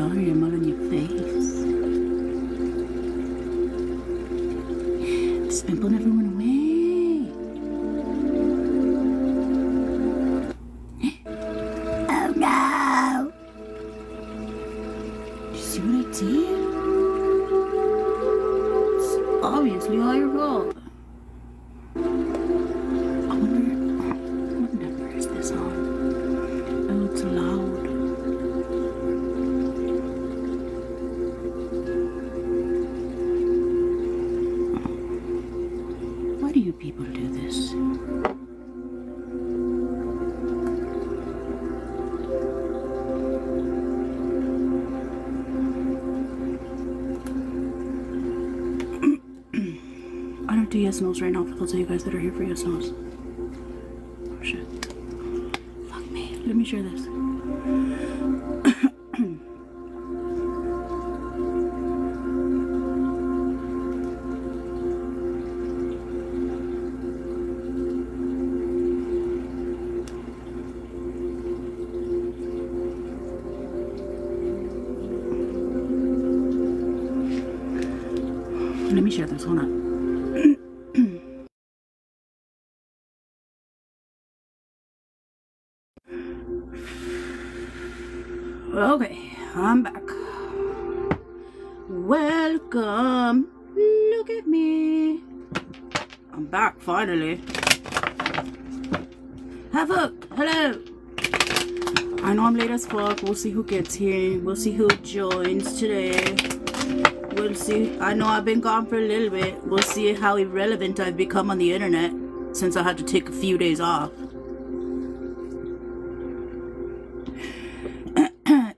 sorry, I'm all in your face. This pimple never went away. Oh no! Did you see what I did? It's obviously all your fault. I wonder, what number is this on? Oh, it's loud. Why do you people do this? I don't do yes nos right now for those of you guys that are here for yes nos. Oh shit. Fuck me. Let me share this. Let me share this. Hold on. Okay, I'm back. Welcome. Look at me. I'm back finally. Havoc, hello. I know I'm late as fuck. We'll see who gets here. We'll see who joins today. We'll see. I know I've been gone for a little bit. We'll see how irrelevant I've become on the internet since I had to take a few days off.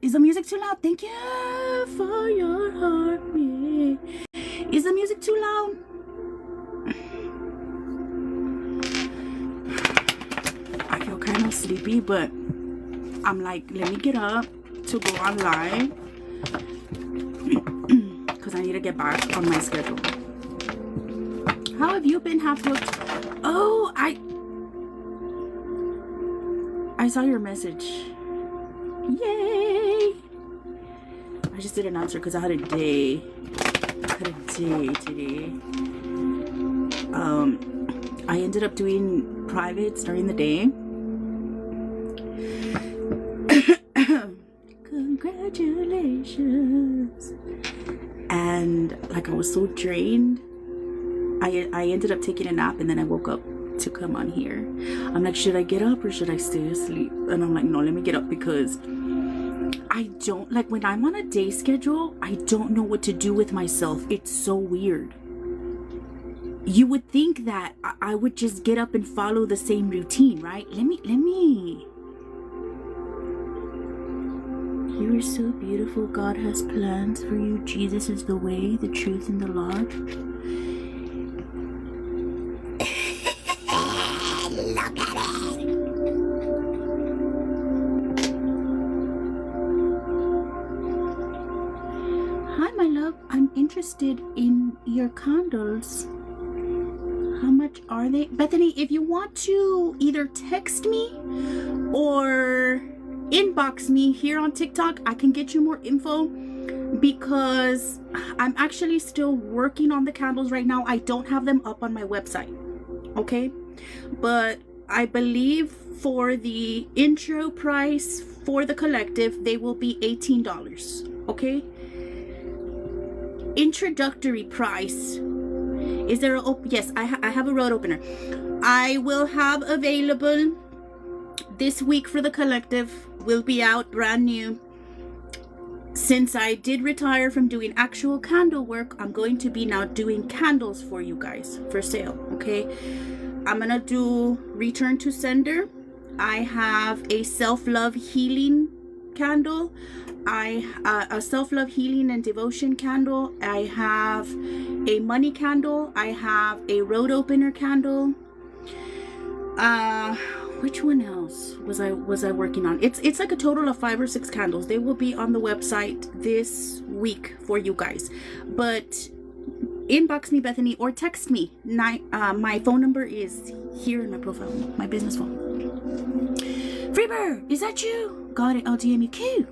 Is the music too loud? Thank you for your heartbeat. Is the music too loud? I feel kind of sleepy, but I'm like, let me get up to go online because I need to get back on my schedule. How have you been? Half booked? Oh, I saw your message. Yay! I just didn't answer because I had a day. Today. I ended up doing privates during the day. Congratulations. And like I was so drained, I ended up taking a nap, and then I woke up to come on here. I'm like, should I get up or should I stay asleep? And I'm like, no, let me get up, because I don't like, when I'm on a day schedule, I don't know what to do with myself. It's so weird. You would think that I would just get up and follow the same routine, right? Let me. You are so beautiful. God has plans for you. Jesus is the way, the truth, and the life. Look at it. Hi, my love. I'm interested in your candles. How much are they? Bethany, if you want to either text me or inbox me here on TikTok, I can get you more info, because I'm actually still working on the candles right now. I don't have them up on my website. Okay, but I believe for the intro price for the collective, they will be $18. Okay, introductory price. Is there a yes, I have a road opener I will have available this week for the collective. Will be out brand new. Since I did retire from doing actual candle work, I'm going to be now doing candles for you guys for sale. Okay, I'm gonna do return to sender. I have a self-love healing candle, a self-love healing and devotion candle. I have a money candle. I have a road opener candle. Which one else was I working on? It's like a total of 5 or 6 candles. They will be on the website this week for you guys. But inbox me, Bethany, or text me. My phone number is here in my profile, my business phone. Freebird, is that you? Got it, I'll DM you. Cute.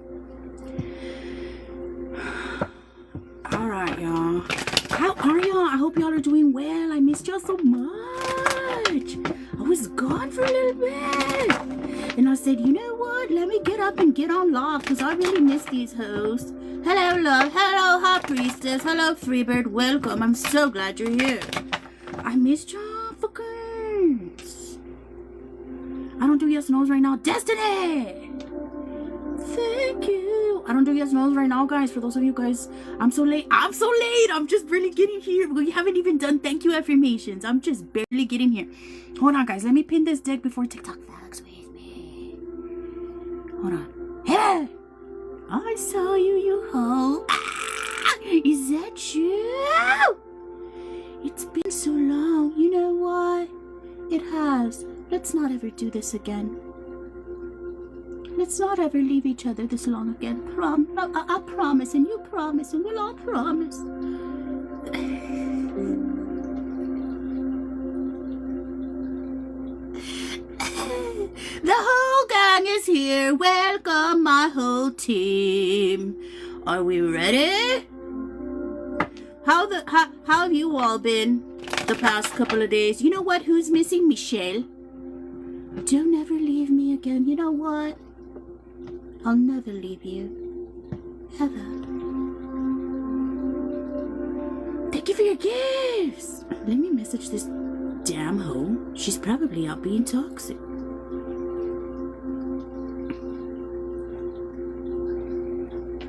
All right, y'all. How are y'all? I hope y'all are doing well. I missed y'all so much. I was gone for a little bit. And I said, you know what? Let me get up and get on live because I really miss these hosts. Hello, love. Hello, Hot Priestess. Hello, Freebird. Welcome. I'm so glad you're here. I missed y'all, fuckers. I don't do yes no's right now. Destiny! Thank you. I don't do yes no's right now, guys. For those of you guys, I'm so late. I'm just barely getting here. We haven't even done thank you affirmations. I'm just barely getting here. Hold on, guys. Let me pin this deck before TikTok fucks with me. Hold on. Hey! I saw you, you hoe. Ah, is that you? It's been so long. You know what? It has. Let's not ever do this again. Let's not ever leave each other this long again. I promise, and you promise, and we'll all promise. The whole gang is here. Welcome, my whole team. Are we ready? How have you all been the past couple of days? You know what? Who's missing? Michelle. Don't ever leave me again. You know what? I'll never leave you. Ever. Thank you for your gifts. Let me message this damn hoe. She's probably out being toxic.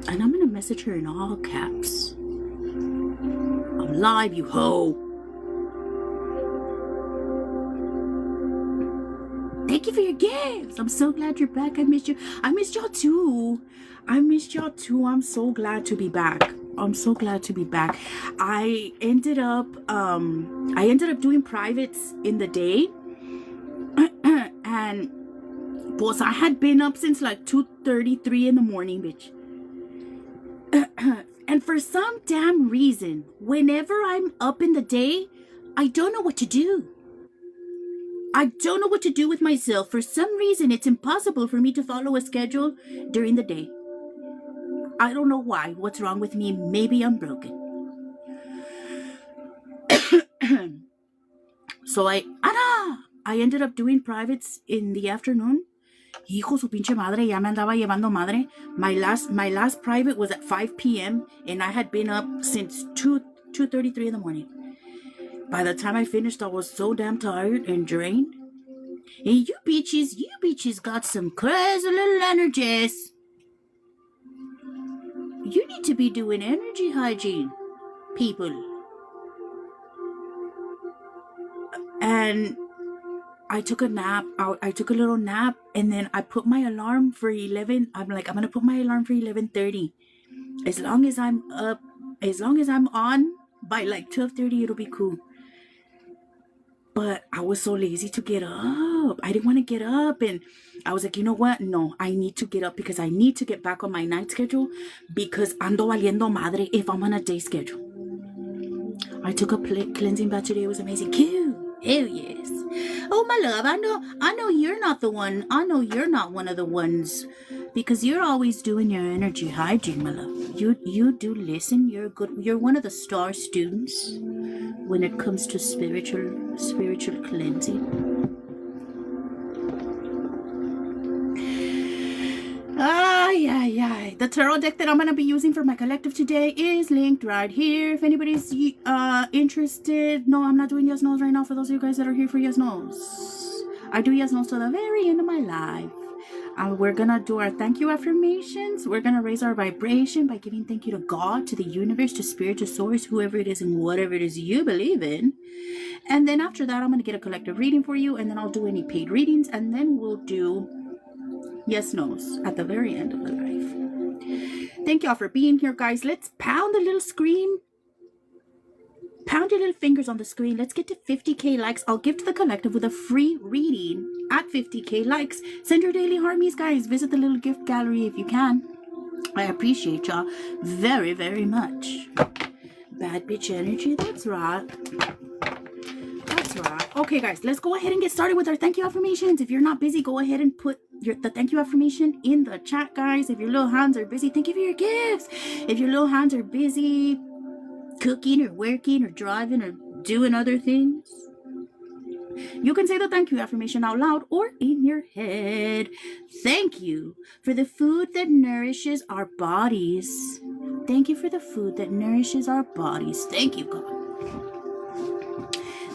And I'm gonna message her in all caps. I'm live, you hoe. Thank you for your gifts. I'm so glad you're back. I missed you. I missed y'all too. I'm so glad to be back. I ended up doing privates in the day. And boss, I had been up since like 2:33 in the morning, bitch. And for some damn reason, whenever I'm up in the day, I don't know what to do. I don't know what to do with myself. For some reason, it's impossible for me to follow a schedule during the day. I don't know why. What's wrong with me? Maybe I'm broken. So I ended up doing privates in the afternoon. Hijo su pinche madre, ya me andaba llevando madre. My last private was at 5 p.m. and I had been up since 2:33 in the morning. By the time I finished, I was so damn tired and drained. And you bitches got some crazy little energies. You need to be doing energy hygiene, people. And I took a nap. I took a little nap, and then I put my alarm for 11. I'm like, I'm gonna put my alarm for 11:30. As long as I'm up, as long as I'm on by like 12:30, it'll be cool. But I was so lazy to get up. I didn't want to get up, and I was like, you know what? No, I need to get up because I need to get back on my night schedule because ando valiendo madre if I'm on a day schedule. I took a cleansing bath today. It was amazing. Cute. Hell yes. Oh, my love, I know you're not the one. I know you're not one of the ones because you're always doing your energy hygiene, my love. You do listen. You're good. You're one of the star students when it comes to spiritual cleansing. The tarot deck that I'm going to be using for my collective today is linked right here. If anybody's interested. No, I'm not doing yes no's right now for those of you guys that are here for yes no's. I do yes no's to the very end of my life. We're going to do our thank you affirmations. We're going to raise our vibration by giving thank you to God, to the universe, to spirit, to source, whoever it is and whatever it is you believe in. And then after that, I'm going to get a collective reading for you, and then I'll do any paid readings, and then we'll do yes no's at the very end of the life. Thank y'all for being here, guys. Let's pound the little screen. Pound your little fingers on the screen. Let's get to 50k likes. I'll give to the collective with a free reading at 50k likes. Send your daily harmies, guys. Visit the little gift gallery if you can. I appreciate y'all very, very much. Bad bitch energy. That's right. That's right. Okay, guys, let's go ahead and get started with our thank you affirmations. If you're not busy, go ahead and put the thank you affirmation in the chat, guys. If your little hands are busy, thank you for your gifts. If your little hands are busy, cooking or working or driving or doing other things. You can say the thank you affirmation out loud or in your head. Thank you for the food that nourishes our bodies. Thank you for the food that nourishes our bodies. Thank you, God.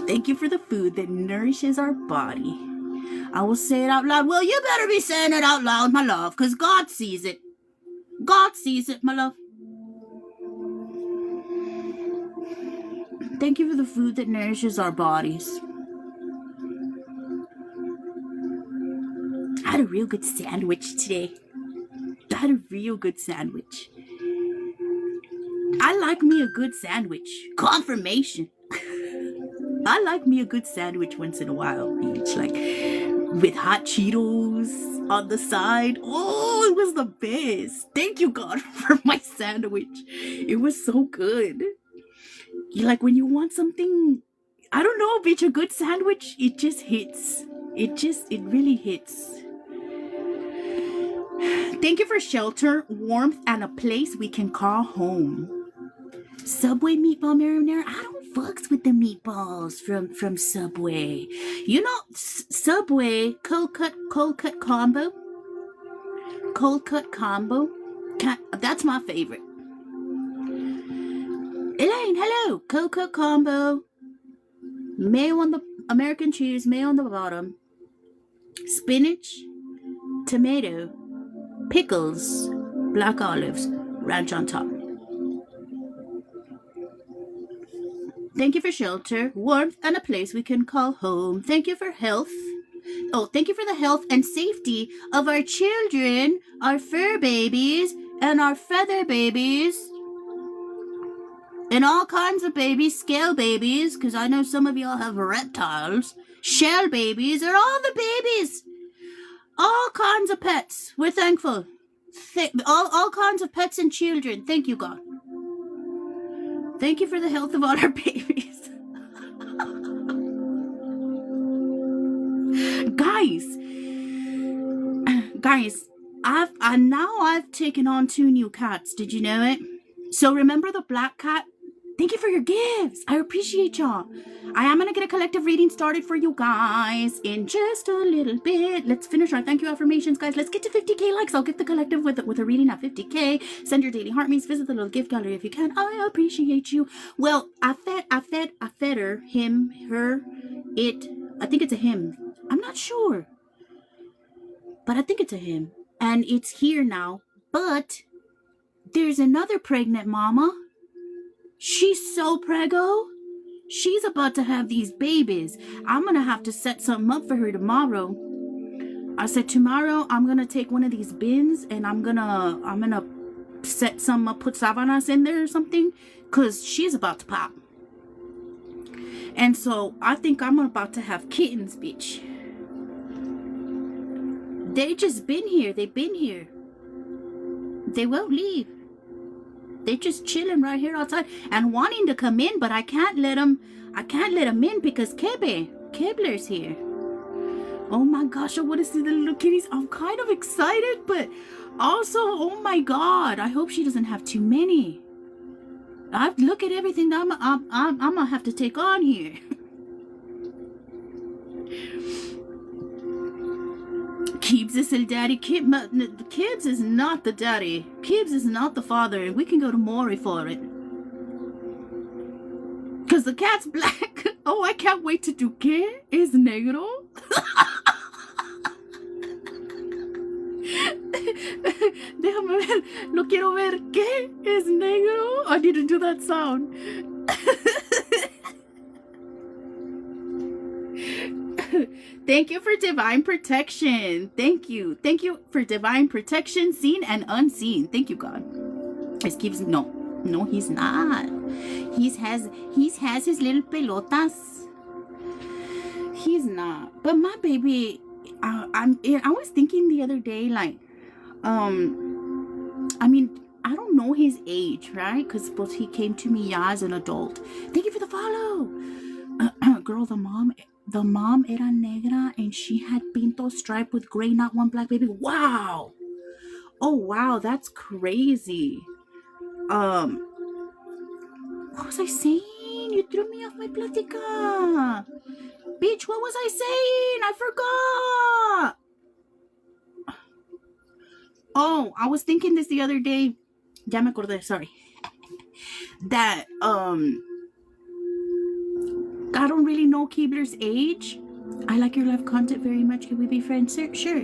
Thank you for the food that nourishes our body. I will say it out loud. Well, you better be saying it out loud, my love, because God sees it. God sees it, my love. Thank you for the food that nourishes our bodies. I had a real good sandwich today. I like me a good sandwich. Confirmation. I like me a good sandwich once in a while, bitch. Like with hot Cheetos on the side. Oh, it was the best. Thank you, God, for my sandwich. It was so good. Like when you want something, I don't know, bitch, a good sandwich, it just hits. It really hits. Thank you for shelter, warmth, and a place we can call home. Subway meatball marinara. I don't fucks with the meatballs from Subway. You know, Subway cold cut combo. Cold cut combo. That's my favorite. Elaine, hello. Cold cut combo. Mayo on the American cheese, mayo on the bottom. Spinach, tomato, pickles, black olives, ranch on top. Thank you for shelter, warmth, and a place we can call home. Thank you for health. Oh, thank you for the health and safety of our children, our fur babies, and our feather babies. And all kinds of babies, scale babies, because I know some of y'all have reptiles. Shell babies, or all the babies. All kinds of pets. We're thankful. All kinds of pets and children. Thank you, God. Thank you for the health of all our babies. Guys, I've taken on 2 new cats. Did you know it? So remember the black cat? Thank you for your gifts. I appreciate y'all. I am going to get a collective reading started for you guys in just a little bit. Let's finish our thank you affirmations, guys. Let's get to 50K likes. I'll get the collective with a reading at 50K. Send your daily heart means. Visit the little gift gallery if you can. I appreciate you. Well, I fed her, him, her, it. I think it's a him. I'm not sure. But I think it's a him. And it's here now. But there's another pregnant mama. She's so preggo. She's about to have these babies. I'm going to have to set something up for her tomorrow. I said tomorrow I'm going to take one of these bins and I'm going to set some up, put sábanas in there or something, cuz she's about to pop. And so I think I'm about to have kittens, bitch. They just been here. They've been here. They won't leave. They're just chilling right here outside and wanting to come in, but I can't let them in because Kebler's here. Oh my gosh, I want to see the little kitties. I'm kind of excited, but also, oh my God, I hope she doesn't have too many. I look at everything that I'm gonna have to take on here. Keebs is the daddy. Kibbs is not the daddy. Kibbs is not the father, and we can go to Maury for it. Cause the cat's black. Oh, I can't wait to do ¿Qué es negro? Déjame ver. Lo quiero ver. ¿Qué es negro? I need to do that sound. Thank you for divine protection. Thank you. Thank you for divine protection, seen and unseen. Thank you, God. Excuse me. No, he's not. He has his little pelotas. He's not. But my baby, I was thinking the other day, like, I mean, I don't know his age, right? Because he came to me as an adult. Thank you for the follow. Girl, the mom era negra and she had pinto stripe with gray, not one black baby. Wow. Oh, wow. That's crazy. What was I saying? You threw me off my plática. Bitch, what was I saying? I forgot. Oh, I was thinking this the other day. Ya me acordé, sorry. That, I don't really know Keebler's age. I like your live content very much. Can we be friends, sir? Sure.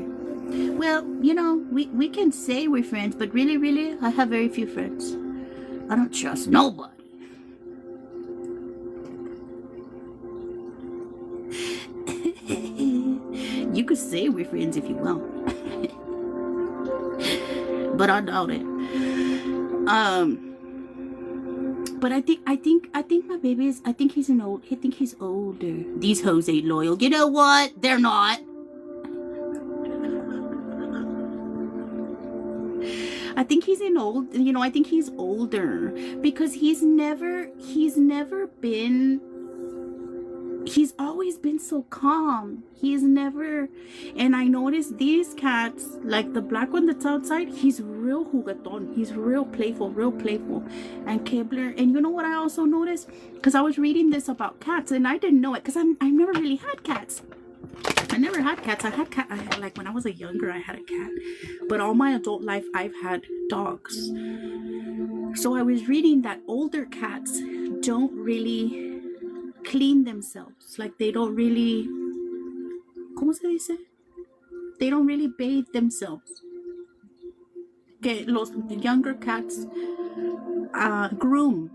Well, you know, we can say we're friends, but really, I have very few friends. I don't trust nobody. You could say we're friends if you want. But I doubt it. But I think my baby is. I think he's older. These hoes ain't loyal. You know what? They're not. I think he's I think he's older because he's always been so calm. And I noticed these cats, like the black one that's outside, he's real jugueton. He's real playful. And Keebler, and you know what I also noticed? Because I was reading this about cats and I didn't know it because I've never really had cats. I never had cats. Like when I was younger, I had a cat. But all my adult life, I've had dogs. So I was reading that older cats don't really clean themselves. Like they don't really, ¿cómo se dice? They don't really bathe themselves. Okay, los younger cats groom,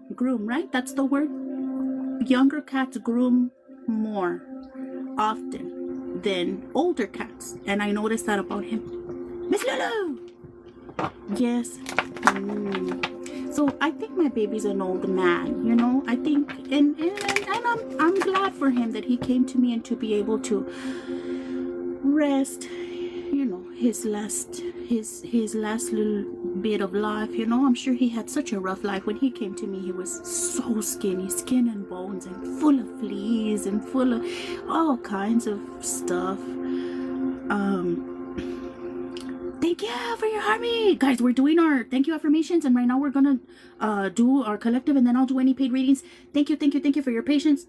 right? That's the word. Younger cats groom more often than older cats. And I noticed that about him. Miss Lulu! Yes. So I think my baby's an old man, you know. I think, and I'm glad for him that he came to me and to be able to rest, you know, his last little bit of life, you know. I'm sure he had such a rough life. When he came to me, he was so skinny, skin and bones, and full of fleas and full of all kinds of stuff. Thank you for your army, guys. We're doing our thank you affirmations, and right now we're gonna do our collective, and then I'll do any paid readings. Thank you for your patience.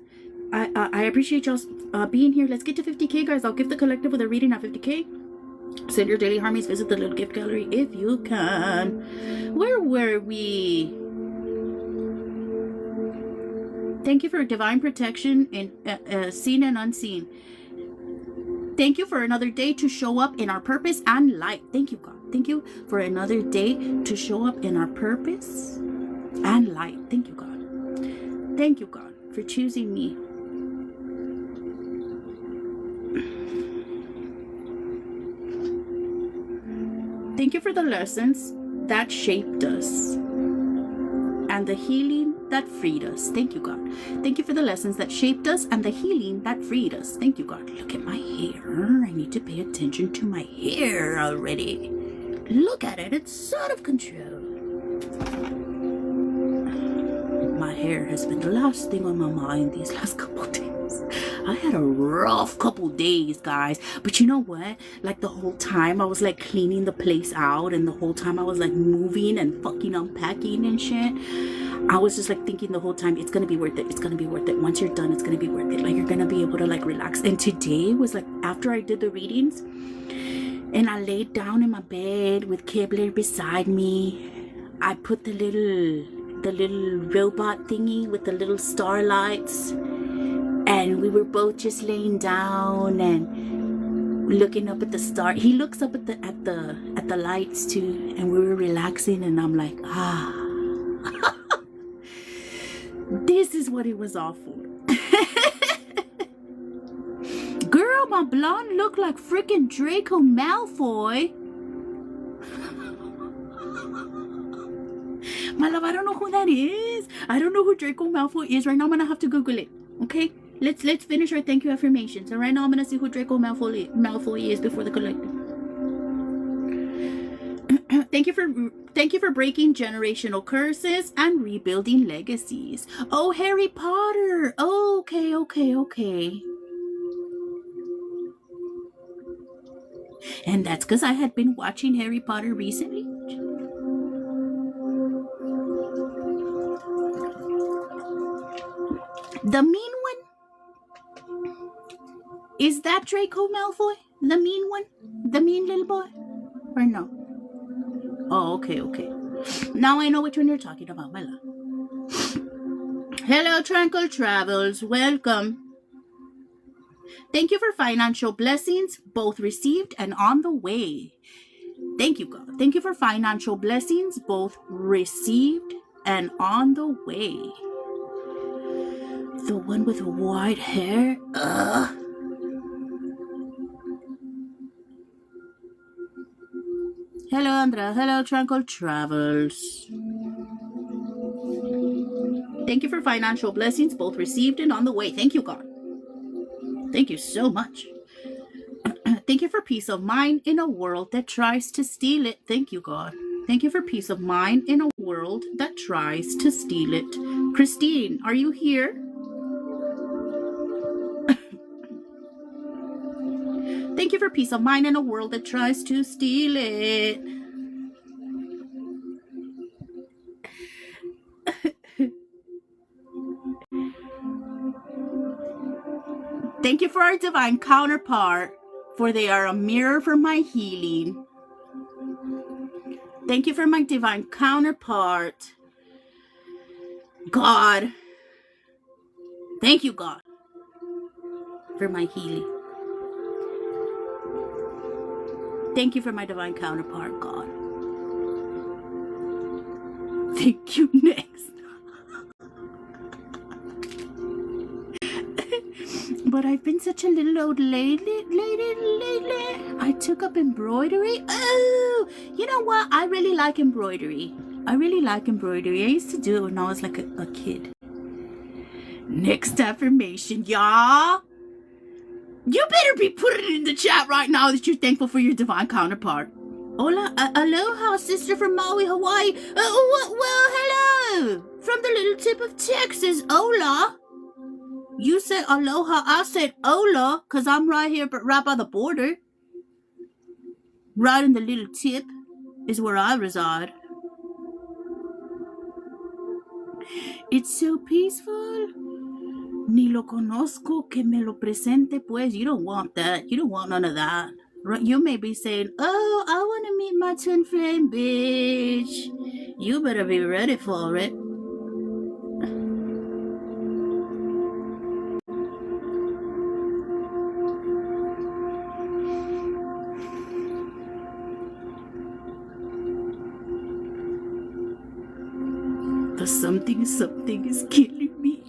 I appreciate y'all being here. Let's get to 50K, guys. I'll give the collective with a reading at 50K. Send your daily harmonies. Visit the little gift gallery if you can. Where were we? Thank you for divine protection in seen and unseen. Thank you for another day to show up in our purpose and light. Thank you, God. Thank you for another day to show up in our purpose and light. Thank you, God. Thank you, God, for choosing me. Thank you for the lessons that shaped us and the healing that freed us. Thank you, God. Thank you for the lessons that shaped us and the healing that freed us. Thank you, God. Look at my hair. I need to pay attention to my hair already. Look at it. It's out of control. My hair has been the last thing on my mind these last couple of days. I had a rough couple days, guys. But you know what? Like the whole time I was like cleaning the place out, and the whole time I was like moving and fucking unpacking and shit. I was just like thinking the whole time, it's gonna be worth it. It's gonna be worth it. Once you're done, it's gonna be worth it. Like you're gonna be able to like relax. And today was like after I did the readings and I laid down in my bed with Keebler beside me. I put the little robot thingy with the little starlights, and we were both just laying down and looking up at the star. He looks up at the lights too, and we were relaxing, and I'm like, this is what it was all for. Girl, my blonde looked like freaking Draco Malfoy. My love, I don't know who that is. I don't know who Draco Malfoy is. Right now, I'm gonna have to Google it. Okay, let's finish our thank you affirmations. And right now, I'm gonna see who Draco Malfoy is before the collective. Thank you for breaking generational curses and rebuilding legacies. Oh, Harry Potter. Oh, okay. And that's because I had been watching Harry Potter recently. The mean one? Is that Draco Malfoy? The mean one? The mean little boy? Or no? Oh, okay. Now I know which one you're talking about, my love. Hello, Tranquil Travels. Welcome. Thank you for financial blessings, both received and on the way. Thank you, God. Thank you for financial blessings, both received and on the way. The one with white hair? Ugh. Hello, Andra. Hello, Tranquil Travels. Thank you for financial blessings, both received and on the way. Thank you, God. Thank you so much. Thank you for peace of mind in a world that tries to steal it. Thank you, God. Thank you for peace of mind in a world that tries to steal it. Christine, are you here? Thank you for peace of mind in a world that tries to steal it. Thank you for our divine counterpart, for they are a mirror for my healing. Thank you for my divine counterpart, God. Thank you, God, for my healing. Thank you for my divine counterpart, God. Thank you, next. But I've been such a little old lady lately. I took up embroidery. Oh, you know what? I really like embroidery. I used to do it when I was like a kid. Next affirmation, y'all. You better be putting it in the chat right now that you're thankful for your divine counterpart. Hola, aloha, sister from Maui, Hawaii. Well, hello. From the little tip of Texas, hola. You said aloha, I said hola, because I'm right here, but right by the border. Right in the little tip is where I reside. It's so peaceful. Ni lo conozco, que me lo presente, pues. You don't want that. You don't want none of that. Right? You may be saying, oh, I want to meet my twin flame, bitch. You better be ready for it. The something is killing me.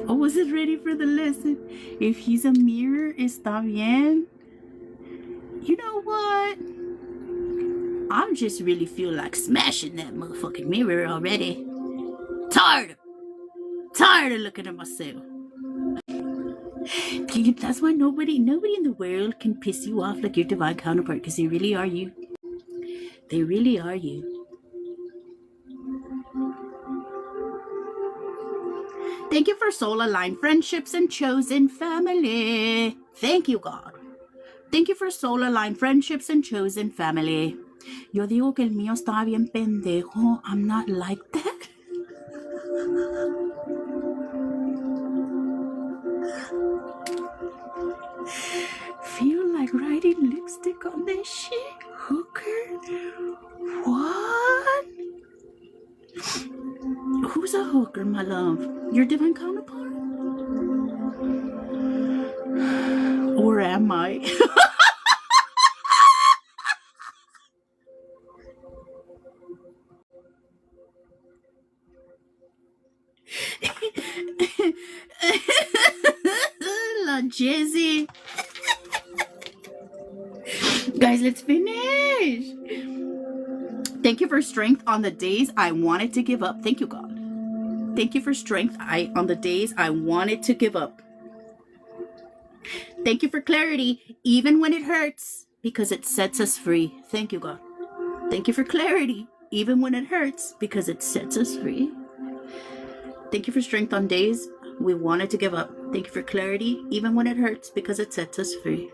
I wasn't ready for the lesson. If he's a mirror, está bien. You know what? I just really feel like smashing that motherfucking mirror already. Tired of looking at myself. That's why nobody in the world can piss you off like your divine counterpart, because they really are you. They really are you. Thank you for soul-aligned friendships and chosen family. Thank you, God. Thank you for soul-aligned friendships and chosen family. Yo digo que el mío está bien pendejo. I'm not like that. Feel like writing lipstick on this shit? Hooker? What? Who's a hooker, my love? Your divine counterpart? Or am I? La Jizzy. Guys, let's finish. Thank you for strength on the days I wanted to give up. Thank you, God. Thank you for strength on the days I wanted to give up. Thank you for clarity, even when it hurts, because it sets us free. Thank you, God. Thank you for clarity, even when it hurts, because it sets us free. Thank you for strength on days we wanted to give up. Thank you for clarity, even when it hurts, because it sets us free.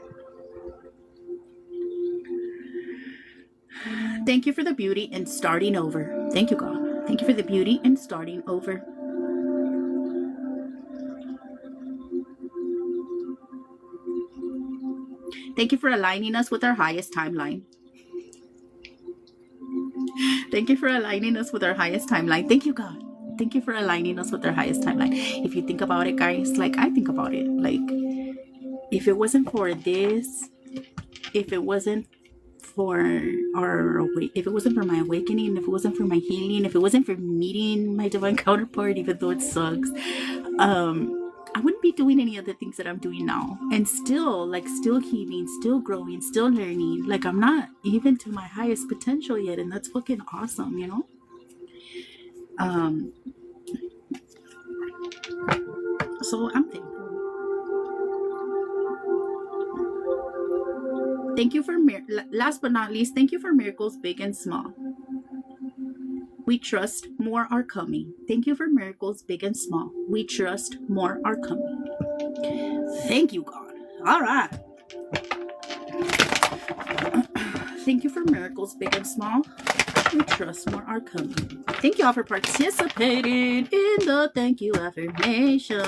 Thank you for the beauty in starting over. Thank you, God. Thank you for the beauty and starting over. Thank you for aligning us with our highest timeline. Thank you for aligning us with our highest timeline. Thank you, God. Thank you for aligning us with our highest timeline. If you think about it, guys, like I think about it, like if it wasn't for this, if it wasn't for if it wasn't for my awakening, if it wasn't for my healing, if it wasn't for meeting my divine counterpart, even though it sucks, I wouldn't be doing any of the things that I'm doing now, and still healing, still growing, still learning. Like I'm not even to my highest potential yet, and that's fucking awesome, you know. So I'm thankful. Thank you for last but not least, thank you for miracles big and small. We trust more are coming. Thank you for miracles big and small. We trust more are coming. Thank you, God. All right. Thank you for miracles big and small. We trust more are coming. Thank you all for participating in the thank you affirmation.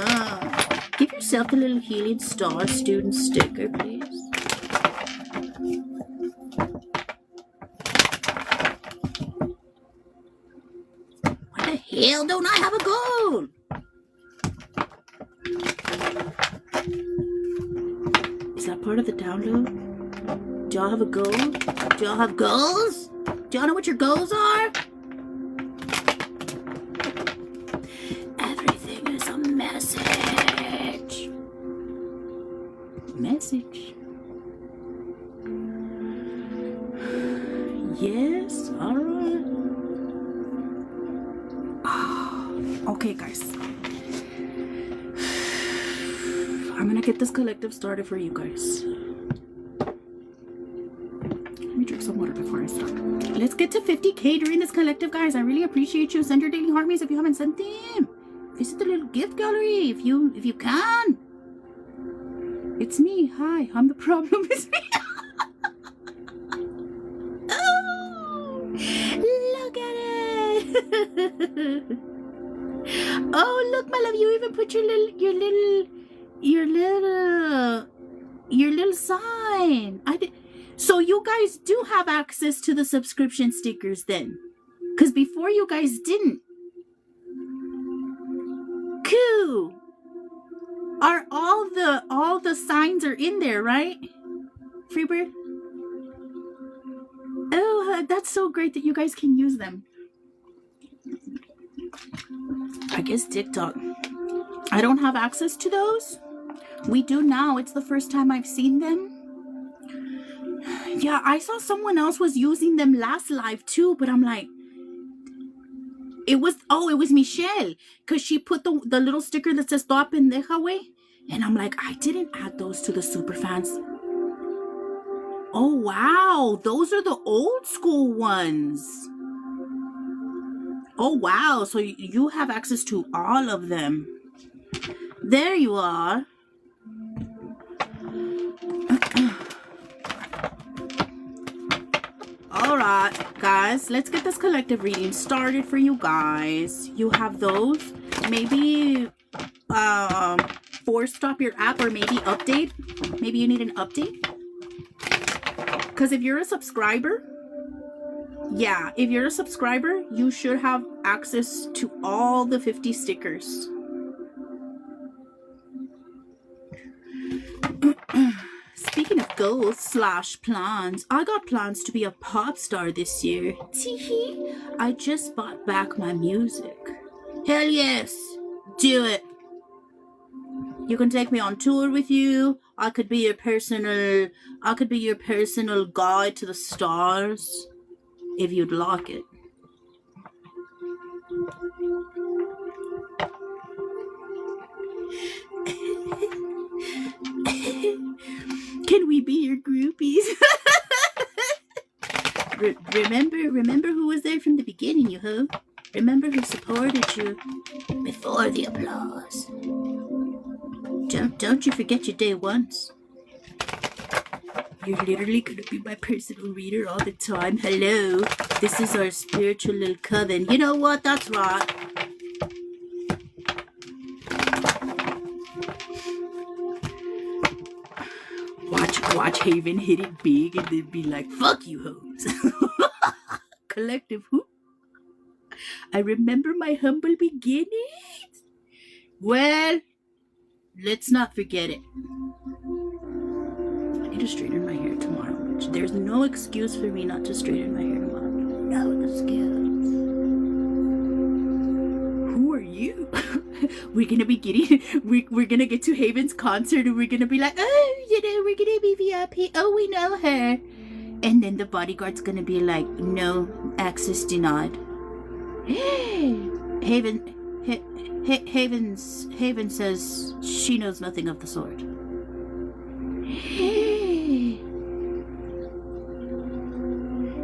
Give yourself the little healing star student sticker, please. Hell, don't I have a goal? Is that part of the download? Do y'all have a goal? Do y'all have goals? Do y'all know what your goals are? Everything is a message. Message. Yes, alright. Okay, guys. I'm gonna get this collective started for you guys. Let me drink some water before I start. Let's get to 50K during this collective, guys. I really appreciate you. Send your daily heartmates if you haven't sent them. Visit the little gift gallery if you can. It's me. Hi, I'm the problem. It's me. Oh, look at it. Oh, look, my love, you even put your little sign. So you guys do have access to the subscription stickers then, because before you guys didn't. Cool. Are all the signs are in there, right? Freebird. Oh, that's so great that you guys can use them. I guess TikTok. I don't have access to those. We do now. It's the first time I've seen them. Yeah, I saw someone else was using them last live too, but I'm like, it was Michelle, because she put the little sticker that says "Toda pendeja, wey," and I'm like, I didn't add those to the super fans. Oh wow, those are the old school ones. Oh wow, so you have access to all of them. There you are. Alright, guys, let's get this collective reading started for you guys. You have those. Maybe force stop your app, or maybe update. Maybe you need an update. Because if you're a subscriber, yeah, if you're a subscriber, you should have access to all the 50 stickers. Speaking of goals / plans, I got plans to be a pop star this year. Teehee. I just bought back my music. Hell yes, do it. You can take me on tour with you. I could be your personal guide to the stars, if you'd like it. Can we be your groupies? Remember who was there from the beginning, you ho? Remember who supported you before the applause. Don't you forget your day ones. You're literally gonna be my personal reader all the time. Hello. This is our spiritual little coven. You know what? That's right. Watch Haven hit it big and then be like, fuck you hoes. Collective who? I remember my humble beginnings. Well, let's not forget it. I need to straighten my hair tomorrow. There's no excuse for me not to straighten my hair tomorrow. No excuse. Who are you? We're gonna be getting, we're gonna get to Haven's concert and we're gonna be like, oh, we're gonna be VIP. Oh, we know her. And then the bodyguard's gonna be like, no, access denied. Haven says she knows nothing of the sort.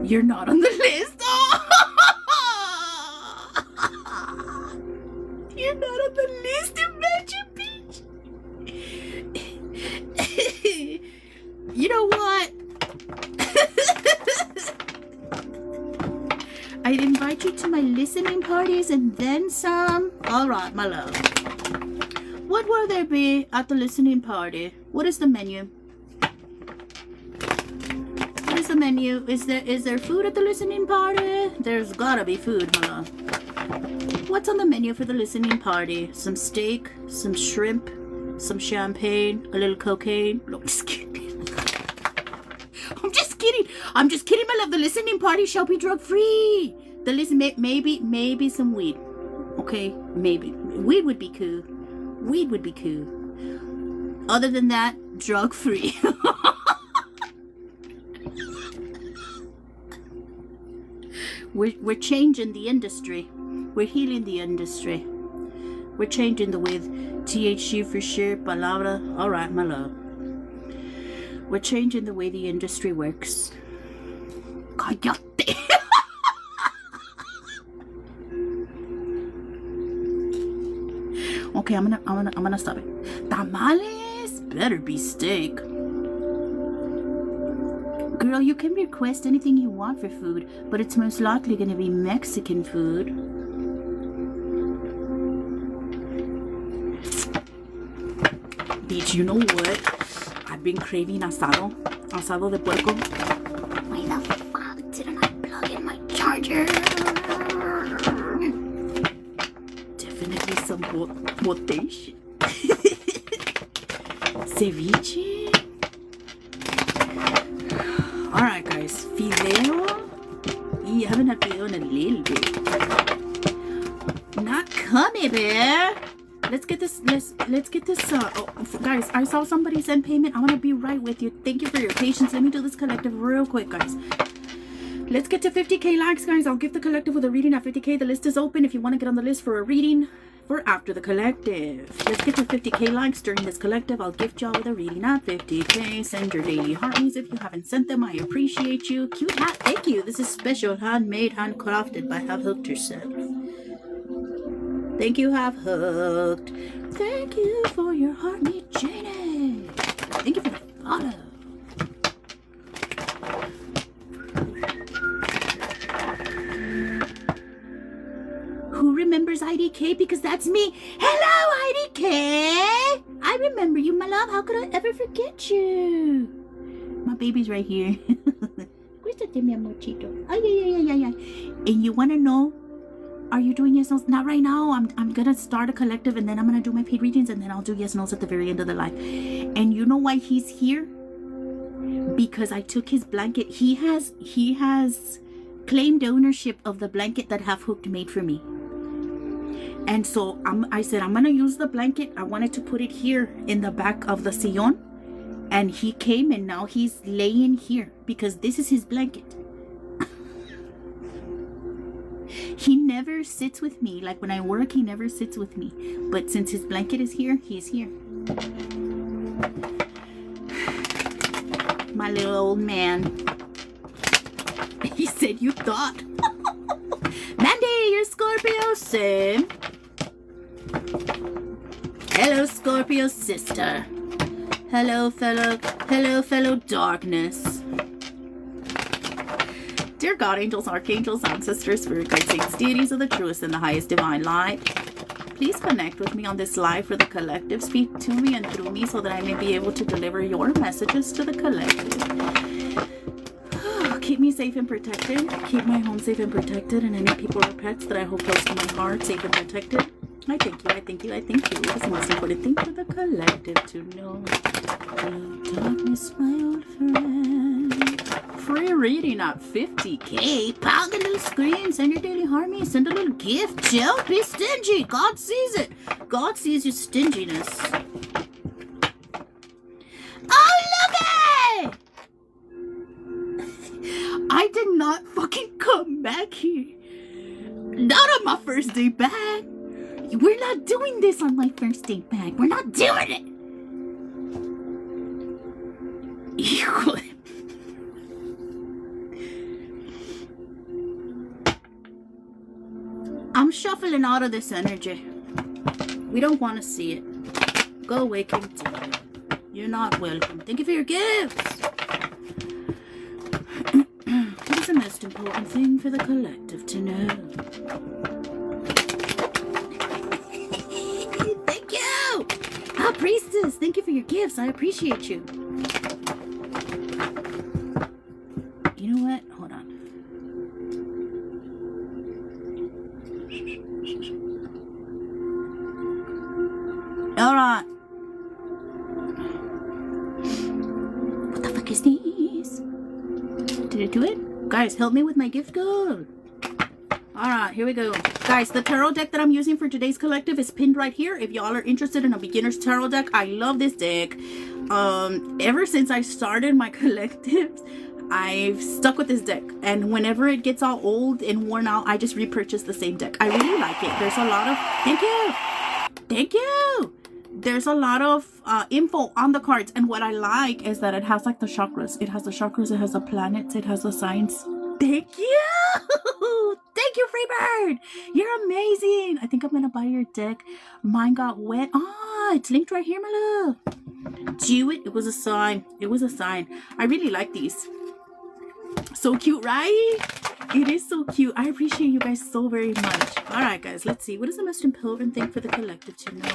You're not on the list. You're not on the list, imagine, bitch. You know what? I'd invite you to my listening parties and then some. All right, my love. What will there be at the listening party? What is the menu? What is the menu? Is there food at the listening party? There's gotta be food, my love. What's on the menu for the listening party? Some steak, some shrimp, some champagne, a little cocaine. No, I'm just kidding. I'm just kidding, my love. The listening party shall be drug free. The listen, maybe some weed. Okay, maybe weed would be cool. Weed would be cool. Other than that, drug free. We're changing the industry. We're healing the industry. We're changing the with THC for sure, palabra. All right, my love. We're changing the way the industry works. Cállate. Okay, I'm gonna stop it. Tamales better be steak. Girl, you can request anything you want for food, but it's most likely gonna be Mexican food. Bitch, you know what? I've been craving asado de puerco. Why the fuck didn't I plug in my charger? Definitely some botation. Ceviche. Alright guys, fideo. I haven't had fideo in a little bit. Not coming, bear. Let's get this, guys, I saw somebody send payment. I want to be right with you. Thank you for your patience. Let me do this collective real quick, guys. Let's get to 50k likes, guys. I'll give the collective with a reading at 50k. The list is open if you want to get on the list for a reading for after the collective. Let's get to 50k likes during this collective. I'll gift y'all with a reading at 50k. Send your daily hearties if you haven't sent them. I appreciate you. Cute hat, thank you. This is special, handmade, handcrafted by Have Hooked herself. Thank you, Have Hooked. Thank you for your heart, me, Janie. Thank you for the follow. Who remembers IDK? Because that's me. Hello, IDK. I remember you, my love. How could I ever forget you? My baby's right here. Cuídate, mi amorcito. Ay, ay, ay, ay, ay. And you want to know? Are you doing yes no's? Not right now. I'm gonna start a collective and then I'm gonna do my paid readings and then I'll do yes no's at the very end of the live. And you know why he's here? Because I took his blanket. He has claimed ownership of the blanket that Have Hooked made for me. And so I said I'm gonna use the blanket. I wanted to put it here in the back of the sillon. And he came and now he's laying here because this is his blanket. He never sits with me. Like when I work, he never sits with me. But since his blanket is here, he's here. My little old man. He said, you thought. Mandy, you're Scorpio, same. Hello, Scorpio sister. Hello, fellow darkness. Dear God, angels, archangels, ancestors, spirit guides, saints, deities of the truest and the highest divine light, please connect with me on this live for the collective. Speak to me and through me so that I may be able to deliver your messages to the collective. Keep me safe and protected. Keep my home safe and protected, and any people or pets that I hold close to my heart safe and protected. I thank you, I thank you, I thank you. It's the most important thing for the collective to know. Hello, darkness, my old friend. Free reading at 50K. Pound a little screen. Send your daily harmony. Send a little gift. Don't be stingy. God sees it. God sees your stinginess. Oh, look it! I did not fucking come back here. Not on my first day back. We're not doing this on my first day back. We're not doing it. I'm shuffling out of this energy. We don't want to see it. Go away, King. You're not welcome. Thank you for your gifts. What is the most important thing for the collective to know? Thank you! Ah, priestess, thank you for your gifts. I appreciate you. You know what? Hold on. Alright. What the fuck is this? Did it do it? Guys, help me with my gift code. Alright, here we go. Guys, the tarot deck that I'm using for today's collective is pinned right here. If y'all are interested in a beginner's tarot deck, I love this deck. Ever since I started my collectives, I've stuck with this deck. And whenever it gets all old and worn out, I just repurchase the same deck. I really like it. There's a lot of... Thank you! Thank you! There's a lot of info on the cards, and what I like is that it has like the chakras. It has the chakras, it has the planets, it has the signs. Thank you! Thank you, Freebird! You're amazing! I think I'm gonna buy your deck. Mine got wet. Ah, it's linked right here, my love. Do it. It was a sign. It was a sign. I really like these. So cute, right? It is so cute. I appreciate you guys so very much. Alright, guys, let's see. What is the most important thing for the collective to know?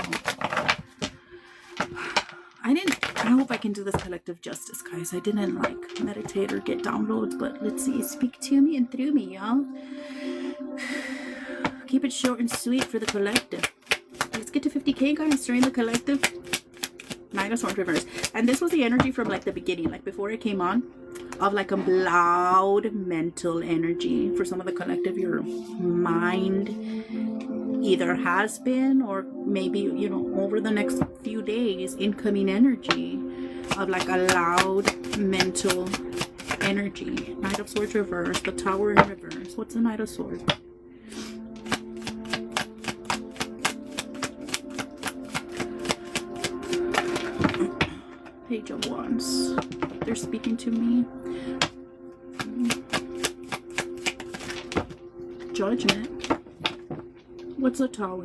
I hope I can do this collective justice, guys. I didn't like meditate or get downloads, but let's see. Speak to me and through me, y'all. Keep it short and sweet for the collective. Let's get to 50K, guys, during the collective. Knight of Swords reverse. And this was the energy from like the beginning, like before it came on, of like a loud mental energy. For some of the collective, your mind either has been, or maybe, you know, over the next few days, incoming energy of like a loud mental energy. Knight of Swords reverse, the Tower in reverse. What's the Knight of Swords? Page of Wands. They're speaking to me. Judgment. What's a Tower?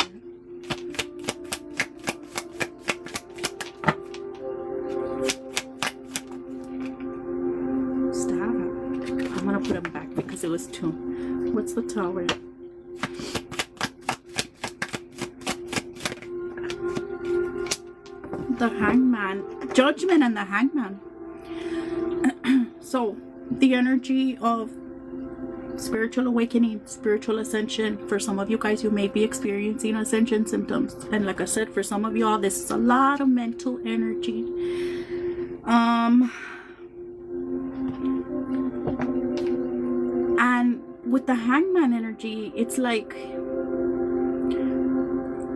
Stop. I'm gonna put them back because it was two. What's the Tower? The Hangman. Judgment and the Hangman. So the energy of spiritual awakening, spiritual ascension. For some of you guys, you may be experiencing ascension symptoms, and like I said, for some of y'all, this is a lot of mental energy. And with the Hangman energy, it's like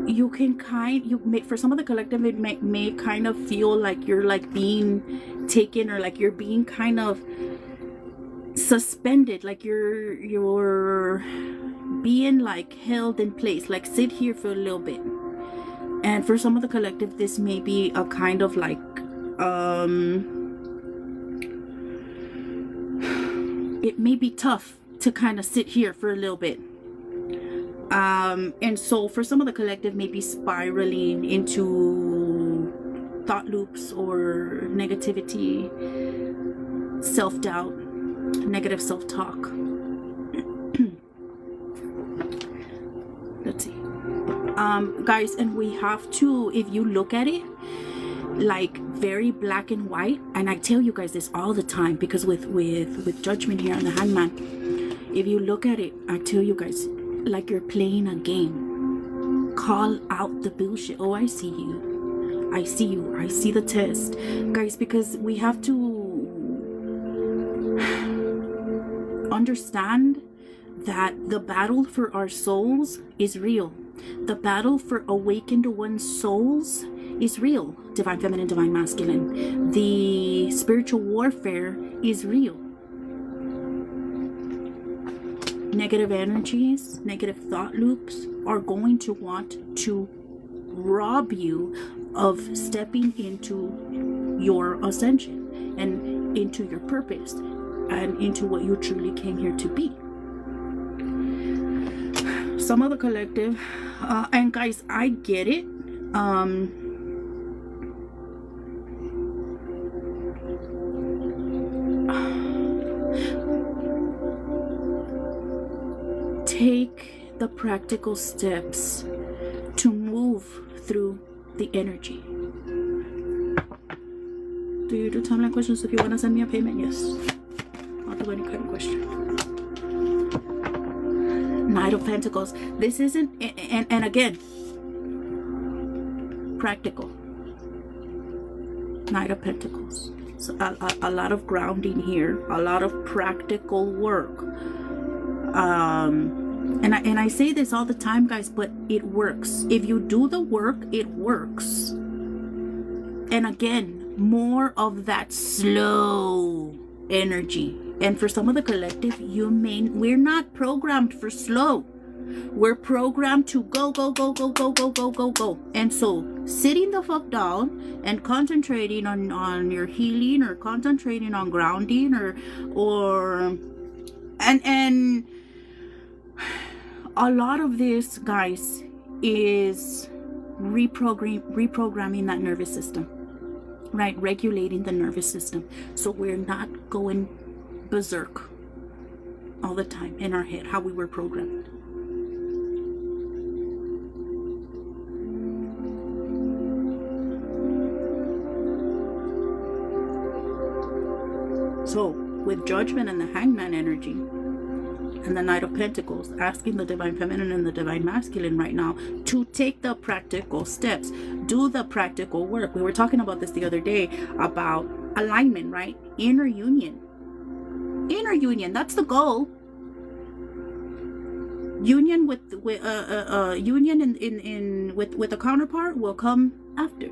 you can for some of the collective, it may kind of feel like you're like being taken, or like you're being kind of suspended, like you're being like held in place, like sit here for a little bit. And for some of the collective, this may be a kind of like it may be tough to kind of sit here for a little bit. And so for some of the collective, maybe spiraling into thought loops or negativity, self-doubt, negative self-talk. guys, and we have to, if you look at it like very black and white, and I tell you guys this all the time, because with Judgment here on the Hangman, if you look at it, I tell you guys, like you're playing a game. Call out the bullshit. Oh, I see you, I see you, I see the test, guys, because we have to understand that the battle for our souls is real. The battle for awakened one's souls is real. Divine Feminine, Divine Masculine. The spiritual warfare is real. Negative energies, negative thought loops are going to want to rob you of stepping into your ascension and into your purpose and into what you truly came here to be. Some of the collective, and guys, I get it. Take the practical steps to move through the energy. Do you do timeline questions? If you want to send me a payment, yes. I'll do any kind of question. Knight of Pentacles. This isn't, and again, practical. Knight of Pentacles. So a lot of grounding here, a lot of practical work. And I say this all the time, guys, but it works. If you do the work, it works. And again, more of that slow energy. And for some of the collective, we're not programmed for slow. We're programmed to go, go, go, go, go, go, go, go, go. And so sitting the fuck down and concentrating on your healing, or concentrating on grounding, and a lot of this, guys, is reprogramming that nervous system, right? Regulating the nervous system, so we're not going berserk all the time in our head, how we were programmed. So with Judgment and the Hangman energy and the Knight of Pentacles, asking the Divine Feminine and the Divine Masculine right now to take the practical steps, do the practical work. We were talking about this the other day about alignment, right? Inner union. Inner union, that's the goal. Union with union with a counterpart will come after.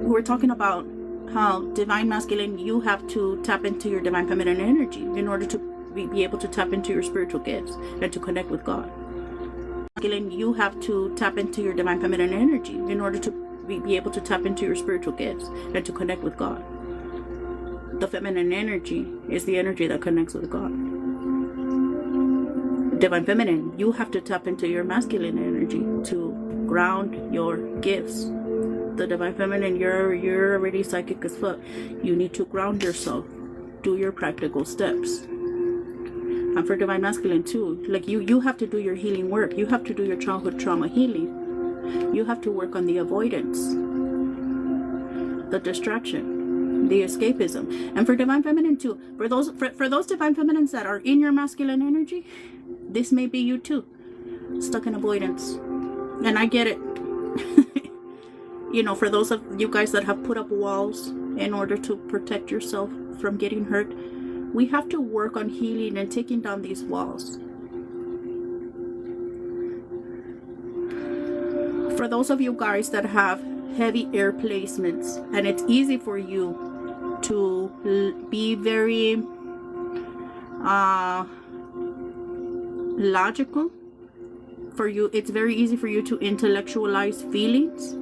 We're talking about how Divine Masculine, you have to tap into your Divine Feminine energy in order to be able to tap into your spiritual gifts and to connect with God. Masculine, you have to tap into your Divine Feminine energy in order to be able to tap into your spiritual gifts and to connect with God. The feminine energy is the energy that connects with God. Divine Feminine, you have to tap into your masculine energy to ground your gifts. The Divine Feminine, you're already psychic as fuck. You need to ground yourself. Do your practical steps. And for Divine Masculine too, like you have to do your healing work. You have to do your childhood trauma healing. You have to work on the avoidance, the distraction, the escapism. And for Divine Feminine too, for those Divine Feminines that are in your masculine energy, this may be you too, stuck in avoidance. And I get it. You know, for those of you guys that have put up walls in order to protect yourself from getting hurt, we have to work on healing and taking down these walls. For those of you guys that have heavy air placements, and it's easy for you to be very logical, for you, it's very easy for you to intellectualize feelings,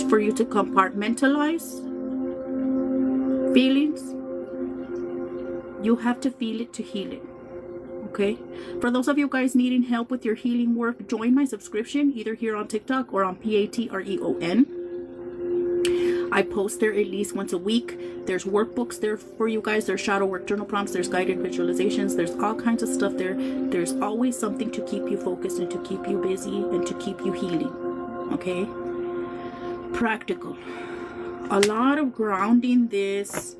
for you to compartmentalize feelings. You have to feel it to heal it. Okay, for those of you guys needing help with your healing work, join my subscription either here on TikTok or on Patreon. I post there at least once a week. There's workbooks there for you guys. There's shadow work journal prompts. There's guided visualizations. There's all kinds of stuff there. There's always something to keep you focused and to keep you busy and to keep you healing. Okay? Practical. A lot of grounding this.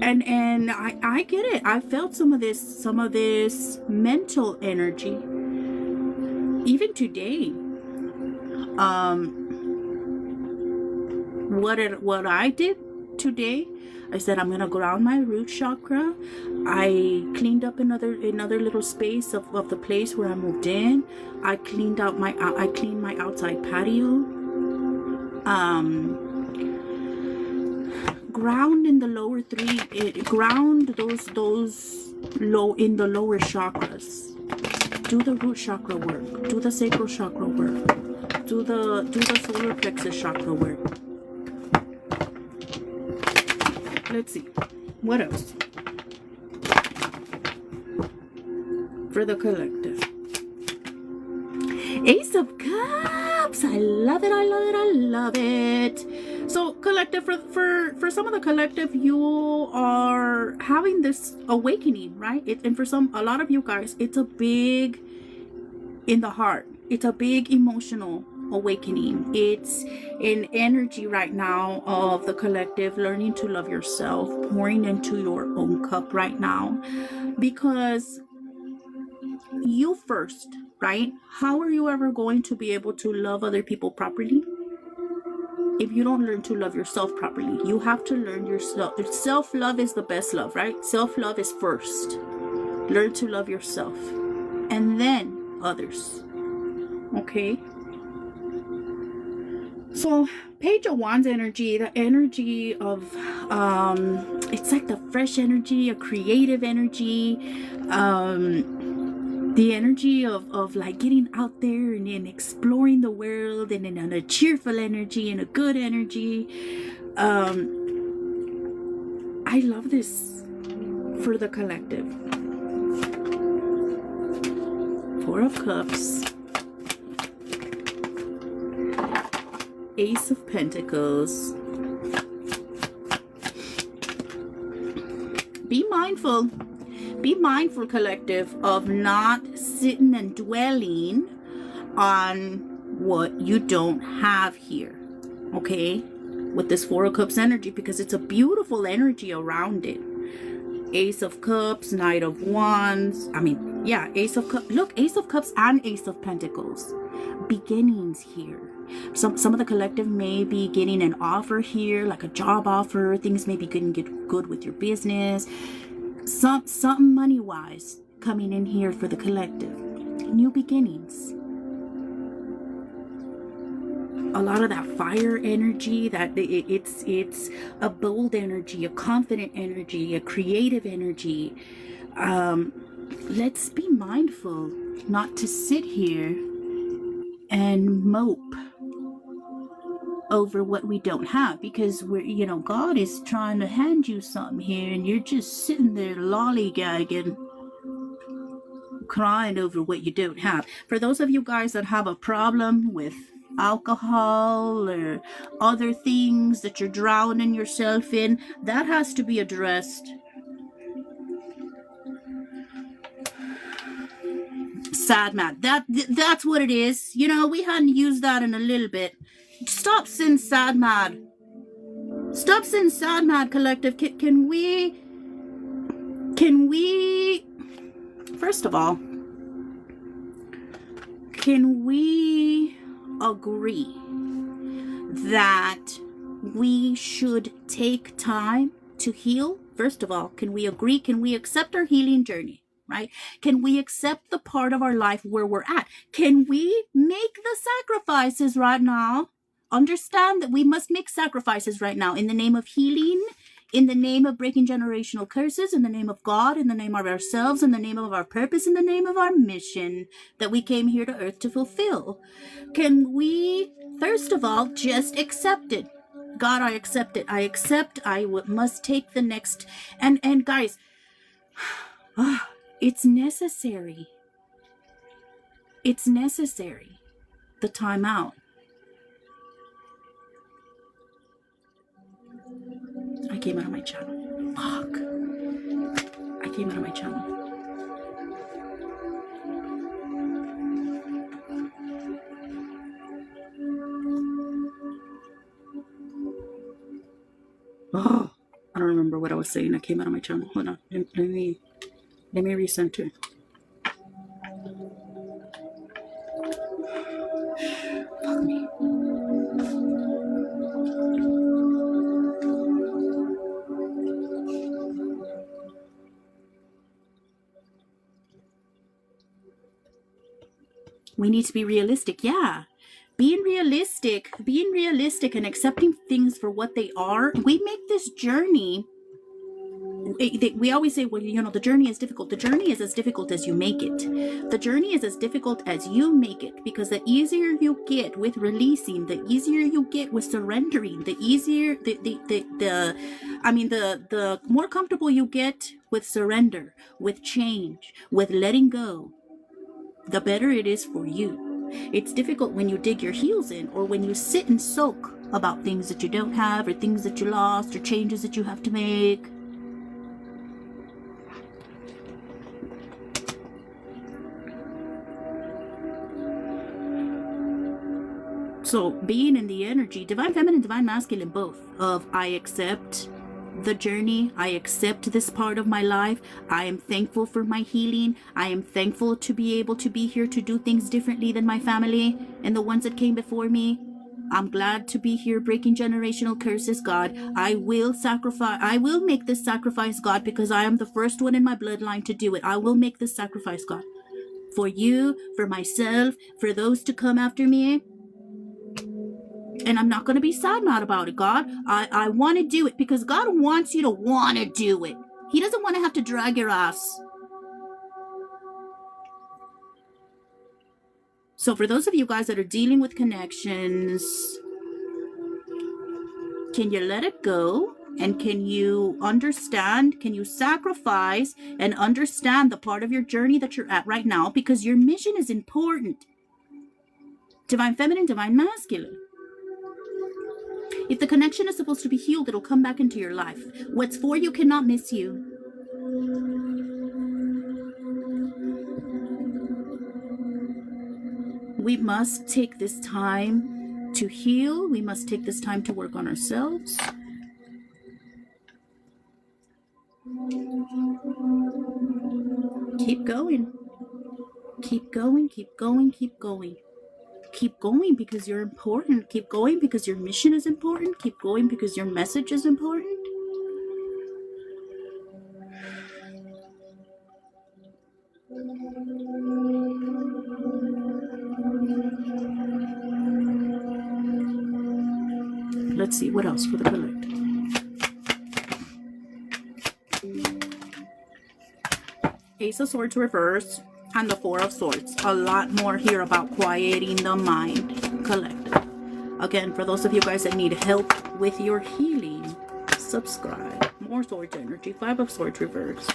And I get it. I felt some of this mental energy. Even today. What I did today, I said I'm gonna ground my root chakra. I cleaned up another little space of the place where I moved in. I cleaned my outside patio. Ground in the lower three. Ground those low in the lower chakras. Do the root chakra work. Do the sacral chakra work. Do the solar plexus chakra work. Let's see. What else? For the collective. Ace of Cups. I love it. I love it. I love it. So collective, for some of the collective, you are having this awakening, right? And for a lot of you guys, it's a big in the heart. It's a big emotional awakening. It's an energy right now of the collective learning to love yourself, pouring into your own cup right now, because you first, right? How are you ever going to be able to love other people properly if you don't learn to love yourself properly? You have to learn yourself. Self-love is the best love, right? Self-love is first. Learn to love yourself and then others. Okay? So Page of Wands energy, the energy of it's like the fresh energy, a creative energy, the energy of like getting out there and exploring the world, and in a cheerful energy and a good energy. I love this for the collective. Four of Cups. Ace of Pentacles. Be mindful, collective, of not sitting and dwelling on what you don't have here, okay, with this Four of Cups energy, because it's a beautiful energy around it. Ace of Cups, Knight of Wands. I mean, yeah, Ace of Cups. Look, Ace of Cups and Ace of Pentacles. Beginnings here. Some of the collective may be getting an offer here, like a job offer. Things may be getting good with your business. Something money-wise coming in here for the collective. New beginnings. A lot of that fire energy, that it's a bold energy, a confident energy, a creative energy. Let's be mindful not to sit here and mope over what we don't have, because God is trying to hand you something here and you're just sitting there lollygagging, crying over what you don't have. For those of you guys that have a problem with alcohol or other things that you're drowning yourself in, that has to be addressed. Sad man, that's what it is. We hadn't used that in a little bit. Stop saying sad mad. Stop saying sad mad, collective. Can we first of all, can we agree that we should take time to heal? First of all, can we agree? Can we accept our healing journey? Right? Can we accept the part of our life where we're at? Can we make the sacrifices right now? Understand that we must make sacrifices right now in the name of healing, in the name of breaking generational curses, in the name of God, in the name of ourselves, in the name of our purpose, in the name of our mission that we came here to earth to fulfill. Can we, first of all, just accept it? God, I accept it. I accept. Must take the next. And guys, it's necessary. It's necessary. The time out. came out of my channel. Fuck. I came out of my channel. Oh, I don't remember what I was saying. I came out of my channel. Hold on. Let me recenter. Fuck me. We need to be realistic. Yeah. Being realistic and accepting things for what they are. We make this journey. We always say, well, you know, the journey is difficult. The journey is as difficult as you make it. The journey is as difficult as you make it, because the easier you get with releasing, the easier you get with surrendering, the easier, the more comfortable you get with surrender, with change, with letting go, the better it is for you. It's difficult when you dig your heels in, or when you sit and soak about things that you don't have, or things that you lost, or changes that you have to make. So being in the energy, divine feminine, divine masculine, both, of I accept the journey, I accept this part of my life, I am thankful for my healing, I am thankful to be able to be here to do things differently than my family and the ones that came before me. I'm glad to be here breaking generational curses, God. I will make this sacrifice, God, because I am the first one in my bloodline to do it. I will make this sacrifice, God. For you, for myself, for those to come after me. And I'm not going to be sad mad about it, God. I want to do it because God wants you to want to do it. He doesn't want to have to drag your ass. So for those of you guys that are dealing with connections, can you let it go? And can you understand, can you sacrifice and understand the part of your journey that you're at right now? Because your mission is important. Divine feminine, divine masculine. If the connection is supposed to be healed, it'll come back into your life. What's for you cannot miss you. We must take this time to heal. We must take this time to work on ourselves. Keep going. Keep going, keep going, keep going. Keep going because you're important. Keep going because your mission is important. Keep going because your message is important. Let's see, what else for the collective? Ace of Swords reverse. And the Four of Swords. A lot more here about quieting the mind, collective. Again, for those of you guys that need help with your healing, subscribe. More Swords energy. Five of Swords reverse.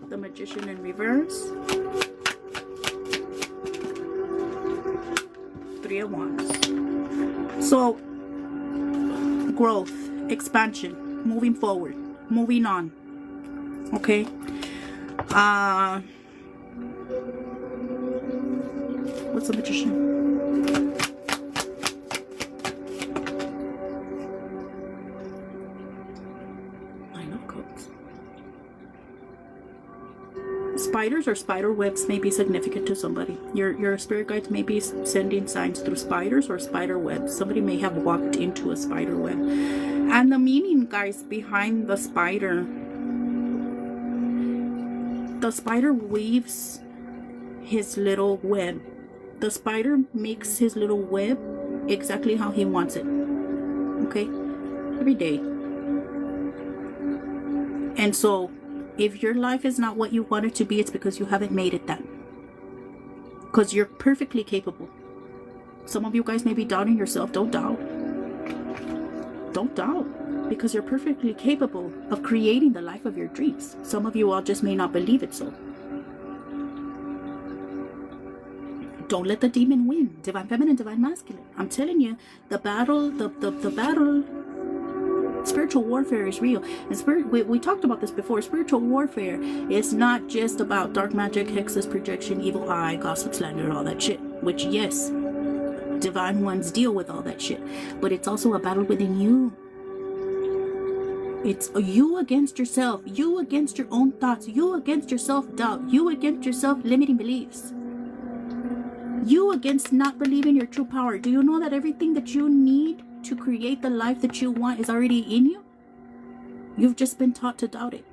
The Magician in reverse. Three of Wands. So, growth, expansion, moving forward, moving on. Okay? What's the Magician? Nine of Cups. Spiders or spider webs may be significant to somebody. Your spirit guides may be sending signs through spiders or spider webs. Somebody may have walked into a spider web. And the meaning, guys, behind the spider weaves his little web. The spider makes his little web exactly how he wants it. Okay? Every day. And so, if your life is not what you want it to be, it's because you haven't made it that. Because you're perfectly capable. Some of you guys may be doubting yourself. Don't doubt. Don't doubt. Because you're perfectly capable of creating the life of your dreams. Some of you all just may not believe it so. Don't let the demon win. Divine feminine, divine masculine. I'm telling you, the battle, the battle, spiritual warfare is real. And we talked about this before. Spiritual warfare is not just about dark magic, hexes, projection, evil eye, gossip, slander, all that shit. Which, yes, divine ones deal with all that shit. But it's also a battle within you. It's you against yourself, you against your own thoughts, you against your self-doubt, you against your self-limiting beliefs, you against not believing your true power. Do you know that everything that you need to create the life that you want is already in you? You've just been taught to doubt it.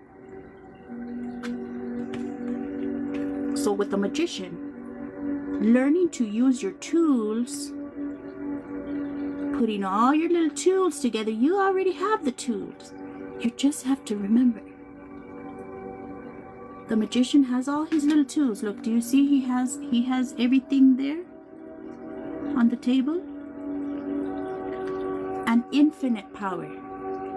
So with the magician, learning to use your tools, putting all your little tools together, you already have the tools. You just have to remember. The magician has all his little tools. Look, do you see he has everything there on the table? An infinite power.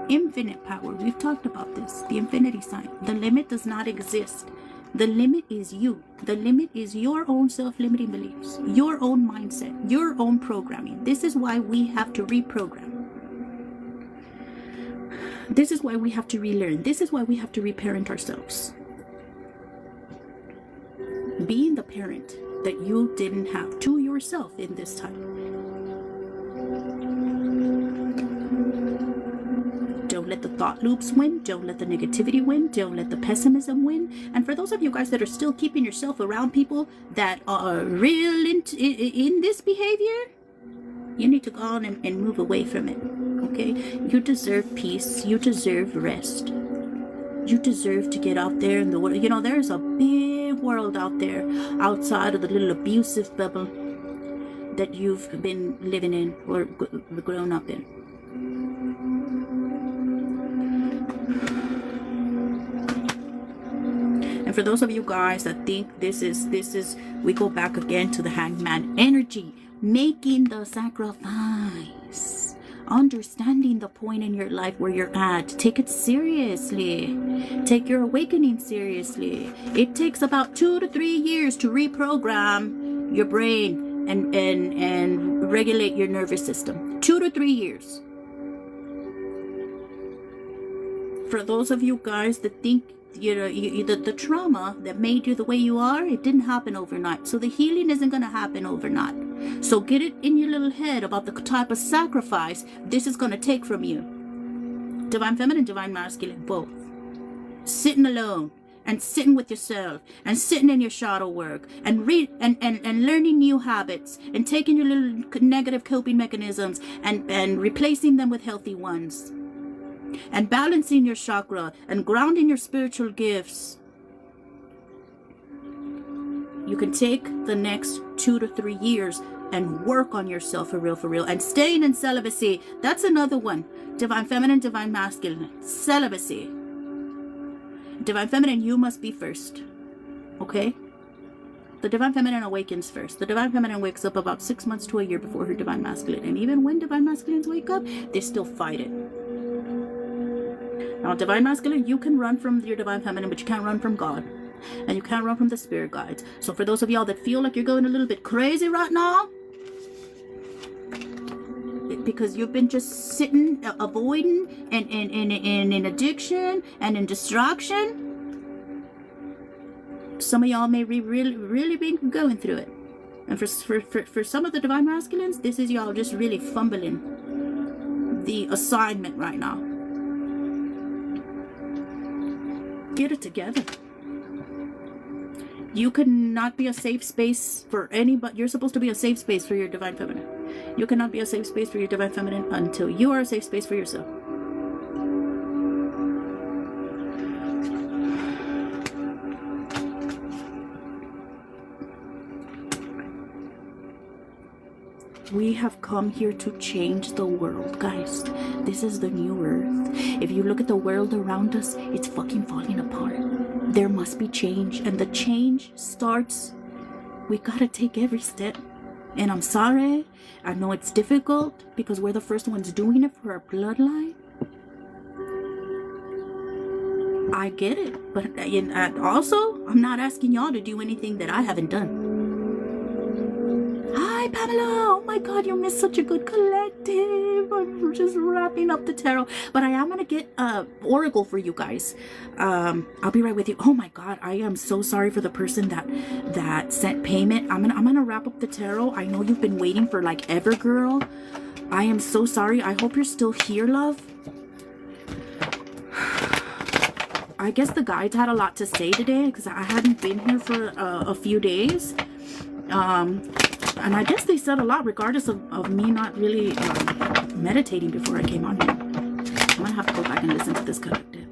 Infinite power. We've talked about this. The infinity sign. The limit does not exist. The limit is you. The limit is your own self-limiting beliefs, your own mindset, your own programming. This is why we have to reprogram. This is why we have to relearn. This is why we have to reparent ourselves. Being the parent that you didn't have to yourself in this time. Don't let the thought loops win. Don't let the negativity win. Don't let the pessimism win. And for those of you guys that are still keeping yourself around people that are real in this behavior, you need to go on and move away from it. Okay? You deserve peace. You deserve rest. You deserve to get out there in the world. You know, there's a big world out there outside of the little abusive bubble that you've been living in or grown up in. And for those of you guys that think this is we go back again to the hangman energy, making the sacrifice, understanding the point in your life where you're at. Take it seriously. Take your awakening seriously. It takes about 2 to 3 years to reprogram your brain and regulate your nervous system. 2 to 3 years. For those of you guys that think, you know, the trauma that made you the way you are, it didn't happen overnight. So the healing isn't going to happen overnight. So get it in your little head about the type of sacrifice this is going to take from you. Divine feminine, divine masculine, both. Sitting alone and sitting with yourself and sitting in your shadow work and learning new habits and taking your little negative coping mechanisms and replacing them with healthy ones. And balancing your chakra and grounding your spiritual gifts. You can take the next 2 to 3 years and work on yourself for real. And staying in celibacy, that's another one. Divine feminine, divine masculine, celibacy. Divine feminine, you must be first. Okay? The divine feminine awakens first. The divine feminine wakes up about 6 months to a year before her divine masculine. And even when divine masculines wake up, they still fight it. Now, divine masculine, you can run from your divine feminine, but you can't run from God. And you can't run from the spirit guides. So for those of y'all that feel like you're going a little bit crazy right now, because you've been just sitting, avoiding, and in addiction, and in distraction, some of y'all may really be going through it. And for some of the divine masculines, this is y'all just really fumbling the assignment right now. Get it together. You cannot be a safe space for anybody. You're supposed to be a safe space for your divine feminine. You cannot be a safe space for your divine feminine until you are a safe space for yourself. We have come here to change the world, guys. This is the new earth. If you look at the world around us, it's fucking falling apart. There must be change, and the change starts. We gotta take every step. And I'm sorry, I know it's difficult because we're the first ones doing it for our bloodline. I get it, but also, I'm not asking y'all to do anything that I haven't done. Pamela. Oh my God, you missed such a good collective. I'm just wrapping up the tarot, but I am gonna get oracle for you guys. I'll be right with you. Oh my God, I am so sorry for the person that sent payment. I'm gonna wrap up the tarot. I know you've been waiting for like ever, girl. I am so sorry. I hope you're still here, love. I guess the guides had a lot to say today because I hadn't been here for a few days. And I guess they said a lot regardless of me not really meditating before I came on here. I'm gonna have to go back and listen to this collective.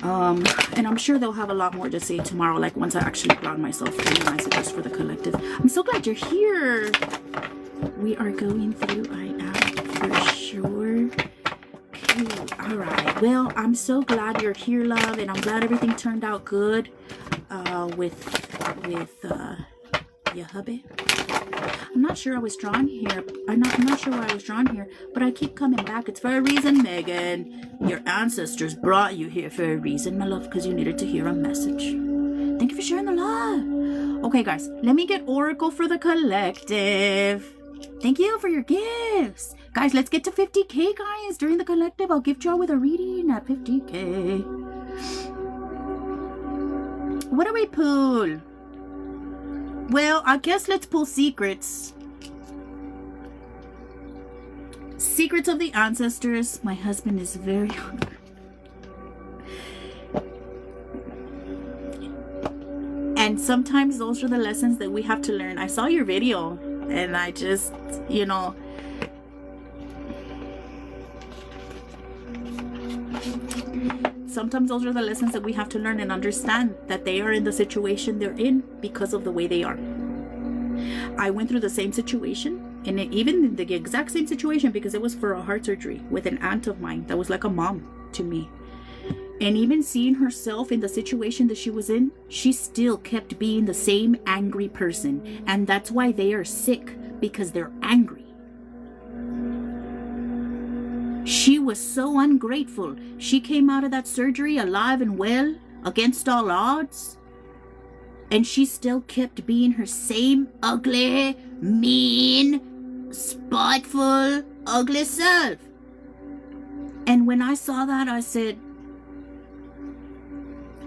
And I'm sure they'll have a lot more to say tomorrow, like once I actually ground myself in messages for the collective. I'm so glad you're here. We are going through, I am for sure. Okay, all right. Well, I'm so glad you're here, love, and I'm glad everything turned out good with your hubby. I'm not sure I was drawn here. I'm not sure why I was drawn here, but I keep coming back. It's for a reason, Megan. Your ancestors brought you here for a reason, my love, because you needed to hear a message. Thank you for sharing the love. Okay, guys, let me get oracle for the collective. Thank you for your gifts. Guys, let's get to 50K, guys. During the collective, I'll gift y'all with a reading at 50K. What do we pull? Well, I guess let's pull secrets. Secrets of the ancestors. My husband is very hungry. And sometimes those are the lessons that we have to learn. I saw your video and I just, you know, sometimes those are the lessons that we have to learn and understand that they are in the situation they're in because of the way they are. I went through the same situation, and even the exact same situation, because it was for a heart surgery with an aunt of mine that was like a mom to me. And even seeing herself in the situation that she was in, she still kept being the same angry person. And that's why they are sick, because they're angry. She was so ungrateful. She came out of that surgery alive and well, against all odds. And she still kept being her same ugly, mean, spiteful, ugly self. And when I saw that, I said,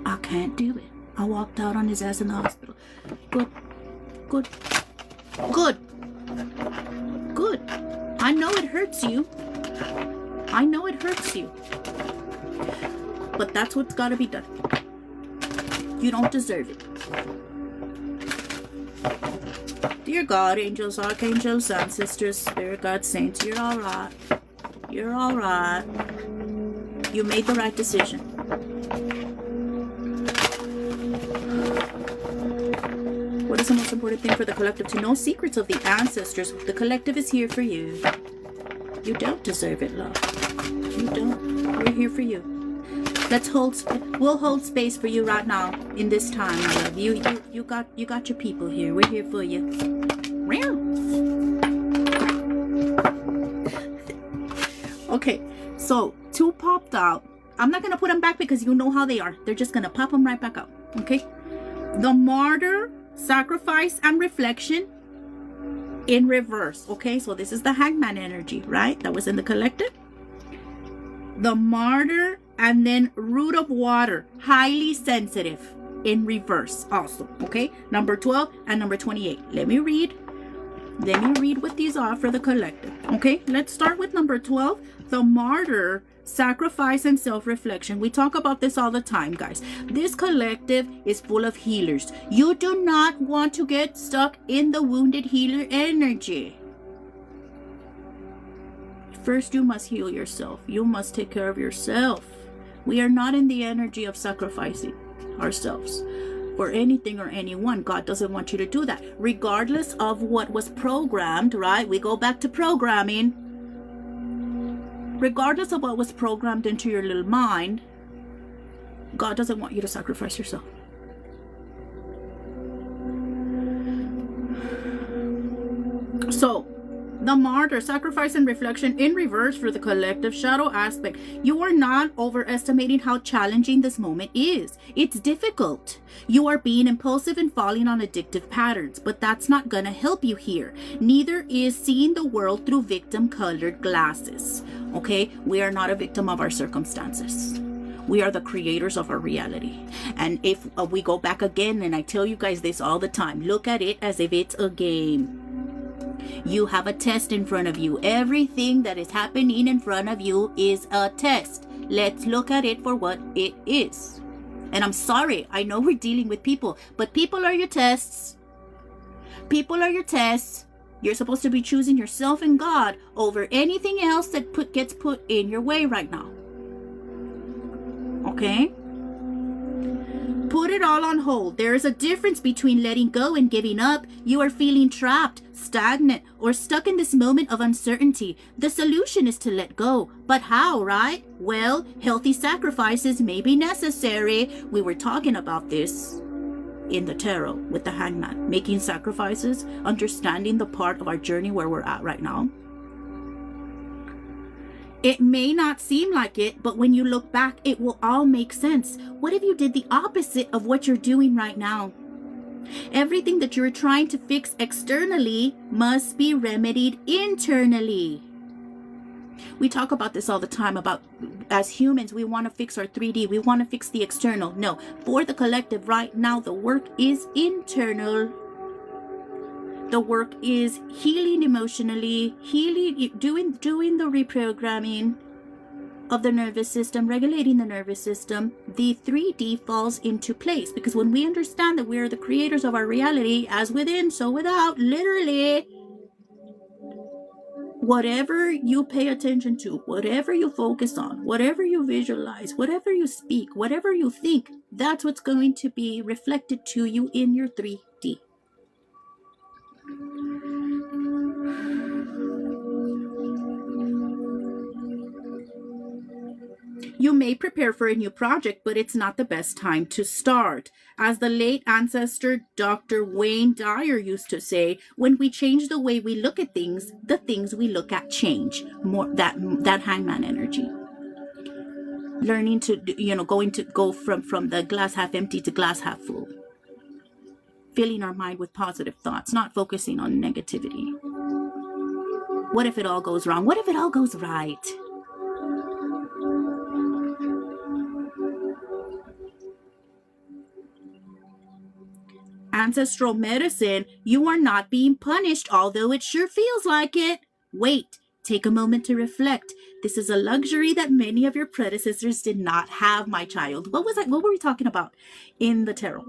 I can't do it. I walked out on his ass in the hospital. Good. I know it hurts you. I know it hurts you. But that's what's got to be done. You don't deserve it. Dear God, angels, archangels, ancestors, spirit guides, saints, you're all right. You're all right. You made the right decision. What is the most important thing for the collective to know? Secrets of the ancestors. The collective is here for you. You don't deserve it, love. You don't. We're here for you. We'll hold space for you right now in this time, my love. You got your people here. We're here for you. Okay, so 2 popped out. I'm not gonna put them back because you know how they are. They're just gonna pop them right back out. Okay. The Martyr, Sacrifice, and Reflection in reverse. Okay, so this is the Hangman energy, right? That was in the collective. The Martyr, and then Root of Water, highly sensitive, in reverse also. Okay, number 12 and number 28. Let me read what these are for the collective. Okay, let's start with number 12, the Martyr, Sacrifice, and Self-Reflection. We talk about this all the time, guys. This collective is full of healers. You do not want to get stuck in the wounded healer energy. First, you must heal yourself. You must take care of yourself. We are not in the energy of sacrificing ourselves for anything or anyone. God doesn't want you to do that, regardless of what was programmed, right? We go back to programming. Regardless of what was programmed into your little mind, God doesn't want you to sacrifice yourself. So, The martyr, sacrifice and reflection in reverse for the collective shadow aspect. You are not overestimating how challenging this moment is. It's difficult. You are being impulsive and falling on addictive patterns, but that's not gonna help you here. Neither is seeing the world through victim-colored glasses. Okay? We are not a victim of our circumstances. We are the creators of our reality. And if we go back again, and I tell you guys this all the time, look at it as if it's a game. You have a test in front of you. Everything that is happening in front of you is a test. Let's look at it for what it is. And I'm sorry, I know we're dealing with people, but people are your tests. People are your tests. You're supposed to be choosing yourself and God over anything else that gets put in your way right now. Okay? Put it all on hold. There is a difference between letting go and giving up. You are feeling trapped, stagnant, or stuck in this moment of uncertainty. The solution is to let go. But how, right? Well, healthy sacrifices may be necessary. We were talking about this in the tarot with the Hangman. Making sacrifices, understanding the part of our journey where we're at right now. It may not seem like it, but when you look back, it will all make sense. What if you did the opposite of what you're doing right now? Everything that you're trying to fix externally must be remedied internally. We talk about this all the time about, as humans, we want to fix our 3D. We want to fix the external. No, for the collective right now, the work is internal. The work is healing emotionally, doing the reprogramming of the nervous system, regulating the nervous system. The 3D falls into place because when we understand that we are the creators of our reality, as within, so without, literally, whatever you pay attention to, whatever you focus on, whatever you visualize, whatever you speak, whatever you think, that's what's going to be reflected to you in your 3D. You may prepare for a new project, but it's not the best time to start. As the late ancestor Dr. Wayne Dyer used to say, when we change the way we look at things, the things we look at change. More that Hangman energy. Learning to, go from the glass half empty to glass half full. Filling our mind with positive thoughts, not focusing on negativity. What if it all goes wrong? What if it all goes right? Ancestral medicine, you are not being punished, although it sure feels like it. Wait, take a moment to reflect. This is a luxury that many of your predecessors did not have, my child. What were we talking about in the tarot?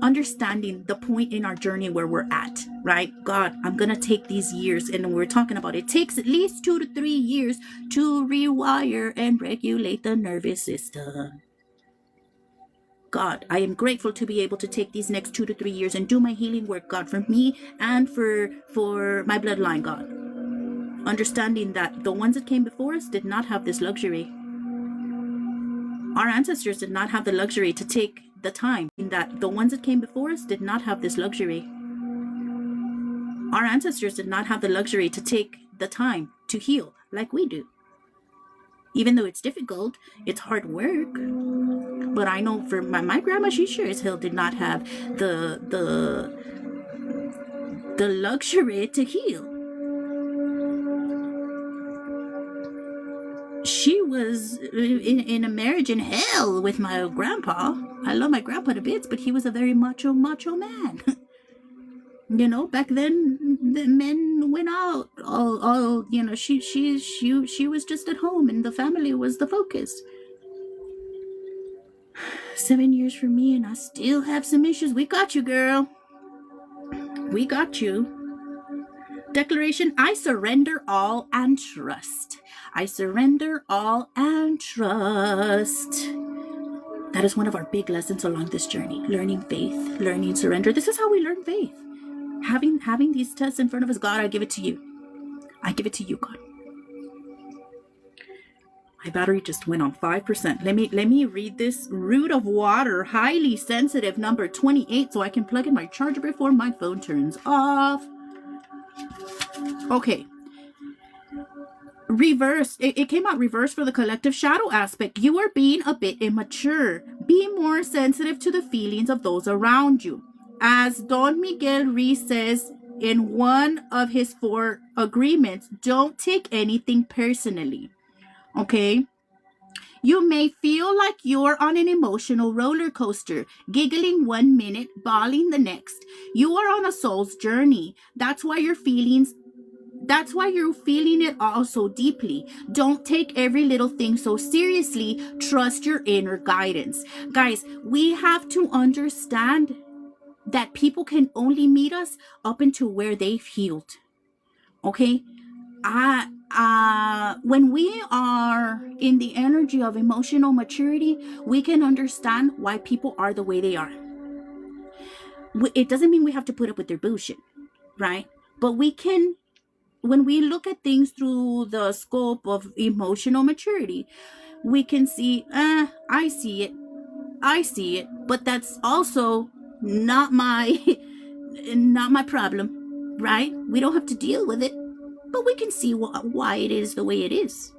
Understanding the point in our journey where we're at, right? God, I'm going to take these years, and we're talking about it takes at least 2 to 3 years to rewire and regulate the nervous system. God, I am grateful to be able to take these next 2 to 3 years and do my healing work, God, for me and for my bloodline, God. Understanding that the ones that came before us did not have this luxury. Our ancestors did not have the luxury to take the time. In that the ones that came before us did not have this luxury. Our ancestors did not have the luxury to take the time to heal like we do. Even though it's difficult, it's hard work. But I know for my grandma, she sure as hell did not have the luxury to heal. She was in a marriage in hell with my grandpa. I love my grandpa to bits, but he was a very macho man. Back then the men went out. She was just at home, and the family was the focus. 7 years for me, and I still have some issues. We got you, girl. We got you. Declaration, I surrender all and trust. I surrender all and trust. That is one of our big lessons along this journey. Learning faith, learning surrender. This is how we learn faith. Having these tests in front of us. God, I give it to you. I give it to you, God. My battery just went on 5%. Let me read this. Root of water, highly sensitive, number 28, so I can plug in my charger before my phone turns off. Okay. Reversed. It came out reversed for the collective shadow aspect. You are being a bit immature. Be more sensitive to the feelings of those around you. As Don Miguel Ruiz says in one of his 4 agreements, don't take anything personally. Okay? You may feel like you're on an emotional roller coaster, giggling 1 minute, bawling the next. You are on a soul's journey. That's why you're feeling it all so deeply. Don't take every little thing so seriously. Trust your inner guidance. Guys, we have to understand that people can only meet us up into where they've healed. Okay? When we are in the energy of emotional maturity, we can understand why people are the way they are. It doesn't mean we have to put up with their bullshit, right? But we can, when we look at things through the scope of emotional maturity, we can see, I see it, but that's also not my problem, right? We don't have to deal with it, but we can see why it is the way it is.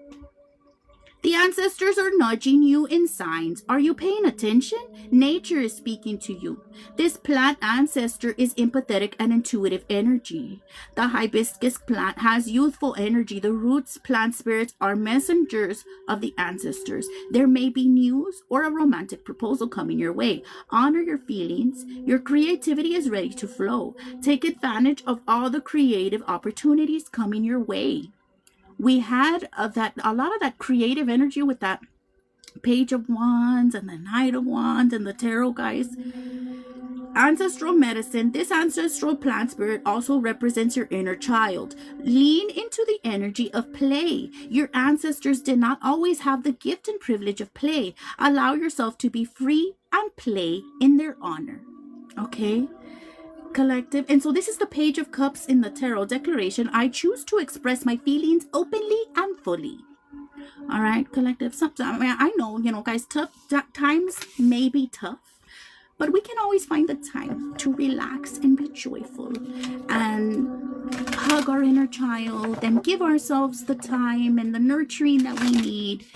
The ancestors are nudging you in signs. Are you paying attention? Nature is speaking to you. This plant ancestor is empathetic and intuitive energy. The hibiscus plant has youthful energy. The roots plant spirits are messengers of the ancestors. There may be news or a romantic proposal coming your way. Honor your feelings. Your creativity is ready to flow. Take advantage of all the creative opportunities coming your way. We had a lot of that creative energy with that Page of Wands and the Knight of Wands and the Tarot, guys. Ancestral medicine. This ancestral plant spirit also represents your inner child. Lean into the energy of play. Your ancestors did not always have the gift and privilege of play. Allow yourself to be free and play in their honor. Okay? Collective. And so this is the Page of Cups in the Tarot declaration. I choose to express my feelings openly and fully. All right, collective. Sometimes, I know, guys, tough times may be tough, but we can always find the time to relax and be joyful and hug our inner child and give ourselves the time and the nurturing that we need.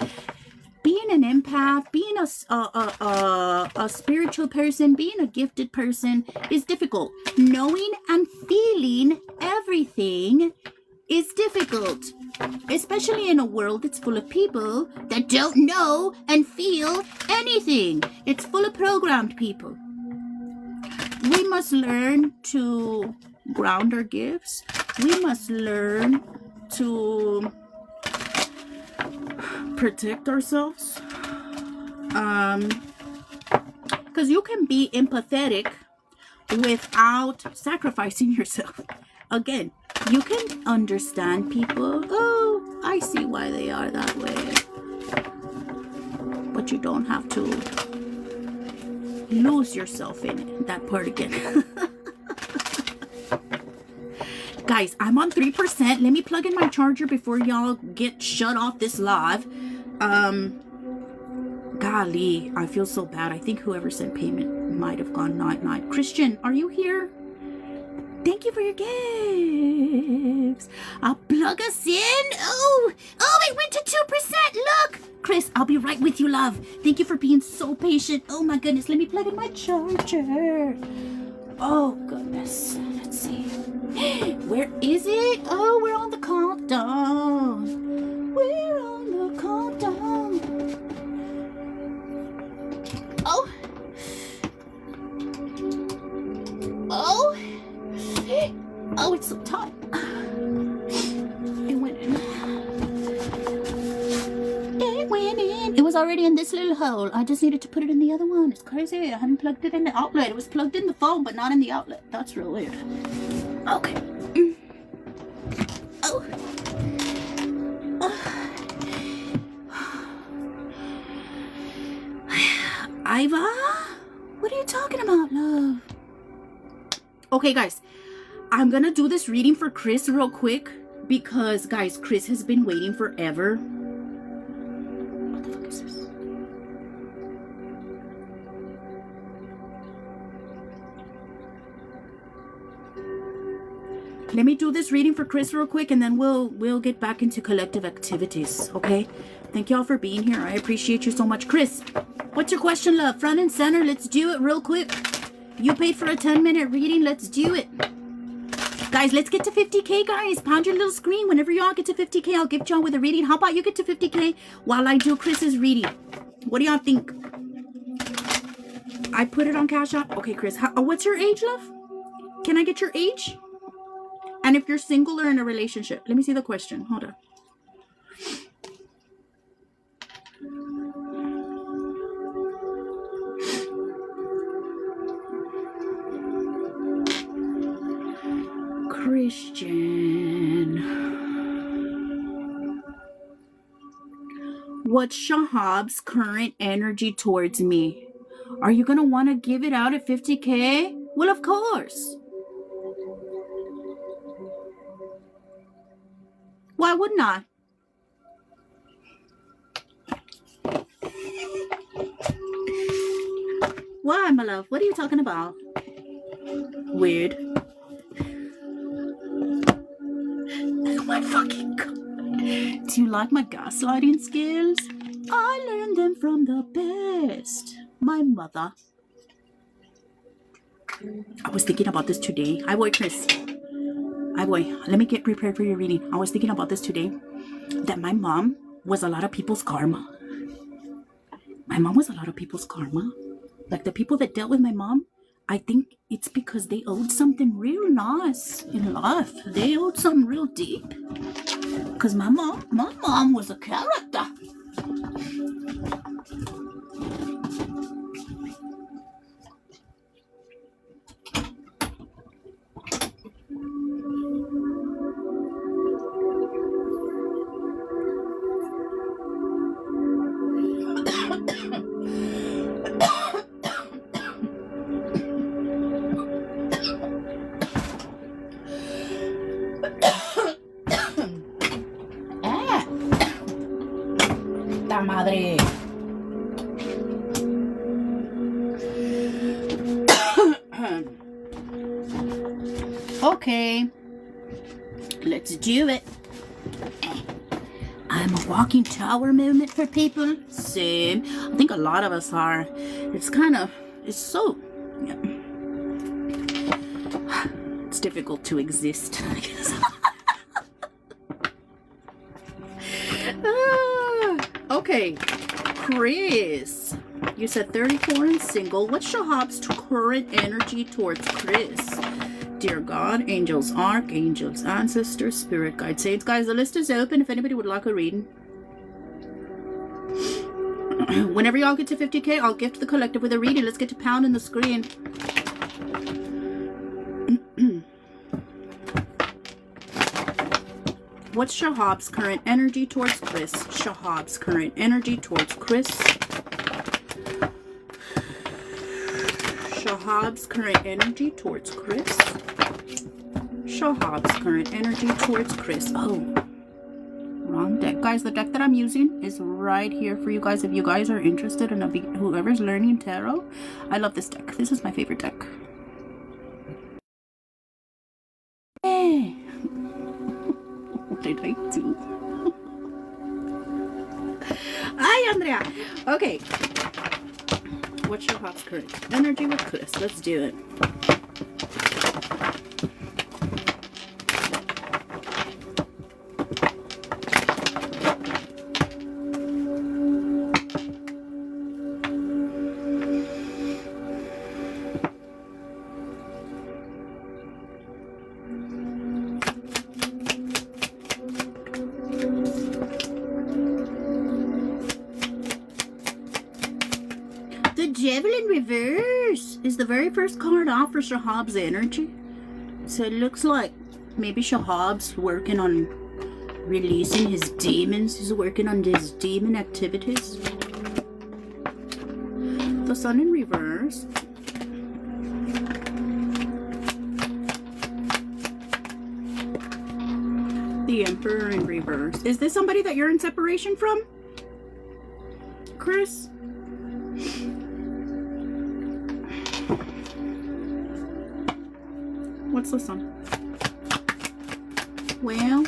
Being an empath, being a spiritual person, being a gifted person is difficult. Knowing and feeling everything is difficult, especially in a world that's full of people that don't know and feel anything. It's full of programmed people. We must learn to ground our gifts. We must learn to protect ourselves, because you can be empathetic without sacrificing yourself. Again, you can understand people. Oh, I see why they are that way, but you don't have to lose yourself in it. That part again. Guys, I'm on 3%. Let me plug in my charger before y'all get shut off this live. Golly, I feel so bad. I think whoever sent payment might have gone night. Christian, are you here? Thank you for your gifts. I'll plug us in. Oh, it went to 2%. Look. Chris, I'll be right with you, love. Thank you for being so patient. Oh my goodness. Let me plug in my charger. Oh goodness. Let's see. Where is it? Oh, we're on the countdown. We're on the countdown. Oh. Oh, it's so tight. It went in. It was already in this little hole. I just needed to put it in the other one. It's crazy. I hadn't plugged it in the outlet. It was plugged in the phone, but not in the outlet. That's real weird. Okay. Oh. Iva? What are you talking about, love? Okay, guys. I'm gonna do this reading for Chris real quick because, guys, Chris has been waiting forever. What the fuck is this? Let me do this reading for Chris real quick, and then we'll get back into collective activities, okay? Thank y'all for being here. I appreciate you so much. Chris, what's your question, love? Front and center. Let's do it real quick. You paid for a 10-minute reading. Let's do it. Guys, let's get to 50K, guys. Pound your little screen. Whenever y'all get to 50K, I'll gift y'all with a reading. How about you get to 50K while I do Chris's reading? What do y'all think? I put it on Cash App. Okay, Chris. What's your age, love? Can I get your age? And if you're single or in a relationship. Let me see the question. Hold on. Christian. What's Shahab's current energy towards me? Are you going to want to give it out at 50K? Well, of course. Why wouldn't I? Why, my love? What are you talking about? Weird. Oh my fucking God. Do you like my gaslighting skills? I learned them from the best. My mother. I was thinking about this today. Hi, boy, Chris. Hi, boy. Let me get prepared for your reading. I was thinking about this today. That my mom was a lot of people's karma. My mom was a lot of people's karma. Like the people that dealt with my mom, I think it's because they owed something real nice in life. They owed something real deep. Because my mom was a character. Madre. Okay, let's do it. I'm a walking tower moment for people. Same. I think a lot of us are. It's so, yeah. It's difficult to exist, I guess. Okay, Chris, you said 34 and single. What's Shahab's current energy towards Chris? Dear God, angels, archangels, ancestors, spirit guides, saints. Guys, the list is open if anybody would like a reading. Whenever y'all get to 50K, I'll gift the collective with a reading. Let's get to pounding the screen. What's Shahab's current energy towards Chris? Shahab's current energy towards Chris. Shahab's current energy towards Chris. Shahab's current energy towards Chris. Oh, wrong deck. Guys, the deck that I'm using is right here for you guys. If you guys are interested in whoever's learning tarot, I love this deck. This is my favorite deck. Hey. I'd like to. Hi, Andrea. Okay. What's your hot current energy with Chris? Let's do it. Devil in reverse is the very first card off for Shahab's energy. So it looks like maybe Shahab's working on releasing his demons. He's working on his demon activities. The Sun in reverse. The Emperor in reverse. Is this somebody that you're in separation from, Chris? What's the sun? Well,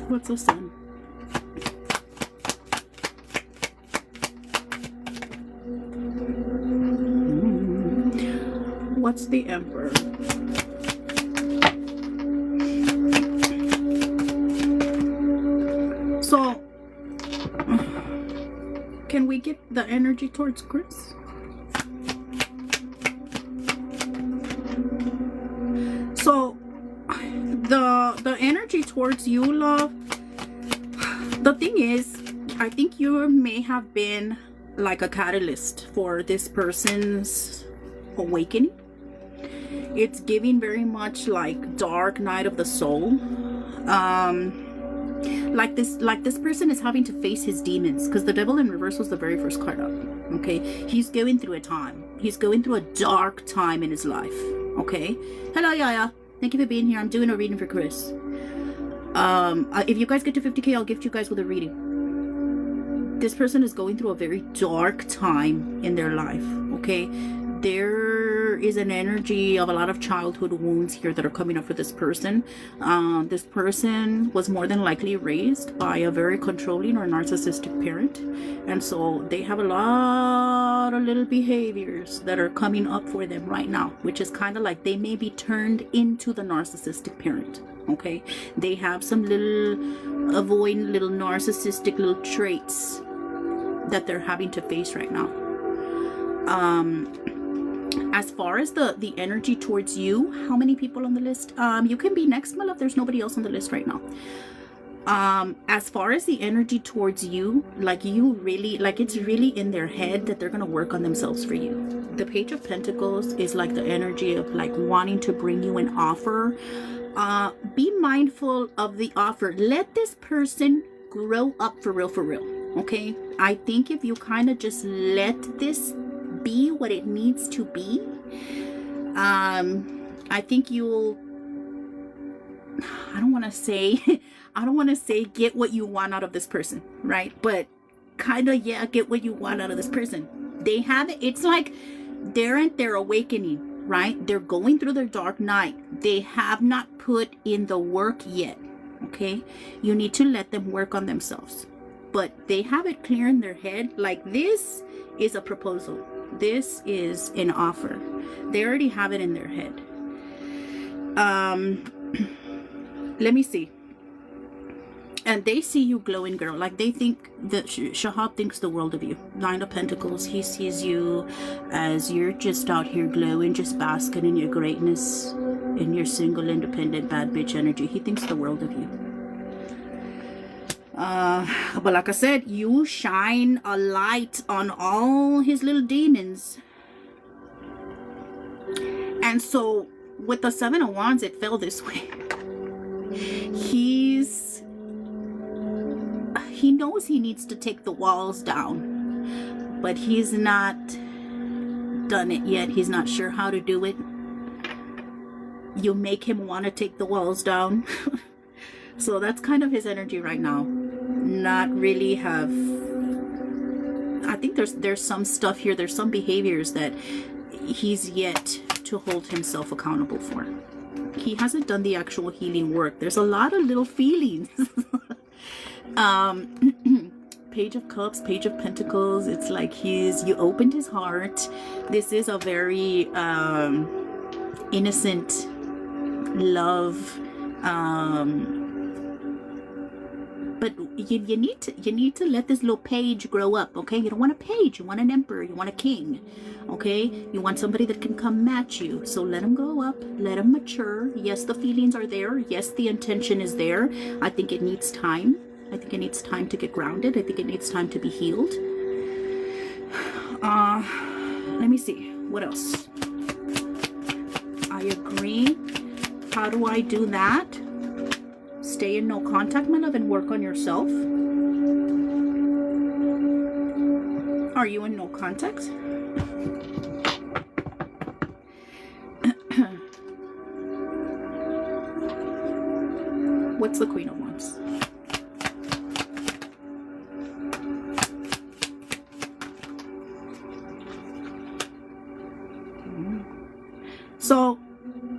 what's the sun? What's the emperor? So, can we get the energy towards Chris? So, the energy towards you, love, the thing is, I think you may have been like a catalyst for this person's awakening. It's giving very much like dark night of the soul. Like this person is having to face his demons, because the devil in reverse was the very first card up. Okay, he's going through a time. He's going through a dark time in his life. Okay, hello Yaya, thank you for being here. I'm doing a reading for Chris. If you guys get to 50k, I'll gift you guys with a reading. This person is going through a very dark time in their life. Okay, there is an energy of a lot of childhood wounds here that are coming up for this person. This person was more than likely raised by a very controlling or narcissistic parent, and so they have a lot of little behaviors that are coming up for them right now, which is kind of like they may be turned into the narcissistic parent. Okay, they have some little avoidant, little narcissistic little traits that they're having to face right now. As far as the energy towards you, how many people on the list? You can be next, my love. There's nobody else on the list right now. As far as the energy towards you, like you really, like it's really in their head that they're gonna work on themselves for you. The Page of Pentacles is like the energy of like wanting to bring you an offer. Be mindful of the offer. Let this person grow up for real, okay? I think if you kind of just let this be what it needs to be, I think you'll, I don't want to say get what you want out of this person, right? But kind of, yeah, get what you want out of this person. They have it. It's like they're at their awakening, right? They're going through their dark night. They have not put in the work yet. Okay, you need to let them work on themselves, but they have it clear in their head, like this is a proposal, this is an offer. They already have it in their head. Let me see. And they see you glowing, girl. Like they think that Shahab thinks the world of you. Nine of Pentacles. He sees you as you're just out here glowing, just basking in your greatness, in your single, independent, bad bitch energy. He thinks the world of you. But like I said, you shine a light on all his little demons. And so with the Seven of Wands, it fell this way. He knows he needs to take the walls down, but he's not done it yet. He's not sure how to do it. You make him want to take the walls down. So that's kind of his energy right now. Not really have, I think there's some stuff here, there's some behaviors that he's yet to hold himself accountable for. He hasn't done the actual healing work. There's a lot of little feelings. Page of Cups, Page of Pentacles. It's like you opened his heart. This is a very innocent love, but you need to let this little page grow up, okay? You don't want a page, you want an emperor, you want a king, okay? You want somebody that can come match you. So let them grow up, let them mature. Yes, the feelings are there. Yes, the intention is there. I think it needs time. I think it needs time to get grounded. I think it needs time to be healed. Let me see. What else? I agree. How do I do that? Stay in no contact, my love, and work on yourself. Are you in no contact? What's the Queen of Wands? So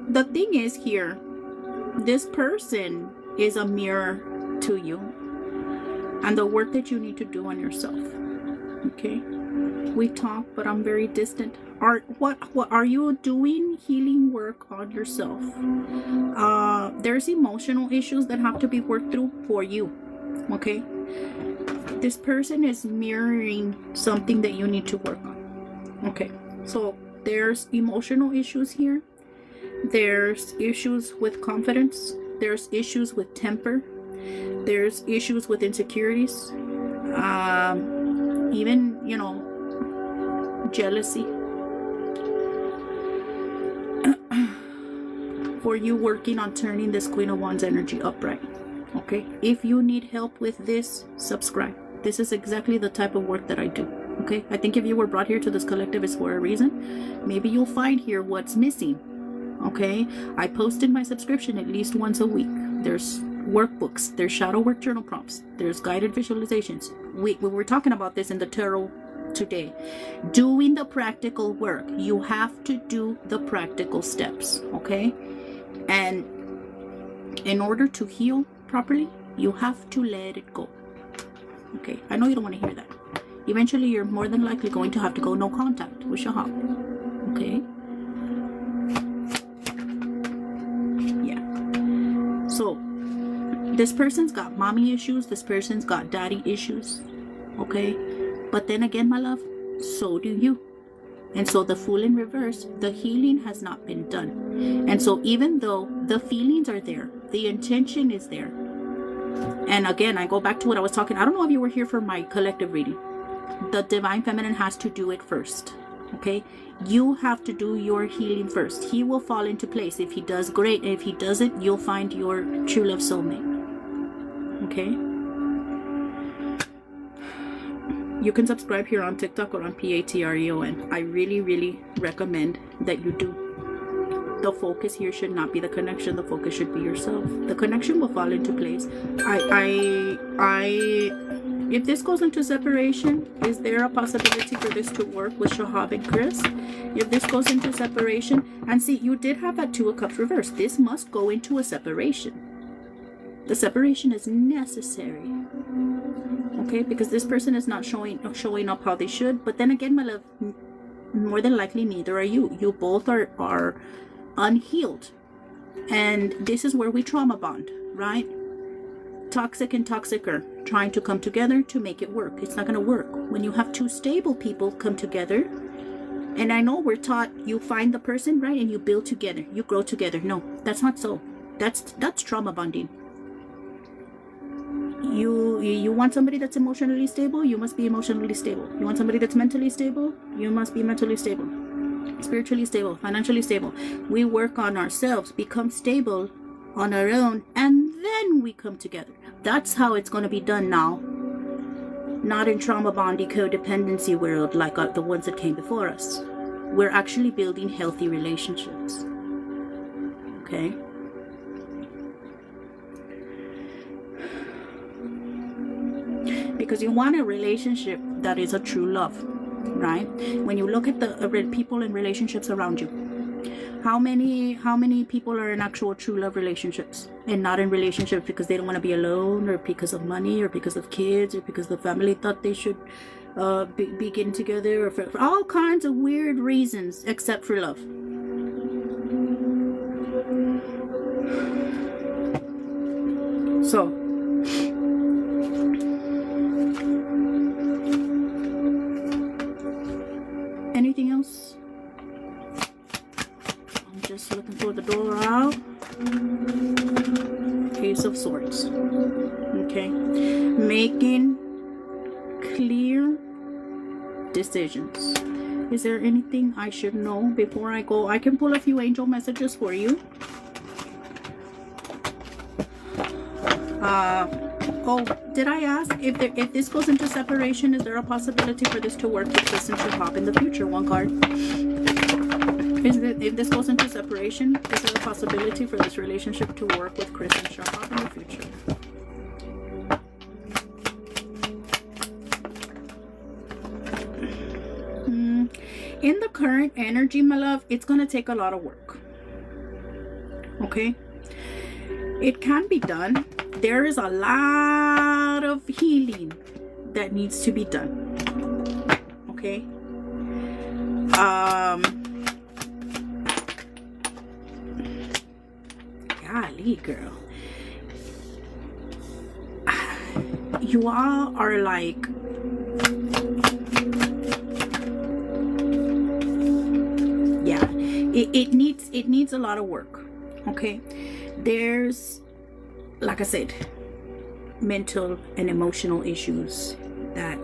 the thing is here, this person is a mirror to you and the work that you need to do on yourself. Okay, we talk, but I'm very distant. What are you doing healing work on yourself? There's emotional issues that have to be worked through for you. Okay, this person is mirroring something that you need to work on. Okay, so there's emotional issues here. There's issues with confidence. There's issues with temper. There's issues with insecurities. Even, you know, jealousy. For you working on turning this Queen of Wands energy upright. Okay? If you need help with this, subscribe. This is exactly the type of work that I do. Okay? I think if you were brought here to this collective, it's for a reason. Maybe you'll find here what's missing. Okay, I post in my subscription at least once a week. There's workbooks, there's shadow work journal prompts, there's guided visualizations. We were talking about this in the tarot today. Doing the practical work. You have to do the practical steps, okay? And in order to heal properly, you have to let it go. Okay, I know you don't want to hear that. Eventually, you're more than likely going to have to go no contact with Shahab. Okay? So, this person's got mommy issues, this person's got daddy issues, okay? But then again, my love, so do you. And so the Fool in reverse, the healing has not been done. And so even though the feelings are there, the intention is there. And again, I go back to what I was talking. I don't know if you were here for my collective reading. The Divine Feminine has to do it first, okay? You have to do your healing first. He will fall into place. If he does, great. If he doesn't, you'll find your true love soulmate. Okay? You can subscribe here on TikTok or on Patreon. I really, really recommend that you do. The focus here should not be the connection. The focus should be yourself. The connection will fall into place. If this goes into separation, is there a possibility for this to work with Shahab and Chris? If this goes into separation, and see, you did have that Two of Cups reversed. This must go into a separation. The separation is necessary. Okay, because this person is not showing up how they should. But then again, my love, more than likely, neither are you. You both are unhealed. And this is where we trauma bond, right? Toxic and toxicer trying to come together to make it work. It's not going to work when you have two stable people come together. And I know we're taught you find the person, right, and you build together, you grow together. No, that's not so. That's trauma bonding. You want somebody that's emotionally stable, you must be emotionally stable. You want somebody that's mentally stable, you must be mentally stable. Spiritually stable, financially stable. We work on ourselves, become stable on our own, and then we come together. That's how it's going to be done now. Not in trauma bonding codependency world like the ones that came before us. We're actually building healthy relationships. Okay? Because you want a relationship that is a true love, right? When you look at the people in relationships around you, how many people are in actual true love relationships and not in relationships because they don't want to be alone, or because of money, or because of kids, or because the family thought they should be getting together, or for all kinds of weird reasons except for love. So Anything else? I'm just looking for the door out. Ace of Swords. Okay. Making clear decisions. Is there anything I should know before I go? I can pull a few angel messages for you. Oh, did I ask if this goes into separation, is there a possibility for this to work with Kristen Shahab in the future? One card. If this goes into separation, is there a possibility for this relationship to work with Kristen Shahab in the future? In the current energy, my love, it's going to take a lot of work. Okay? It can be done. There is a lot of healing that needs to be done. Okay? Golly, girl. You all are like... Yeah, it needs a lot of work. Okay? There's, like I said, mental and emotional issues that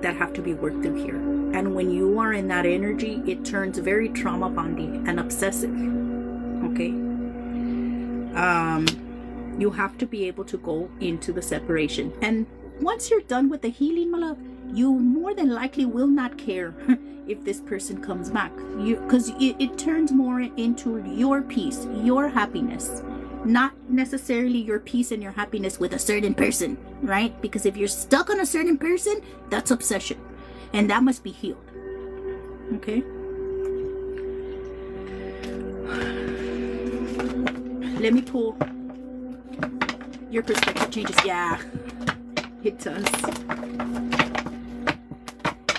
have to be worked through here. And when you are in that energy, it turns very trauma bonding and obsessive. Okay? You have to be able to go into the separation. And once you're done with the healing, my love, you more than likely will not care if this person comes back. Because it turns more into your peace, your happiness. Not necessarily your peace and your happiness with a certain person, right? Because if you're stuck on a certain person, that's obsession. And that must be healed. Okay? Let me pull. Your perspective changes. Yeah, it does.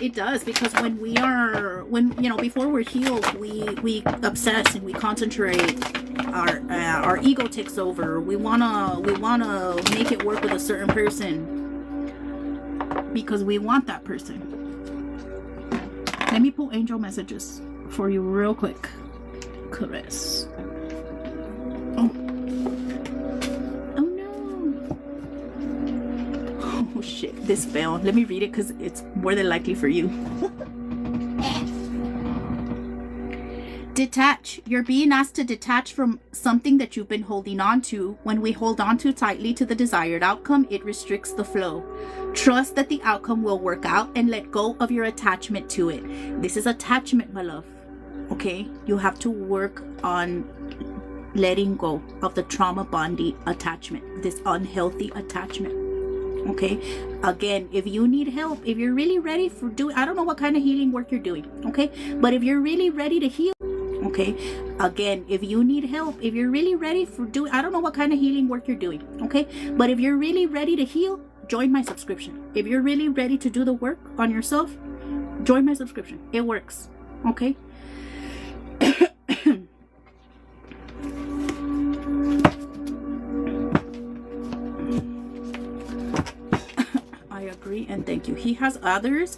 It does, because before we're healed, we obsess and we concentrate. Our ego takes over. We wanna make it work with a certain person because we want that person. Let me pull angel messages for you real quick. Caress. Oh no. Oh shit, this fell. Let me read it because it's more than likely for you. Detach. You're being asked to detach from something that you've been holding on to. When we hold on too tightly to the desired outcome, it restricts the flow. Trust that the outcome will work out and let go of your attachment to it. This is attachment, my love. Okay? You have to work on letting go of the trauma bonding attachment, this unhealthy attachment. Okay? Again, if you need help, if you're really ready for I don't know what kind of healing work you're doing. Okay? But if you're really ready to heal, okay, again, if you need help, if you're really ready for I don't know what kind of healing work you're doing. Okay? But if you're really ready to heal, join my subscription. If you're really ready to do the work on yourself, join my subscription. It works. Okay? I agree and thank you. He has others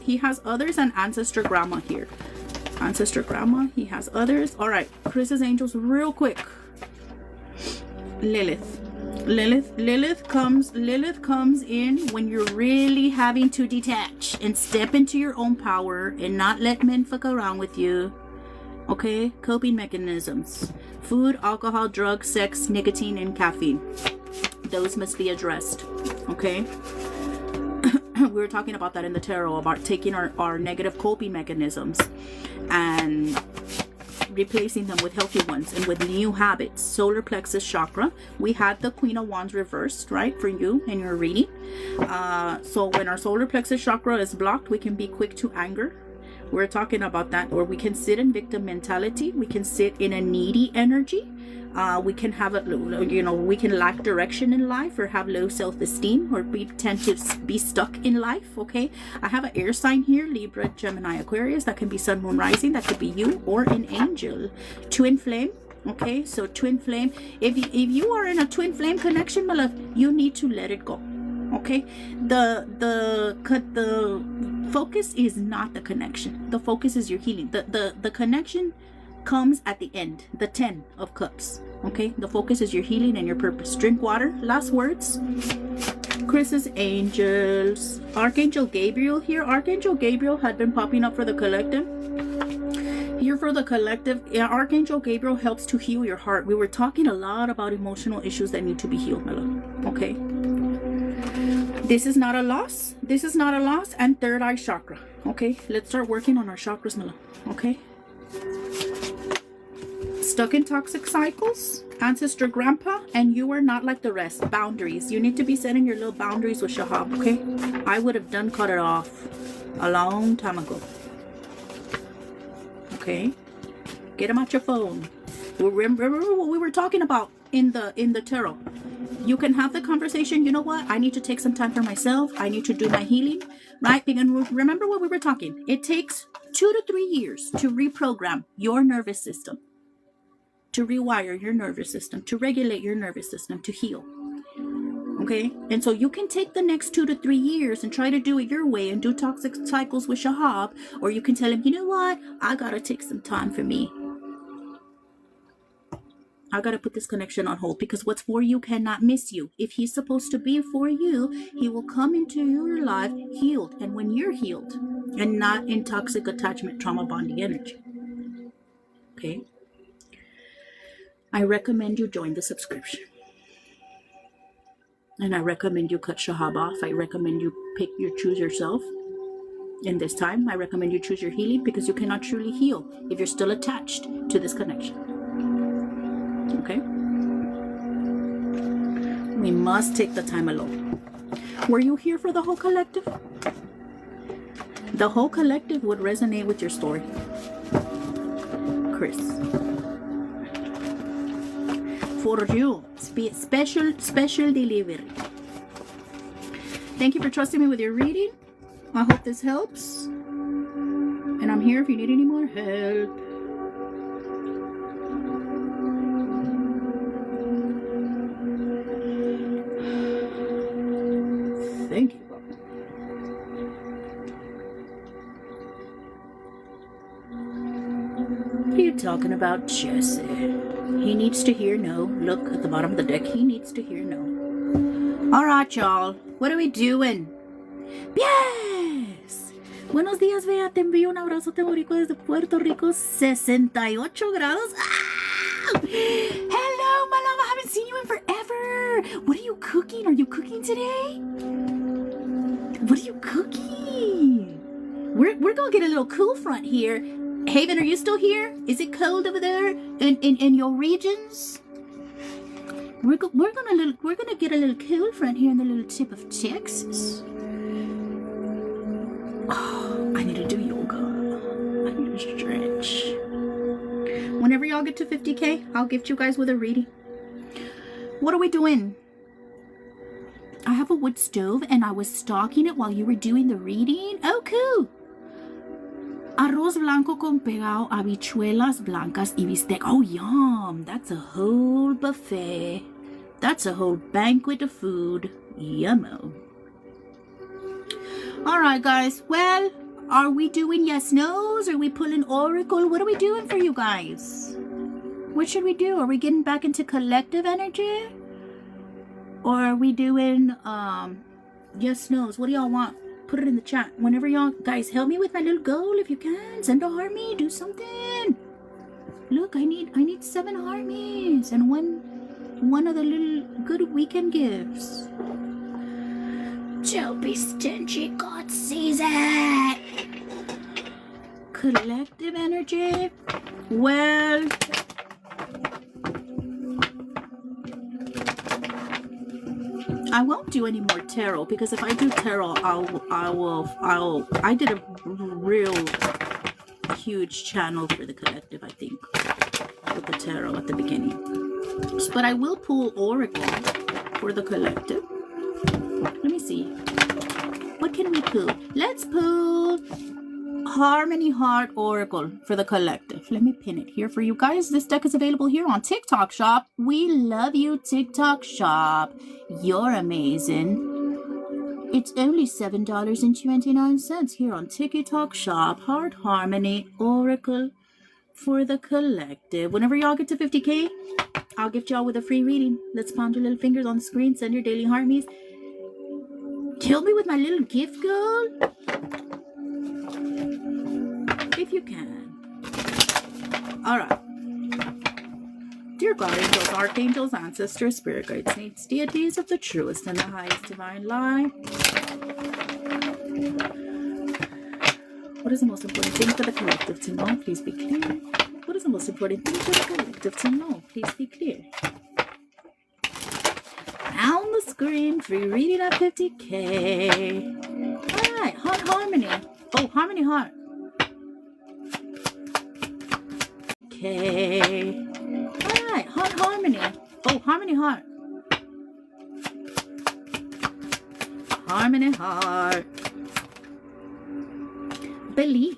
and Ancestor Grandma here. Ancestor Grandma, he has others. All right, Chris's angels real quick. Lilith comes in when you're really having to detach and step into your own power and not let men fuck around with you. Okay? Coping mechanisms: food, alcohol, drugs, sex, nicotine, and caffeine. Those must be addressed. Okay? We were talking about that in the tarot, about taking our negative coping mechanisms and replacing them with healthy ones and with new habits. Solar plexus chakra, we had the Queen of Wands reversed, right, for you in your reading. So when our solar plexus chakra is blocked, we can be quick to anger. We're talking about that. Or we can sit in victim mentality. We can sit in a needy energy. We can have we can lack direction in life or have low self-esteem, or we tend to be stuck in life. Okay, I have an air sign here: Libra, Gemini, Aquarius. That can be Sun, Moon, Rising. That could be you or an angel. Twin flame. Okay, so twin flame. If you are in a twin flame connection, my love, you need to let it go. Okay, the focus is not the connection. The focus is your healing. The connection comes at the end, the 10 of cups. Okay, the focus is your healing and your purpose. Drink water. Last words. Chris's angels. Archangel Gabriel here. Archangel Gabriel had been popping up for the collective. Here for the collective, Archangel Gabriel helps to heal your heart. We were talking a lot about emotional issues that need to be healed, my love. Okay. This is not a loss. This is not a loss. And third eye chakra. Okay. Let's start working on our chakras, my love. Okay. Stuck in toxic cycles, ancestor grandpa, and you are not like the rest. Boundaries. You need to be setting your little boundaries with Shahab, okay? I would have done cut it off a long time ago. Okay? Get him out your phone. Remember what we were talking about in the tarot. You can have the conversation, you know what? I need to take some time for myself. I need to do my healing, right? And remember what we were talking. It takes 2 to 3 years to reprogram your nervous system, to rewire your nervous system, to regulate your nervous system, to heal. Okay? And so you can take the next 2 to 3 years and try to do it your way and do toxic cycles with Shahab, or you can tell him, you know what? I gotta take some time for me. I gotta put this connection on hold because what's for you cannot miss you. If he's supposed to be for you, he will come into your life healed. And when you're healed and not in toxic attachment, trauma, bonding energy. Okay? I recommend you join the subscription. And I recommend you cut Shahab off. I recommend you choose yourself. In this time, I recommend you choose your healing because you cannot truly heal if you're still attached to this connection. Okay? We must take the time alone. Were you here for the whole collective? The whole collective would resonate with your story. Chris. For you, special delivery. Thank you for trusting me with your reading. I hope this helps. And I'm here if you need any more help. Thank you. What are you talking about, Jesse? He needs to hear no. Look at the bottom of the deck. He needs to hear no. All right, y'all. What are we doing? Yes. Buenos días, Bea. Te envío un abrazo teórico desde Puerto Rico. 68 grados. Ah! Hello, my love. I haven't seen you in forever. What are you cooking? Are you cooking today? What are you cooking? We're gonna get a little cool front here. Haven, are you still here? Is it cold over there in your regions? We're gonna get a little cool front here in the little tip of Texas. Oh, I need to do yoga. I need to stretch. Whenever y'all get to 50K, I'll gift you guys with a reading. What are we doing? I have a wood stove and I was stalking it while you were doing the reading. Oh, cool. Arroz blanco con pegao, habichuelas blancas y bistec. Oh, yum. That's a whole buffet. That's a whole banquet of food. Yummo. All right, guys. Well, are we doing yes, no's? Are we pulling oracle? What are we doing for you guys? What should we do? Are we getting back into collective energy? Or are we doing yes, no's? What do y'all want? Put it in the chat. Whenever y'all guys help me with my little goal if you can. Send a army. Do something. Look, I need 7 armies and one of the little good weekend gifts. Don't be stingy. God sees it. Collective energy. Well, I won't do any more tarot because if I do tarot, I did a real huge channel for the collective, I think, with the tarot at the beginning. But I will pull oracle for the collective. Let me see. What can we pull? Let's pull Harmony Heart Oracle for the collective. Let me pin it here for you guys. This deck is available here on TikTok Shop. We love you, TikTok Shop. You're amazing. It's only $7.29 here on Tiki Talk Shop. Heart Harmony Oracle for the collective. Whenever y'all get to 50K, I'll gift y'all with a free reading. Let's pound your little fingers on the screen. Send your daily heartbeats. Help me with my little gift, girl. If you can. Alright. Dear God, angels, archangels, ancestors, spirit guides, saints, deities of the truest and the highest divine light. What is the most important thing for the collective to know? Please be clear. What is the most important thing for the collective to know? Please be clear. On the screen, free reading at 50K. Alright, Heart Harmony. Oh, Harmony Heart. Okay. Alright, Heart Harmony. Oh, Harmony Heart. Harmony Heart. Belief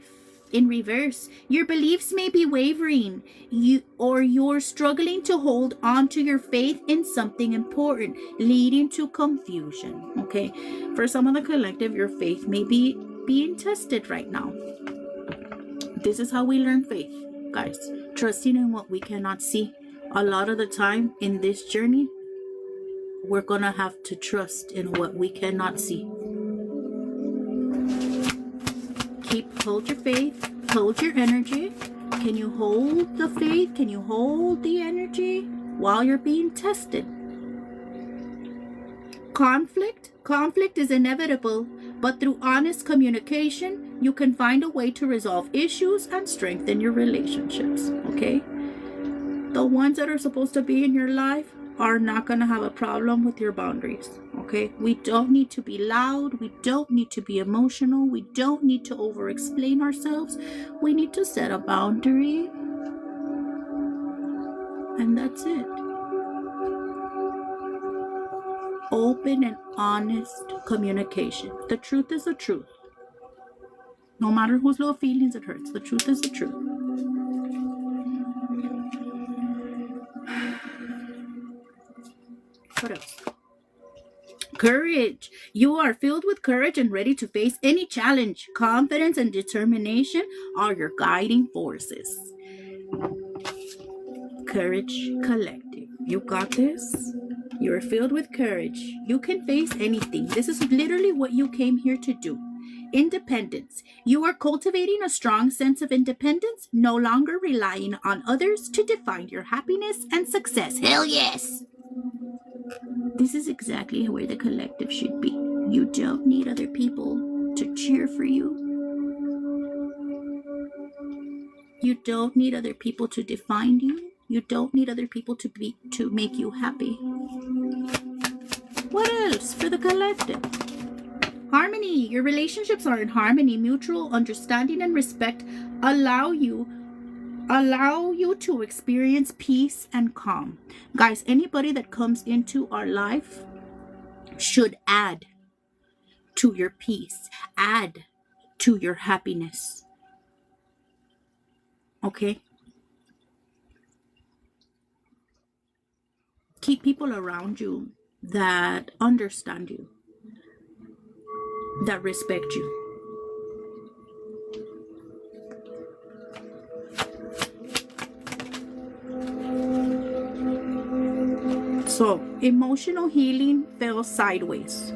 in reverse. Your beliefs may be wavering. You're struggling to hold on to your faith in something important, leading to confusion. Okay. For some of the collective, your faith may be being tested right now. This is how we learn faith, guys. Trusting in what we cannot see. A lot of the time in this journey, we're gonna have to trust in what we cannot see. Hold your faith, hold your energy. Can you hold the faith? Can you hold the energy while you're being tested? Conflict is inevitable, but through honest communication, you can find a way to resolve issues and strengthen your relationships, okay? The ones that are supposed to be in your life are not going to have a problem with your boundaries, okay? We don't need to be loud. We don't need to be emotional. We don't need to over-explain ourselves. We need to set a boundary, and that's it. Open and honest communication. The truth is the truth. No matter whose little feelings it hurts, the truth is the truth. What else? Courage. You are filled with courage and ready to face any challenge. Confidence and determination are your guiding forces. Courage Collective. You got this. You are filled with courage. You can face anything. This is literally what you came here to do. Independence. You are cultivating a strong sense of independence, no longer relying on others to define your happiness and success. Hell yes! This is exactly where the collective should be. You don't need other people to cheer for you. You don't need other people to define you. You don't need other people to make you happy. What else for the collective? Harmony. Your relationships are in harmony. Mutual understanding and respect allow you to experience peace and calm. Guys, anybody that comes into our life should add to your peace, add to your happiness. Okay? Keep people around you that understand you, that respect you. So, emotional healing fell sideways.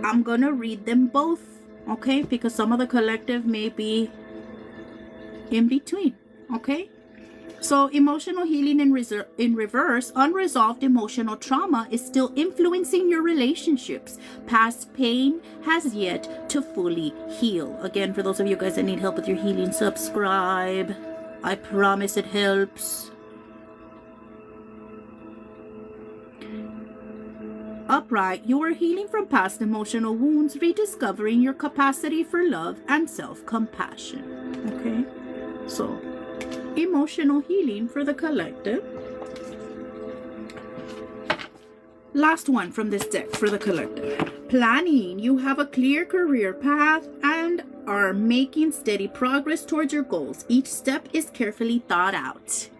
I'm gonna read them both, okay? Because some of the collective may be in between, okay? So, emotional healing in reverse, unresolved emotional trauma is still influencing your relationships. Past pain has yet to fully heal. Again, for those of you guys that need help with your healing, subscribe. I promise it helps. Upright, you are healing from past emotional wounds, rediscovering your capacity for love and self-compassion. Okay, so emotional healing for the collective. Last one from this deck for the collective. Planning, you have a clear career path and are making steady progress towards your goals. Each step is carefully thought out.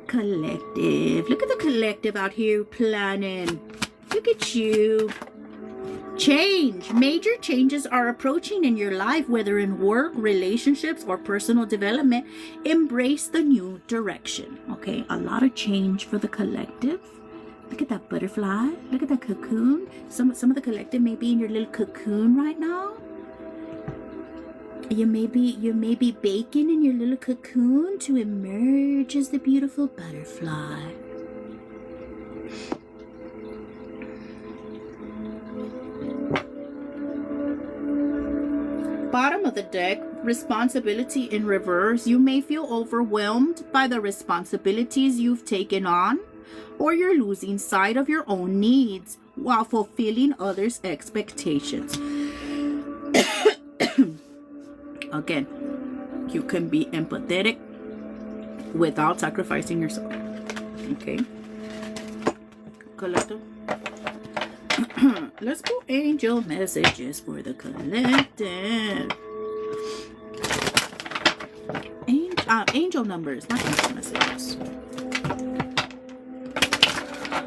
Collective, look at the collective out here planning. Look at you. Change. Major changes are approaching in your life, whether in work, relationships, or personal development. Embrace the new direction. Okay, a lot of change for the collective. Look at that butterfly. Look at that cocoon. Some of the collective may be in your little cocoon right now. You may be baking in your little cocoon to emerge as the beautiful butterfly. Bottom of the deck, responsibility in reverse. You may feel overwhelmed by the responsibilities you've taken on, or you're losing sight of your own needs while fulfilling others' expectations. Again, you can be empathetic without sacrificing yourself. Okay. Collective. Let's go angel messages for the collective. Angel numbers, not angel messages.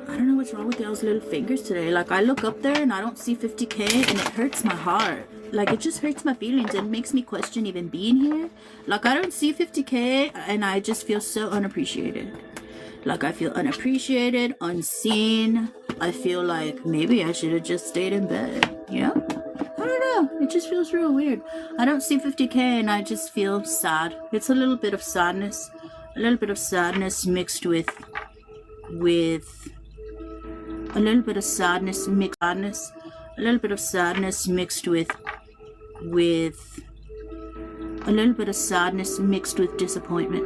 I don't know what's wrong with those little fingers today. Like, I look up there and I don't see 50K and it hurts my heart. Like, it just hurts my feelings and makes me question even being here. Like, I don't see 50K and I just feel so unappreciated. Like, I feel unappreciated, unseen. I feel like maybe I should have just stayed in bed. Yeah? I don't know. It just feels real weird. I don't see 50K and I just feel sad. It's a little bit of sadness. A little bit of sadness mixed with a little bit of sadness mixed a little bit of sadness mixed with a little bit of sadness mixed with disappointment.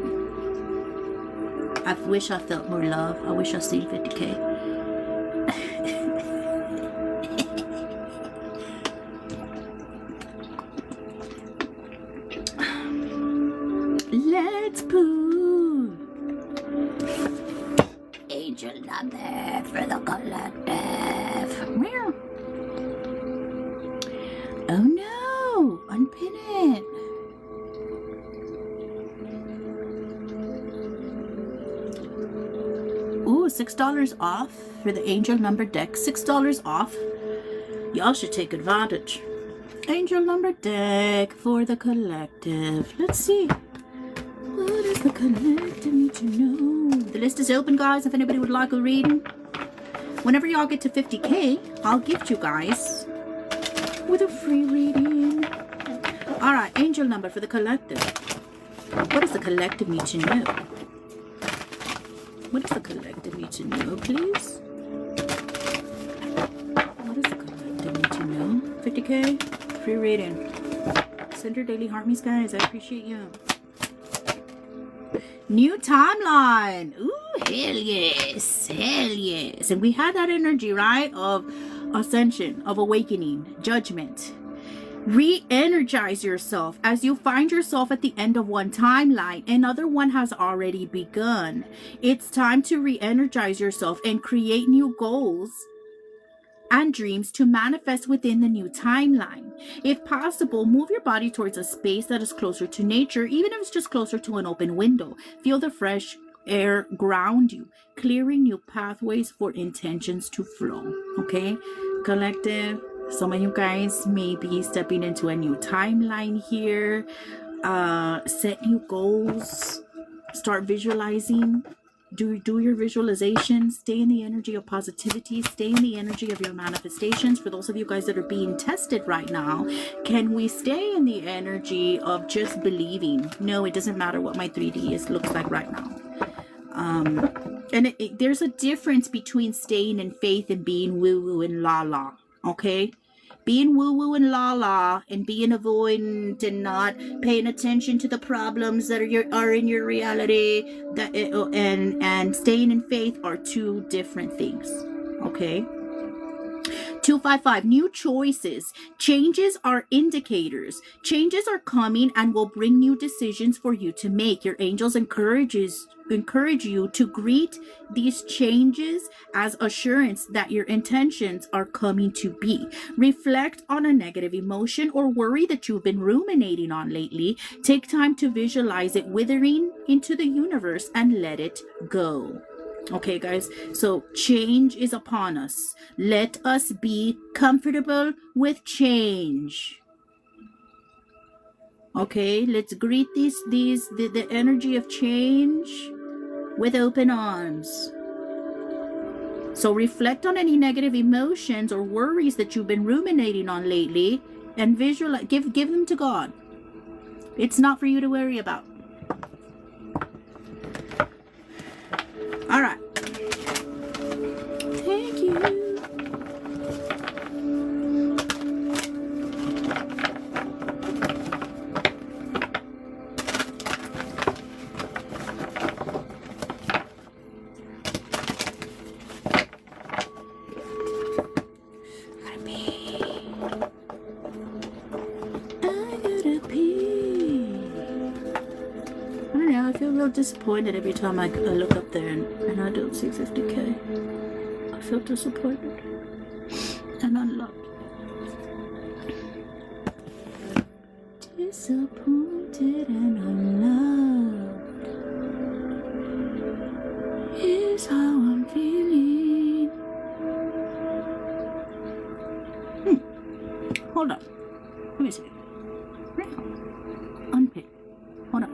I wish I felt more love. I wish I seen 50K. Let's poo. Angel number for the collective. Meow. Oh no! Unpin it. Ooh, $6 off for the angel number deck. $6 off. Y'all should take advantage. Angel number deck for the collective. Let's see. What does the collective need to know? The list is open, guys, if anybody would like a reading. Whenever y'all get to 50K, I'll gift you guys with a free reading. Alright, angel number for the collective. What does the collective need to know? What does the collective need to know, please? What does the collective need to know? 50K, free reading. Send your daily heart, guys. I appreciate you. New timeline. Ooh, hell yes. Hell yes. And we had that energy, right? Of ascension, of awakening, judgment. Re-energize yourself as you find yourself at the end of one timeline. Another one has already begun. It's time to re-energize yourself and create new goals and dreams to manifest within the new timeline. If possible, move your body towards a space that is closer to nature, even if it's just closer to an open window. Feel the fresh air ground you, clearing new pathways for intentions to flow. Okay, collective, some of you guys may be stepping into a new timeline here. Set new goals, start visualizing. Do your visualization. Stay in the energy of positivity. Stay in the energy of your manifestations. For those of you guys that are being tested right now, can we stay in the energy of just believing? No, it doesn't matter what my 3D looks like right now. And there's a difference between staying in faith and being woo-woo and la-la. Okay? Being woo-woo and la-la and being avoidant and not paying attention to the problems that are in your reality and staying in faith are two different things. Okay? 255, new choices. Changes are indicators. Changes are coming and will bring new decisions for you to make. Your angels encourage you to greet these changes as assurance that your intentions are coming to be. Reflect on a negative emotion or worry that you've been ruminating on lately. Take time to visualize it withering into the universe and let it go. Okay, guys, so change is upon us. Let us be comfortable with change. Okay, let's greet the energy of change with open arms. So reflect on any negative emotions or worries that you've been ruminating on lately and visualize, give them to God. It's not for you to worry about. All right. Thank you. Disappointed every time I look up there and I don't see 50K. I feel disappointed and unloved. Disappointed and unloved is how I'm feeling. Hold on. Let me see. Unpick. Hold on.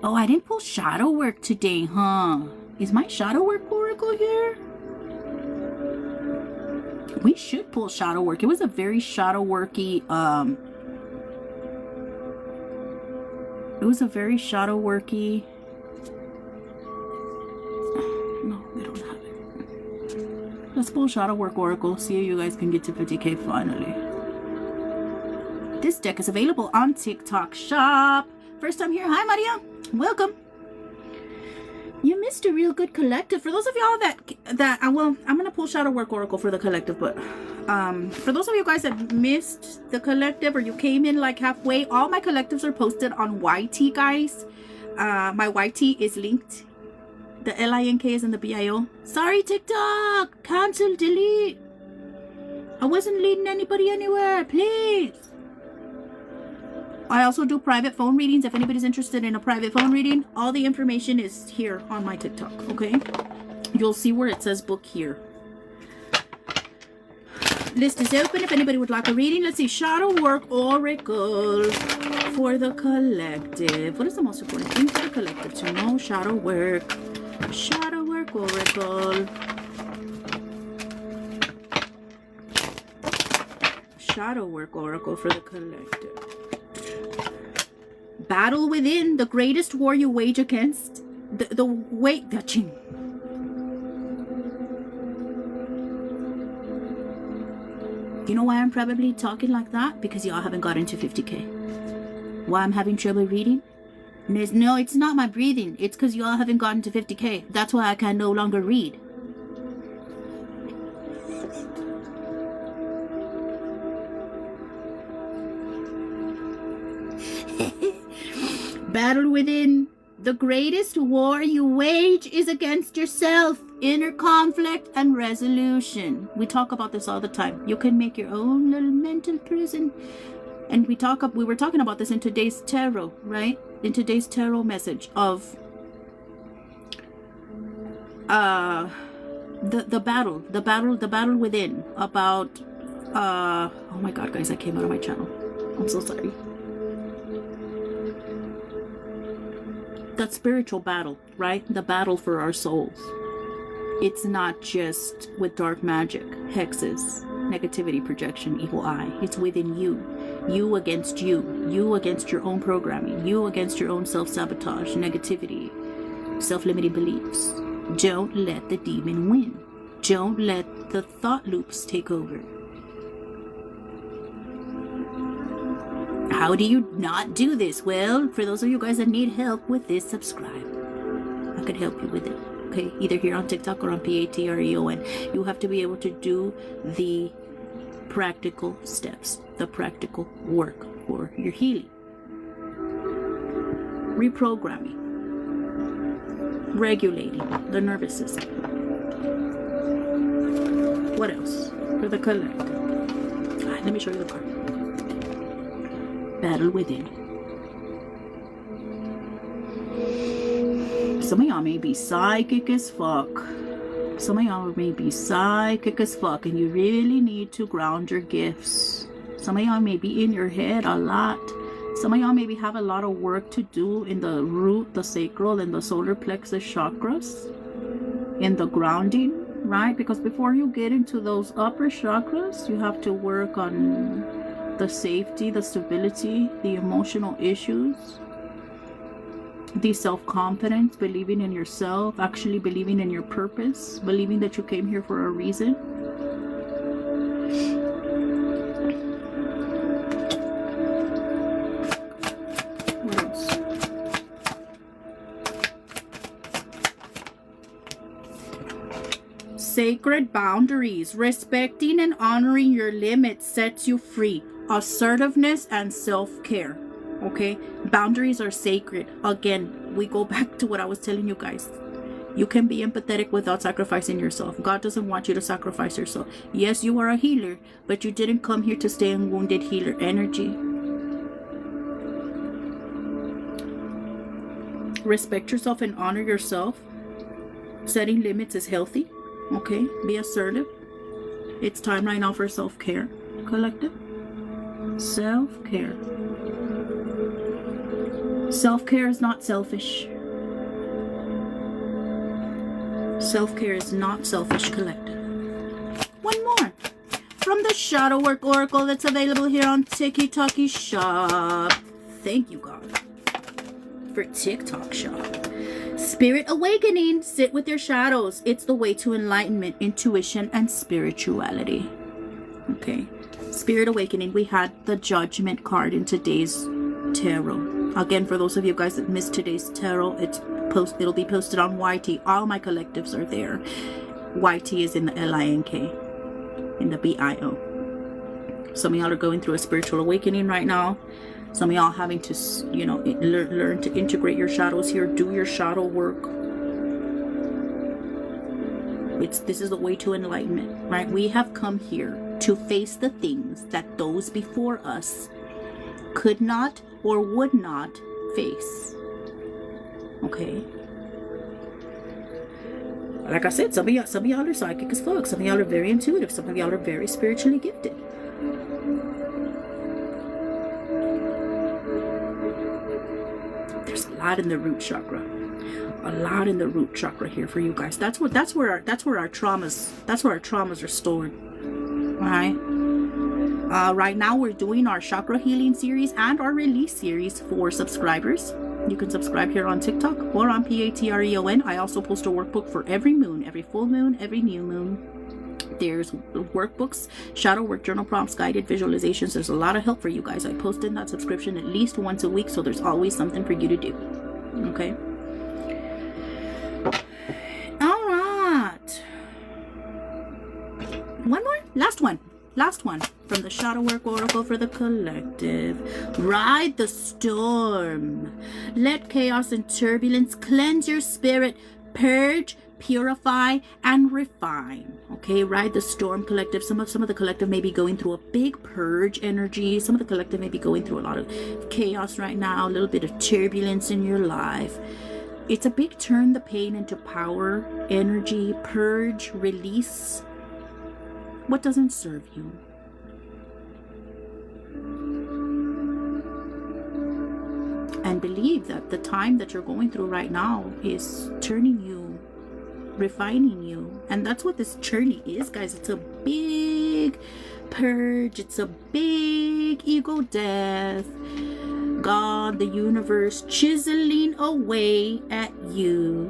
Oh, I didn't pull shadow work today, huh? Is my shadow work oracle here? We should pull shadow work. It was a very shadow worky, it was a very shadow worky. No, we don't have it. Let's pull shadow work oracle. See if you guys can get to 50K finally. This deck is available on TikTok Shop. First time here. Hi, Maria. Welcome. You missed a real good collective. For those of y'all that well, I'm gonna pull shadow work oracle for the collective, but for those of you guys that missed the collective or you came in like halfway, all my collectives are posted on YT, guys. My YT is linked. The LINK is in the BIO. Sorry, TikTok. Cancel, delete. I wasn't leading anybody anywhere. Please. I also do private phone readings. If anybody's interested in a private phone reading, all the information is here on my TikTok, okay? You'll see where it says book here. List is open if anybody would like a reading. Let's see. Shadow work oracle for the collective. What is the most important thing for the collective to know? Shadow work. Shadow work oracle. Shadow work oracle for the collective. Battle within, the greatest war you wage against the weight touching. You know why I'm probably talking like that? Because y'all haven't gotten to 50K. Why I'm having trouble reading? No, it's not my breathing. It's because y'all haven't gotten to 50K. That's why I can no longer read. Battle within. The greatest war you wage is against yourself. Inner conflict and resolution. We talk about this all the time. You can make your own little mental prison. And we were talking about this in today's tarot, right? In today's tarot message of the battle within. About oh my god, guys, I came out of my channel. I'm so sorry. That spiritual battle, right? The battle for our souls. It's not just with dark magic, hexes, negativity, projection, evil eye. It's within you. You against you. You against your own programming. You against your own self-sabotage, negativity, self-limiting beliefs. Don't let the demon win. Don't let the thought loops take over. How do you not do this? Well, for those of you guys that need help with this, subscribe. I could help you with it. Okay, either here on TikTok or on Patreon. You have to be able to do the practical steps, the practical work for your healing. Reprogramming. Regulating the nervous system. What else for the collective? Let me show you the card. Battle within. Some of y'all may be psychic as fuck. Some of y'all may be psychic as fuck, and you really need to ground your gifts. Some of y'all may be in your head a lot. Some of y'all maybe have a lot of work to do in the root, the sacral, and the solar plexus chakras, in the grounding, right? Because before you get into those upper chakras, you have to work on the safety, the stability, the emotional issues, the self-confidence, believing in yourself, actually believing in your purpose, believing that you came here for a reason. What else? Sacred boundaries. Respecting and honoring your limits sets you free. Assertiveness and self-care. Okay, boundaries are sacred. Again, we go back to what I was telling you guys. You can be empathetic without sacrificing yourself. God doesn't want you to sacrifice yourself. Yes, you are a healer, but you didn't come here to stay in wounded healer energy. Respect yourself and honor yourself. Setting limits is healthy. Okay, be assertive. It's time right now for self-care, collective. Self-care. Self-care is not selfish. Self-care is not selfish, collective. One more. From the Shadow Work Oracle that's available here on TikTok Shop. Thank you, God, for TikTok Shop. Spirit awakening. Sit with your shadows. It's the way to enlightenment, intuition, and spirituality. Okay. Spirit awakening. We had the Judgment card in today's tarot. Again, for those of you guys that missed today's tarot, it'll be posted on YT. All my collectives are there. YT is in the LINK, in the BIO. Some of y'all are going through a spiritual awakening right now. Some of y'all having to, you know, learn to integrate your shadows here. Do your shadow work. This is the way to enlightenment, right? We have come here to face the things that those before us could not or would not face. Okay. Like I said, some of y'all are psychic as fuck. Some of y'all are very intuitive. Some of y'all are very spiritually gifted. There's a lot in the root chakra. A lot in the root chakra here for you guys. That's where our traumas are stored. All right. Right now we're doing our chakra healing series and our release series for subscribers. You can subscribe here on TikTok or on Patreon. I also post a workbook for every moon, every full moon, every new moon. There's workbooks, shadow work, journal prompts, guided visualizations. There's a lot of help for you guys. I post in that subscription at least once a week, so there's always something for you to do. Okay. All right. One more? Last one from the Shadow Work Oracle for the collective. Ride the storm. Let chaos and turbulence cleanse your spirit, purge, purify, and refine. Okay, ride the storm, collective. Some of the collective may be going through a big purge energy. Some of the collective may be going through a lot of chaos right now, a little bit of turbulence in your life. It's a big turn the pain into power, energy, purge, release what doesn't serve you. And believe that the time that you're going through right now is turning you, refining you. And that's what this journey is, guys. It's a big purge. It's a big ego death. God, the universe, chiseling away at you,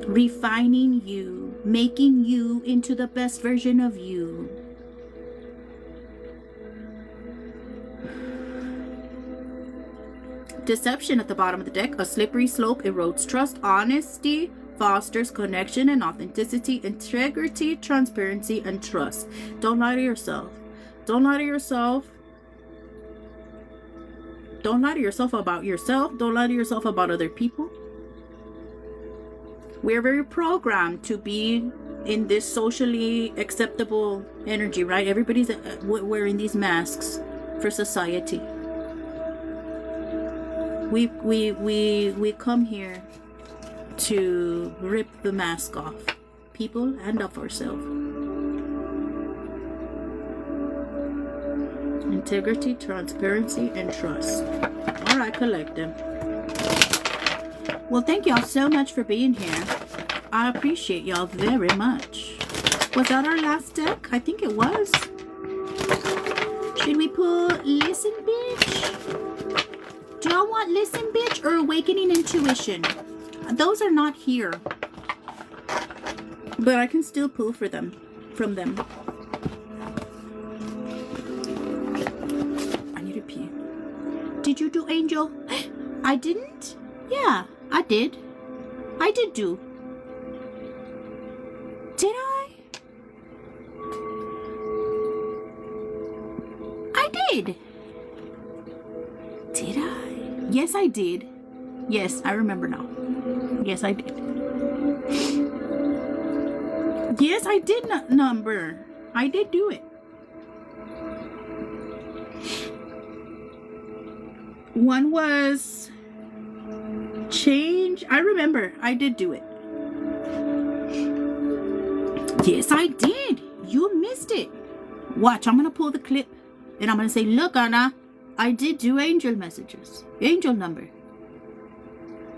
refining you, making you into the best version of you. Deception at the bottom of the deck. A slippery slope erodes trust. Honesty fosters connection and authenticity, integrity, transparency, and trust. Don't lie to yourself. Don't lie to yourself. Don't lie to yourself about yourself. Don't lie to yourself about other people. We're very programmed to be in this socially acceptable energy, right? Everybody's wearing these masks for society. We come here to rip the mask off people and of ourselves. Integrity, transparency, and trust. All right, collective. Well, thank y'all so much for being here. I appreciate y'all very much. Was that our last deck? I think it was. Should we pull Listen Bitch? Do y'all want Listen Bitch or Awakening Intuition? Those are not here. But I can still pull from them. I need to pee. Did you do Angel? I didn't? Yeah, I did. I did do. Did I? I did. Did I? Yes, I did. Yes, I remember now. Yes, I did. Yes, I did number. I did do it. One was change. I remember. I did do it. Yes, I did. You missed it. Watch, I'm going to pull the clip and I'm going to say, look, Anna, I did do angel messages. Angel number.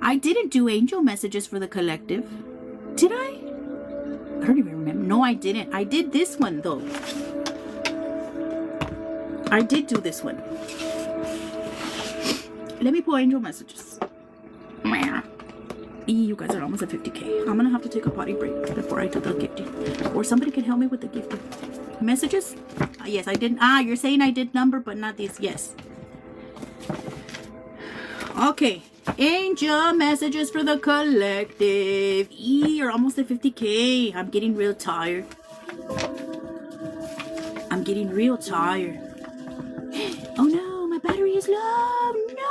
I didn't do angel messages for the collective. Did I? I don't even remember. No, I didn't. I did this one, though. I did do this one. Let me pull angel messages. You guys are almost at 50K. I'm gonna have to take a potty break before I do the gifting. Or somebody can help me with the gifting. Messages? Yes, I didn't. You're saying I did number, but not these. Yes. Okay. Angel messages for the collective. You're almost at 50K. I'm getting real tired. I'm getting real tired. Oh no, my battery is low. No!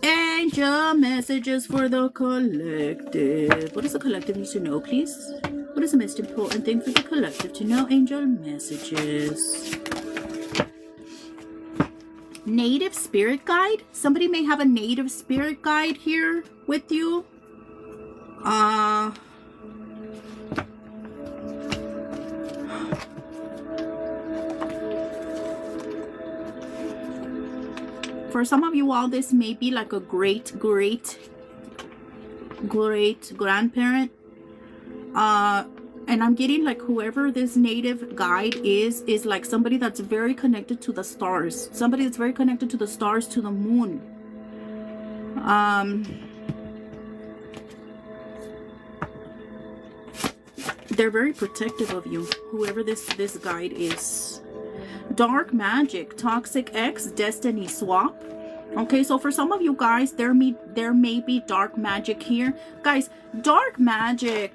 Angel messages for the collective. What does the collective need to know, please? What is the most important thing for the collective to know? Angel messages. Native spirit guide. Somebody may have a native spirit guide here with you. For some of you all, this may be like a great grandparent. And I'm getting like whoever this native guide is like somebody that's very connected to the stars. Somebody that's very connected to the stars, to the moon. They're very protective of you, whoever this guide is. Dark magic, toxic ex, destiny swap. Okay, so for some of you guys, there may be dark magic here. Guys, dark magic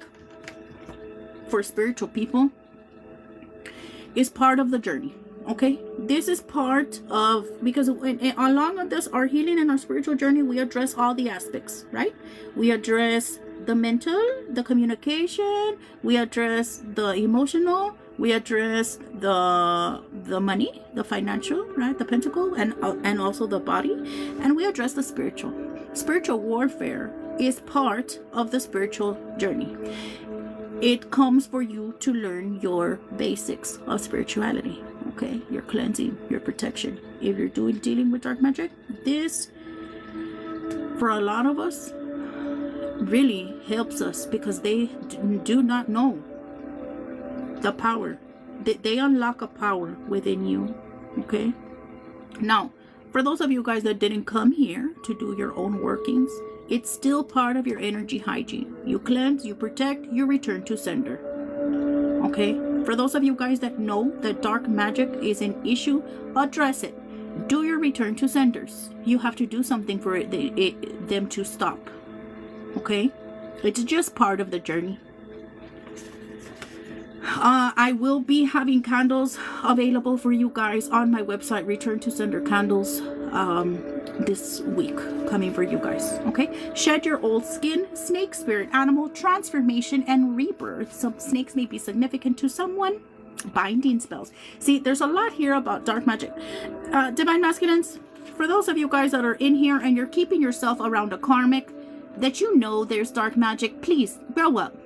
for spiritual people is part of the journey. Okay, this is part of, because along with this, our healing and our spiritual journey, we address all the aspects, right? We address the mental, the communication, we address the emotional, we address the money, the financial, right, the pentacle, and also the body, and we address the spiritual. Spiritual warfare is part of the spiritual journey. It comes for you to learn your basics of spirituality. Okay, your cleansing, your protection. If you're dealing with dark magic, this, for a lot of us, really helps us, because they do not know the power. They unlock a power within you. Okay, now for those of you guys that didn't come here to do your own workings, it's still part of your energy hygiene. You cleanse, you protect, you return to sender. Okay, for those of you guys that know that dark magic is an issue, address it. Do your return to senders. You have to do something for them to stop. Okay, it's just part of the journey. I will be having candles available for you guys on my website, Return to Sender Candles. this week coming for you guys. Okay, shed your old skin, snake, spirit, animal, transformation, and rebirth. Some snakes may be significant to someone. Binding spells. See, there's a lot here about dark magic. Divine masculines, for those of you guys that are in here and you're keeping yourself around a karmic that you know there's dark magic, please grow up.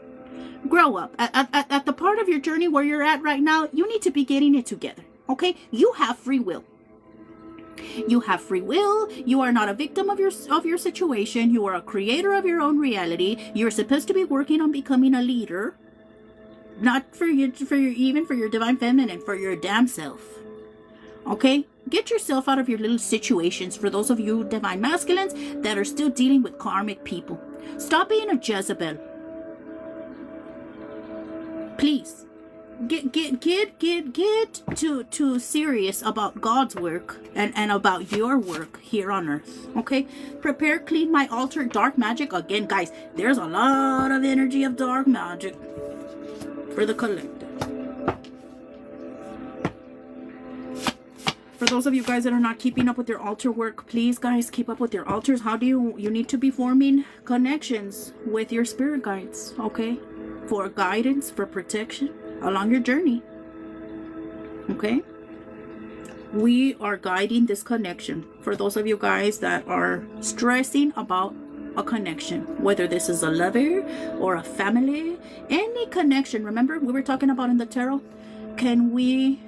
Grow up. At the part of your journey where you're at right now, you need to be getting it together. Okay, you have free will. You have free will. You are not a victim of your situation. You are a creator of your own reality. You're supposed to be working on becoming a leader. Not for your even for your divine feminine, for your damn self. Okay? Get yourself out of your little situations for those of you divine masculines that are still dealing with karmic people. Stop being a Jezebel. Please. Get to serious about God's work and about your work here on earth. Okay? Prepare, clean my altar, dark magic. Again, guys, there's a lot of energy of dark magic for the collective. For those of you guys that are not keeping up with your altar work, please guys, keep up with your altars. How do you need to be forming connections with your spirit guides, okay? For guidance, for protection along your journey. Okay? We are guiding this connection. For those of you guys that are stressing about a connection, whether this is a lover or a family, any connection. Remember we were talking about in the tarot, can we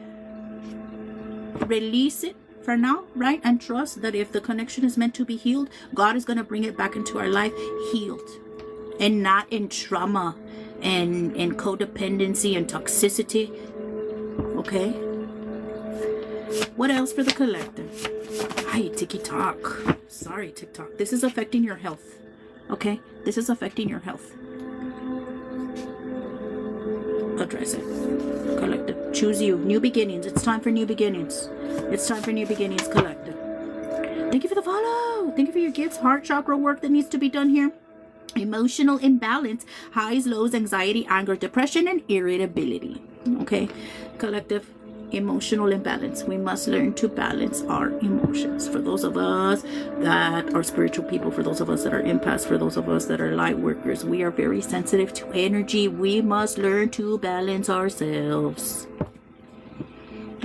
release it for now, right? And trust that if the connection is meant to be healed, God is going to bring it back into our life healed, and not in trauma and codependency and toxicity. Okay, what else for the collective? Hi, TikTok. Sorry, TikTok. This is affecting your health. Okay? This is affecting your health. Address it. Collective. Choose you. New beginnings. It's time for new beginnings. It's time for new beginnings, collective. Thank you for the follow. Thank you for your gifts. Heart chakra work that needs to be done here. Emotional imbalance. Highs, lows, anxiety, anger, depression, and irritability. Okay? Collective. Emotional imbalance. We must learn to balance our emotions. For those of us that are spiritual people, for those of us that are empaths, for those of us that are light workers, we are very sensitive to energy. We must learn to balance ourselves.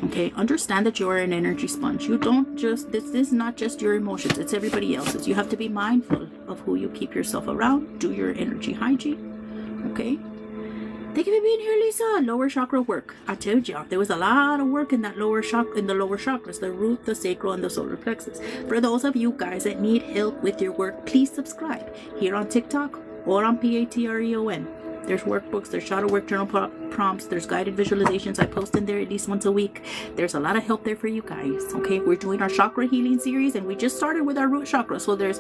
Okay, understand that you're an energy sponge. You don't just, this is not just your emotions, it's everybody else's. You have to be mindful of who you keep yourself around. Do your energy hygiene. Okay. Thank you for being here, Lisa. Lower chakra work. I told you there was a lot of work in that lower chakra, in the lower chakras, the root, the sacral, and the solar plexus. For those of you guys that need help with your work, please subscribe here on TikTok or on Patreon. There's workbooks, there's shadow work journal prompts, there's guided visualizations. I post in there at least once a week. There's a lot of help there for you guys. Okay, we're doing our chakra healing series, and we just started with our root chakra. So this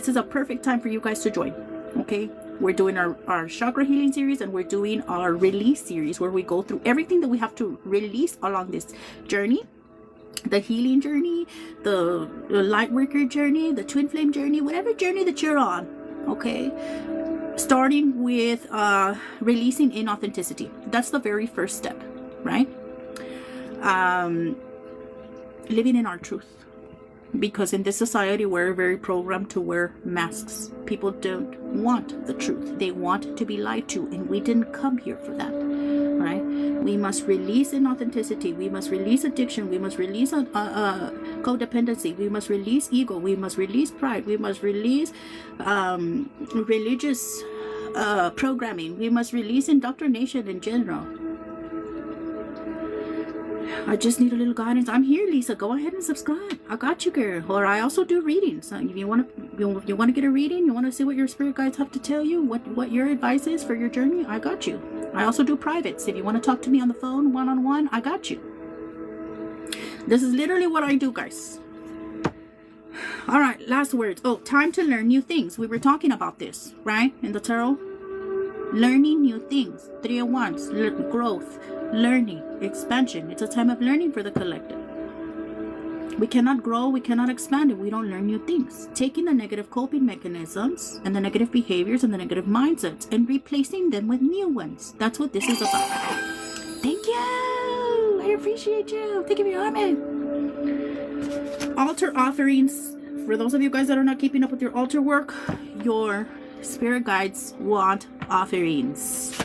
is a perfect time for you guys to join. Okay, we're doing our chakra healing series, and we're doing our release series where we go through everything that we have to release along this journey. The healing journey, the light worker journey, the twin flame journey, whatever journey that you're on. Okay, starting with releasing inauthenticity. That's the very first step, right? Living in our truth. Because in this society, we're very programmed to wear masks. People don't want the truth. They want to be lied to, and we didn't come here for that, right? We must release inauthenticity. We must release addiction. We must release codependency. We must release ego. We must release pride. We must release religious programming. We must release indoctrination in general. I just need a little guidance. I'm here, Lisa. Go ahead and subscribe. I got you, girl. Or I also do readings. So if you want to get a reading, you want to see what your spirit guides have to tell you, what your advice is for your journey, I got you. I also do privates. If you want to talk to me on the phone, one-on-one, I got you. This is literally what I do, guys. All right, last words. Oh, time to learn new things. We were talking about this, right? In the tarot. Learning new things. 3 of Wands. Growth. Learning, expansion. It's a time of learning for the collective. We cannot grow, we cannot expand if we don't learn new things. Taking the negative coping mechanisms and the negative behaviors and the negative mindsets and replacing them with new ones. That's what this is about. Thank you. I appreciate you. Thank you for your army. Altar offerings For those of you guys that are not keeping up with your altar work, your spirit guides want offerings.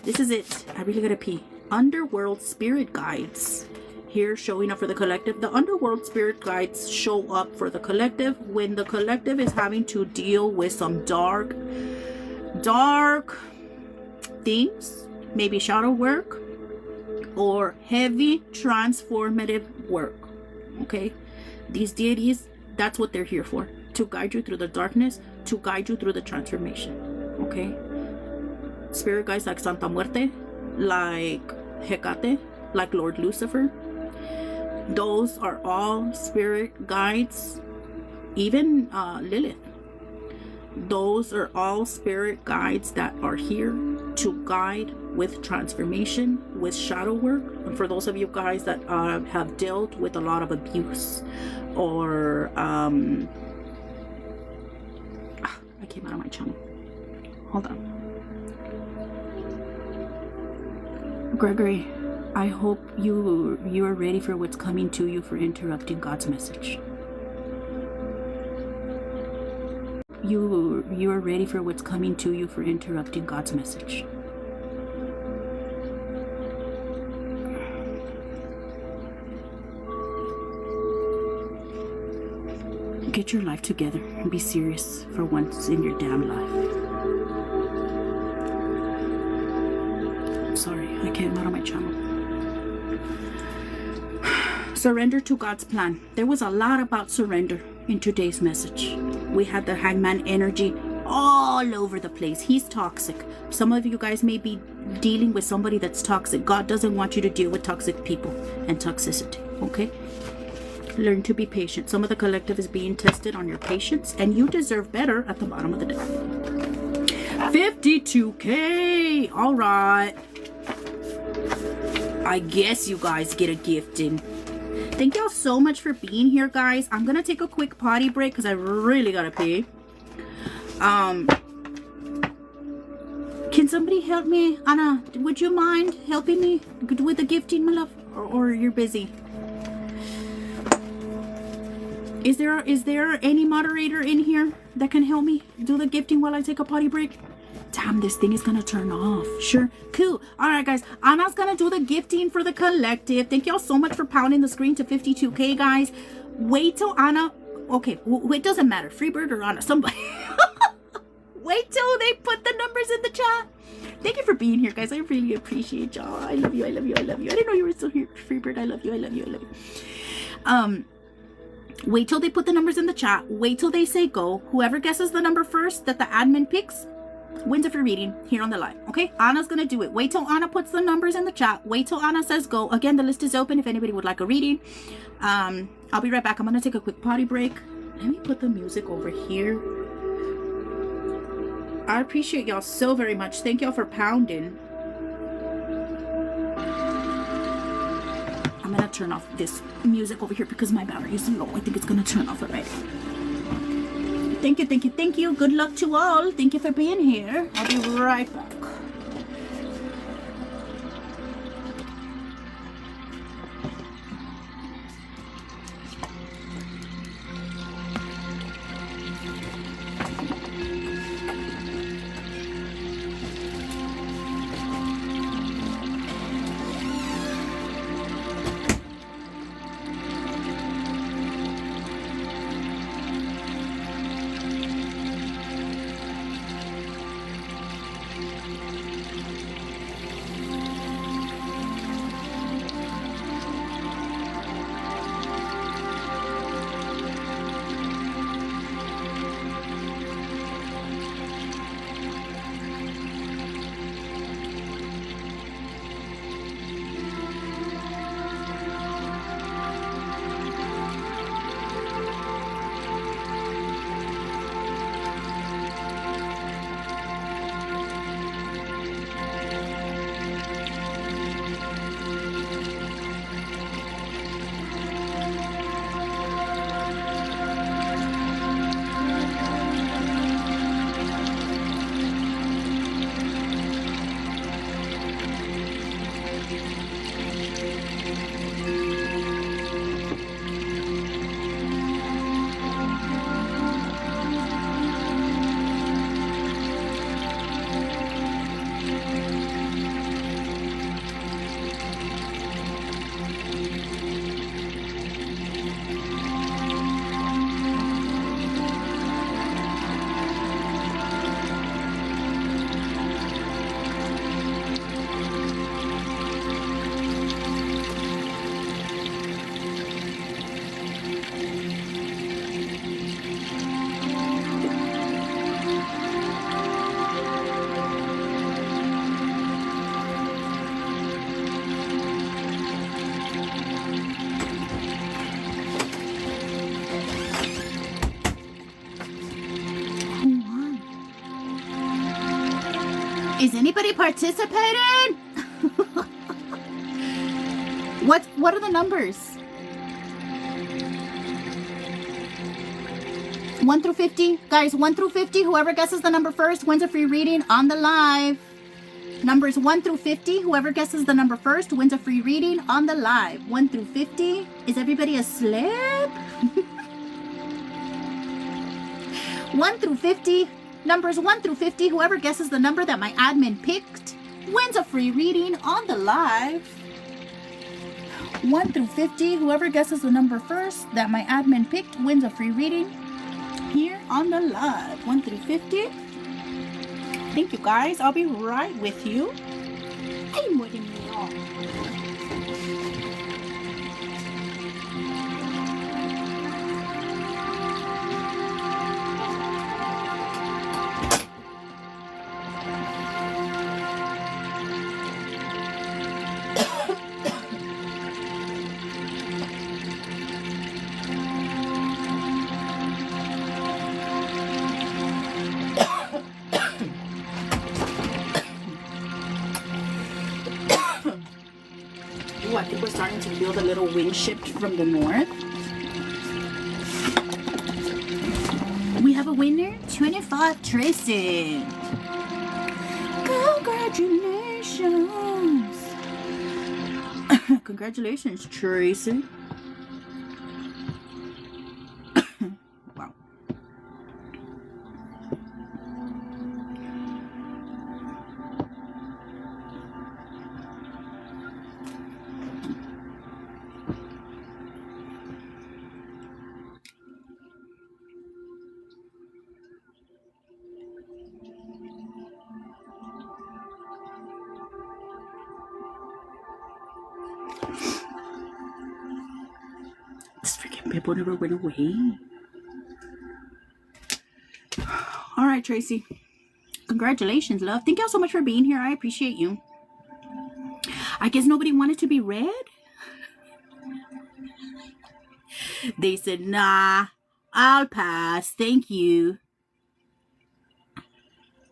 This is it. I really gotta pee. Underworld spirit guides here showing up for the collective. The underworld spirit guides show up for the collective when the collective is having to deal with some dark things, maybe shadow work or heavy transformative work. Okay, these deities, that's what they're here for, to guide you through the darkness, to guide you through the transformation. Okay, spirit guides like Santa Muerte, like Hecate, like Lord Lucifer, those are all spirit guides. Even Lilith, those are all spirit guides that are here to guide with transformation, with shadow work. And for those of you guys that have dealt with a lot of abuse or I came out of my channel. Hold on. Gregory, I hope you are ready for what's coming to you for interrupting God's message. You are ready for what's coming to you for interrupting God's message. Get your life together and be serious for once in your damn life. I'm sorry, I came out of my channel. Surrender to God's plan. There was a lot about surrender in today's message. We had the hangman energy all over the place. He's toxic. Some of you guys may be dealing with somebody that's toxic. God doesn't want you to deal with toxic people and toxicity. Okay? Learn to be patient. Some of the collective is being tested on your patience, and you deserve better at the bottom of the deck. 52K. All right. I guess you guys get a gift in. Thank y'all so much for being here, guys. I'm gonna take a quick potty break because I really gotta pee. Can somebody help me? Anna, would you mind helping me with the gifting, my love? Or you're busy? Is there any moderator in here that can help me do the gifting while I take a potty break? Damn, this thing is gonna turn off. Sure, cool. All right, guys, Anna's gonna do the gifting for the collective. Thank y'all so much for pounding the screen to 52K, guys. Wait till Anna, okay, it doesn't matter, Freebird or Anna, somebody. Wait till they put the numbers in the chat. Thank you for being here, guys. I really appreciate y'all. I love you, I love you, I love you. I didn't know you were still here, Freebird. I love you, I love you, I love you. Wait till they put the numbers in the chat. Wait till they say go. Whoever guesses the number first that the admin picks wins a free reading here on the live. Okay, Anna's gonna do it. Wait till Anna puts the numbers in the chat. Wait till Anna says go. Again, the list is open if anybody would like a reading. I'll be right back. I'm gonna take a quick potty break. Let me put the music over here. I appreciate y'all so very much. Thank y'all for pounding. I'm gonna turn off this music over here because my battery is low. I think it's gonna turn off already. Thank you, thank you, thank you. Good luck to all. Thank you for being here. I'll be right back. Is anybody participating? What are the numbers? 1 through 50? Guys, 1 through 50, whoever guesses the number first wins a free reading on the live. Numbers 1 through 50, whoever guesses the number first wins a free reading on the live. 1 through 50. Is everybody asleep? 1 through 50. Numbers 1 through 50, whoever guesses the number that my admin picked wins a free reading on the live. 1 through 50, whoever guesses the number first that my admin picked wins a free reading here on the live. 1 through 50. Thank you, guys. I'll be right with you. Ay, muere mío. Ooh, I think we're starting to feel the little wind shift from the north. We have a winner, 25 Tracy. Congratulations. Congratulations, Tracy. Wow. This freaking Pippo never went away. All right, Tracy. Congratulations, love. Thank y'all so much for being here. I appreciate you. I guess nobody wanted to be read. They said, nah, I'll pass. Thank you.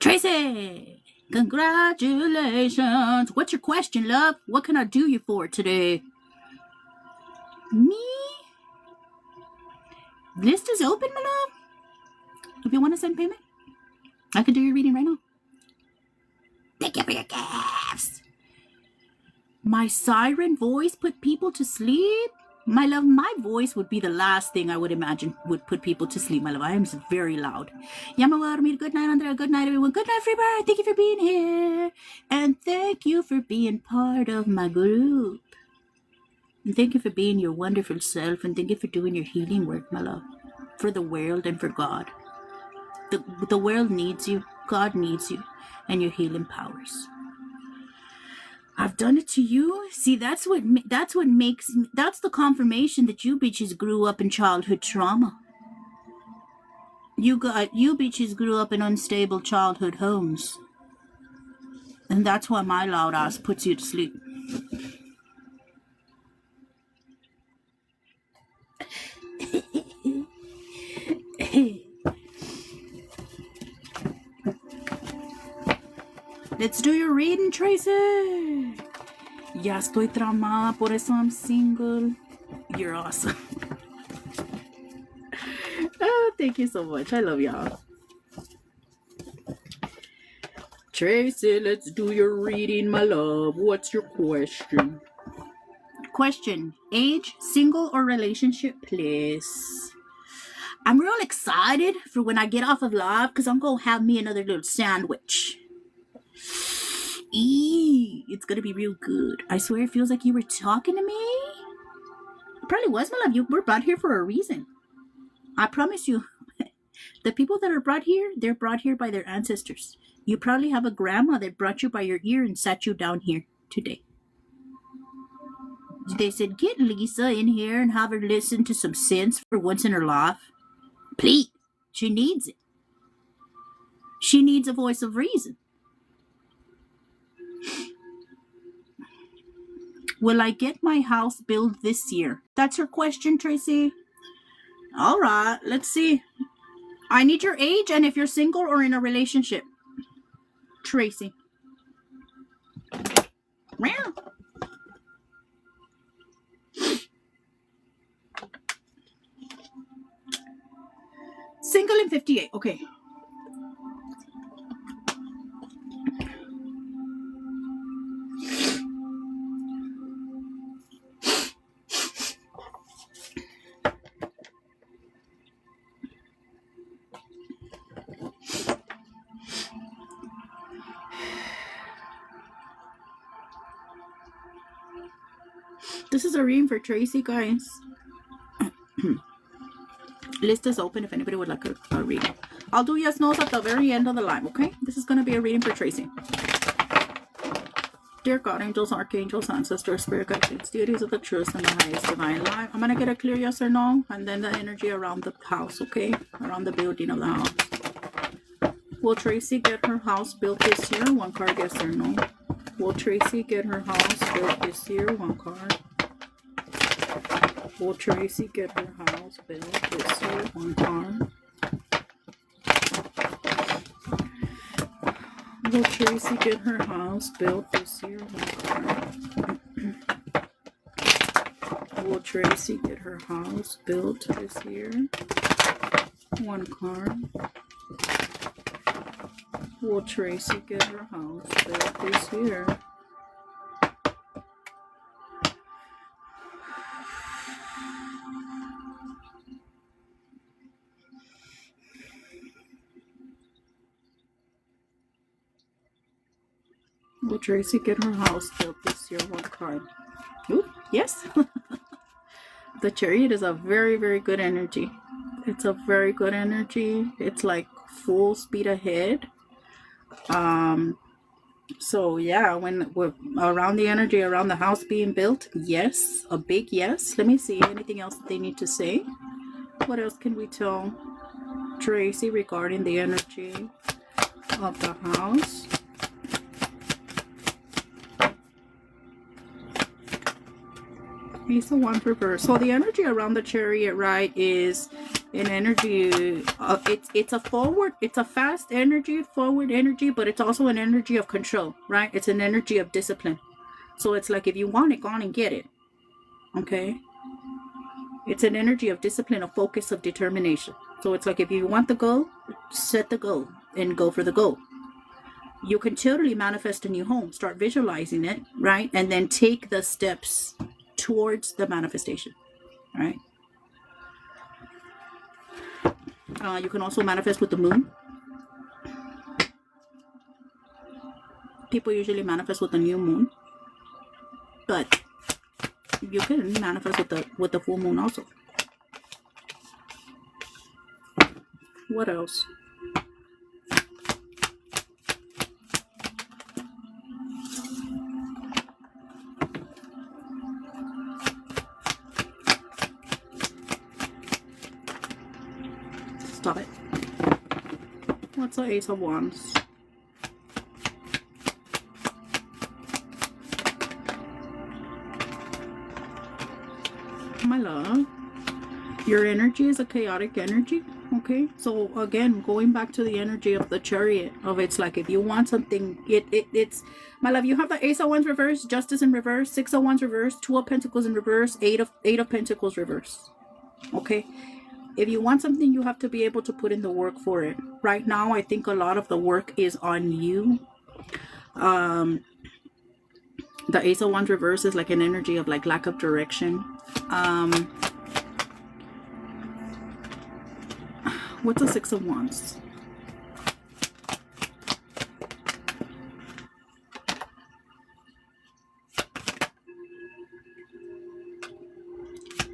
Tracy, congratulations. What's your question, love? What can I do you for today? Me? List is open, my love. If you want to send payment, I can do your reading right now. Thank you for your gifts. My siren voice put people to sleep? My love, my voice would be the last thing I would imagine would put people to sleep, my love. I am very loud. Yamawarmir, good night, Andrea. Good night, everyone. Good night, Freebird. Thank you for being here. And thank you for being part of my group. And thank you for being your wonderful self. And thank you for doing your healing work, my love. For the world and for God. The world needs you. God needs you. And your healing powers. I've done it to you. See, that's the confirmation that you bitches grew up in childhood trauma. You bitches grew up in unstable childhood homes. And that's why my loud ass puts you to sleep. Let's do your reading, Tracy. Ya estoy traumada, por eso I'm single. You're awesome. Oh, thank you so much. I love y'all. Tracy, let's do your reading, my love. What's your question? Question. Age, single, or relationship, please? I'm real excited for when I get off of live because I'm going to have me another little sandwich. It's gonna be real good. I swear it feels like you were talking to me. It probably was, my love. You were brought here for a reason. I promise you. The people that are brought here, they're brought here by their ancestors. You probably have a grandma that brought you by your ear and sat you down here today. They said, get Lisa in here and have her listen to some sense for once in her life. Please. She needs it. She needs a voice of reason. Will I get my house built this year? That's your question, Tracy? All right, let's see. I need your age and if you're single or in a relationship. Tracy. Meow. Single in 58. Okay. This is a reading for Tracy, guys. List is open if anybody would like a reading. I'll do yes, no's at the very end of the live, okay? This is going to be a reading for Tracy. Dear God, angels, archangels, ancestors, spirit guides, deities of the truth and the highest divine light. I'm going to get a clear yes or no, and then the energy around the house, okay? Around the building of the house. Will Tracy get her house built this year? One card, yes or no. Will Tracy get her house built this year? One card. Will Tracy get her house built this year? One card. Will Tracy get her house built this year? One card. Will Tracy get her house built this year? One card. Will Tracy get her house built this year? Will Tracy get her house built this year? One card. Ooh, yes. The Chariot is a very, very good energy. It's a very good energy. It's like full speed ahead. So yeah, when we're around the energy around the house being built, yes, a big yes. Let me see anything else that they need to say. What else can we tell Tracy regarding the energy of the house? Ace of Wands reverse. So the energy around the Chariot, right, is an energy of it's a forward, it's a fast energy, forward energy, but it's also an energy of control, right? It's an energy of discipline. So it's like if you want it, go on and get it. Okay? It's an energy of discipline, of focus, of determination. So it's like if you want the goal, set the goal and go for the goal. You can totally manifest a new home, start visualizing it, right? And then take the steps towards the manifestation, right? You can also manifest with the moon. People usually manifest with the new moon, but you can manifest with the full moon also. What else? Stop it. What's the Ace of Wands? My love, your energy is a chaotic energy. Okay, so again, going back to the energy of the Chariot, of it's like if you want something, it's my love. You have the Ace of Wands reverse, Justice in reverse, Six of Wands reverse, Two of Pentacles in reverse, Eight of Pentacles reverse. Okay, if you want something, you have to be able to put in the work for it. Right now, I think a lot of the work is on you. The Ace of Wands reverse is like an energy of like lack of direction. What's a Six of Wands?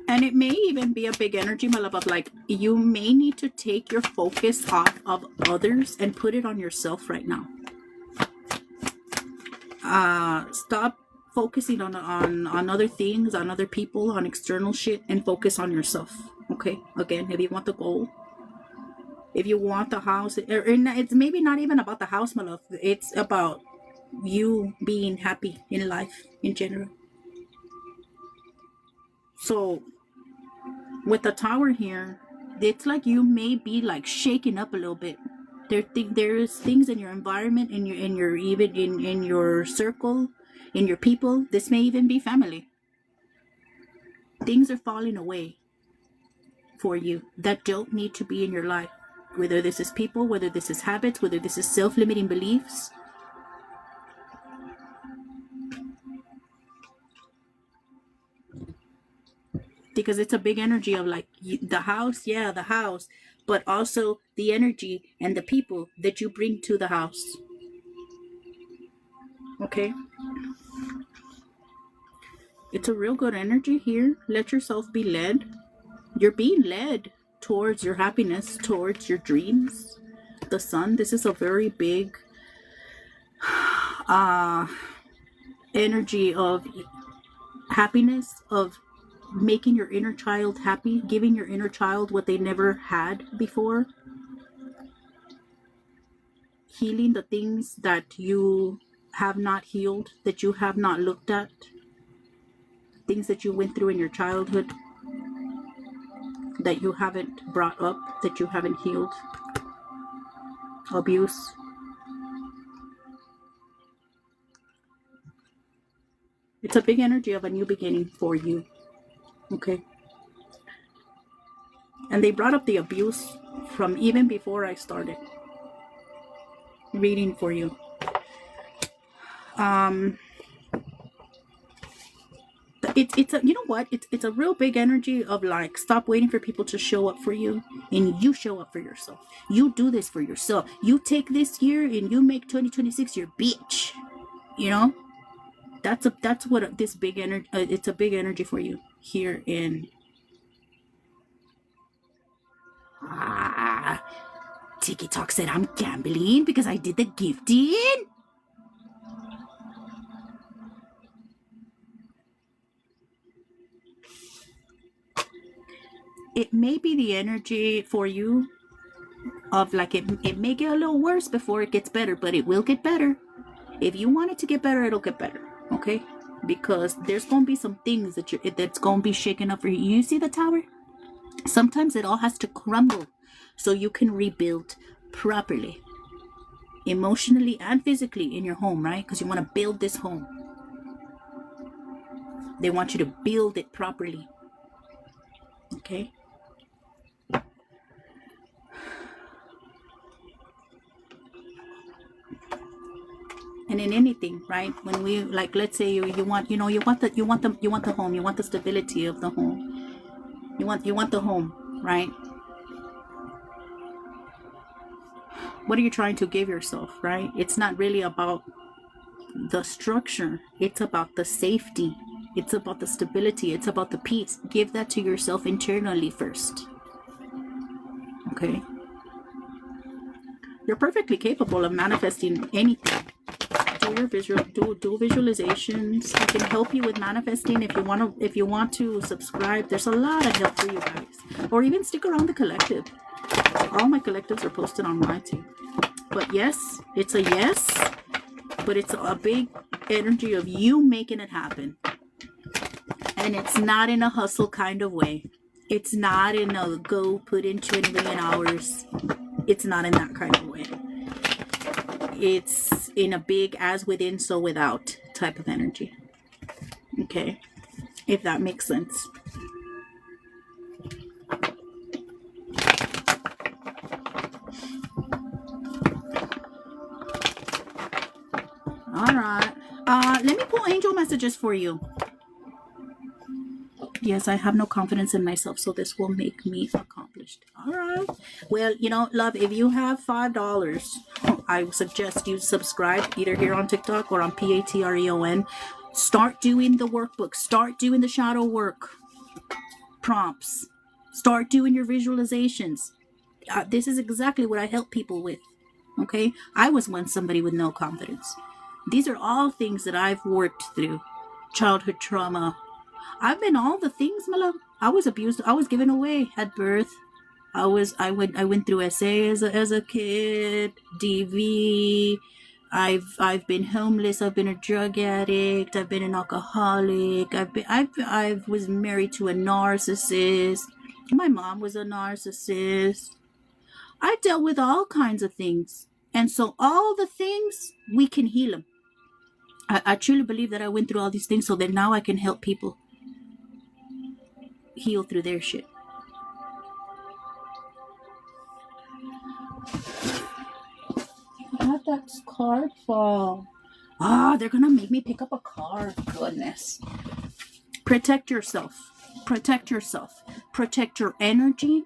And it may even be a big energy, my love, of like you may need to take your focus off of others and put it on yourself right now. Stop focusing on other things, on other people, on external shit, and focus on yourself. Okay, again, if you want the goal, if you want the house, it's maybe not even about the house, my love. It's about you being happy in life in general. So with the Tower here, it's like you may be like shaken up a little bit. There's things in your environment, in your even in your circle, in your people. This may even be family. Things are falling away for you that don't need to be in your life. Whether this is people, whether this is habits, whether this is self-limiting beliefs. Because it's a big energy of like the house, yeah, the house, but also the energy and the people that you bring to the house. Okay? It's a real good energy here. Let yourself be led. You're being led towards your happiness, towards your dreams. The sun, this is a very big energy of happiness, of making your inner child happy, giving your inner child what they never had before, healing the things that you have not healed, that you have not looked at, things that you went through in your childhood that you haven't brought up, that you haven't healed. Abuse. It's a big energy of a new beginning for you. Okay. And they brought up the abuse from even before I started reading for you. It's a, you know what? It's a real big energy of like, stop waiting for people to show up for you, and you show up for yourself. You do this for yourself. You take this year and you make 2026 your bitch. You know? That's what this big energy, it's a big energy for you here in TikTok said I'm gambling because I did the gifting. It may be the energy for you of like it may get a little worse before it gets better, but it will get better. If you want it to get better, it'll get better. Okay? Because there's going to be some things that's going to be shaken up for you. You see the tower? Sometimes it all has to crumble so you can rebuild properly, emotionally and physically in your home, right? Because you want to build this home. They want you to build it properly. Okay? And in anything, right? When we like, let's say you want the home, you want the stability of the home. You want the home, right? What are you trying to give yourself, right? It's not really about the structure. It's about the safety. It's about the stability. It's about the peace. Give that to yourself internally first. Okay? You're perfectly capable of manifesting anything. Do visualizations. I can help you with manifesting if you want to subscribe. There's a lot of help for you guys. Or even stick around the collective. All my collectives are posted online too. But yes, it's a yes. But it's a big energy of you making it happen. And it's not in a hustle kind of way. It's not in a go put in 20 million hours. It's not in that kind of way. It's in a big as within, so without type of energy. Okay? If that makes sense. Alright. Let me pull angel messages for you. Yes, I have no confidence in myself, so this will make me accomplished. All right. Well, love, if you have $5, I suggest you subscribe either here on TikTok or on Patreon. Start doing the workbook. Start doing the shadow work prompts. Start doing your visualizations. This is exactly what I help people with. Okay? I was once somebody with no confidence. These are all things that I've worked through. Childhood trauma. I've been all the things, my love. I was abused. I was given away at birth. I went through SA as a kid, DV. I've been homeless. I've been a drug addict. I've been an alcoholic. I was married to a narcissist. My mom was a narcissist. I dealt with all kinds of things. And so all the things, we can heal them. I truly believe that I went through all these things so that now I can help people heal through their shit. How'd that card fall? Ah, they're gonna make me pick up a card. Goodness. Protect yourself. Protect yourself. Protect your energy.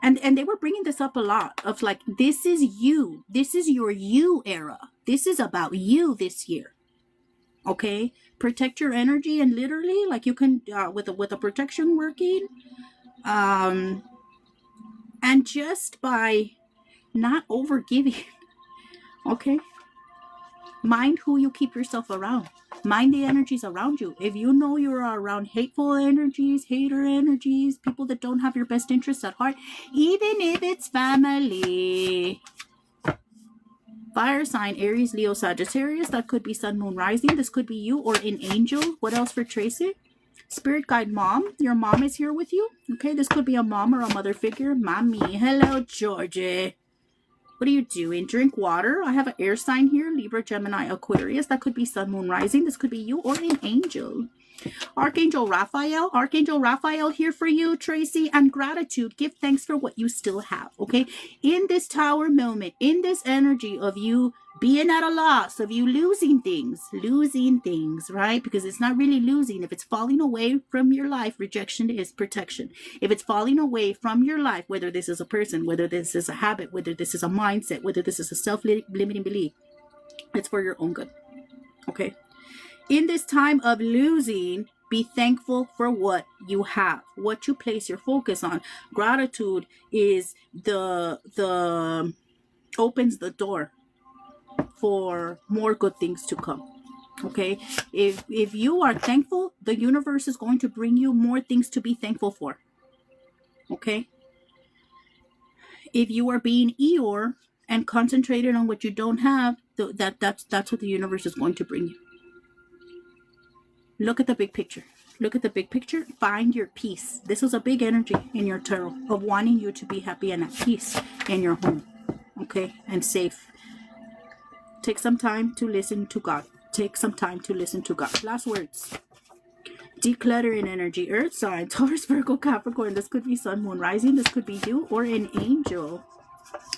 And they were bringing this up a lot of like, this is you. This is your you era. This is about you this year. Okay? Protect your energy, and literally, like, you can, with a protection working, and just by not overgiving, okay? Mind who you keep yourself around. Mind the energies around you. If you know you're around hateful energies, hater energies, people that don't have your best interests at heart, even if it's family. Fire sign, Aries, Leo, Sagittarius. That could be Sun, Moon, Rising. This could be you or an angel. What else for Tracy? Spirit guide, mom. Your mom is here with you. Okay, this could be a mom or a mother figure. Mommy. Hello, Georgie. What are you doing? Drink water. I have an air sign here. Libra, Gemini, Aquarius. That could be Sun, Moon, Rising. This could be you or an angel. Archangel Raphael. Archangel Raphael here for you, Tracy. And gratitude. Give thanks for what you still have. Okay. In this tower moment, in this energy of you being at a loss, of you losing things, right? Because it's not really losing. If it's falling away from your life, rejection is protection. If it's falling away from your life, whether this is a person, whether this is a habit, whether this is a mindset, whether this is a self-limiting belief, it's for your own good. Okay. In this time of losing, be thankful for what you have, what you place your focus on. Gratitude is the opens the door for more good things to come. Okay, if you are thankful, the universe is going to bring you more things to be thankful for. Okay, if you are being Eeyore and concentrated on what you don't have, that's what the universe is going to bring you. Look at the big picture. Look at the big picture. Find your peace. This is a big energy in your tarot of wanting you to be happy and at peace in your home. Okay, and safe. Take some time to listen to God. Take some time to listen to God. Last words. Decluttering energy. Earth sign. Taurus, Virgo, Capricorn. This could be Sun, Moon, Rising. This could be you or an angel.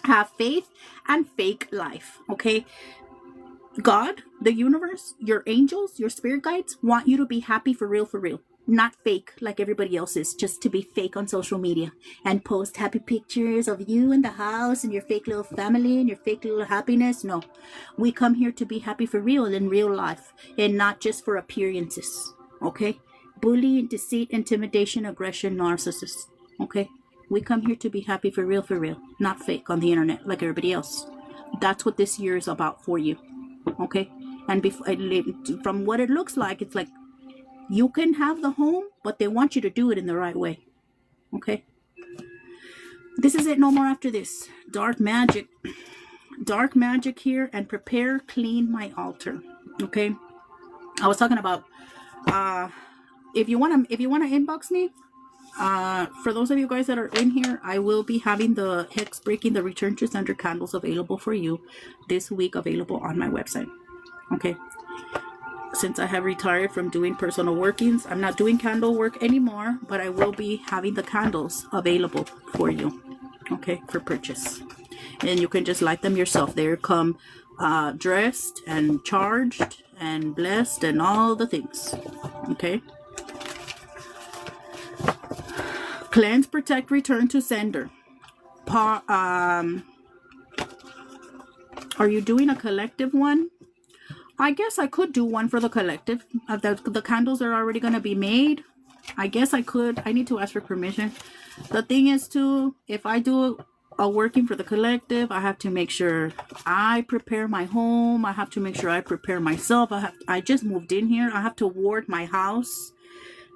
Have faith and fake life. Okay. God, the universe, your angels, your spirit guides want you to be happy for real, not fake like everybody else is, just to be fake on social media and post happy pictures of you in the house and your fake little family and your fake little happiness. No, we come here to be happy for real in real life and not just for appearances. Okay, bullying, deceit, intimidation, aggression, narcissists. Okay, we come here to be happy for real, not fake on the internet like everybody else. That's what this year is about for you. Okay, and from what it looks like, it's like you can have the home, but they want you to do it in the right way. Okay, this is it. No more after this. Dark magic here. And prepare, clean my altar. Okay, I was talking about if you want to inbox me, for those of you guys that are in here, I will be having the Hex Breaking the Return to Sender candles available for you this week, available on my website. Okay, since I have retired from doing personal workings, I'm not doing candle work anymore, but I will be having the candles available for you, okay, for purchase. And you can just light them yourself. They come dressed and charged and blessed and all the things. Okay, cleanse, protect, return to sender. Are you doing a collective one? I guess I could do one for the collective. The candles are already going to be made. I guess I could. I need to ask for permission. The thing is too, if I do a working for the collective, I have to make sure I prepare my home. I have to make sure I prepare myself. I just moved in here. I have to ward my house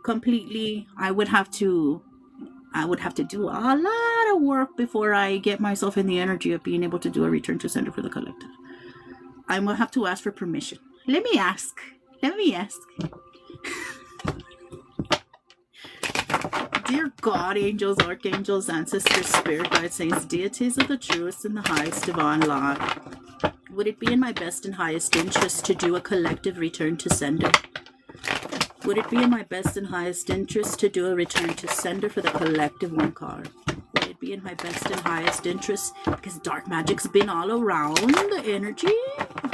completely. I would have to do a lot of work before I get myself in the energy of being able to do a return to sender for the collective. I will have to ask for permission. Let me ask. Dear God, angels, archangels, ancestors, spirit guides, saints, deities of the truest and the highest divine law, would it be in my best and highest interest to do a collective return to sender? Would it be in my best and highest interest to do a return to sender for the collective one card? Would it be in my best and highest interest? Because dark magic's been all around the energy,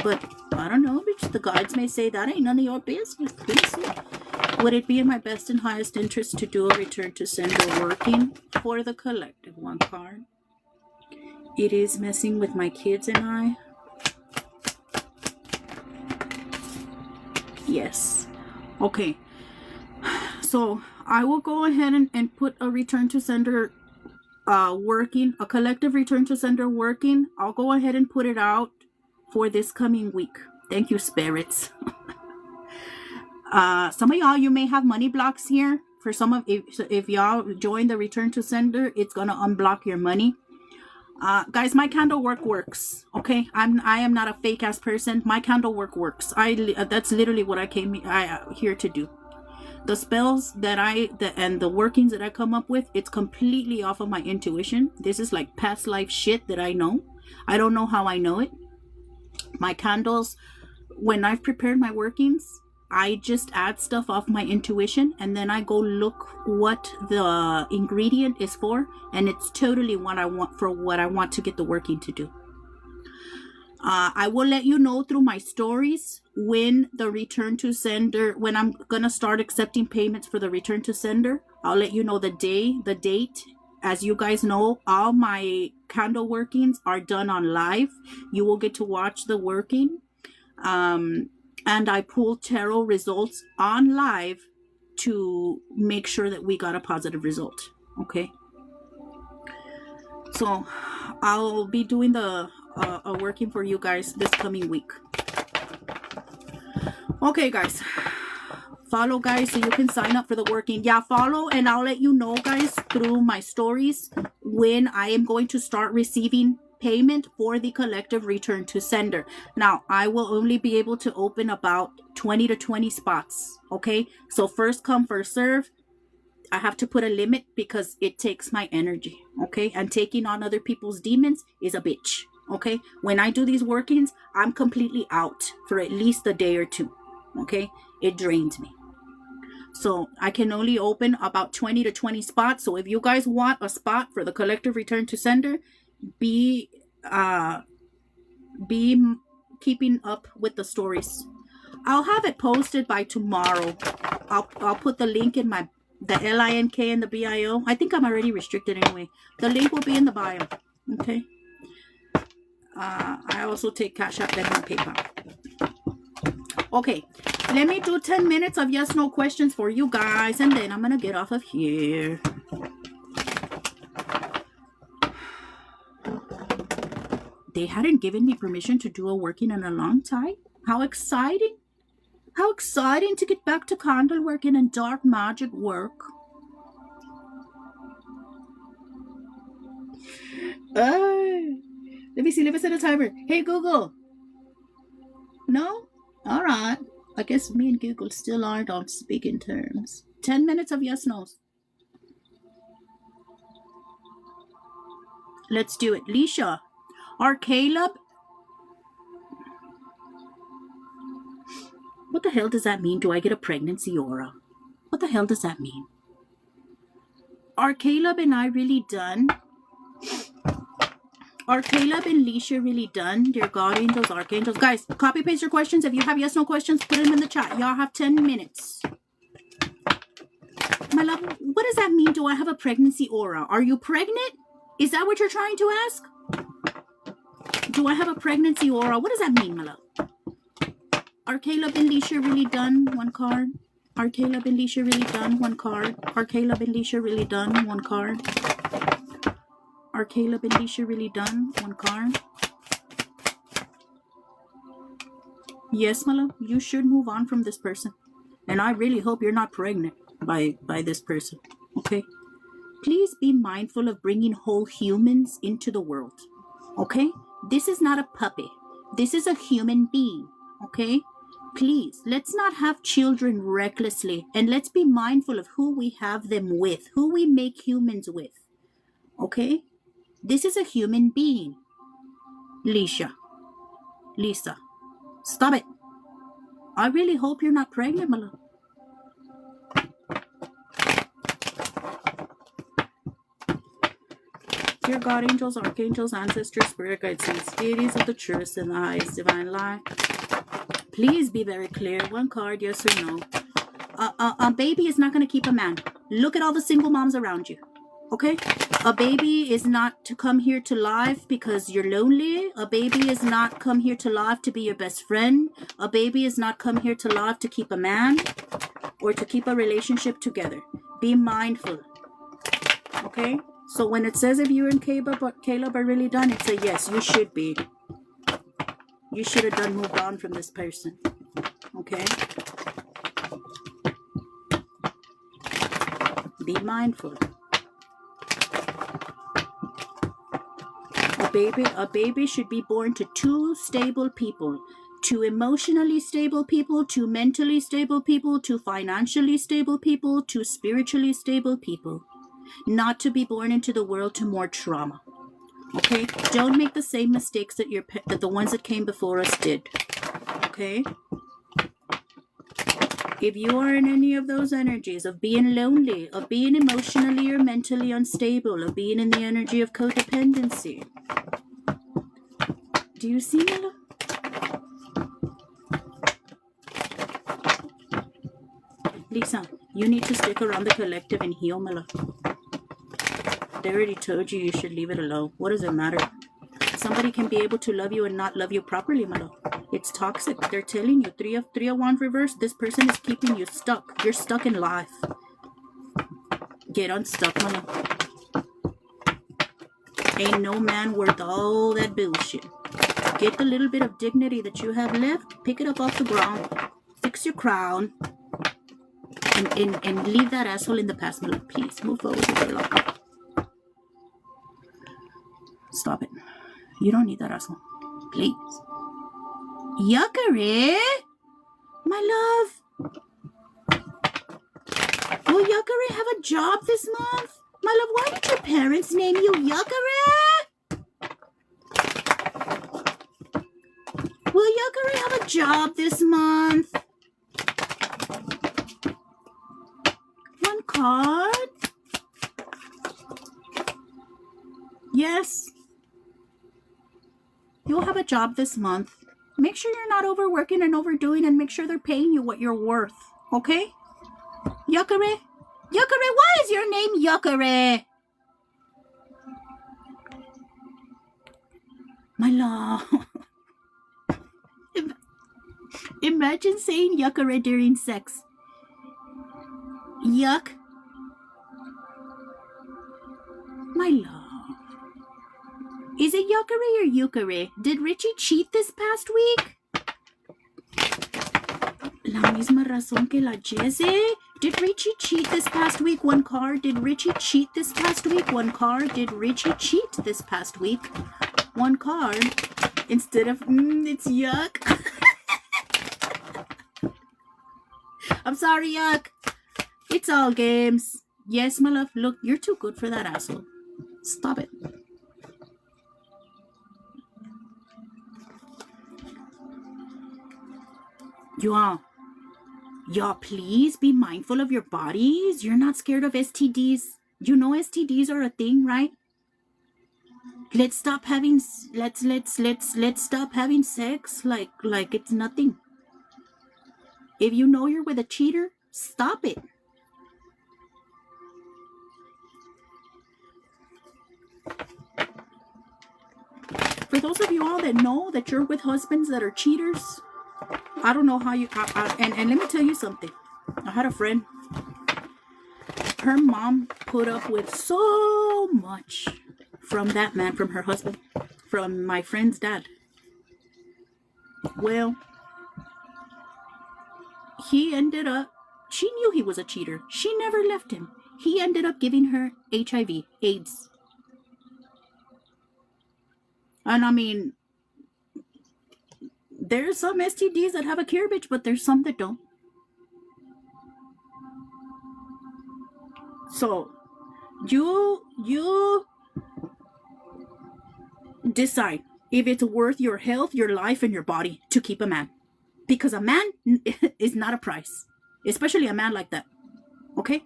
but I don't know, because the guides may say that ain't none of your business. Would it be in my best and highest interest to do a return to sender working for the collective one card? It is messing with my kids and I. Yes. Okay. So I will go ahead and put a return to sender working, a collective return to sender working. I'll go ahead and put it out for this coming week. Thank you, spirits. Some of y'all, you may have money blocks here. For some of, if y'all join the return to sender, it's gonna unblock your money. Guys, my candle work works. Okay, I am not a fake ass person. My candle work works. That's literally what I came here to do. The spells that and the workings that I come up with, it's completely off of my intuition. This is like past life shit that I know. I don't know how I know it. My candles, when I've prepared my workings, I just add stuff off my intuition, and then I go look what the ingredient is for, and it's totally what I want for what I want to get the working to do. I will let you know through my stories when the return to sender, when I'm gonna start accepting payments for the return to sender. I'll let you know the day, the date. As you guys know, all my candle workings are done on live. You will get to watch the working. And I pull tarot results on live to make sure that we got a positive result. Okay. So I'll be doing the working for you guys this coming week. Okay, guys. Follow, guys, so you can sign up for the working. Yeah, follow, and I'll let you know, guys, through my stories when I am going to start receiving payment for the collective return to sender. Now, I will only be able to open about 20 to 20 spots. Okay, so first come, first serve. I have to put a limit because it takes my energy. Okay, and taking on other people's demons is a bitch. Okay, when I do these workings, I'm completely out for at least a day or two. Okay, it drains me. So I can only open about 20 to 20 spots. So if you guys want a spot for the collective return to sender, be keeping up with the stories. I'll have it posted by tomorrow. I'll put the link in the LINK and the BIO. I think I'm already restricted anyway. The link will be in the bio. Okay. I also take Cash App, Venmo, and PayPal. Okay, let me do 10 minutes of yes no questions for you guys, and then I'm gonna get off of here. They hadn't given me permission to do a working in a long time. How exciting! How exciting to get back to candle working and dark magic work. Let me see. Let me set a timer. Hey, Google. No? All right. I guess me and Google still aren't on speaking terms. 10 minutes of yes no's. Let's do it. Leisha. Or Caleb. What the hell does that mean? Do I get a pregnancy aura? What the hell does that mean? Are Caleb and I really done? Are Caleb and Leisha really done? Dear God, angels, archangels. Guys, copy paste your questions. If you have yes no questions, put them in the chat. Y'all have 10 minutes. My love, what does that mean? Do I have a pregnancy aura? Are you pregnant? Is that what you're trying to ask? Do I have a pregnancy aura? What does that mean, my love? Are Caleb and Leisha really done? One card. Are Caleb and Leisha really done? One card. Are Caleb and Leisha really done? One card. Are Caleb and Leisha really done? One card. Yes, my love, you should move on from this person. And I really hope you're not pregnant by this person. Okay? Please be mindful of bringing whole humans into the world. Okay? This is not a puppy. This is a human being. Okay? Please, let's not have children recklessly, and let's be mindful of who we have them with, who we make humans with. Okay? This is a human being. Lisa, stop it. I really hope you're not pregnant, my love. Dear God, angels, archangels, ancestors, spirit guides, and deities of the truest and the highest divine light, please be very clear. One card, yes or no. A baby is not going to keep a man. Look at all the single moms around you. Okay? A baby is not to come here to life because you're lonely. A baby is not come here to life to be your best friend. A baby is not come here to life to keep a man or to keep a relationship together. Be mindful. Okay? So when it says if you and Caleb are really done, it's a yes, you should be. You should have done moved on from this person. Okay? Be mindful. A baby should be born to two stable people. Two emotionally stable people, two mentally stable people, two financially stable people, two spiritually stable people. Not to be born into the world to more trauma. Okay? Don't make the same mistakes that the ones that came before us did. Okay? If you are in any of those energies of being lonely, of being emotionally or mentally unstable, of being in the energy of codependency, do you see me? Lisa, you need to stick around the collective and heal, my love. They already told you should leave it alone. What does it matter? Somebody can be able to love you and not love you properly, my love. It's toxic. They're telling you, 3 of Wands reverse, this person is keeping you stuck. You're stuck in life. Get unstuck, my love. Ain't no man worth all that bullshit. Get the little bit of dignity that you have left, pick it up off the ground, fix your crown, and leave that asshole in the past, my love. Please move forward with your love. Stop it. You don't need that asshole. Please. Yuckary? My love. Will Yuckary have a job this month? My love, why did your parents name you Yuckary? Will Yuckary have a job this month? One card. Yes. You'll have a job this month. Make sure you're not overworking and overdoing, and make sure they're paying you what you're worth. Okay? Yuckary? Yuckary, why is your name Yuckary? My love. Imagine saying Yuckary during sex. Yuck. My love. Is it Yuckary or Yuckary? Did Richie cheat this past week? La misma razón que la Jessie. Did Richie cheat this past week? One card. Did Richie cheat this past week? One card. Did Richie cheat this past week? One card. Instead of, it's yuck. I'm sorry, yuck. It's all games. Yes, my love. Look, you're too good for that asshole. Stop it. Y'all, please be mindful of your bodies. You're not scared of STDs. You know STDs are a thing, right? Let's stop having let's stop having sex like it's nothing. If you know you're with a cheater, stop it. For those of you all that know that you're with husbands that are cheaters, I don't know how you... And let me tell you something. I had a friend. Her mom put up with so much from that man, from her husband, from my friend's dad. Well, he ended up... She knew he was a cheater. She never left him. He ended up giving her HIV, AIDS. And I mean... There's some STDs that have a cure, bitch, but there's some that don't. So you decide if it's worth your health, your life, and your body to keep a man. Because a man is not a price. Especially a man like that. Okay?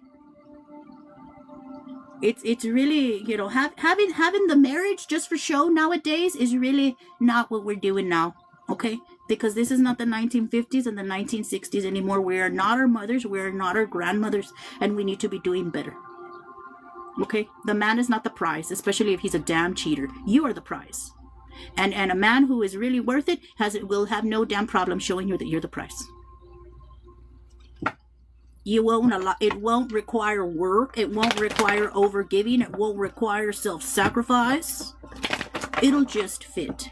It's really, you know, having the marriage just for show nowadays is really not what we're doing now. Okay? Because this is not the 1950s and the 1960s anymore. We are not our mothers. We are not our grandmothers. And we need to be doing better. Okay? The man is not the prize, especially if he's a damn cheater. You are the prize. And a man who is really worth it will have no damn problem showing you that you're the prize. You won't it won't require work. It won't require overgiving. It won't require self-sacrifice. It'll just fit.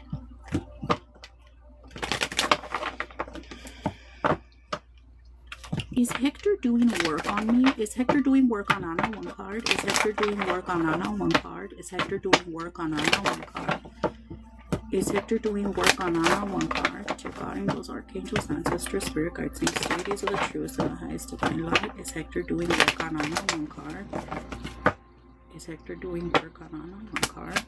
Is Hector doing work on me? Is Hector doing work on Anna? One card. Is Hector doing work on Anna? One card. Is Hector doing work on Anna? One card. Is Hector doing work on Anna? One card. To God, angels, archangels, ancestors, spirit guides, saints, deities of the truest and the highest divine light. Is Hector doing work on Anna? One card. Is Hector doing work on Anna? One card.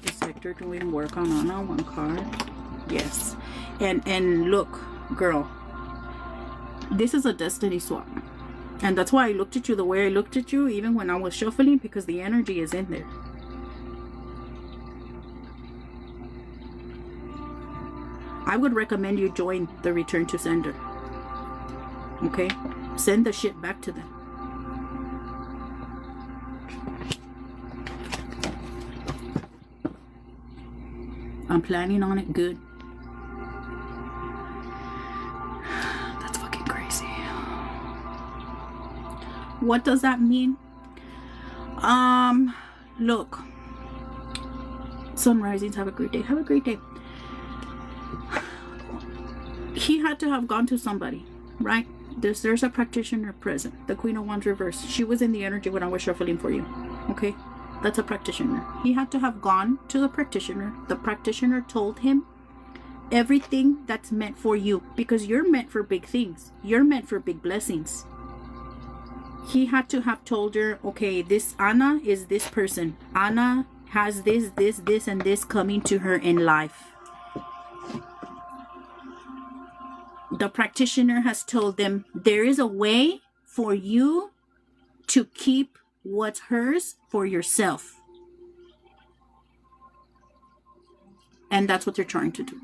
Is Hector doing work on Anna? One card. Yes. And look, girl. This is a destiny swap. And that's why I looked at you the way I looked at you, even when I was shuffling, because the energy is in there. I would recommend you join the return to sender. Okay? Send the shit back to them. I'm planning on it good. That's fucking crazy. What does that mean? Look. Sun risings, have a great day. Have a great day. He had to have gone to somebody, right? There's a practitioner present. The Queen of Wands reversed. She was in the energy when I was shuffling for you. Okay? That's a practitioner. He had to have gone to the practitioner. The practitioner told him everything that's meant for you. Because you're meant for big things. You're meant for big blessings. He had to have told her, okay, this Anna is this person. Anna has this, and this coming to her in life. The practitioner has told them there is a way for you to keep what's hers for yourself. And that's what they're trying to do.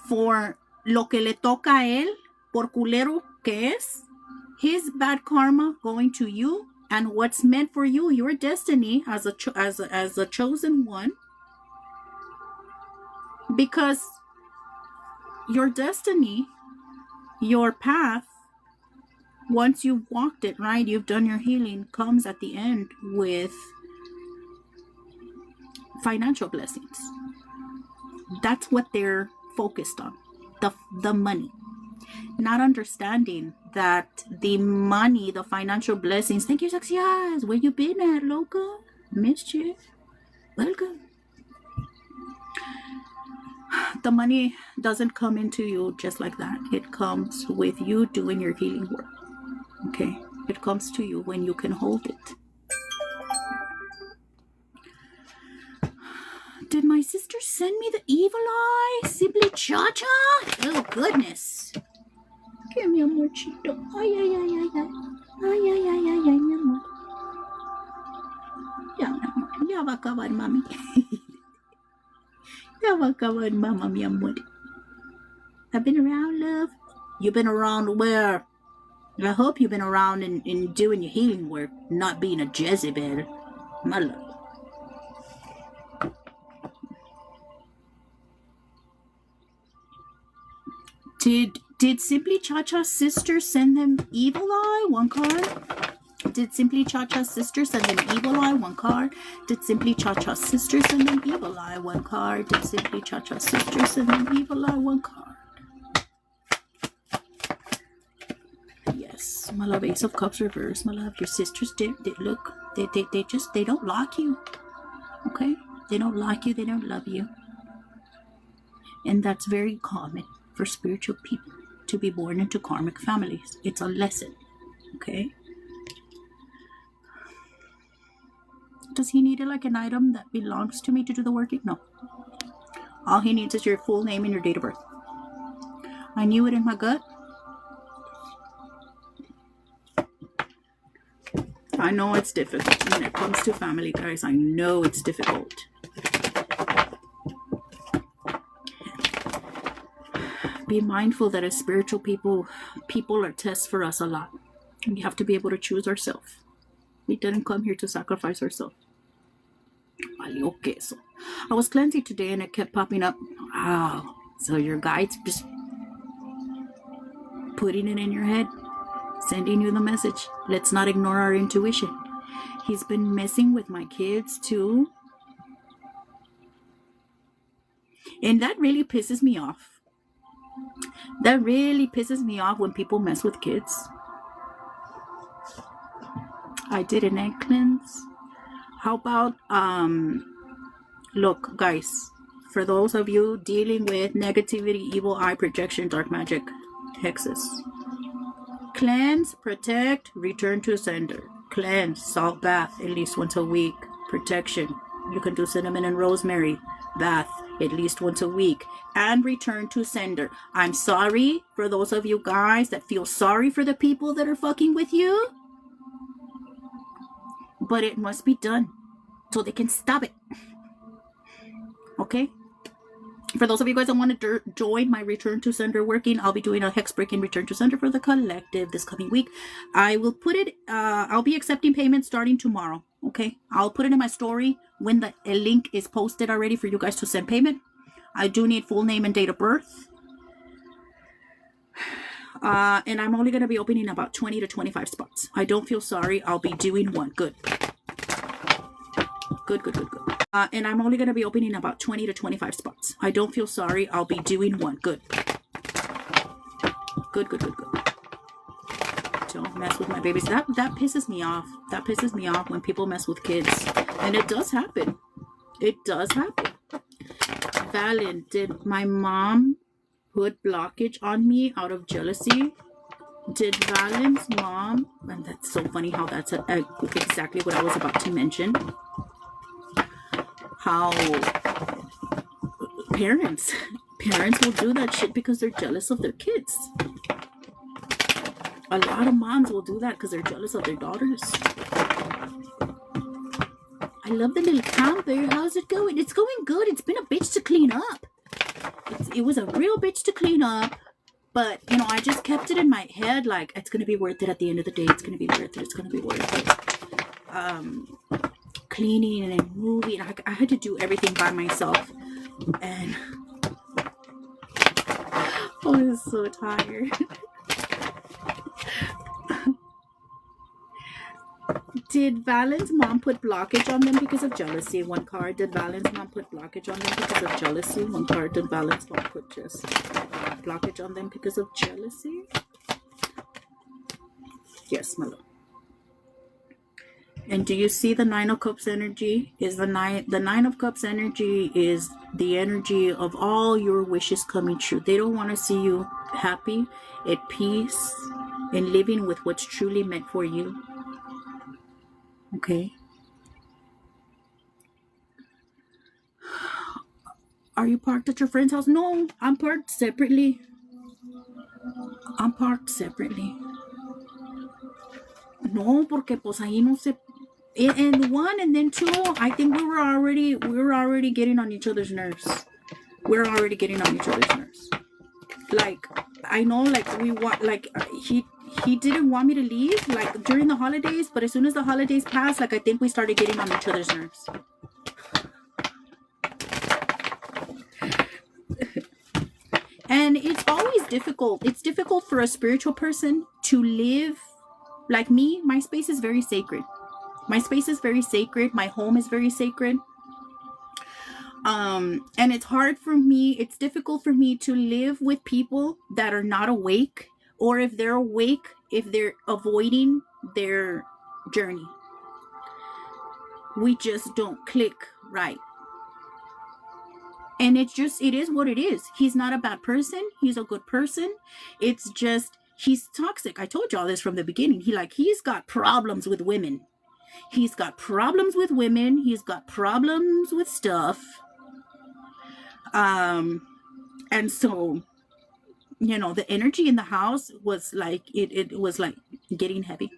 For lo que le toca a él, por culero que es, his bad karma going to you, and what's meant for you, your destiny as a chosen one. Because your destiny, your path, once you've walked it, right, you've done your healing, comes at the end with financial blessings. That's what they're focused on, the money. Not understanding that the money, the financial blessings. Thank you, Sexy Eyes. Where you been at, Loca? Missed you. Welcome. The money doesn't come into you just like that. It comes with you doing your healing work. Okay? It comes to you when you can hold it. Did my sister send me the evil eye? Simply Cha-Cha? Oh, goodness. Que mi amorcito. Ay, ay, ay, ay, ay. Ay, ay, ay, ay, ay, mi amor. Ya, mi amor. Ya va a acabar, mami. Ya va a acabar, mama, mi amor. I've been around, love. You've been around where? I hope you've been around in doing your healing work, not being a Jezebel. My love. Did Simply Cha-Cha's sister send them evil eye? One card. Did Simply Cha-Cha's sister send them evil eye? One card. Did Simply Cha-Cha's sister send them evil eye? One card. Did Simply Cha-Cha's sister send them evil eye? One card. Yes, my love. Ace of Cups reverse. My love, your sisters did look. They don't like you. Okay? They don't like you. They don't love you. And that's very common for spiritual people to be born into karmic families. It's a lesson, okay? Does he need like an item that belongs to me to do the working? No. All he needs is your full name and your date of birth. I knew it in my gut. I know it's difficult when it comes to family, guys. I know it's difficult. Be mindful that as spiritual people are tests for us a lot. We have to be able to choose ourselves. We didn't come here to sacrifice ourselves. Okay, so I was cleansing today and it kept popping up. Wow. So your guide's just putting it in your head, sending you the message. Let's not ignore our intuition. He's been messing with my kids too. And that really pisses me off. That really pisses me off when people mess with kids. I did an egg cleanse. How about, look, guys, for those of you dealing with negativity, evil eye projection, dark magic, hexes, cleanse, protect, return to sender. Cleanse, salt bath at least once a week. Protection. You can do cinnamon and rosemary bath at least once a week. And return to sender. I'm sorry for those of you guys that feel sorry for the people that are fucking with you. But it must be done so they can stop it. Okay? For those of you guys that want to join my return to sender working, I'll be doing a hex breaking return to sender for the collective this coming week. I will put it, I'll be accepting payments starting tomorrow. Okay? I'll put it in my story when the link is posted already for you guys to send payment. I do need full name and date of birth. And I'm only going to be opening about 20 to 25 spots. I don't feel sorry. I'll be doing one. Good. Good. And I'm only going to be opening about 20 to 25 spots. I don't feel sorry. I'll be doing one. Good. Don't mess with my babies. That pisses me off. That pisses me off when people mess with kids. And it does happen. It does happen. Valen, did my mom put blockage on me out of jealousy? Did Valen's mom, and that's so funny how that's exactly what I was about to mention, how parents will do that shit because they're jealous of their kids. A lot of moms will do that because they're jealous of their daughters. I love the little camper. How's it going? It's going good. It's been a bitch to clean up. It was a real bitch to clean up. But, you know, I just kept it in my head like, it's going to be worth it at the end of the day. It's going to be worth it. It's going to be worth it. Cleaning and moving. I had to do everything by myself. And I was so tired. Did Valen's mom put blockage on them because of jealousy? One card. Did Valen's mom put blockage on them because of jealousy? One card. Did Valen's mom put just blockage on them because of jealousy? Yes, my love. And do you see the Nine of Cups energy? The Nine of Cups energy is the energy of all your wishes coming true. They don't want to see you happy, at peace, and living with what's truly meant for you. Okay. Are you parked at your friend's house? No, I'm parked separately. No, porque pues ahí no se. And one, and then two, I think we were already getting on each other's nerves. Like, I know, like we want, like he didn't want me to leave, like during the holidays, but as soon as the holidays passed, like I think we started getting on each other's nerves. And it's always difficult. It's difficult for a spiritual person to live like me. My space is very sacred. My home is very sacred. And it's hard for me. It's difficult for me to live with people that are not awake, or if they're awake, if they're avoiding their journey. We just don't click right. And it's just, it is what it is. He's not a bad person. He's a good person. It's just, he's toxic. I told y'all this from the beginning. He's got problems with women. He's got problems with women. He's got problems with stuff. And so, you know, the energy in the house was like, it was like getting heavy.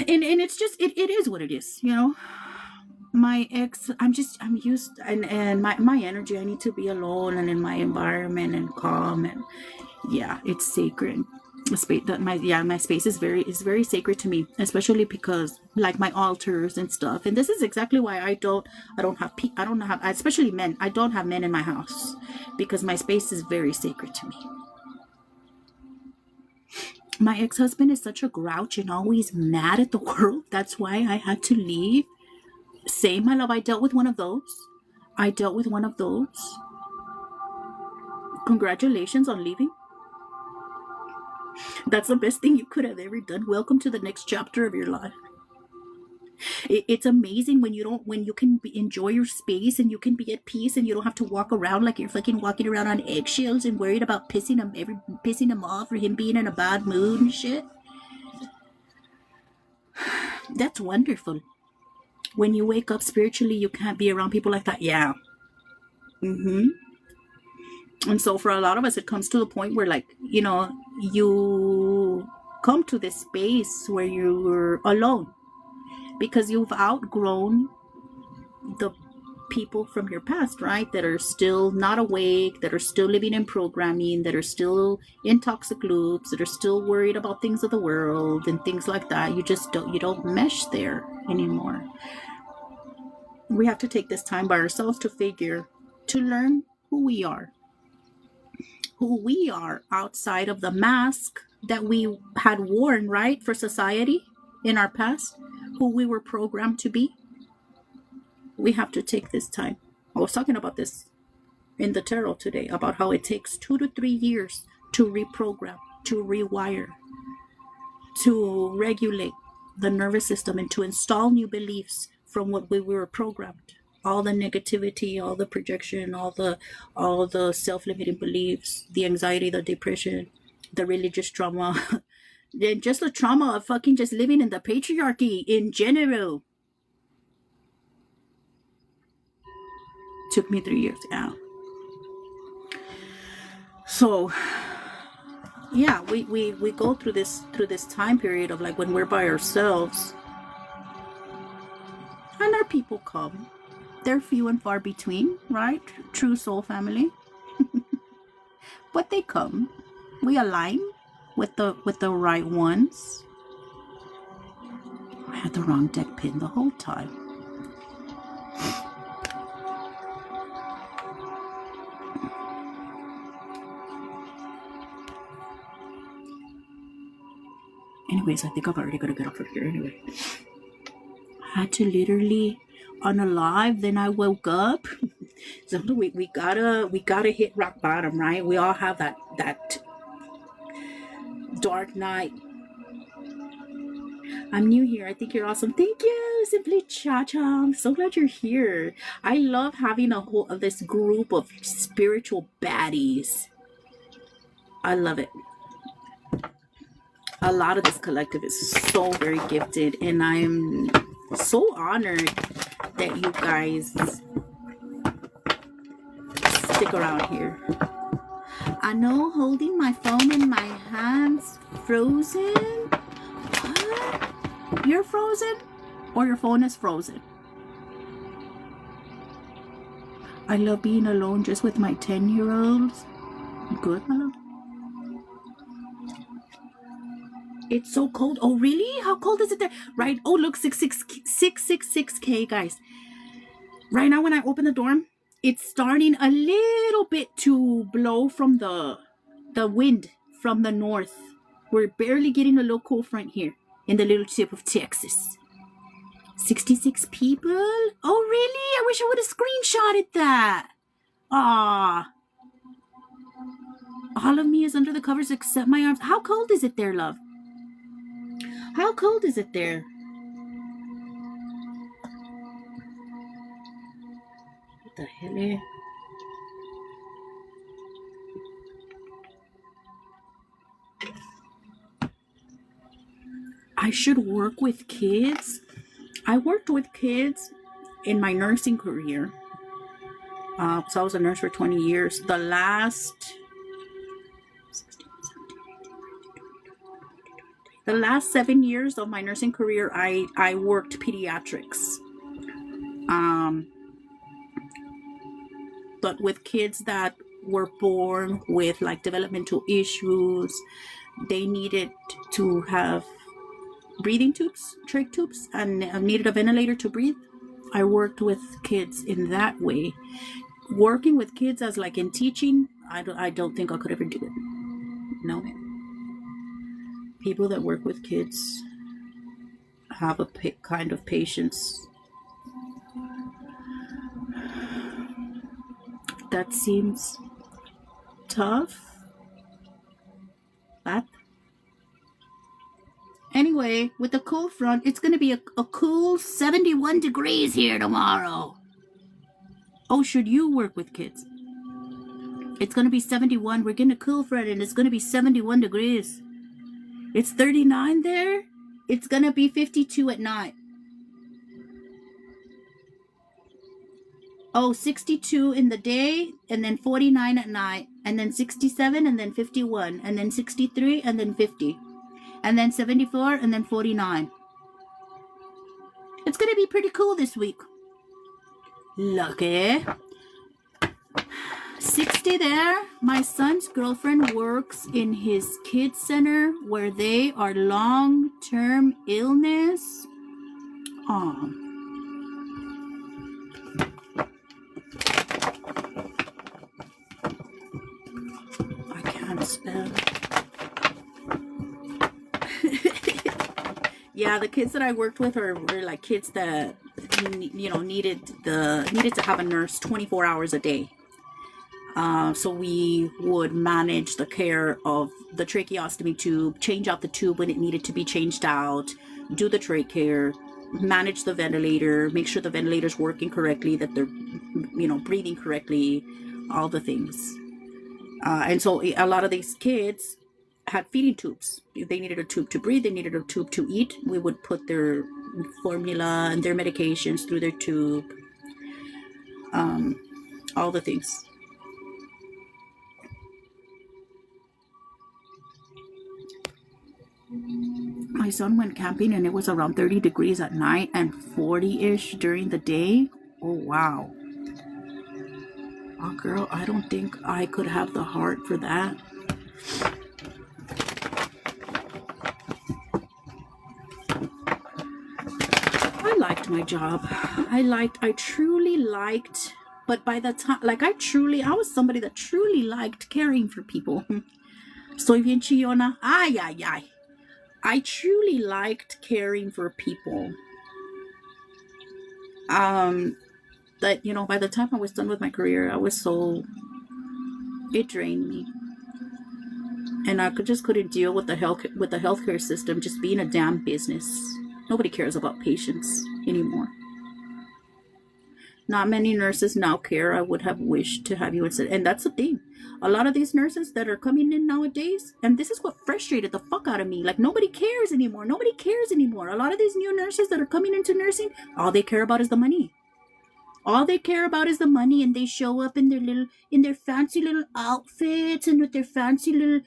And it's just, it is what it is, you know. My ex, I'm used, and my energy, I need to be alone and in my environment and calm, and yeah, it's sacred. The space that my space is very sacred to me, especially because like my altars and stuff. And this is exactly why I don't have, especially men, I don't have men in my house, because my space is very sacred to me. My ex-husband is such a grouch and always mad at the world. That's why I had to leave. Same, my love, I dealt with one of those. Congratulations on leaving. That's the best thing you could have ever done. Welcome to the next chapter of your life. It's amazing when you can enjoy your space and you can be at peace and you don't have to walk around like you're fucking walking around on eggshells and worried about pissing him off or him being in a bad mood and shit. That's wonderful. When you wake up spiritually, you can't be around people like that. Yeah. And so for a lot of us, it comes to the point where, like, you know, you come to this space where you're alone because you've outgrown the people from your past, right? That are still not awake, that are still living in programming, that are still in toxic loops, that are still worried about things of the world and things like that. You don't mesh there anymore. We have to take this time by ourselves to learn who we are outside of the mask that we had worn, right, for society in our past, who we were programmed to be. We have to take this time. I was talking about this in the tarot today, about how it takes 2 to 3 years to reprogram, to rewire, to regulate the nervous system, and to install new beliefs from what we were programmed. All the negativity, all the projection, all the self-limiting beliefs, the anxiety, the depression, the religious trauma, and just the trauma of fucking just living in the patriarchy in general. Took me 3 years. Yeah. So yeah, we go through this time period of like when we're by ourselves, and our people come. They're few and far between, right? True soul family. But they come. We align with the right ones. I had the wrong deck pin the whole time. Anyways, I think I'm already gonna get off of here anyway. I had to literally unalive, then I woke up. So we gotta hit rock bottom, right? We all have that dark night. I'm new here. I think you're awesome. Thank you, Simply Cha-Cha. I'm so glad you're here. I love having this group of spiritual baddies. I love it. A lot of this collective is so very gifted, and I'm so honored that you guys stick around here. I know, holding my phone in my hands, frozen. What? You're frozen? Or your phone is frozen? I love being alone just with my 10-year-olds. Good, my love. It's so cold. Oh, really? How cold is it there? Right. Oh, look, 666K, guys. Right now, when I open the door, it's starting a little bit to blow from the wind from the north. We're barely getting a low cold front here in the little tip of Texas. 66 people? Oh, really? I wish I would have screenshotted that. Ah. All of me is under the covers except my arms. How cold is it there, love? How cold is it there? the hell? Eh? I should work with kids. I worked with kids in my nursing career. So I was a nurse for 20 years. The last 7 years of my nursing career, I worked pediatrics. But with kids that were born with like developmental issues, they needed to have breathing tubes, trach tubes, and needed a ventilator to breathe. I worked with kids in that way. Working with kids as like in teaching, I don't think I could ever do it. No. People that work with kids have a kind of patience that seems tough. That. Anyway, with the cold front, it's going to be a cool 71 degrees here tomorrow. Oh, should you work with kids? It's going to be 71. We're getting a cool front and it's going to be 71 degrees. It's 39 there. It's going to be 52 at night. Oh, 62 in the day and then 49 at night and then 67 and then 51 and then 63 and then 50 and then 74 and then 49. It's going to be pretty cool this week. Lucky. 60 there. My son's girlfriend works in his kids center where they are long-term illness. Oh. I can't spell. Yeah, the kids that I worked with were like kids that needed to have a nurse 24 hours a day. So we would manage the care of the tracheostomy tube, change out the tube when it needed to be changed out, do the trach care, manage the ventilator, make sure the ventilator's working correctly, that they're, breathing correctly, all the things. And so a lot of these kids had feeding tubes. They needed a tube to breathe, they needed a tube to eat. We would put their formula and their medications through their tube, all the things. My son went camping and it was around 30 degrees at night and 40-ish during the day. Oh, wow. Oh, girl, I don't think I could have the heart for that. I liked my job. I truly liked, but by the time, I was somebody that truly liked caring for people. Soy bien chillona. Ay, ay, ay. I truly liked caring for people. That, by the time I was done with my career, it drained me. And I couldn't deal with the healthcare system just being a damn business. Nobody cares about patients anymore. Not many nurses now care. I would have wished to have you instead. And that's the thing. A lot of these nurses that are coming in nowadays, and this is what frustrated the fuck out of me. Like, nobody cares anymore. Nobody cares anymore. A lot of these new nurses that are coming into nursing, all they care about is the money. All they care about is the money, and they show up in their fancy little outfits and with their fancy little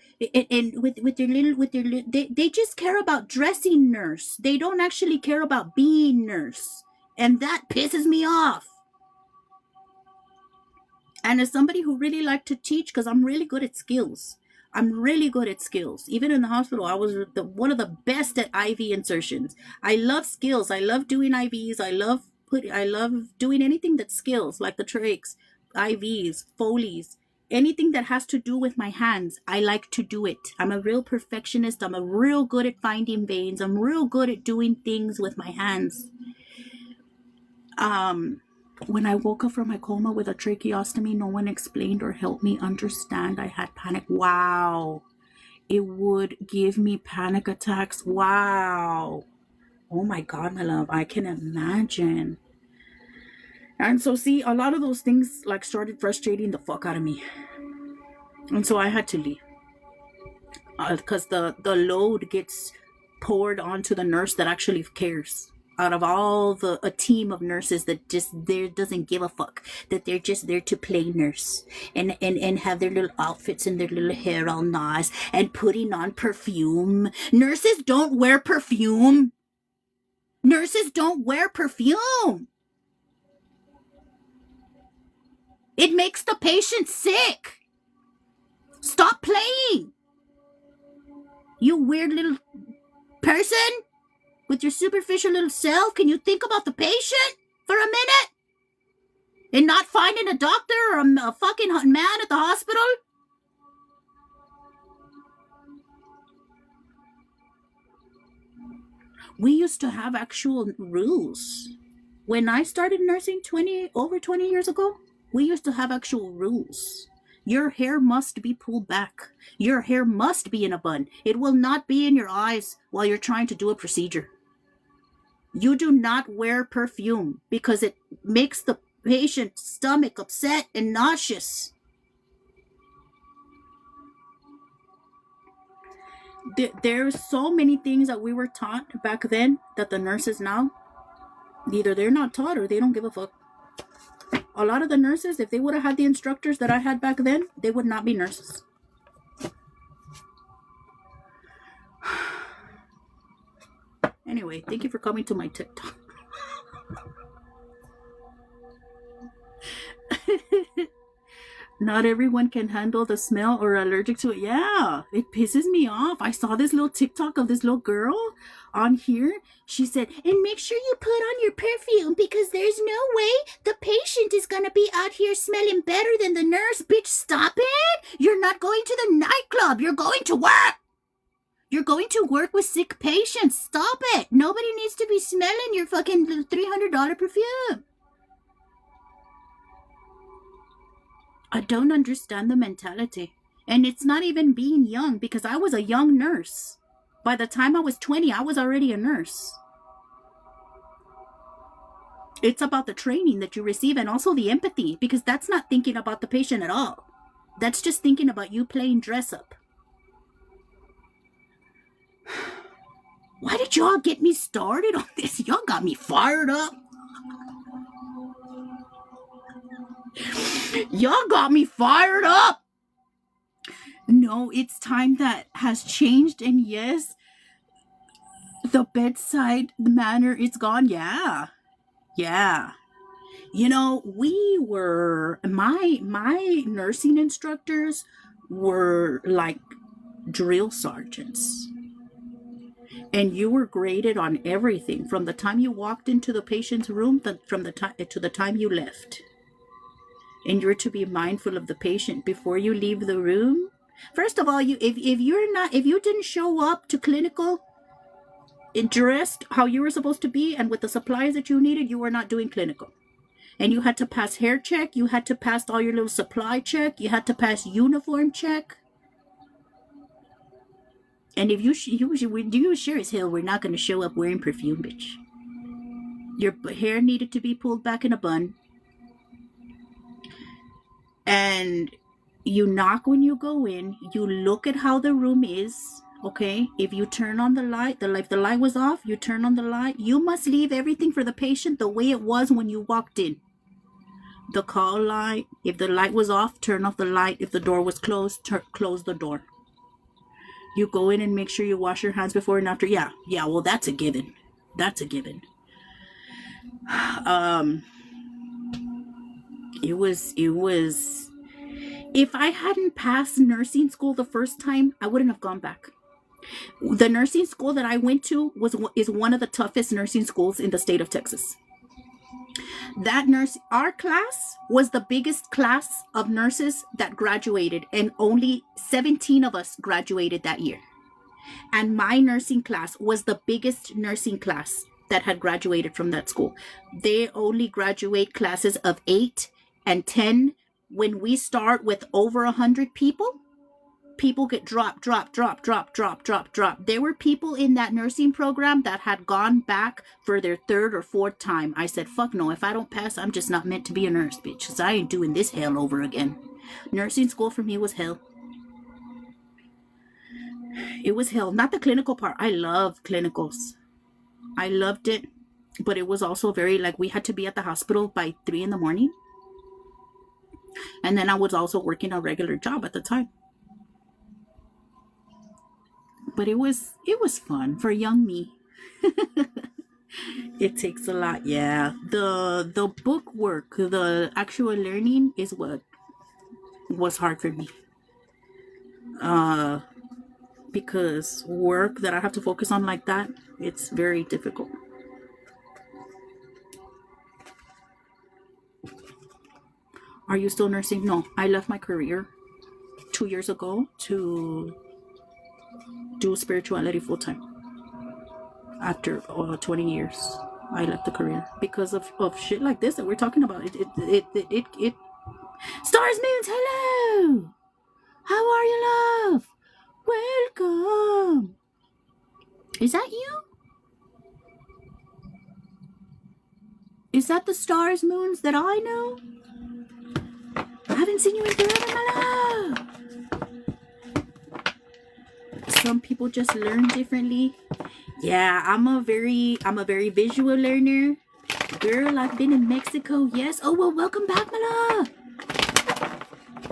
they just care about dressing nurse. They don't actually care about being nurse, and that pisses me off. And as somebody who really liked to teach, because I'm really good at skills. Even in the hospital, I was one of the best at IV insertions. I love skills. I love doing IVs. I love doing anything that's skills, like the trachs, IVs, Foleys, anything that has to do with my hands. I like to do it. I'm a real perfectionist. I'm real good at finding veins. I'm real good at doing things with my hands. When I woke up from my coma with a tracheostomy, no one explained or helped me understand. I had panic. Wow. It would give me panic attacks. Wow. Oh my God, my love. I can imagine. And so, see, a lot of those things like started frustrating the fuck out of me. And so I had to leave. Because the load gets poured onto the nurse that actually cares. Out of all a team of nurses that just there doesn't give a fuck, that they're just there to play nurse and have their little outfits and their little hair all nice and putting on perfume. Nurses don't wear perfume. Nurses don't wear perfume. It makes the patient sick. Stop playing. You weird little person with your superficial little self. Can you think about the patient for a minute? And not finding a doctor or a fucking man at the hospital? We used to have actual rules. When I started nursing over 20 years ago, we used to have actual rules. Your hair must be pulled back. Your hair must be in a bun. It will not be in your eyes while you're trying to do a procedure. You do not wear perfume because it makes the patient's stomach upset and nauseous. There's so many things that we were taught back then that the nurses now, either they're not taught or they don't give a fuck. A lot of the nurses, if they would have had the instructors that I had back then, they would not be nurses. Anyway, thank you for coming to my TikTok. Not everyone can handle the smell or allergic to it. Yeah, it pisses me off. I saw this little TikTok of this little girl on here. She said, and make sure you put on your perfume because there's no way the patient is going to be out here smelling better than the nurse. Bitch, stop it. You're not going to the nightclub. You're going to work. You're going to work with sick patients. Stop it. Nobody needs to be smelling your fucking $300 perfume. I don't understand the mentality. And it's not even being young because I was a young nurse. By the time I was 20, I was already a nurse. It's about the training that you receive and also the empathy because that's not thinking about the patient at all. That's just thinking about you playing dress up. Why did y'all get me started on this? Y'all got me fired up. Y'all got me fired up. No, it's time that has changed. And yes, the bedside manner is gone. Yeah. You know, my nursing instructors were like drill sergeants. And you were graded on everything from the time you walked into the patient's room to the time you left. And you're to be mindful of the patient before you leave the room. First of all, if you didn't show up to clinical dressed how you were supposed to be and with the supplies that you needed, you were not doing clinical. And you had to pass hair check, you had to pass all your little supply check, you had to pass uniform check. And if you sure as hell we're not going to show up wearing perfume, bitch. Your hair needed to be pulled back in a bun. And you knock when you go in. You look at how the room is. Okay? If you turn on the light, if the light was off, you turn on the light. You must leave everything for the patient the way it was when you walked in. The call light. If the light was off, turn off the light. If the door was closed, close the door. You go in and make sure you wash your hands before and after. Yeah, well, that's a given. That's a given. It was, if I hadn't passed nursing school the first time, I wouldn't have gone back. The nursing school that I went to is one of the toughest nursing schools in the state of Texas. Our class was the biggest class of nurses that graduated, and only 17 of us graduated that year. And my nursing class was the biggest nursing class that had graduated from that school. They only graduate classes of 8 and 10. When we start with over 100 people, people get drop. There were people in that nursing program that had gone back for their third or fourth time. I said, fuck no, if I don't pass, I'm just not meant to be a nurse, bitch, because I ain't doing this hell over again. Nursing school for me was hell. It was hell. Not the clinical part. I love clinicals. I loved it. But it was also very, like, we had to be at the hospital by 3 in the morning. And then I was also working a regular job at the time. But it was fun for young me. It takes a lot, yeah. The book work, the actual learning is what was hard for me. Because work that I have to focus on like that, it's very difficult. Are you still nursing? No, I left my career 2 years ago to do spirituality full time. After 20 years, I left the career because of shit like this that we're talking about. It Stars, moons, hello. How are you, love? Welcome. Is that you? Is that the stars, moons that I know? I haven't seen you in forever, my love. Some people just learn differently. Yeah, I'm a very visual learner. Girl, I've been in Mexico. Yes. Oh, well, welcome back, my love.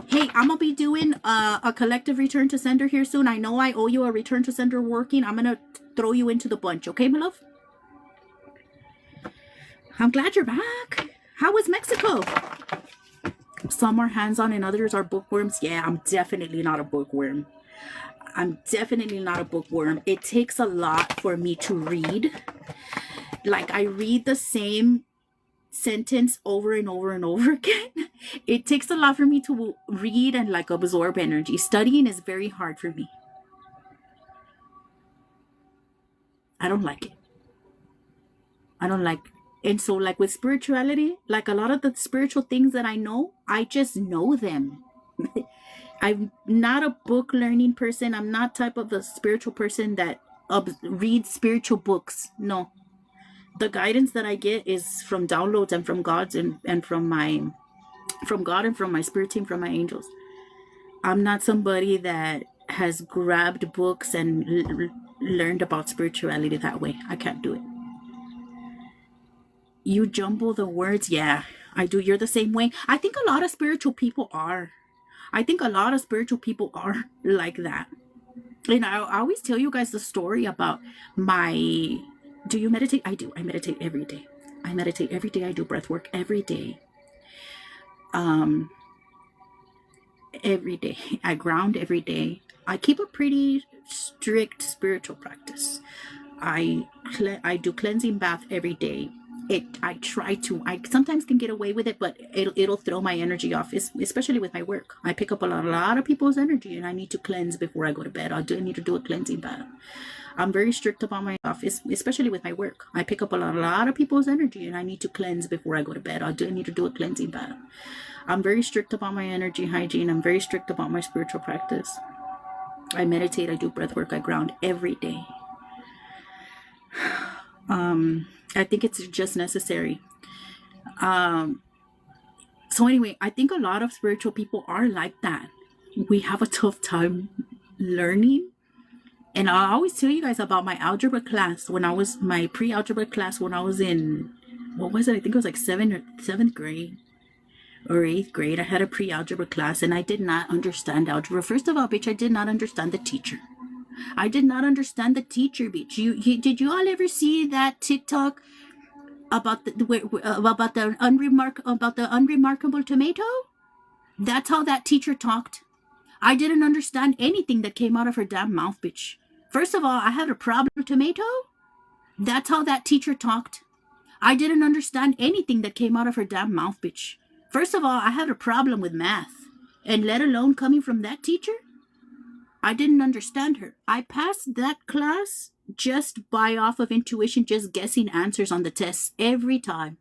Hey, I'm gonna be doing a collective return to sender here soon. I know I owe you a return to sender working. I'm gonna throw you into the bunch, okay, my love? I'm glad you're back. How was Mexico? Some are hands-on and others are bookworms. Yeah, I'm definitely not a bookworm. It takes a lot for me to read. Like, I read the same sentence over and over and over again. It takes a lot for me to read and like absorb energy. Studying is very hard for me. I don't like it. And so, like, with spirituality, like a lot of the spiritual things that I know, I just know them. I'm not a book learning person. I'm not type of a spiritual person that reads spiritual books. No. The guidance that I get is from downloads and from God's and from God and from my spirit team, from my angels. I'm not somebody that has grabbed books and learned about spirituality that way. I can't do it. You jumble the words. Yeah, I do. You're the same way. I think a lot of spiritual people are. Like that. And I always tell you guys the story about my... Do you meditate? I do. I meditate every day. I do breath work every day. Every day. I ground every day. I keep a pretty strict spiritual practice. I do cleansing bath every day. I try to. I sometimes can get away with it, but it'll throw my energy off, especially with my work. I pick up a lot of people's energy, and I need to cleanse before I go to bed. I need to do a cleansing bath. I'm very strict about my office, especially with my work. I pick up a lot of people's energy, and I need to cleanse before I go to bed. I need to do a cleansing bath. I'm very strict about my energy hygiene. I'm very strict about my spiritual practice. I meditate. I do breath work. I ground every day. I think it's just necessary. So anyway, I think a lot of spiritual people are like that. We have a tough time learning. And I always tell you guys about my algebra class my pre-algebra class when I was in, what was it? I think it was like 7th grade or 8th grade. I had a pre-algebra class and I did not understand algebra. First of all, bitch, I did not understand the teacher. Bitch. Did you all ever see that TikTok about the unremarkable tomato? That's how that teacher talked. I didn't understand anything that came out of her damn mouth, bitch. First of all, I had a problem with tomato. That's how that teacher talked. I didn't understand anything that came out of her damn mouth, bitch. First of all, I had a problem with math, and let alone coming from that teacher. I didn't understand her. I passed that class just by off of intuition, just guessing answers on the tests every time.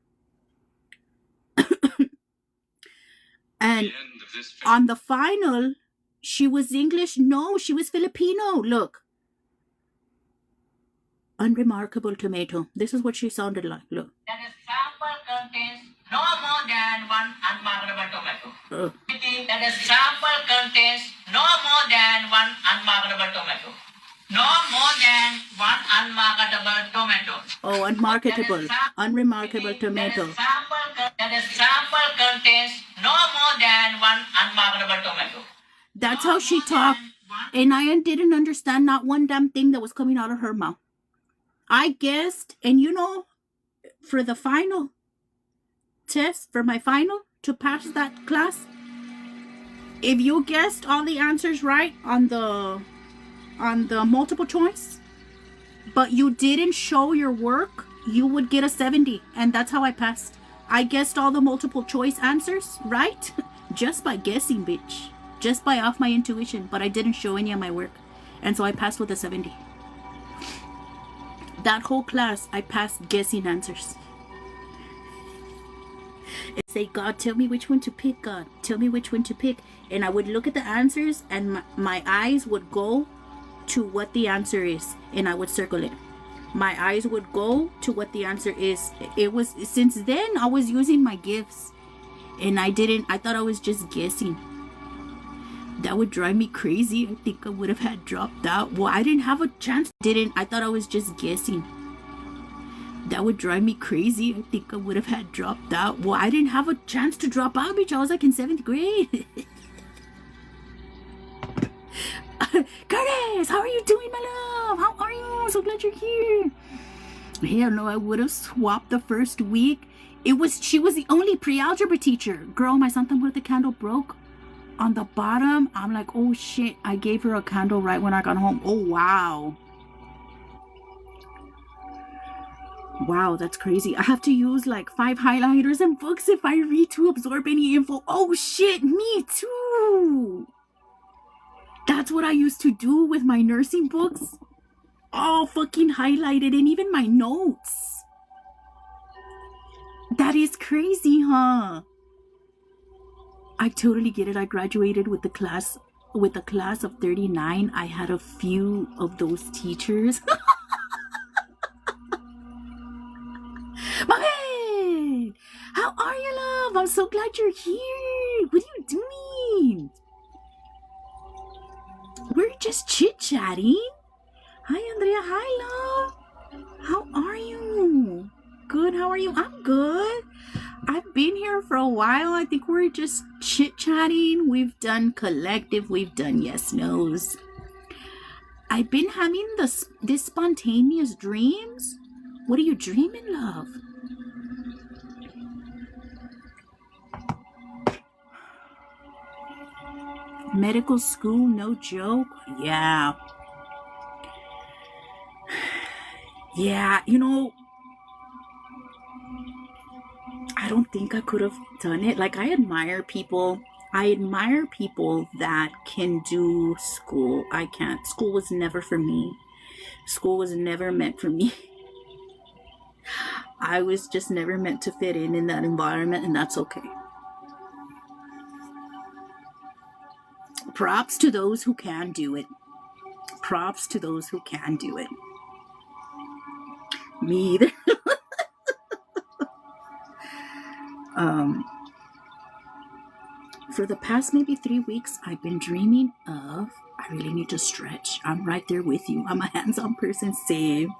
And on the final, She was English. No, she was Filipino. Look. Unremarkable tomato. This is what she sounded like. Look. That is sample contains no more than one unmarketable tomato. That is sample contains no more than one unmarketable tomato. No more than one unmarketable tomato. Oh, unmarketable. Unremarkable tomato. That is sample contains no more than one unmarketable tomato. That's how she talked. And I didn't understand not one damn thing that was coming out of her mouth. I guessed, and you know, for the final test, for my final, to pass that class, if you guessed all the answers right on the multiple choice, but you didn't show your work, you would get a 70. And that's how I passed. I guessed all the multiple choice answers right just by guessing, bitch. Just by off my intuition, but I didn't show any of my work. And so I passed with a 70. That whole class, I passed guessing answers. And say, God, tell me which one to pick, God. Tell me which one to pick. And I would look at the answers and my eyes would go to what the answer is. And I would circle it. My eyes would go to what the answer is. It was, since then, I was using my gifts. And I thought I was just guessing. That would drive me crazy. I think I would have had dropped out. Well, I didn't have a chance. I thought I was just guessing. That would drive me crazy. I think I would have had dropped out. Well, I didn't have a chance to drop out, bitch. I was like in 7th grade. Curtis, how are you doing, my love? How are you? So glad you're here. Hell no, I would have swapped the first week. She was the only pre-algebra teacher. Girl, my Santa Muerte candle broke on the bottom. I'm like, oh shit, I gave her a candle right when I got home. Oh wow. Wow, that's crazy. I have to use like 5 highlighters and books if I read to absorb any info. Oh shit, me too. That's what I used to do with my nursing books. All fucking highlighted, and even my notes. That is crazy, huh? I totally get it. I graduated with a class of 39. I had a few of those teachers. Mame, how are you, love? I'm so glad you're here. What are you doing? We're just chit-chatting. Hi, Andrea. Hi, love. How are you? Good. How are you? I'm good. I've been here for a while. I think we're just chit-chatting. We've done collective. We've done yes, no's. I've been having this spontaneous dreams. What are you dreaming, love? Medical school, no joke. Yeah. Yeah, you know, I don't think I could have done it. Like, I admire people that can do school. I can't. School was never for me. School was never meant for me. I was just never meant to fit in that environment, and that's okay. Props to those who can do it. Props to those who can do it. Me either. For the past maybe 3 weeks, I've been dreaming of, I really need to stretch. I'm right there with you. I'm a hands-on person. Same.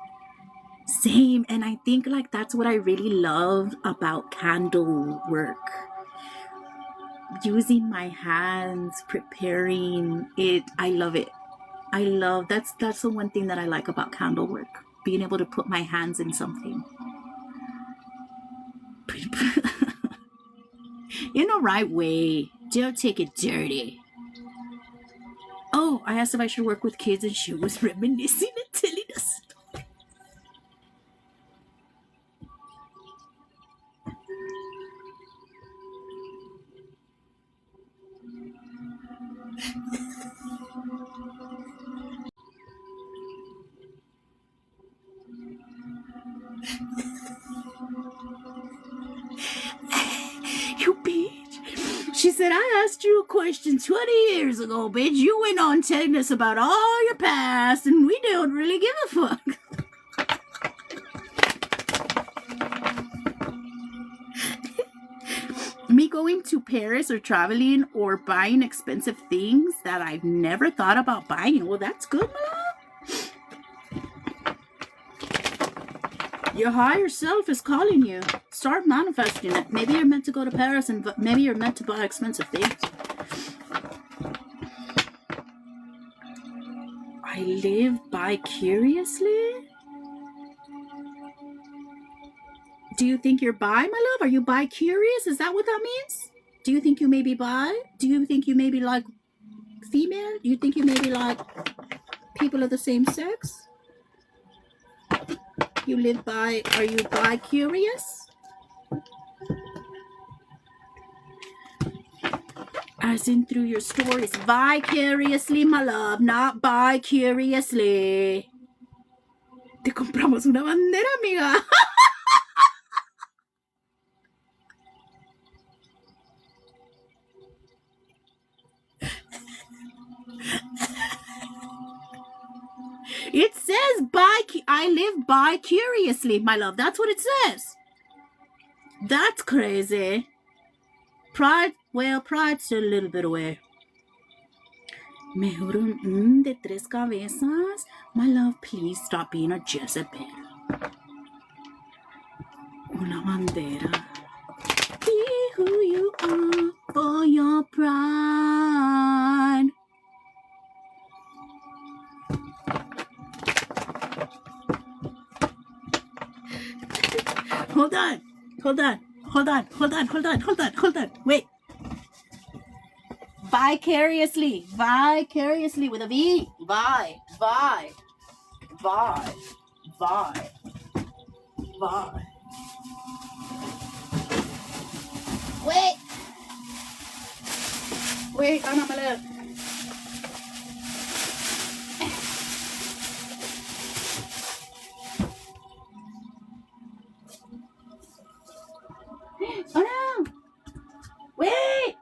And I think like that's what I really love about candle work. Using my hands, preparing it. I love it. That's the one thing that I like about candle work. Being able to put my hands in something. In the right way. Don't take it dirty. Oh, I asked if I should work with kids and she was reminiscing and telling a story. You bitch. She said, I asked you a question 20 years ago, bitch. You went on telling us about all your past, and we don't really give a fuck. Me going to Paris or traveling or buying expensive things that I've never thought about buying. Well, that's good, my love. Your higher self is calling you. Start manifesting it. Maybe you're meant to go to Paris and maybe you're meant to buy expensive things. I live bi-curiously? Do you think you're bi, my love? Are you bi-curious? Is that what that means? Do you think you may be bi? Do you think you may be like female? Do you think you may be like people of the same sex? You live by, are you bi-curious? As in through your stories. Vicariously, my love, not bi-curiously. Te compramos una bandera, amiga. It says I live bi-curiously, my love. That's what it says. That's crazy. Pride, well, pride's still a little bit away. Mejor de tres cabezas. My love, please stop being a Jezebel. Una bandera. Be who you are for your pride. Hold on. Wait. Vicariously with a V. Vi. Wait, I'm on my left. Oh no! Wait!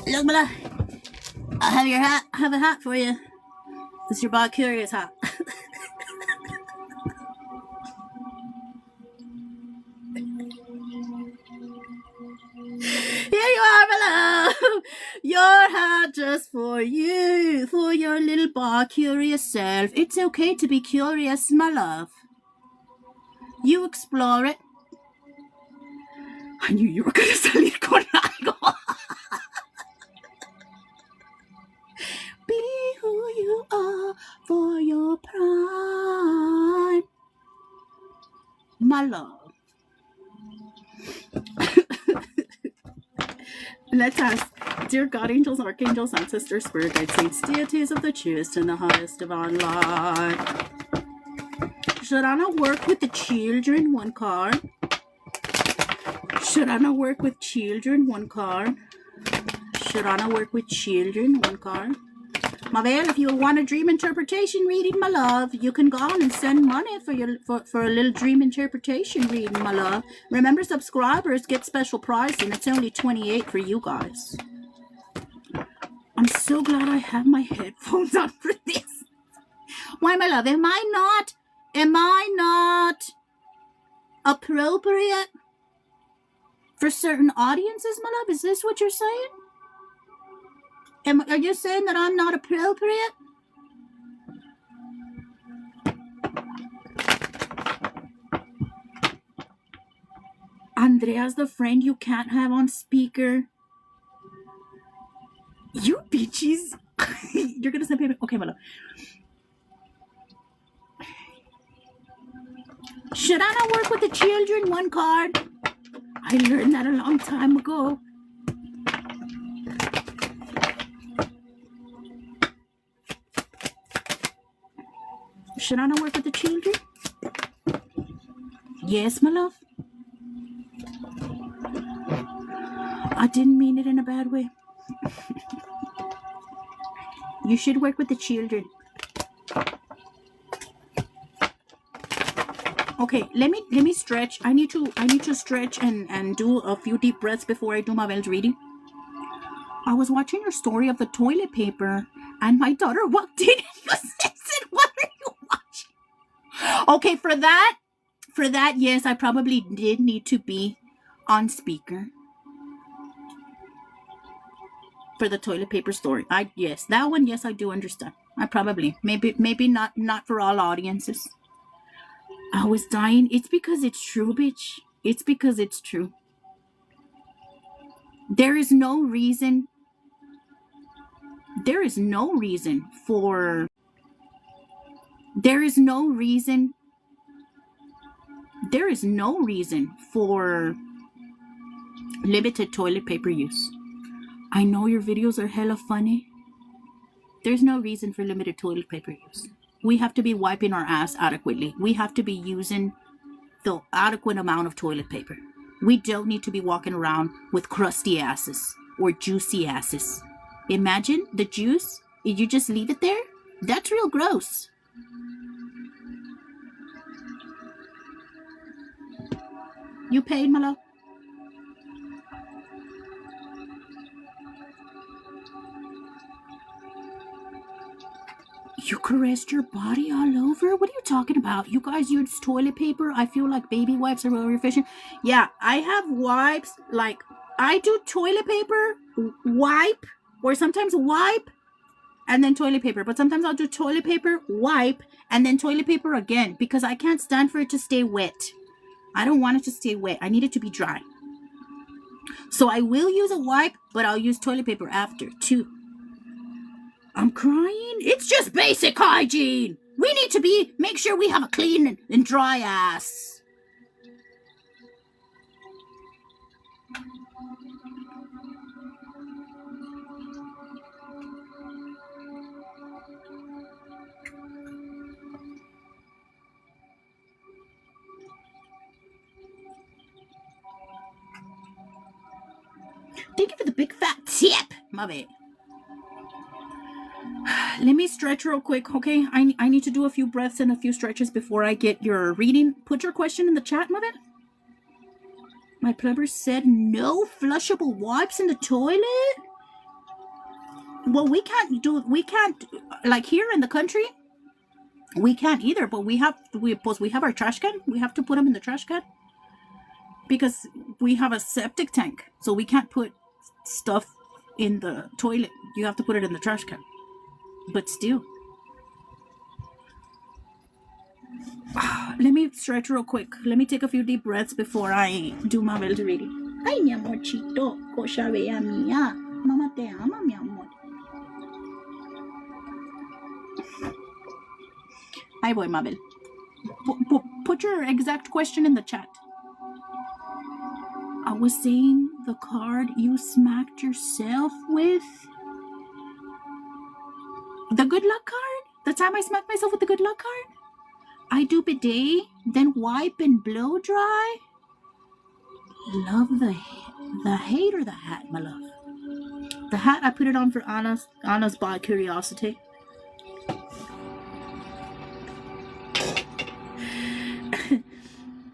Look, Bella. I have your hat. I have a hat for you. It's your bi-curious hat. Here you are, my love. Your hat just for you, for your little bi-curious self. It's okay to be curious, my love. You explore it. I knew you were going to salir con algo. Be who you are for your pride, my love. Let's ask, dear God, angels, archangels, ancestors, spirit guides, saints, deities of the truest and the highest divine light. Should I not work with the children? One card. Should I not work with children? One card. Should I not work with children? One card. Mabel, if you want a dream interpretation reading, my love, you can go on and send money for a little dream interpretation reading, my love. Remember, subscribers get special pricing. It's only $28 for you guys. I'm so glad I have my headphones on for this. Why, my love, am I not appropriate for certain audiences, my love? Is this what you're saying? Are you saying that I'm not appropriate? Andrea's the friend you can't have on speaker. You bitches. You're gonna send payment. Okay, my love. Should I not work with the children? One card. I learned that a long time ago. Should I not work with the children? Yes, my love. I didn't mean it in a bad way. You should work with the children. Okay, let me stretch. I need to stretch and do a few deep breaths before I do my Mabel's reading. I was watching your story of the toilet paper, and my daughter walked in and said, "What are you watching?" Okay, for that, yes, I probably did need to be on speaker for the toilet paper story. Yes, that one, yes, I do understand. I probably maybe not for all audiences. I was dying. It's because it's true, bitch. It's because it's true. There is no reason for limited toilet paper use. I know your videos are hella funny. There's no reason for limited toilet paper use. We have to be wiping our ass adequately. We have to be using the adequate amount of toilet paper. We don't need to be walking around with crusty asses or juicy asses. Imagine the juice, you just leave it there? That's real gross. You paid, my love? You caressed your body all over? What are you talking about? You guys use toilet paper? I feel like baby wipes are really efficient. Yeah, I have wipes. Like, I do toilet paper, wipe, or sometimes wipe, and then toilet paper. But sometimes I'll do toilet paper, wipe, and then toilet paper again. Because I can't stand for it to stay wet. I don't want it to stay wet. I need it to be dry. So I will use a wipe, but I'll use toilet paper after, too. I'm crying. It's just basic hygiene. We need to make sure we have a clean and dry ass. Thank you for the big fat tip, my babe. Let me stretch real quick, okay? I need to do a few breaths and a few stretches before I get your reading. Put your question in the chat, Mabel. My plumber said no flushable wipes in the toilet? Well, we can't, like here in the country, we can't either, but we have our trash can. We have to put them in the trash can. Because we have a septic tank, so we can't put stuff in the toilet. You have to put it in the trash can. But still. Let me stretch real quick. Let me take a few deep breaths before I do my Mabel's reading. Ay, mi amorcito, cosa bella mía. Mamá te ama, mi amor. Ay, boy, Mabel. Put your exact question in the chat. I was saying the card you smacked yourself with. The good luck card? The time I smacked myself with the good luck card? I do bidet, then wipe and blow dry. Love the hate or the hat, my love? The hat, I put it on for Anna's by curiosity.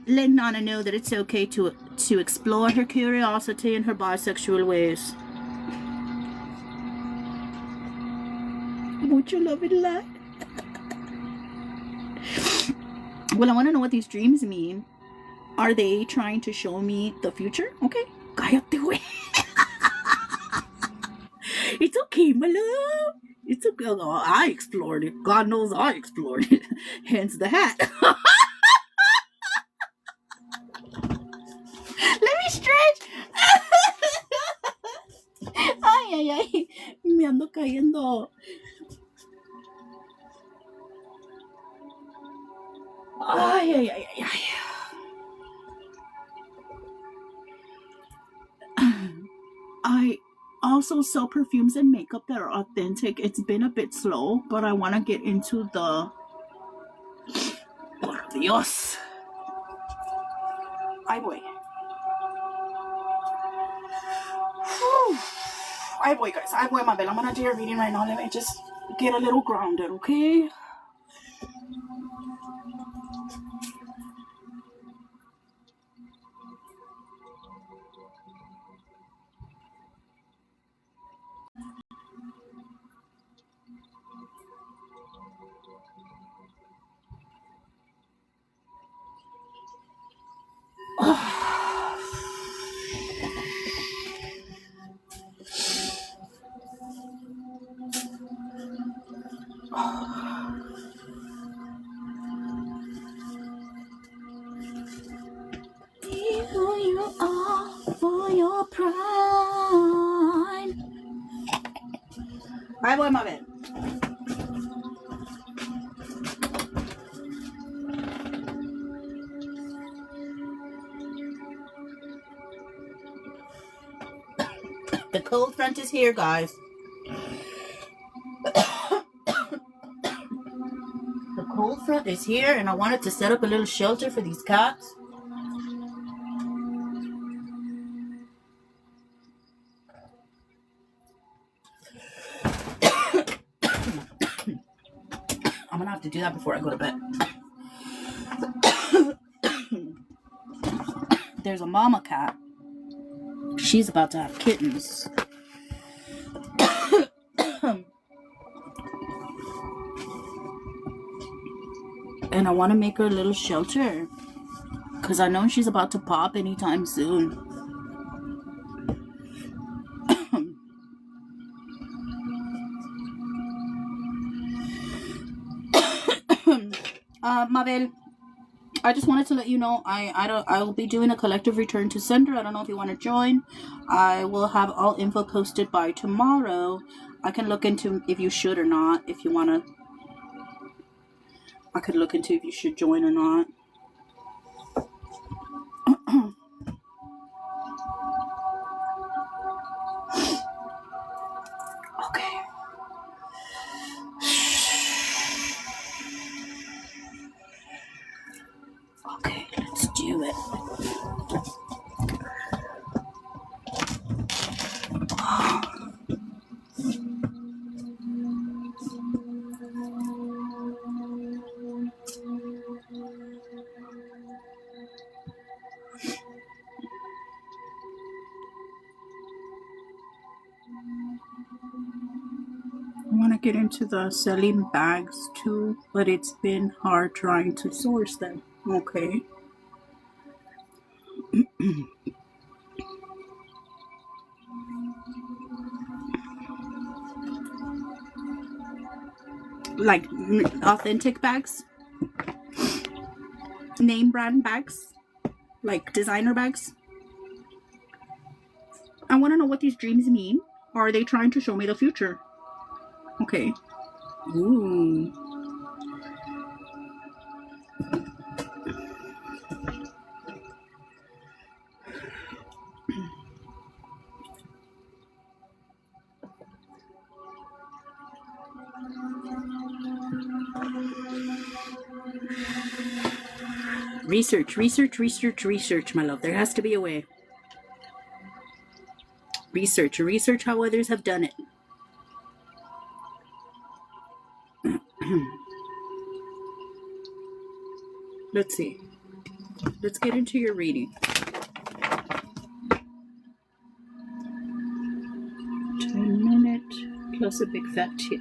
Letting Anna know that it's okay to explore her curiosity and her bisexual ways. Would you love it, lad? Well, I want to know what these dreams mean. Are they trying to show me the future? Okay. Cállate, güey. It's okay, my love. It's okay. Oh, I explored it. God knows I explored it. Hence the hat. Let me stretch. Ay, ay, ay. Me ando cayendo. Ay, ay, ay, ay, ay. I also sell perfumes and makeup that are authentic. It's been a bit slow, but I want to get into the... Por Dios. Ay, boy. Ay, boy, guys. Ay, boy, Mabel. I'm going to do your reading right now. Let me just get a little grounded, okay? Be who you are for your pride. Ahí voy, Mabel. The cold front is here, guys. The cold front is here, and I wanted to set up a little shelter for these cats. I'm gonna have to do that before I go to bed. There's a mama cat. She's about to have kittens. And I want to make her a little shelter, because I know she's about to pop anytime soon. Mabel, I just wanted to let you know I will be doing a collective return to sender. I don't know if you want to join. I will have all info posted by tomorrow. I can look into if you should or not. If you want to, I could look into if you should join or not. Okay. Okay, let's do it. I want to get into the selling bags too, but it's been hard trying to source them. Okay. Like authentic bags, name brand bags, like designer bags. I want to know what these dreams mean. Are they trying to show me the future? Okay. Ooh. Research, my love. There has to be a way. Research how others have done it. Let's see. Let's get into your reading. 10-minute plus a big fat tip.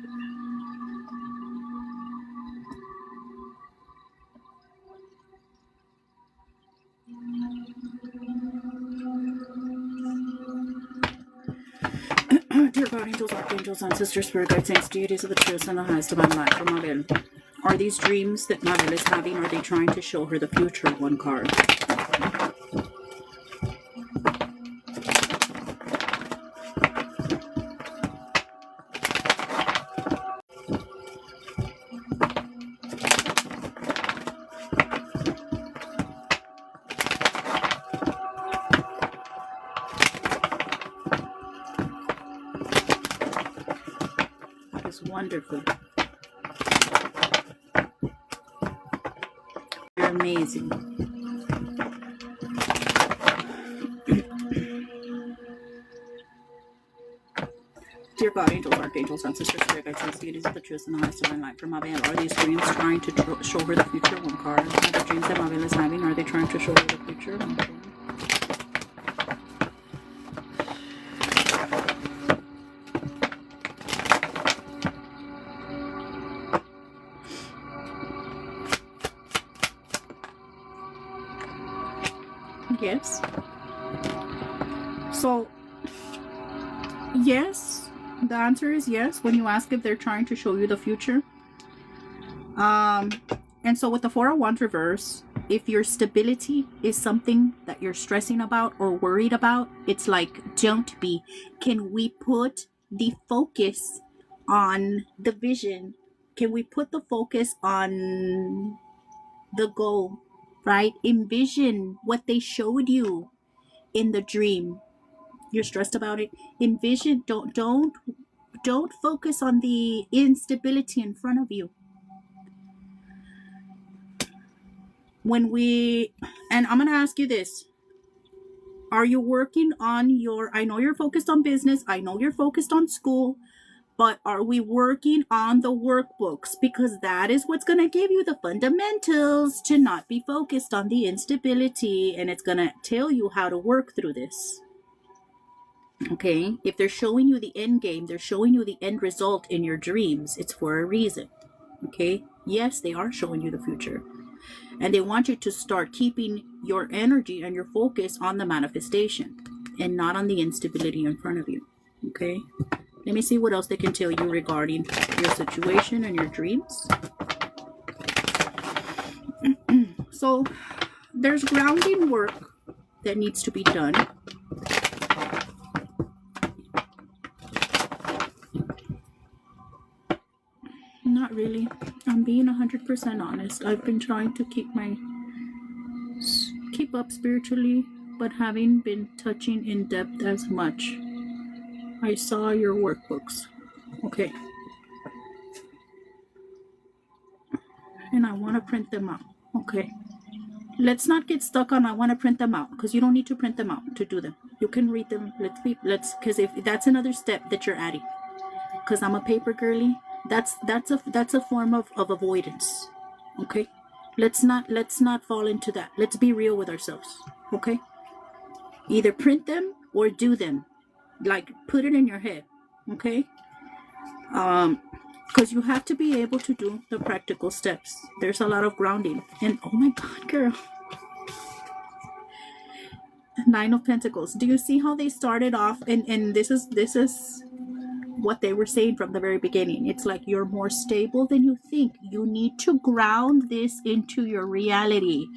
Dear God, angels, archangels, ancestors, spirit guides, saints, deities of the truth and the highest divine light for Mabel. Are these dreams that Mabel is having, are they trying to show her the future? One card. That is wonderful. You're amazing. Dear God, angels, archangels, ancestors, spirit guides, saints, deities of the truth and the highest divine light for Mabel. Are these dreams trying to show her the future? One card. Are the dreams that Mabel is having, are they trying to show her the future? One card. Yes. So, yes, the answer is yes when you ask if they're trying to show you the future. And so with the Four of Wands reverse, if your stability is something that you're stressing about or worried about, it's like, don't be. Can we put the focus on the vision? Can we put the focus on the goal, right? Envision what they showed you in the dream. You're stressed about it. Envision, don't focus on the instability in front of you. And I'm going to ask you this. Are you working on I know you're focused on business. I know you're focused on school, but are we working on the workbooks? Because that is what's going to give you the fundamentals to not be focused on the instability. And it's going to tell you how to work through this. Okay. If they're showing you the end game, they're showing you the end result in your dreams. It's for a reason. Okay. Yes, they are showing you the future. And they want you to start keeping your energy and your focus on the manifestation and not on the instability in front of you. Okay. Let me see what else they can tell you regarding your situation and your dreams. So there's grounding work that needs to be done. Not really. I'm being 100% honest. I've been trying to keep up spiritually, but haven't been touching in depth as much. I saw your workbooks. Okay. And I want to print them out. Okay. Let's not get stuck on I want to print them out, because you don't need to print them out to do them. You can read them. Because if that's another step that you're adding. Because I'm a paper girly. That's a form of avoidance. Okay. Let's not fall into that. Let's be real with ourselves. Okay. Either print them or do them. Like, put it in your head. Okay. Because you have to be able to do the practical steps. There's a lot of grounding. And oh my God, girl. Nine of Pentacles. Do you see how they started off? And this is what they were saying from the very beginning. It's like, you're more stable than you think. You need to ground this into your reality.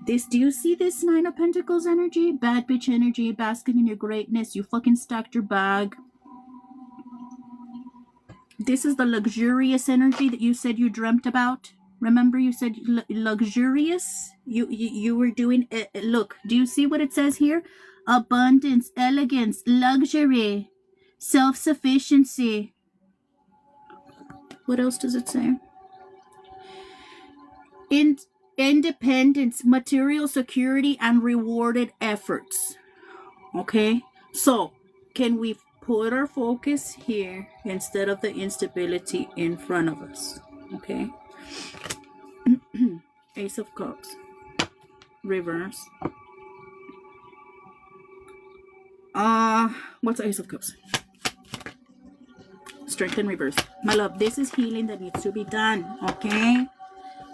Do you see this Nine of Pentacles energy? Bad bitch energy, basking in your greatness. You fucking stacked your bag. This is the luxurious energy that you said you dreamt about. Remember, you said luxurious? You were doing it. Look, do you see what it says here? Abundance, elegance, luxury, self-sufficiency. What else does it say? Independence, material security, and rewarded efforts. Okay, so can we put our focus here instead of the instability in front of us? Okay. Ace of Cups reverse. What's Ace of Cups? Strength in reverse. My love, this is healing that needs to be done. Okay,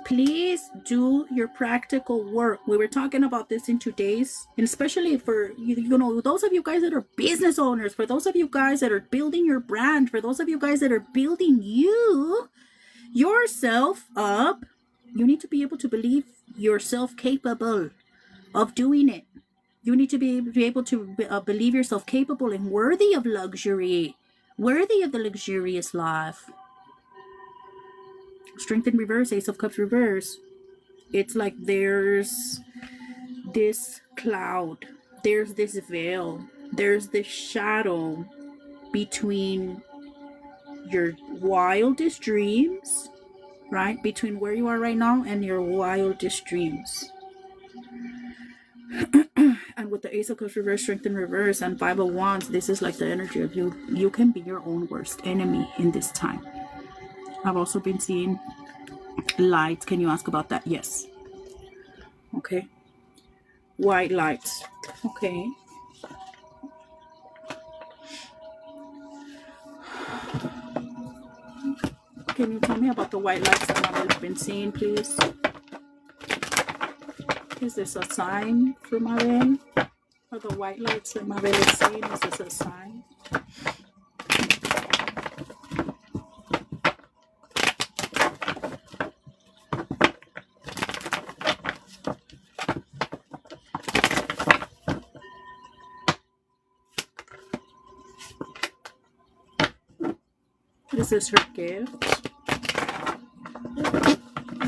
please do your practical work. We were talking about this in 2 days, and especially for you know, those of you guys that are business owners, for those of you guys that are building your brand, for those of you guys that are building yourself up. You need to be able to believe yourself capable of doing it. You need to be able to believe yourself capable and worthy of luxury, worthy of the luxurious life. Strength in reverse, Ace of Cups reverse. It's like there's this cloud, there's this veil, there's this shadow between your wildest dreams, right? Between where you are right now and your wildest dreams. And with the Ace of Cups reverse, Strength in reverse, and Five of Wands, this is like the energy of you can be your own worst enemy in this time. I've also been seeing lights. Can you ask about that? Yes. Okay. White lights. Okay. Can you tell me about the white lights that I've been seeing, please? Is this a sign for Mabel? Or the white lights that Mabel is seeing, is this a sign? Is this her gift?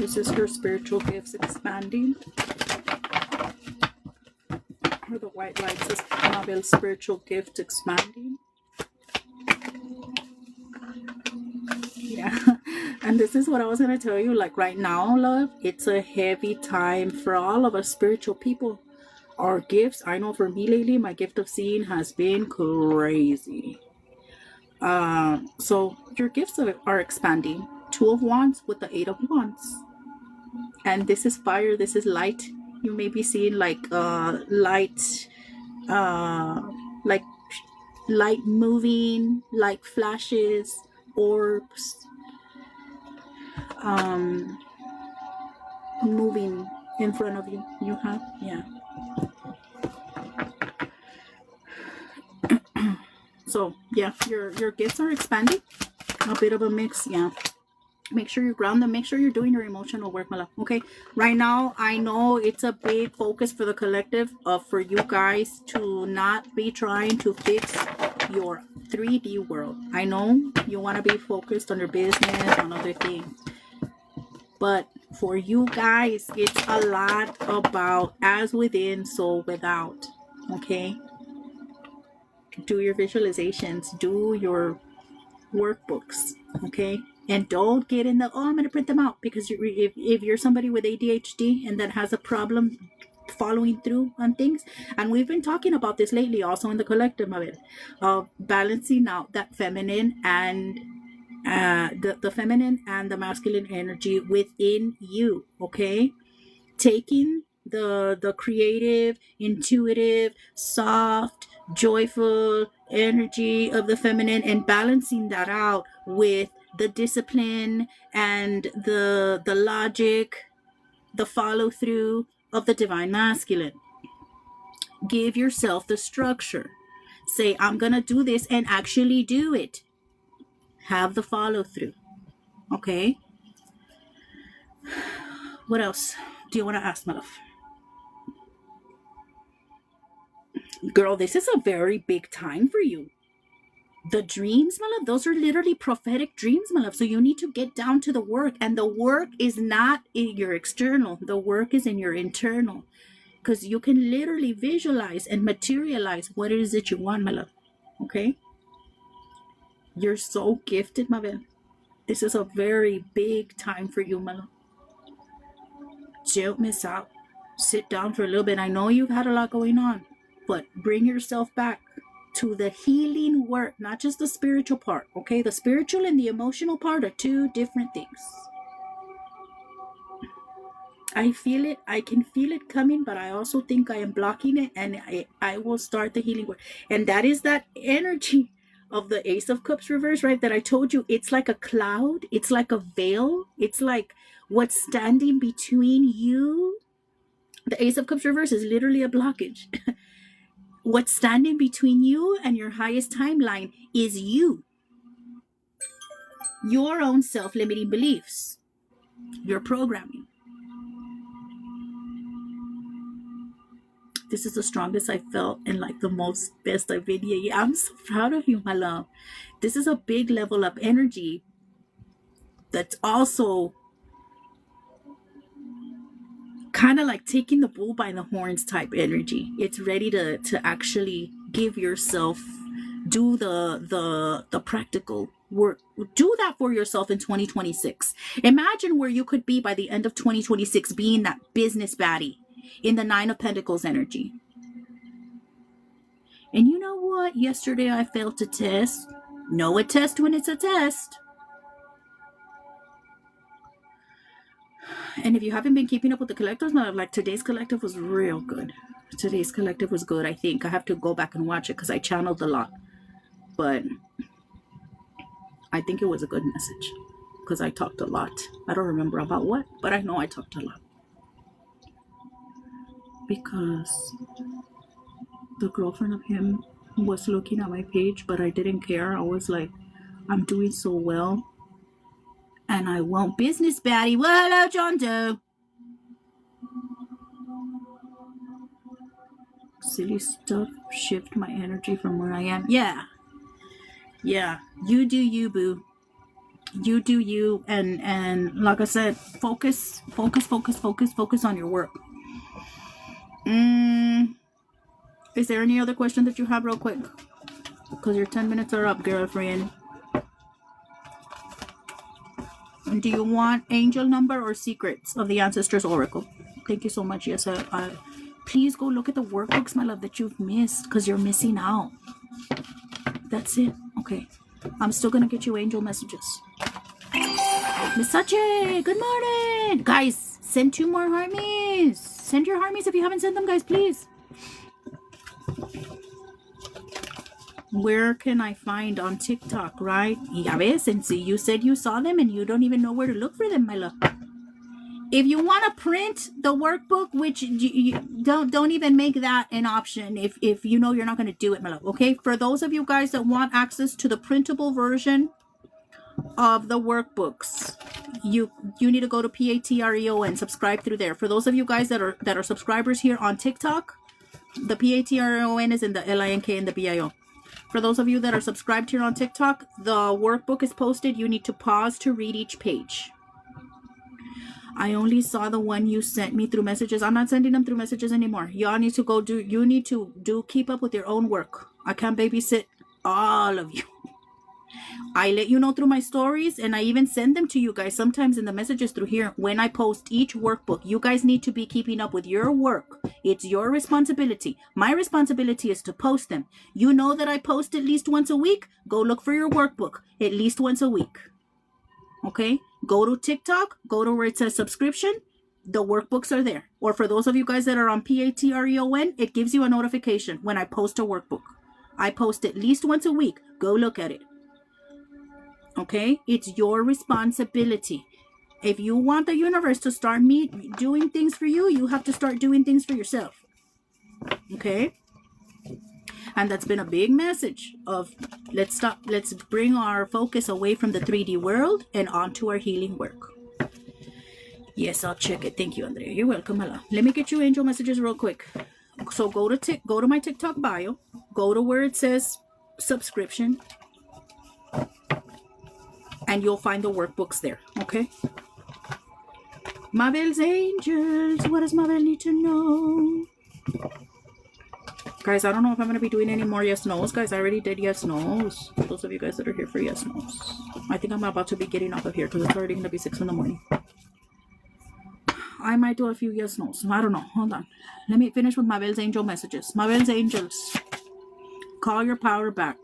Is this her spiritual gifts expanding? Or the white lights is Mabel's spiritual gift expanding? Yeah. And this is what I was going to tell you. Like right now, love, it's a heavy time for all of us spiritual people. Our gifts, I know for me lately, my gift of seeing has been crazy. So your gifts are expanding. 2 of Wands with the 8 of Wands. And this is fire, this is light. You may be seeing like light, like light moving, like flashes, orbs, moving in front of you. You have, yeah. So yeah, your gifts are expanding. A bit of a mix, yeah. Make sure you ground them. Make sure you're doing your emotional work, my love. Okay, right now I know it's a big focus for the collective for you guys to not be trying to fix your 3D world. I know you want to be focused on your business, on other things, but for you guys, it's a lot about as within, so without. Okay, do your visualizations, do your workbooks. Okay, and don't get in the, oh, I'm going to print them out, because if you're somebody with ADHD and that has a problem following through on things, and we've been talking about this lately also in the collective of it, balancing out that feminine and the feminine and the masculine energy within you. Okay, taking the creative, intuitive, soft, joyful energy of the feminine and balancing that out with the discipline and the logic, the follow through of the divine masculine. Give yourself the structure. Say, I'm gonna do this, and actually do it. Have the follow through. Okay, what else do you want to ask, my love? Girl, this is a very big time for you. The dreams, my love, those are literally prophetic dreams, my love. So you need to get down to the work. And the work is not in your external. The work is in your internal. Because you can literally visualize and materialize what it is that you want, my love. Okay? You're so gifted, my love. This is a very big time for you, my love. Don't miss out. Sit down for a little bit. I know you've had a lot going on, but bring yourself back to the healing work, not just the spiritual part. Okay, the spiritual and the emotional part are 2 different things. I feel it, I can feel it coming, but I also think I am blocking it, and I will start the healing work. And that is that energy of the Ace of Cups reverse, right? That I told you, it's like a cloud, it's like a veil, it's like what's standing between you. The Ace of Cups reverse is literally a blockage. What's standing between you and your highest timeline is you. Your own self-limiting beliefs. Your programming. This is the strongest I felt and like the most best I've been here. Yeah, I'm so proud of you, my love. This is a big level of energy that's also kind of like taking the bull by the horns type energy. It's ready to actually give yourself, do the practical work. Do that for yourself in 2026. Imagine where you could be by the end of 2026, being that business baddie in the 9 of Pentacles energy. And you know what? Yesterday I failed a test. Know a test when it's a test. And if you haven't been keeping up with the collectives, like today's collective was real good. Today's collective was good, I think. I have to go back and watch it because I channeled a lot. But I think it was a good message because I talked a lot. I don't remember about what, but I know I talked a lot. because the girlfriend of him was looking at my page, but I didn't care. I was like, I'm doing so well. And I won't business baddie. Well, hello, John Doe. Silly stuff. Shift my energy from where I am. Yeah. You do you, boo. You do you. And like I said, focus on your work. Is there any other question that you have real quick? Because your 10 minutes are up, girlfriend. And do you want angel number or secrets of the Ancestors Oracle? Thank you so much. Yes, please go look at the workbooks, my love, that you've missed, because you're missing out. That's it. Okay. I'm still going to get you angel messages. Miss Sache, good morning. Guys, send 2 more harmies. Send your harmies if you haven't sent them, guys, please. Where can I find on TikTok, right? Ya ves, and see, you said you saw them and you don't even know where to look for them, my love. If you want to print the workbook, which you don't even make that an option if you know you're not going to do it, my love. Okay, for those of you guys that want access to the printable version of the workbooks, you need to go to Patreon and subscribe through there. For those of you guys that are subscribers here on TikTok, the Patreon is in the LINK and the BIO. For those of you that are subscribed here on TikTok, the workbook is posted. You need to pause to read each page. I only saw the one you sent me through messages. I'm not sending them through messages anymore. Y'all need to go keep up with your own work. I can't babysit all of you. I let you know through my stories, and I even send them to you guys sometimes in the messages through here when I post each workbook. You guys need to be keeping up with your work. It's your responsibility. My responsibility is to post them. You know that I post at least once a week. Go look for your workbook at least once a week. Okay? Go to TikTok. Go to where it says subscription. The workbooks are there. Or for those of you guys that are on Patreon, it gives you a notification when I post a workbook. I post at least once a week. Go look at it. Okay? It's your responsibility. If you want the universe to start doing things for you, you have to start doing things for yourself. Okay? And that's been a big message of let's bring our focus away from the 3D world and onto our healing work. Yes, I'll check it. Thank you, Andrea. You're welcome. Hello. Let me get you angel messages real quick. So go to my TikTok bio. Go to where it says subscription. And you'll find the workbooks there, okay? Mabel's Angels. What does Mabel need to know? Guys, I don't know if I'm going to be doing any more yes no's. Guys, I already did yes no's. For those of you guys that are here for yes no's. I think I'm about to be getting off of here because it's already going to be 6 in the morning. I might do a few yes no's. I don't know. Hold on. Let me finish with Mabel's Angel messages. Mabel's Angels. Call your power back.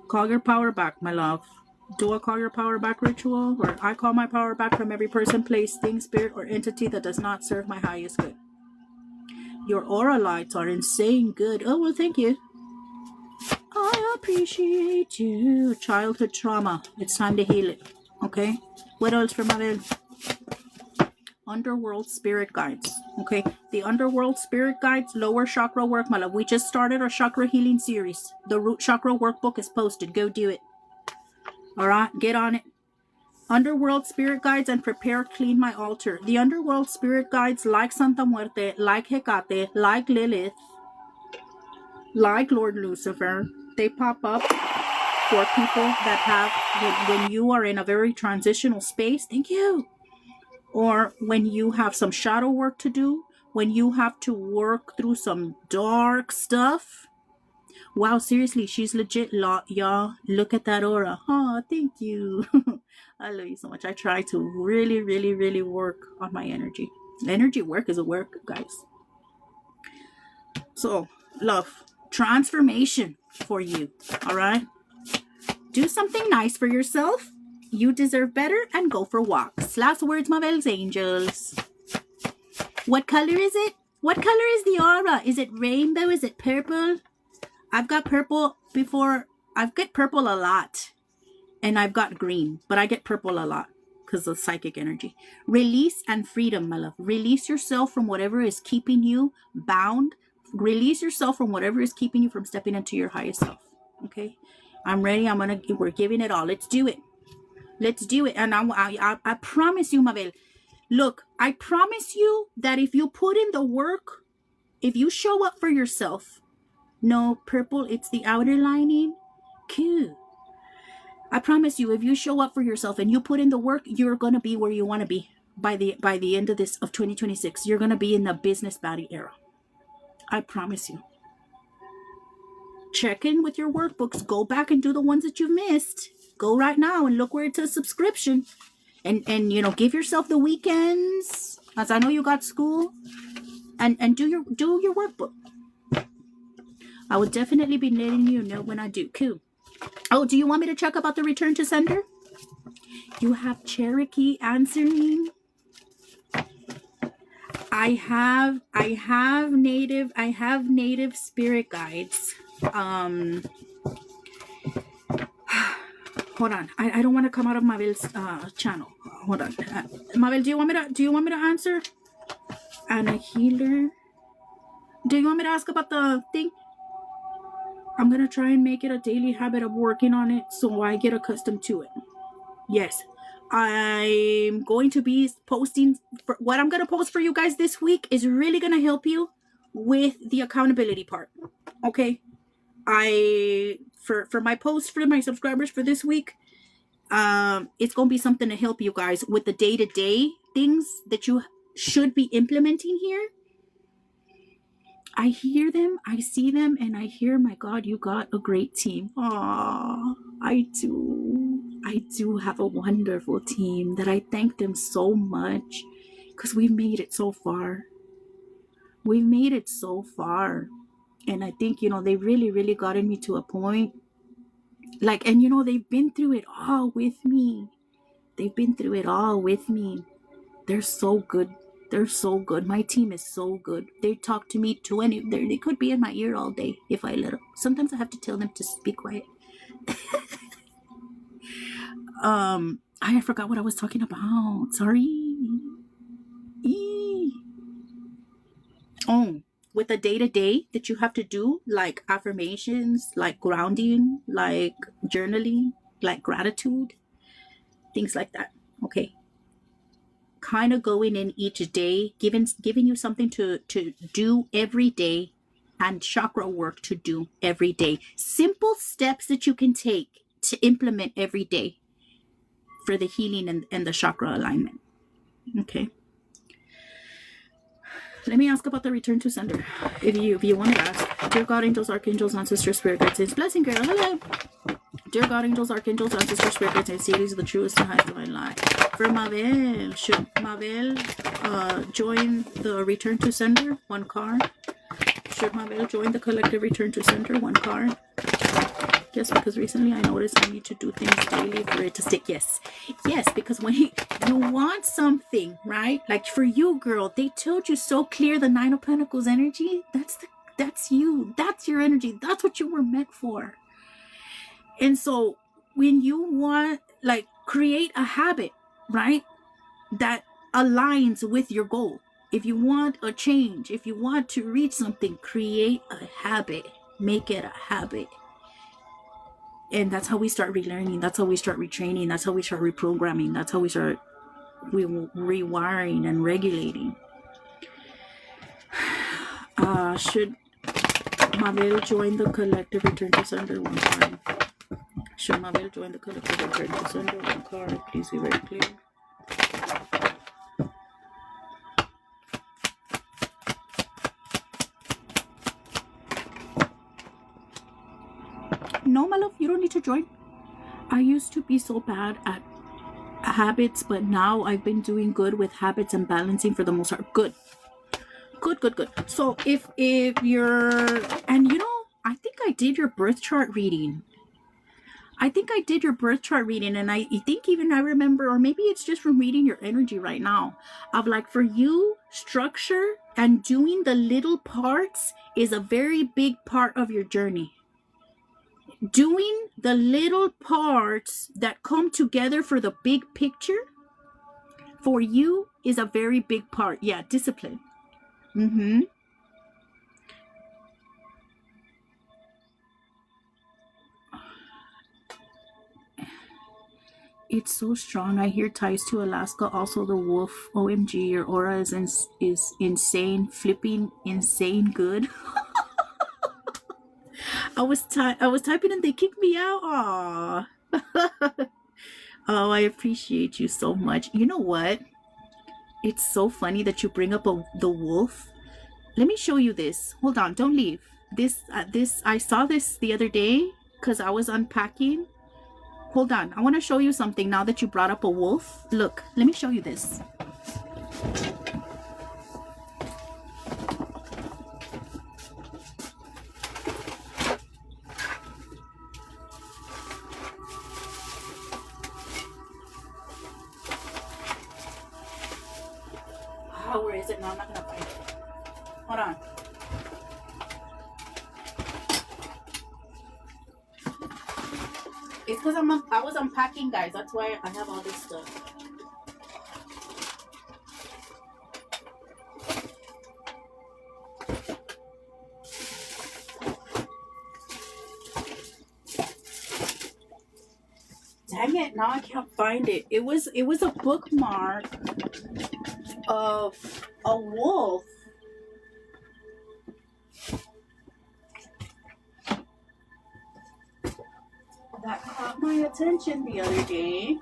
Call your power back, my love. Do a call your power back ritual where I call my power back from every person, place, thing, spirit, or entity that does not serve my highest good. Your aura lights are insane good. Oh, well, thank you. I appreciate you. Childhood trauma. It's time to heal it. Okay? What else for Mabel? Underworld spirit guides. Okay? The underworld spirit guides, lower chakra work, my love. We just started our chakra healing series. The root chakra workbook is posted. Go do it. Alright, get on it. Underworld spirit guides and prepare clean my altar. The underworld spirit guides, like Santa Muerte, like Hecate, like Lilith, like Lord Lucifer, they pop up for people that have, when you are in a very transitional space, thank you, or when you have some shadow work to do, when you have to work through some dark stuff. Wow, seriously, she's legit, y'all. Look at that aura. Oh, thank you. I love you so much. I try to really, really, really work on my energy. Energy work is a work, guys. So, love, transformation for you, all right? Do something nice for yourself. You deserve better and go for walks. Last words, Mabel's Angels. What color is it? What color is the aura? Is it rainbow? Is it purple? I've got purple before. I've got purple a lot. And I've got green. But I get purple a lot. because of psychic energy. Release and freedom, my love. Release yourself from whatever is keeping you bound. Release yourself from whatever is keeping you from stepping into your highest self. Okay, I'm ready. We're giving it all. Let's do it. Let's do it. And I promise you, Mabel, look, I promise you that if you put in the work, if you show up for yourself, no, purple, it's the outer lining. Cool. I promise you, if you show up for yourself and you put in the work, you're going to be where you want to be by the end of 2026. You're going to be in the business baddie era. I promise you. Check in with your workbooks. Go back and do the ones that you've missed. Go right now and look where it says subscription. And give yourself the weekends, as I know you got school, and do your workbook. I will definitely be letting you know when I do. Cool. Oh, do you want me to check about the return to sender? You have Cherokee answering. I have native spirit guides. Hold on. I don't want to come out of Mabel's channel. Hold on. Mabel, do you want me to answer? And a healer. Do you want me to ask about the thing? I'm going to try and make it a daily habit of working on it so I get accustomed to it. Yes. I'm going to be posting. What I'm going to post for you guys this week is really going to help you with the accountability part. Okay? For my post for my subscribers for this week, it's going to be something to help you guys with the day-to-day things that you should be implementing here. I hear them, I see them, and I hear, my God, you got a great team. Aww, I do have a wonderful team that I thank them so much because we've made it so far. We've made it so far. And I think, they really, really gotten me to a point. And they've been through it all with me. They're so good. They're so good. My team is so good. They talk to me they could be in my ear all day if I let them. Sometimes I have to tell them to be quiet. I forgot what I was talking about. Sorry. Oh, with the day-to-day that you have to do, like affirmations, like grounding, like journaling, like gratitude, things like that. Okay. Kind of going in each day, giving you something to do every day, and chakra work to do every day. Simple steps that you can take to implement every day for the healing and the chakra alignment. Okay. Let me ask about the return to sender. If you want to ask, dear God, angels, archangels, ancestors, spirit guides, blessing, girl. Hello. Dear God, angels, archangels, ancestors, spirit guides, and series of the truest and highest divine light. For Mabel, should Mabel join the return to sender? 1 card. Should Mabel join the collective return to sender? 1 card. Yes, because recently I noticed I need to do things daily for it to stick. Yes, because when you want something, right? Like for you, girl, they told you so clear the 9 of Pentacles energy. That's you. That's your energy. That's what you were meant for. And so when you want, create a habit, right, that aligns with your goal. If you want a change, if you want to reach something, create a habit. Make it a habit. And that's how we start relearning. That's how we start retraining. That's how we start reprogramming. That's how we start rewiring and regulating. Should Mabel join the collective return to sender? 1 card. Should Mabel join the collective return to sender? 1 card. Please be very clear. No, my love, you don't need to join. I used to be so bad at habits, but now I've been doing good with habits and balancing for the most part. Good. So if you're, and I think I did your birth chart reading. And I think even I remember, or maybe it's just from reading your energy right now, of for you, structure and doing the little parts is a very big part of your journey. Doing the little parts that come together for the big picture for you is a very big part. Yeah, discipline. Mm-hmm. It's so strong. I hear ties to Alaska. Also, the wolf. OMG, your aura is insane. Flipping insane good. I was typing and they kicked me out. Aw. Oh, I appreciate you so much. You know what? It's so funny that you bring up the wolf. Let me show you this. Hold on, don't leave. This I saw this the other day because I was unpacking. Hold on, I want to show you something now that you brought up a wolf. Look, let me show you this. Oh, where is it? No, I'm not gonna find it. Hold on. It's because I was unpacking, guys. That's why I have all this stuff. Dang it! Now I can't find it. It was a bookmark of a wolf. That caught my attention the other day.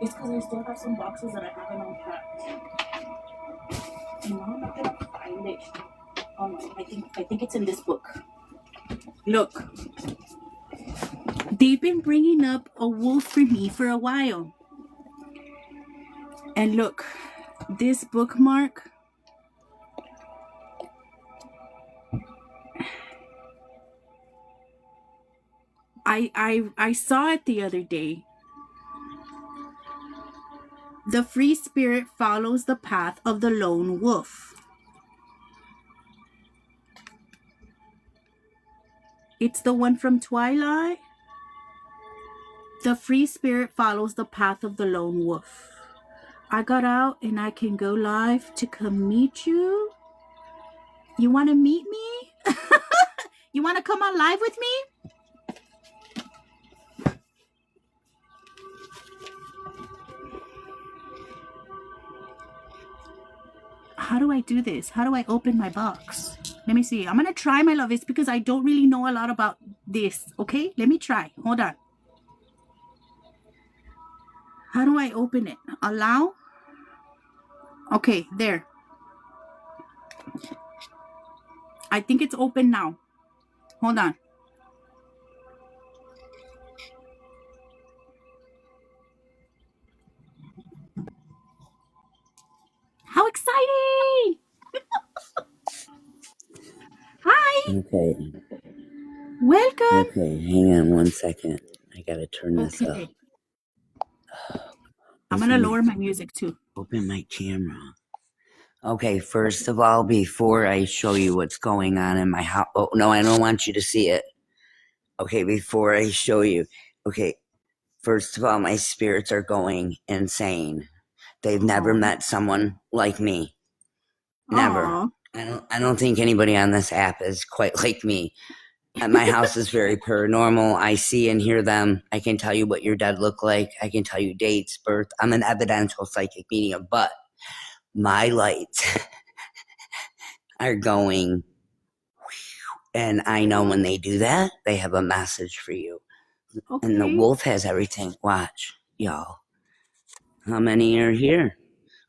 It's because I still have some boxes that I haven't unpacked. And now I'm not gonna find it. Oh no, I think it's in this book. Look. They've been bringing up a wolf for me for a while. And look, this bookmark. I saw it the other day. The free spirit follows the path of the lone wolf. It's the one from Twilight. The free spirit follows the path of the lone wolf. I got out and I can go live to come meet you. You want to meet me? You want to come on live with me? How do I do this? How do I open my box? Let me see. I'm going to try, my love. It's because I don't really know a lot about this. Okay? Let me try. Hold on. How do I open it? Allow? Okay, there. I think it's open now. Hold on. How exciting! Hi! Okay. Welcome! Okay, hang on 1 second. I gotta turn this up. I'm gonna lower my music too. Open my camera. Okay, first of all, before I show you what's going on in my house. Oh, no, I don't want you to see it. Okay, before I show you. Okay, first of all, my spirits are going insane. They've never met someone like me. Never. Aww. I don't think anybody on this app is quite like me. My house is very paranormal. I see and hear them. I can tell you what your dead look like. I can tell you dates, birth. I'm an evidential psychic medium, but my lights are going. And I know when they do that, they have a message for you. Okay. And the wolf has everything. Watch, y'all. How many are here?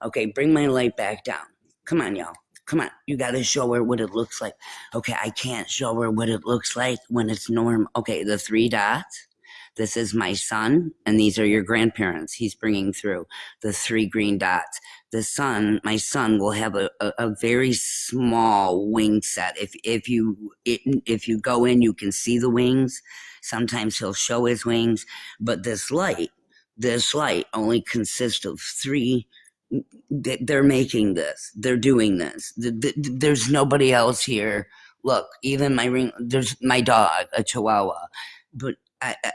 Okay, bring my light back down. Come on, y'all. Come on. You got to show her what it looks like. Okay, I can't show her what it looks like when it's normal. Okay, the 3 dots. This is my son, and these are your grandparents. He's bringing through the 3 green dots. The son, my son, will have a very small wing set. If you go in, you can see the wings. Sometimes he'll show his wings, but this light only consists of 3. They're making this. They're doing this. There's nobody else here. Look, even there's my dog, a Chihuahua, but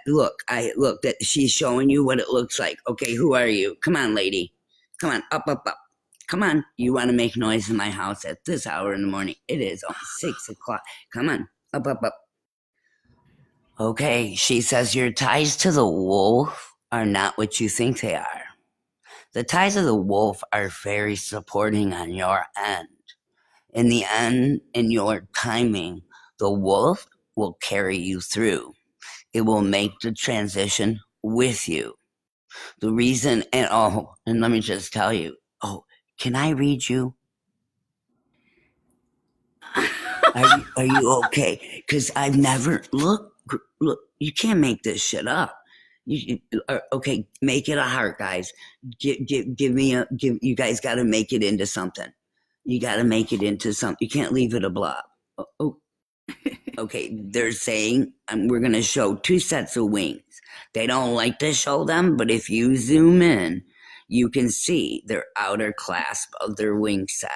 look, that she's showing you what it looks like. Okay, who are you? Come on, lady. Come on, up. Come on. You want to make noise in my house at this hour in the morning? It is on 6 o'clock. Come on, up. Okay, she says your ties to the wolf are not what you think they are. The ties of the wolf are very supporting on your end. In the end, in your timing, the wolf will carry you through. It will make the transition with you. The reason, and let me just tell you, can I read you? Are you okay? Because I've never, look, you can't make this shit up. Okay, make it a heart, guys. You guys got to make it into something. You got to make it into something. You can't leave it a blob. Okay, they're saying we're going to show 2 sets of wings. They don't like to show them, but if you zoom in, you can see their outer clasp of their wing set.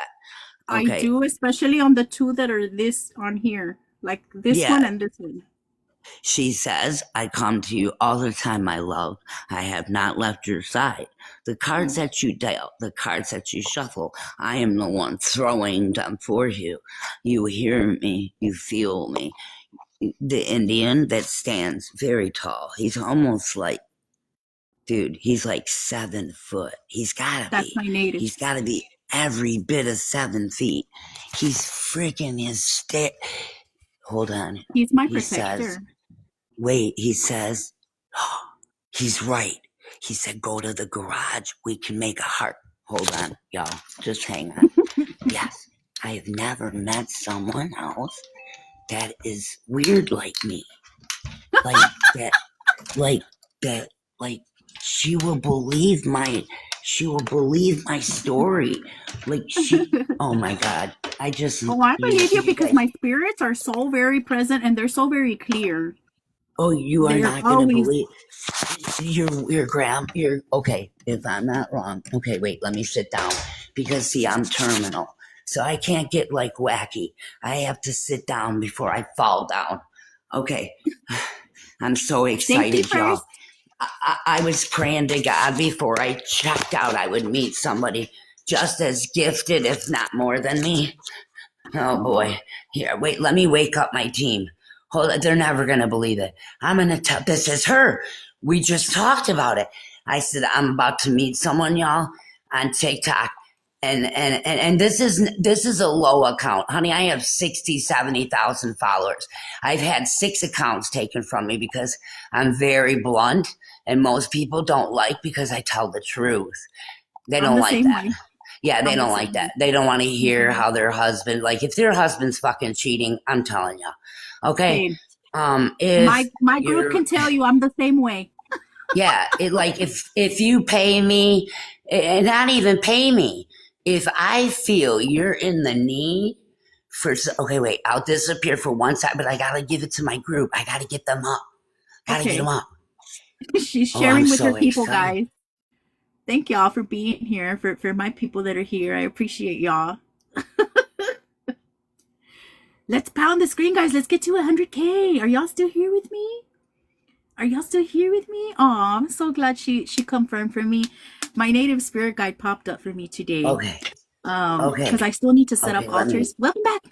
Okay. I do, especially on the 2 that are this on here, like this one and this one. She says, I come to you all the time, my love. I have not left your side. The cards that you dealt, the cards that you shuffle, I am the one throwing them for you. You hear me, you feel me. The Indian that stands very tall, he's almost like, dude, he's like 7 foot. He's gotta be. That's my native. He's gotta be every bit of 7 feet. He's freaking his Hold on. He's my protector. He says, he's right. He said, go to the garage. We can make a heart. Hold on, y'all. Just hang on. Yes, I have never met someone else that is weird like me. She will believe my story. Oh my God. I believe you because my spirits are so very present and they're so very clear. Oh, you are not going to believe your okay, if I'm not wrong. Okay, wait, let me sit down because see, I'm terminal. So I can't get like wacky. I have to sit down before I fall down. Okay. I'm so excited, y'all. I was praying to God before I checked out I would meet somebody just as gifted, if not more than me. Oh boy. Here, wait, let me wake up my team. Hold on, they're never going to believe it. I'm going to tell, this is her. We just talked about it. I said, I'm about to meet someone, y'all, on TikTok. And this is a low account. Honey, I have 60, 70,000 followers. I've had 6 accounts taken from me because I'm very blunt and most people don't like because I tell the truth. They don't like that. Yeah, they don't like that. They don't want to hear how their husband, like if their husband's fucking cheating, I'm telling you. Okay. If my group can tell you I'm the same way. Yeah. If you pay me and not even pay me, if I feel you're in the need for, okay, wait, I'll disappear for 1 second, but I got to give it to my group. I got to get them up. Get them up. She's sharing with her people, guys. Thank y'all for being here, for my people that are here. I appreciate y'all. Let's pound the screen, guys. Let's get to 100K. Are y'all still here with me? Oh, I'm so glad she confirmed for me. My native spirit guide popped up for me today. Okay. Because I still need to set up altars. Welcome back.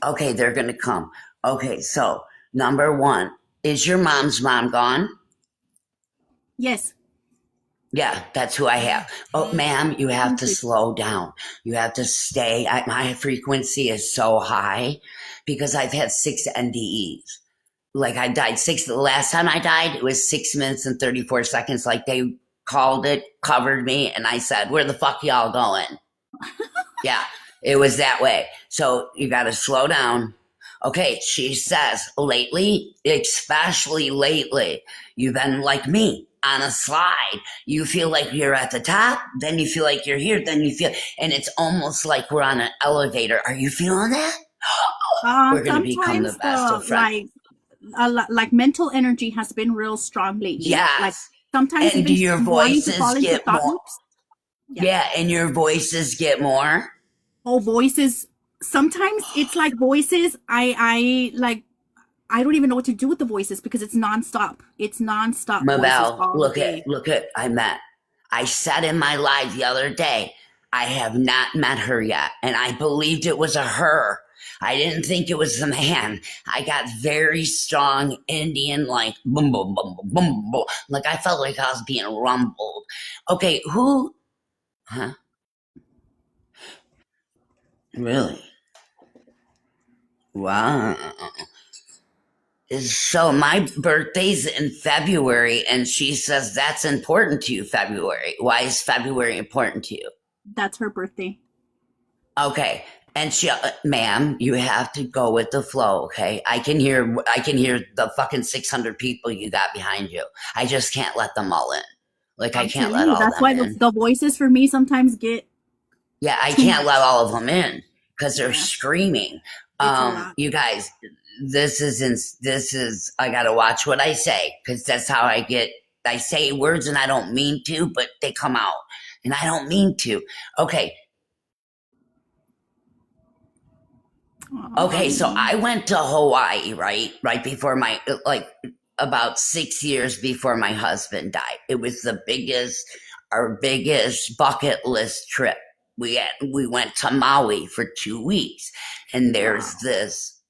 Okay, they're going to come. Okay, so number 1, is your mom's mom gone? Yes. Yeah, that's who I have. Oh, ma'am, you have to slow down. You have to stay. My frequency is so high because I've had 6 NDEs. Like I died 6. The last time I died, it was 6 minutes and 34 seconds. Like they called it, covered me, and I said, where the fuck y'all going? Yeah, it was that way. So you got to slow down. Okay, she says, lately, especially lately, you've been like me. On a slide, you feel like you're at the top, then you feel like you're here, then you feel, and it's almost like we're on an elevator. Are you feeling that? We're going to become the best of friends. Like mental energy has been real strong lately. Yeah. Like sometimes and do your voices get more? Yeah, and your voices get more? Oh, voices. Sometimes it's like voices. I like I don't even know what to do with the voices because it's nonstop. It's nonstop voices Mabel, all day. I said in my live the other day, I have not met her yet, and I believed it was a her. I didn't think it was a man. I got very strong Indian, like boom, boom, boom, boom, boom, boom. Like I felt like I was being rumbled. Okay, who? Huh? Really? Wow. So my birthday's in February, and she says that's important to you, February. Why is February important to you? That's her birthday. Okay. And she, ma'am, you have to go with the flow, okay? I can hear the fucking 600 people you got behind you. I just can't let them all in. Like I can't let all That's them why in. the voices for me sometimes get. Yeah, I can't let all of them in because they're screaming. You guys, this is I gotta watch what I say because that's how I say words and I don't mean to, but they come out and I don't mean to. Okay, so I went to Hawaii right before about 6 years before my husband died. It was our biggest bucket list trip. We went to Maui for 2 weeks, and there's this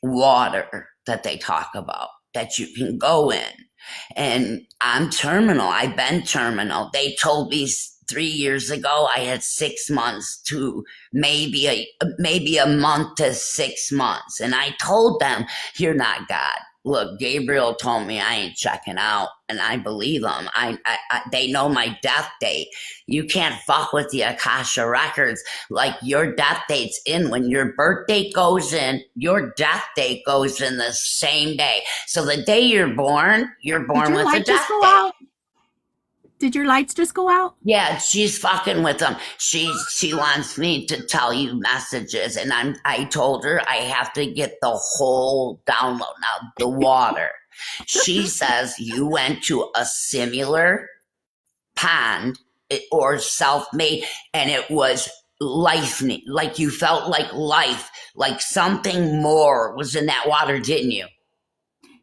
water that they talk about that you can go in. And I'm terminal. I've been terminal. They told me 3 years ago I had 6 months to maybe a month to 6 months. And I told them, you're not God. Look, Gabriel told me I ain't checking out, and I believe them. They know my death date. You can't fuck with the Akasha records. Like your death date's in when your birth date goes in. Your death date goes in the same day. So the day you're born with a death date. Did your lights just go out? Yeah, she's fucking with them. She wants me to tell you messages, and I told her I have to get the whole download. Now, the water. She says you went to a similar pond or self-made, and it was life, like you felt like life, like something more was in that water, didn't you?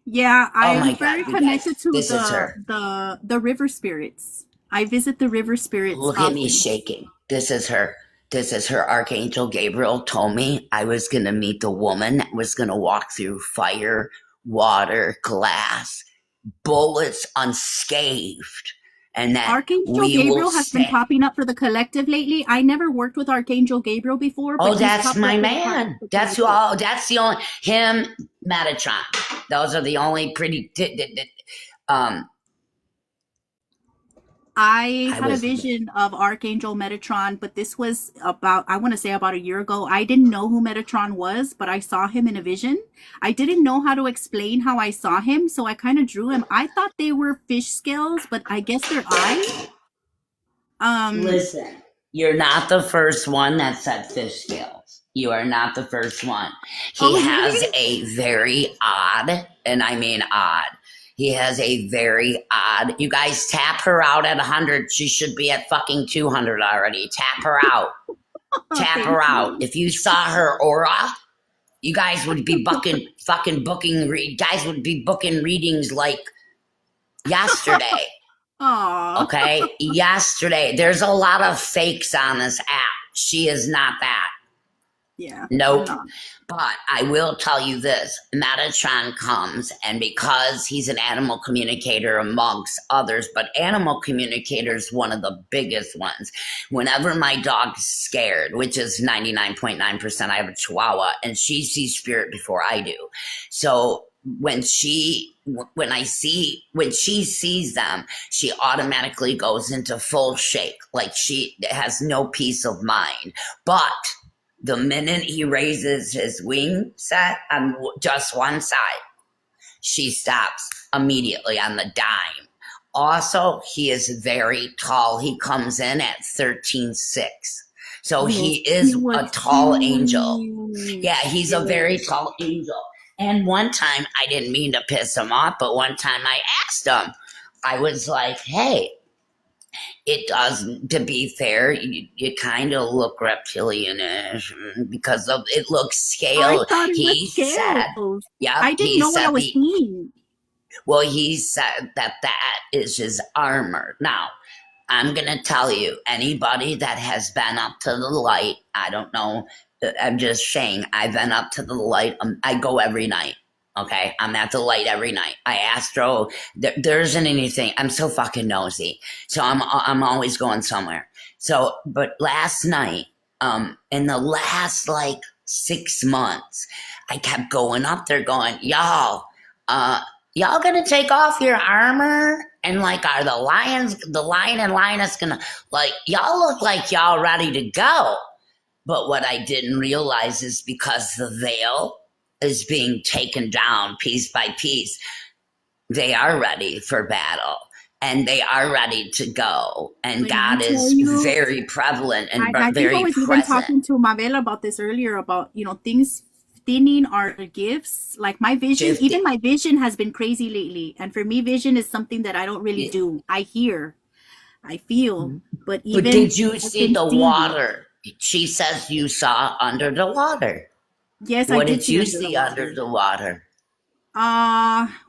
Yeah, I am very connected to the river spirits. I visit the river spirits. Look at me shaking. This is her. Archangel Gabriel told me I was going to meet the woman that was going to walk through fire, water, glass, bullets unscathed. And that Archangel Gabriel has been popping up for the collective lately. I never worked with Archangel Gabriel before. But that's my man. That's the only him, Metatron. Those are the only pretty. I had a vision of Archangel Metatron, but this was about a year ago. I didn't know who Metatron was, but I saw him in a vision. I didn't know how to explain how I saw him, so I kind of drew him. I thought they were fish scales, but I guess they're eyes. Listen, you're not the first one that said fish scales. You are not the first one. He has a very odd, and I mean odd. He has a very odd. You guys tap her out at 100. She should be at fucking 200 already. Tap her out. Tap her out. If you saw her aura, you guys would be booking readings like yesterday. Aww. Okay? Yesterday. There's a lot of fakes on this app. She is not that. Yeah. Nope. But I will tell you this, Metatron comes, and because he's an animal communicator amongst others, but animal communicator is one of the biggest ones. Whenever my dog is scared, which is 99.9%, I have a Chihuahua, and she sees spirit before I do. So when she sees them, she automatically goes into full shake, like she has no peace of mind. But the minute he raises his wing set on just one side, she stops immediately on the dime. Also, he is very tall. He comes in at 13'6". So he is a tall angel. Yeah, he's a very tall angel. And one time, I didn't mean to piss him off, but one time I asked him, I was like, hey, It does, to be fair, you kind of look reptilian-ish because of it looks I scale. thought it was He said, scales. yep, I didn't he know what I said was seeing. well, he said that is his armor. Now, I'm going to tell you, anybody that has been up to the light, I don't know, I'm just saying, I've been up to the light. I go every night. Okay, I'm at the light every night. I astro. There isn't anything. I'm so fucking nosy, so I'm always going somewhere. So, but last night, in the last like 6 months, I kept going up there, going, y'all, y'all gonna take off your armor? And like, are the lion and lioness gonna, like, y'all look like y'all ready to go? But what I didn't realize is because the veil is being taken down piece by piece, they are ready for battle and they are ready to go. And When God I tell is you, very prevalent and I think I very was even present. talking to Mabel about this earlier about, things thinning our gifts. Like my vision, Shifting. even my vision has been crazy lately. And for me, vision is something that I don't really Yeah. do. I hear, I feel, but But even did you I've see been the seeing. water? She says you saw under the water. Yes, I What did did see you under the see water. under the water?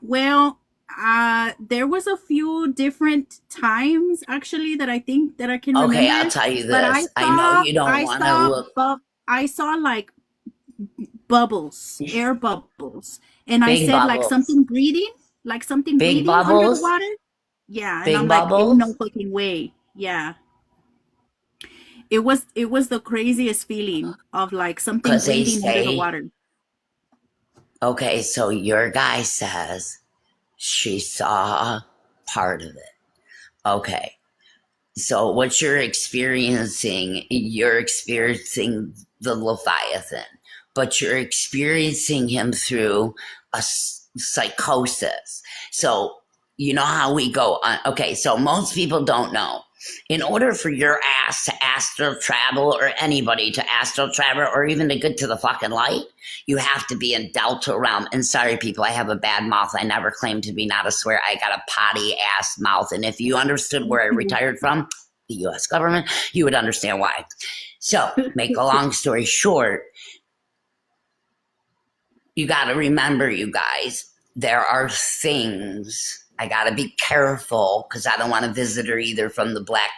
Well, there was a few different times actually that I think that I can Okay, remember. I'll tell you But I this. I know saw, you don't I want to saw, look. I saw like bubbles, air bubbles, and I Big said like bubbles. something breathing, Big under the bubbles. water. Yeah, and Big I'm like, ain't no bubbles. fucking way. Yeah, it was the craziest feeling of like something Because they breathing under the say, water. okay, so your guy says she saw part of it. Okay, so what you're experiencing the Leviathan, but you're experiencing him through a psychosis. So, you know how we go on. Okay, so most people don't know. In order for your ass to astral travel, or anybody to astral travel, or even to get to the fucking light, you have to be in Delta realm. And sorry, people, I have a bad mouth. I never claimed to be not a swear. I got a potty ass mouth. And if you understood where I retired from, the US government, you would understand why. So, make a long story short, you got to remember, you guys, there are things. I got to be careful because I don't want a visitor either from the black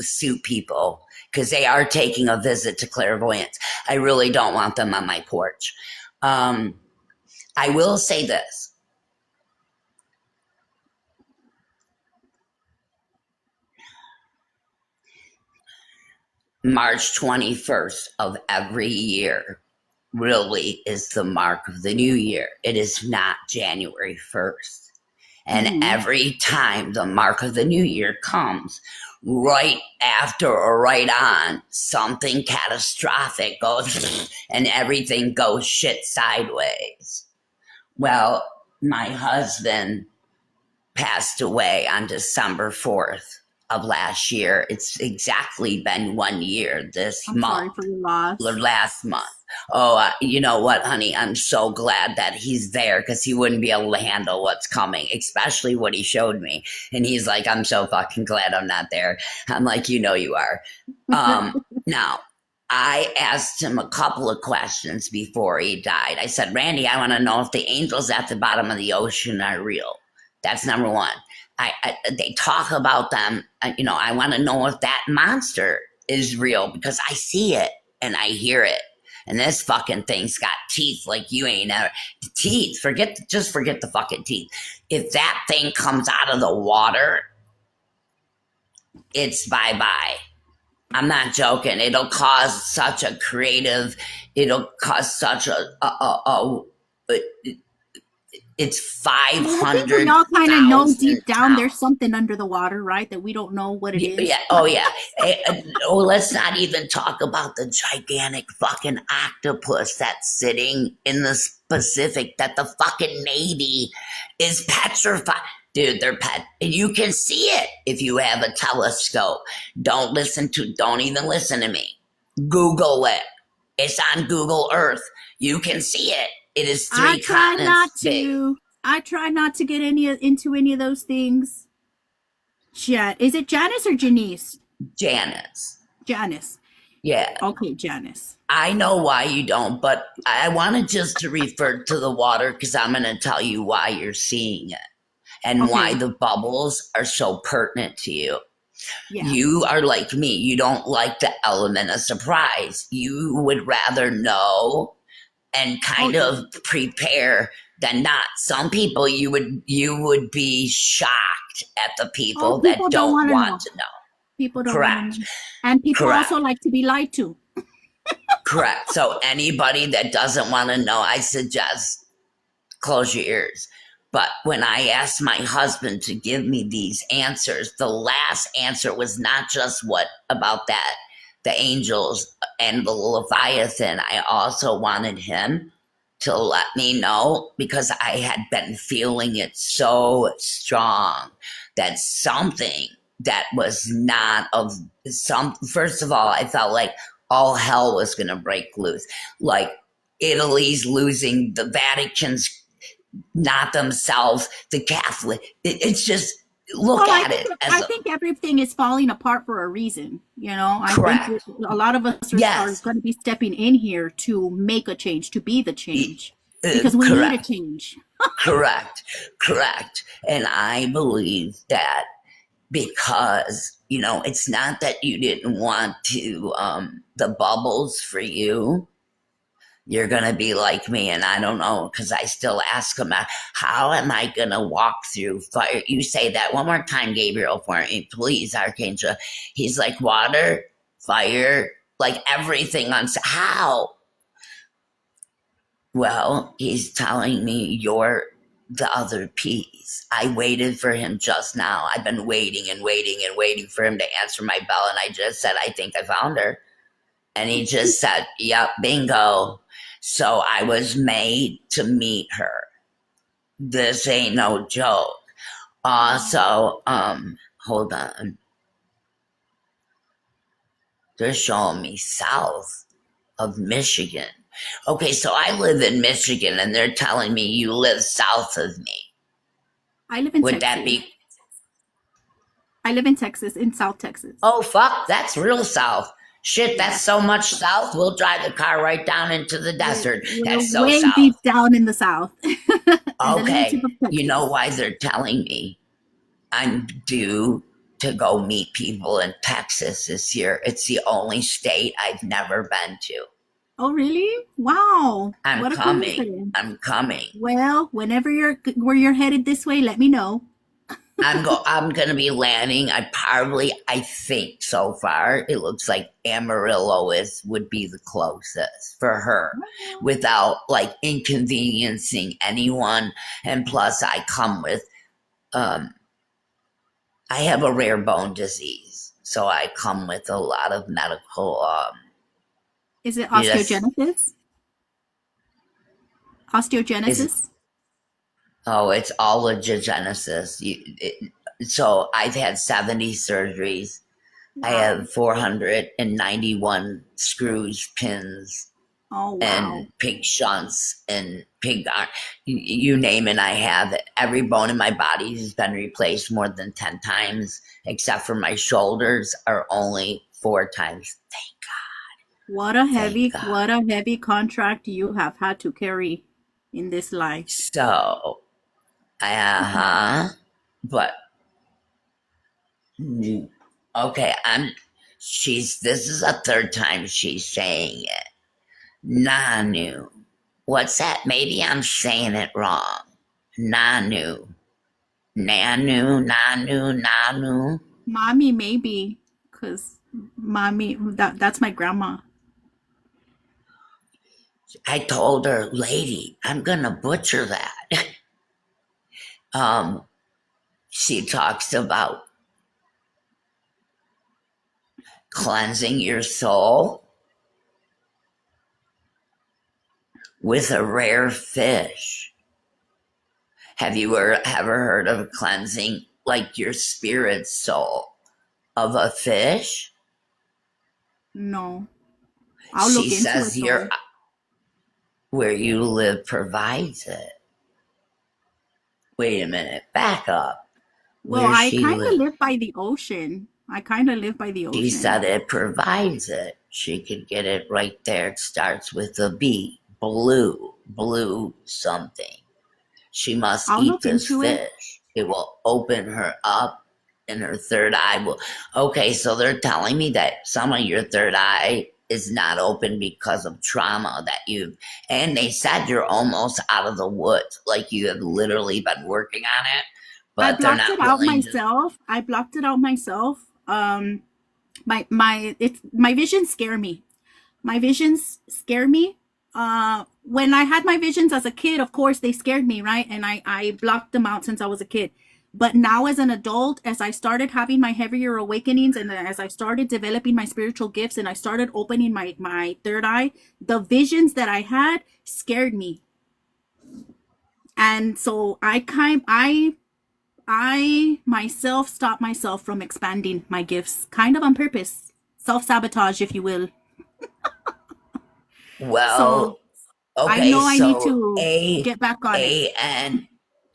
suit people, because they are taking a visit to clairvoyance. I really don't want them on my porch. I will say this. March 21st of every year really is the mark of the new year. It is not January 1st. And every time the mark of the new year comes, right after or right on, something catastrophic goes and everything goes shit sideways. Well, my husband passed away on December 4th of last year. It's exactly been 1 year this I'm sorry month. for your loss. Last month. Oh, you know what, honey? I'm so glad that he's there, because he wouldn't be able to handle what's coming, especially what he showed me. And he's like, I'm so fucking glad I'm not there. I'm like, you know you are. Now, I asked him a couple of questions before he died. I said, Randy, I want to know if the angels at the bottom of the ocean are real. That's number one. They talk about them. I want to know if that monster is real, because I see it and I hear it. And this fucking thing's got teeth like you ain't ever. Teeth, forget the fucking teeth. If that thing comes out of the water, it's bye-bye. I'm not joking. It'll cause such a it's I think we 500,000. all kind of know deep down there's something under the water, right? That we don't know what it is. Yeah. Oh, yeah. Let's not even talk about the gigantic fucking octopus that's sitting in the Pacific that the fucking Navy is petrified. Dude, they're pet. And you can see it if you have a telescope. Don't even listen to me. Google it. It's on Google Earth. You can see it. It is 3 continents big. I try not to get into any of those things. Is it Janice or Janice? Janice. Janice. Yeah. Okay, Janice. I know why you don't, but I wanted just to refer to the water because I'm going to tell you why you're seeing it and why Okay. the bubbles are so pertinent to you. Yeah. You are like me. You don't like the element of surprise. You would rather know and kind Okay. of prepare than not. Some people you would be shocked at the people Oh, that people don't don't want to know. want to know. People don't want Correct. to know. And people Correct. also like to be lied to. Correct. So anybody that doesn't want to know, I suggest close your ears. But when I asked my husband to give me these answers, the last answer was not just what about that, the angels and the Leviathan. I also wanted him to let me know because I had been feeling it so strong that something that was not of some, first of all, I felt like all hell was going to break loose. Like Italy's losing, the Vatican's not themselves, the Catholic. It's just look Well, at it as I think everything is falling apart for a reason. You know, I correct. think a lot of us are Yes. going to be stepping in here to make a change, to be the change, Uh, because we need a correct. change. Correct. Correct. And I believe that because, you know, it's not that you didn't want to, the bubbles for you. You're going to be like me. And I don't know, because I still ask him, how am I going to walk through fire? You say that one more time, Gabriel, for me, please, Archangel. He's like water, fire, like everything on how? Well, he's telling me you're the other piece. I waited for him just now. I've been waiting and waiting and waiting for him to answer my bell. And I just said, I think I found her. And he just said, yep, bingo. So I was made to meet her. This ain't no joke. Also, hold on. They're showing me south of Michigan. Okay, so I live in Michigan and they're telling me you live south of me. I live in Would Texas. that be? I live in Texas, in South Texas. Oh, fuck, that's real south. Shit, that's so much south. We'll drive the car right down into the desert. That's so way south. deep down in the South. Okay, you know why they're telling me I'm due to go meet people in Texas this year. It's the only state I've never been to. Oh, really? Wow. I'm What a coming. coincidence. I'm coming. Well, whenever where you're headed this way, let me know. I'm gonna be landing. I think so far it looks like Amarillo would be the closest for her without like inconveniencing anyone. And plus I come with I have a rare bone disease. So I come with a lot of medical Is it yes. osteogenesis? Osteogenesis? Oh, it's allogenesis. So I've had 70 surgeries. Wow. I have 491 screws, pins, Oh, wow. and pig shunts and pig arm. You name it, I have it. Every bone in my body has been replaced more than 10 times, except for my shoulders are only 4 times. Thank God. What a heavy contract you have had to carry in this life. So, but okay, this is a third time she's saying it. Nanu. What's that? Maybe I'm saying it wrong. Nanu. Nanu. Mommy, maybe, because mommy, that's my grandma. I told her, lady, I'm gonna butcher that. She talks about cleansing your soul with a rare fish. Have you ever heard of cleansing like your spirit soul of a fish? No. I'll look into She says it. Where you live provides it. Wait a minute, back up. Well, Where I she kind of live. live by the ocean. I kind of live by the She ocean. said it provides it. She could get it right there. It starts with a B. Blue something. She must I'll eat look this into it. fish. It will open her up, and her third eye will. Okay, so they're telling me that some of your third eye is not open because of trauma that you've. And they said you're almost out of the woods. Like you have literally been working on it, I but they're blocked it not out willing to. myself. I blocked it out myself. My visions scare me. My visions scare me. When I had my visions as a kid, of course they scared me, right? And I blocked them out since I was a kid. But now as an adult, as I started having my heavier awakenings and as I started developing my spiritual gifts and I started opening my third eye, the visions that I had scared me. And so I myself stopped myself from expanding my gifts, kind of on purpose. Self-sabotage, if you will. Well, So I okay, know I need so to get back on it.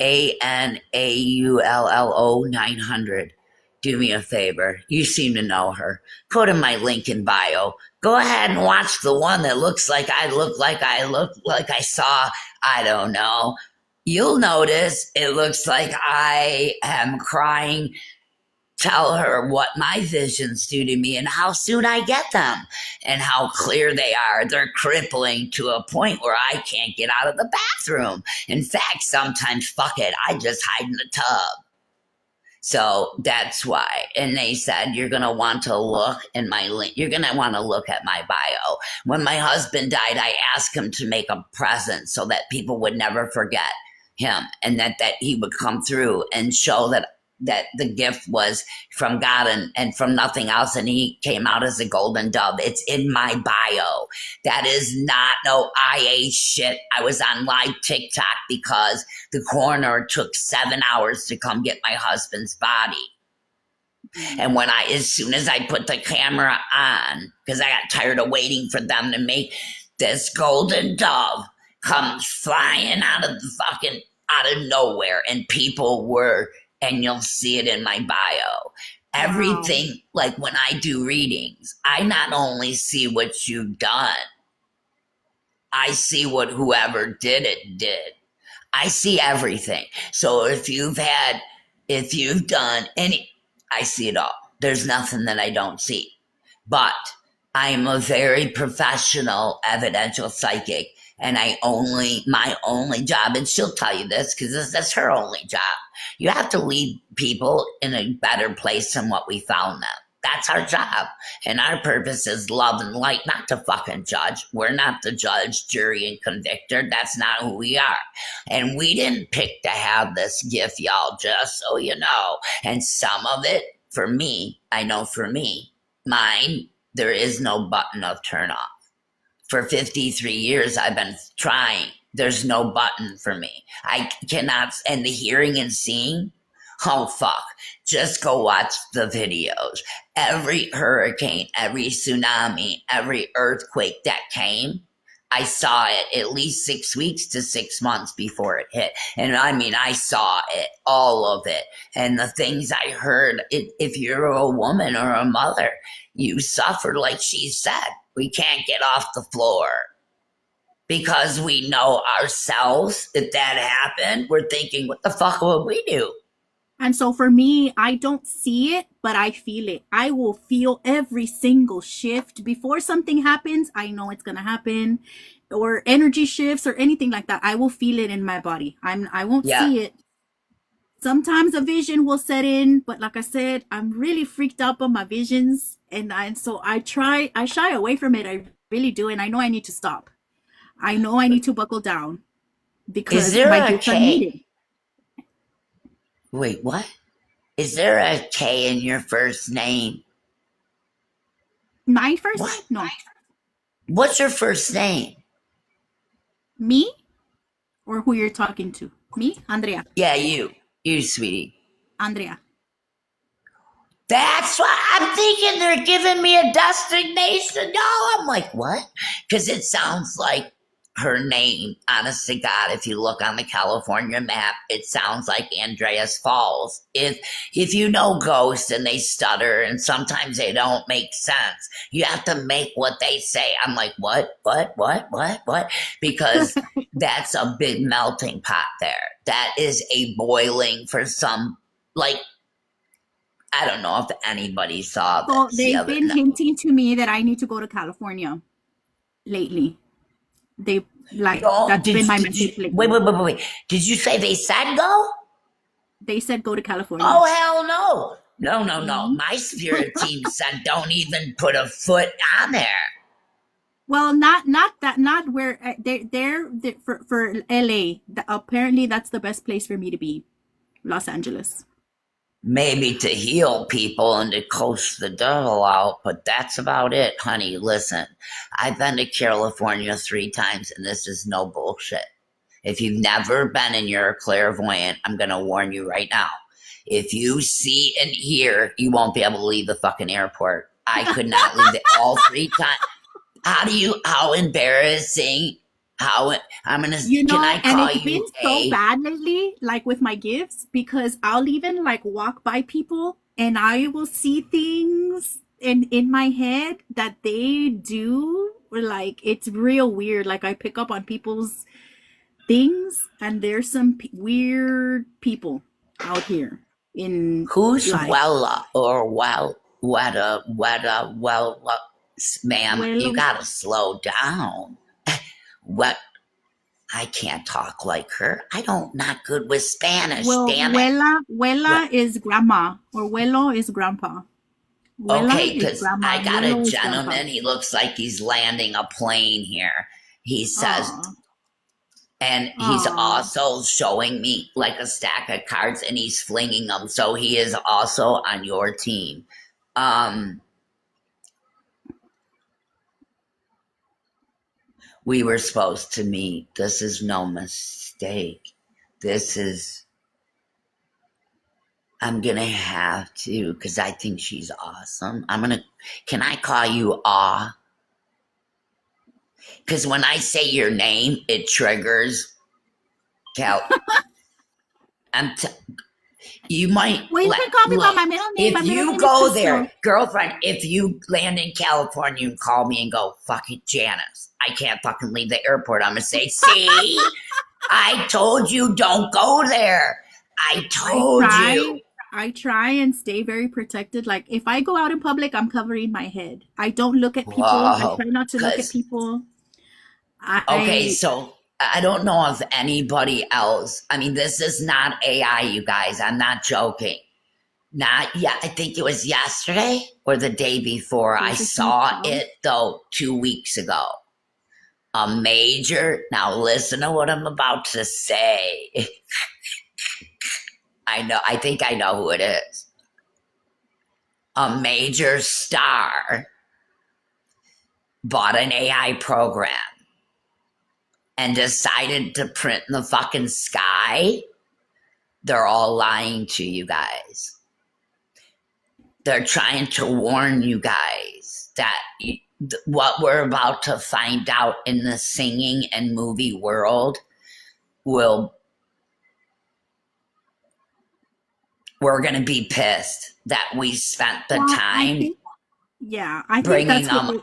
ANAULLO 900. Do me a favor. You seem to know her. Put in my link in bio. Go ahead and watch the one that looks like I saw, I don't know. You'll notice it looks like I am crying. Tell her what my visions do to me and how soon I get them and how clear they are. They're crippling to a point where I can't get out of the bathroom. In fact, sometimes, fuck it, I just hide in the tub. So that's why. And they said, you're going to want to look in my link. You're going to want to look at my bio. When my husband died, I asked him to make a present so that people would never forget him and that he would come through and show that the gift was from God and from nothing else. And he came out as a golden dove. It's in my bio. That is not no IA shit. I was on live TikTok because the coroner took 7 hours to come get my husband's body. And as soon as I put the camera on, because I got tired of waiting for them to make this golden dove comes flying out of nowhere, and people were, and you'll see it in my bio. Everything, Wow. like when I do readings, I not only see what you've done, I see what whoever did it did. I see everything. So if you've done any, I see it all. There's nothing that I don't see. But I'm a very professional evidential psychic, and my only job, and she'll tell you this because that's her only job. You have to lead people in a better place than what we found them. That's our job. And our purpose is love and light, not to fucking judge. We're not the judge, jury, and convictor. That's not who we are. And we didn't pick to have this gift, y'all, just so you know. And some of it, for me, I know for me, mine, there is no button of turn off. For 53 years, I've been trying. There's no button for me. I cannot, and the hearing and seeing, oh fuck. Just go watch the videos. Every hurricane, every tsunami, every earthquake that came, I saw it at least 6 weeks to 6 months before it hit. And I mean, I saw it, all of it. And the things I heard, if you're a woman or a mother, you suffer, like she said. We can't get off the floor because we know ourselves. If that happened, we're thinking, what the fuck would we do? And so for me, I don't see it, but I feel it. I will feel every single shift. Before something happens, I know it's going to happen, or energy shifts or anything like that. I will feel it in my body. I won't see it. Sometimes a vision will set in, but like I said, I'm really freaked out by my visions. And so I shy away from it. I really do. And I know I need to stop. I know I need to buckle down because my gifts are needed. Wait, what? Is there a K in your first name? My first name? No. What's your first name? Me? Or who you're talking to? Me? Andrea. Yeah, you, sweetie. Andrea. That's why I'm thinking they're giving me a designation. No, I'm like, what? Because it sounds like her name, honest to God, if you look on the California map, it sounds like Andreas Falls. If you know ghosts and they stutter and sometimes they don't make sense, you have to make what they say. I'm like, what? Because that's a big melting pot there. That is a boiling for some, like, I don't know if anybody saw So this. they've been hinting to me that I need to go to California lately. They like that's been my message lately. Wait. Did you say they said go? They said go to California. Oh, hell no. No. My spirit team said don't even put a foot on there. Well, not where they're for LA. Apparently, that's the best place for me to be, Los Angeles. Maybe to heal people and to coach the devil out, but that's about it, honey. Listen, I've been to California 3 times, and this is no bullshit. If you've never been and you're a clairvoyant, I'm going to warn you right now. If you see and hear, you won't be able to leave the fucking airport. I could not leave it all 3 times. How embarrassing. Can I call and it's been so bad lately, like with my gifts, because I'll even like walk by people and I will see things in my head that they do, or like it's real weird. Like I pick up on people's things, and there's some weird people out here in who's life. Wella or Wetta, ma'am, you gotta slow down. What? I can't talk like her. Not good with Spanish. Well, damn it. Wella is grandma, or Wello is grandpa. Wella Okay, is because grandma, I got Wello a is gentleman. grandpa. He looks like he's landing a plane here. He says, Aw. and he's Aw. also showing me like a stack of cards, and he's flinging them. So he is also on your team. We were supposed to meet. This is no mistake. I'm going to have to, because I think she's awesome. Can I call you Aw? Because when I say your name, it triggers. Cal. You might. Well, you can call me by my middle name. My If middle you name go is there, Crystal. girlfriend, if you land in California and call me and go, fucking Janice, I can't fucking leave the airport. I'm going to say, see, I told you don't go there. I told you. I try and stay very protected. Like if I go out in public, I'm covering my head. I don't look at people. I Whoa, try not to look at 'cause- people. Okay, so I don't know if anybody else, I mean, this is not AI, you guys. I'm not joking. Not yet. I think it was yesterday or the day before. I saw it though 2 weeks ago. Now listen to what I'm about to say. I think I know who it is. A major star bought an AI program and decided to print in the fucking sky. They're all lying to you guys. They're trying to warn you guys that what we're about to find out in the singing and movie world we're going to be pissed that we spent the time I think bringing that's them.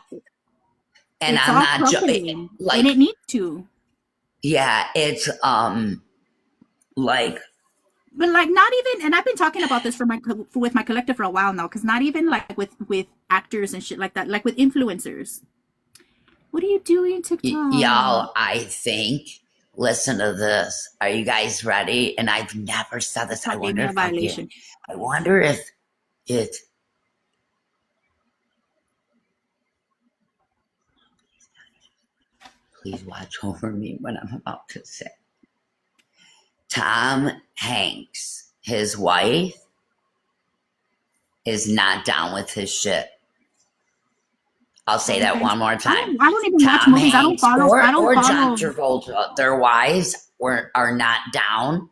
And it's I'm all not company, like, and it needs to. yeah, it's like, But like not even, and I've been talking about this with my collective for a while now, because not even like with actors and shit like that, like with influencers. What are you doing, TikTok? y'all, I think, listen to this. Are you guys ready? And I've never said this. I wonder if it. Please watch over me when I'm about to say. Tom Hanks, his wife, is not down with his shit. I'll say that one more time. I don't even watch movies. I don't follow. Or John Travolta. Their wives are not down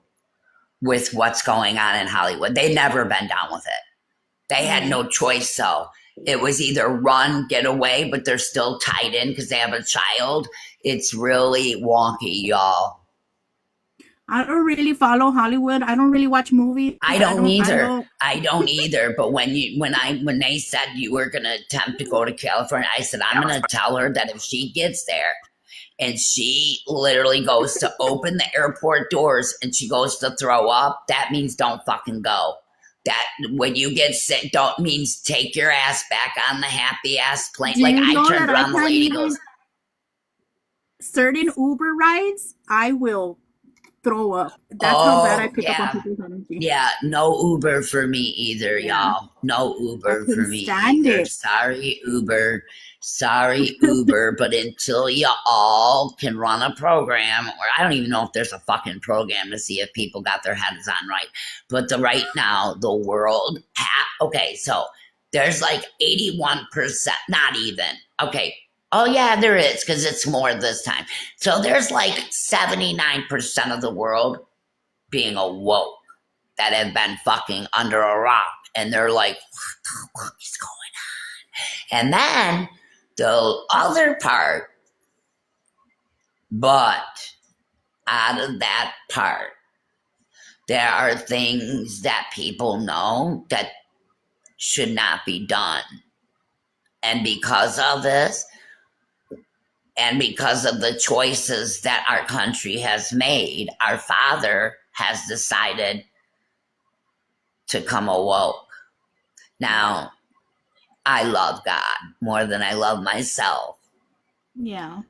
with what's going on in Hollywood. They've never been down with it. They had no choice, so It was either run, get away, but they're still tied in because they have a child. It's really wonky, y'all. I don't really follow Hollywood. I don't really watch movies. I don't either. I don't either. But when they said you were gonna attempt to go to California, I said I'm gonna tell her that if she gets there and she literally goes to open the airport doors and she goes to throw up, that means don't fucking go. That when you get sick, don't means take your ass back on the happy ass plane. Do Like you I know turned that I around, the can't lady even- goes, certain Uber rides, I will throw up. That's how bad I pick up yeah. on people's energy. yeah, no Uber for me either, Yeah. y'all. No Uber I couldn't for me stand either. it. Sorry, Uber. Sorry, Uber. But until you all can run a program, or I don't even know if there's a fucking program to see if people got their heads on right. But right now, the world, okay, so there's like 81%, not even. Okay. Oh, yeah, there is, because it's more this time. So there's like 79% of the world being awoke that have been fucking under a rock. And they're like, what the fuck is going on? And then the other part, but out of that part, there are things that people know that should not be done. And because of this, and because of the choices that our country has made, our father has decided to come awoke. Now, I love God more than I love myself. Yeah.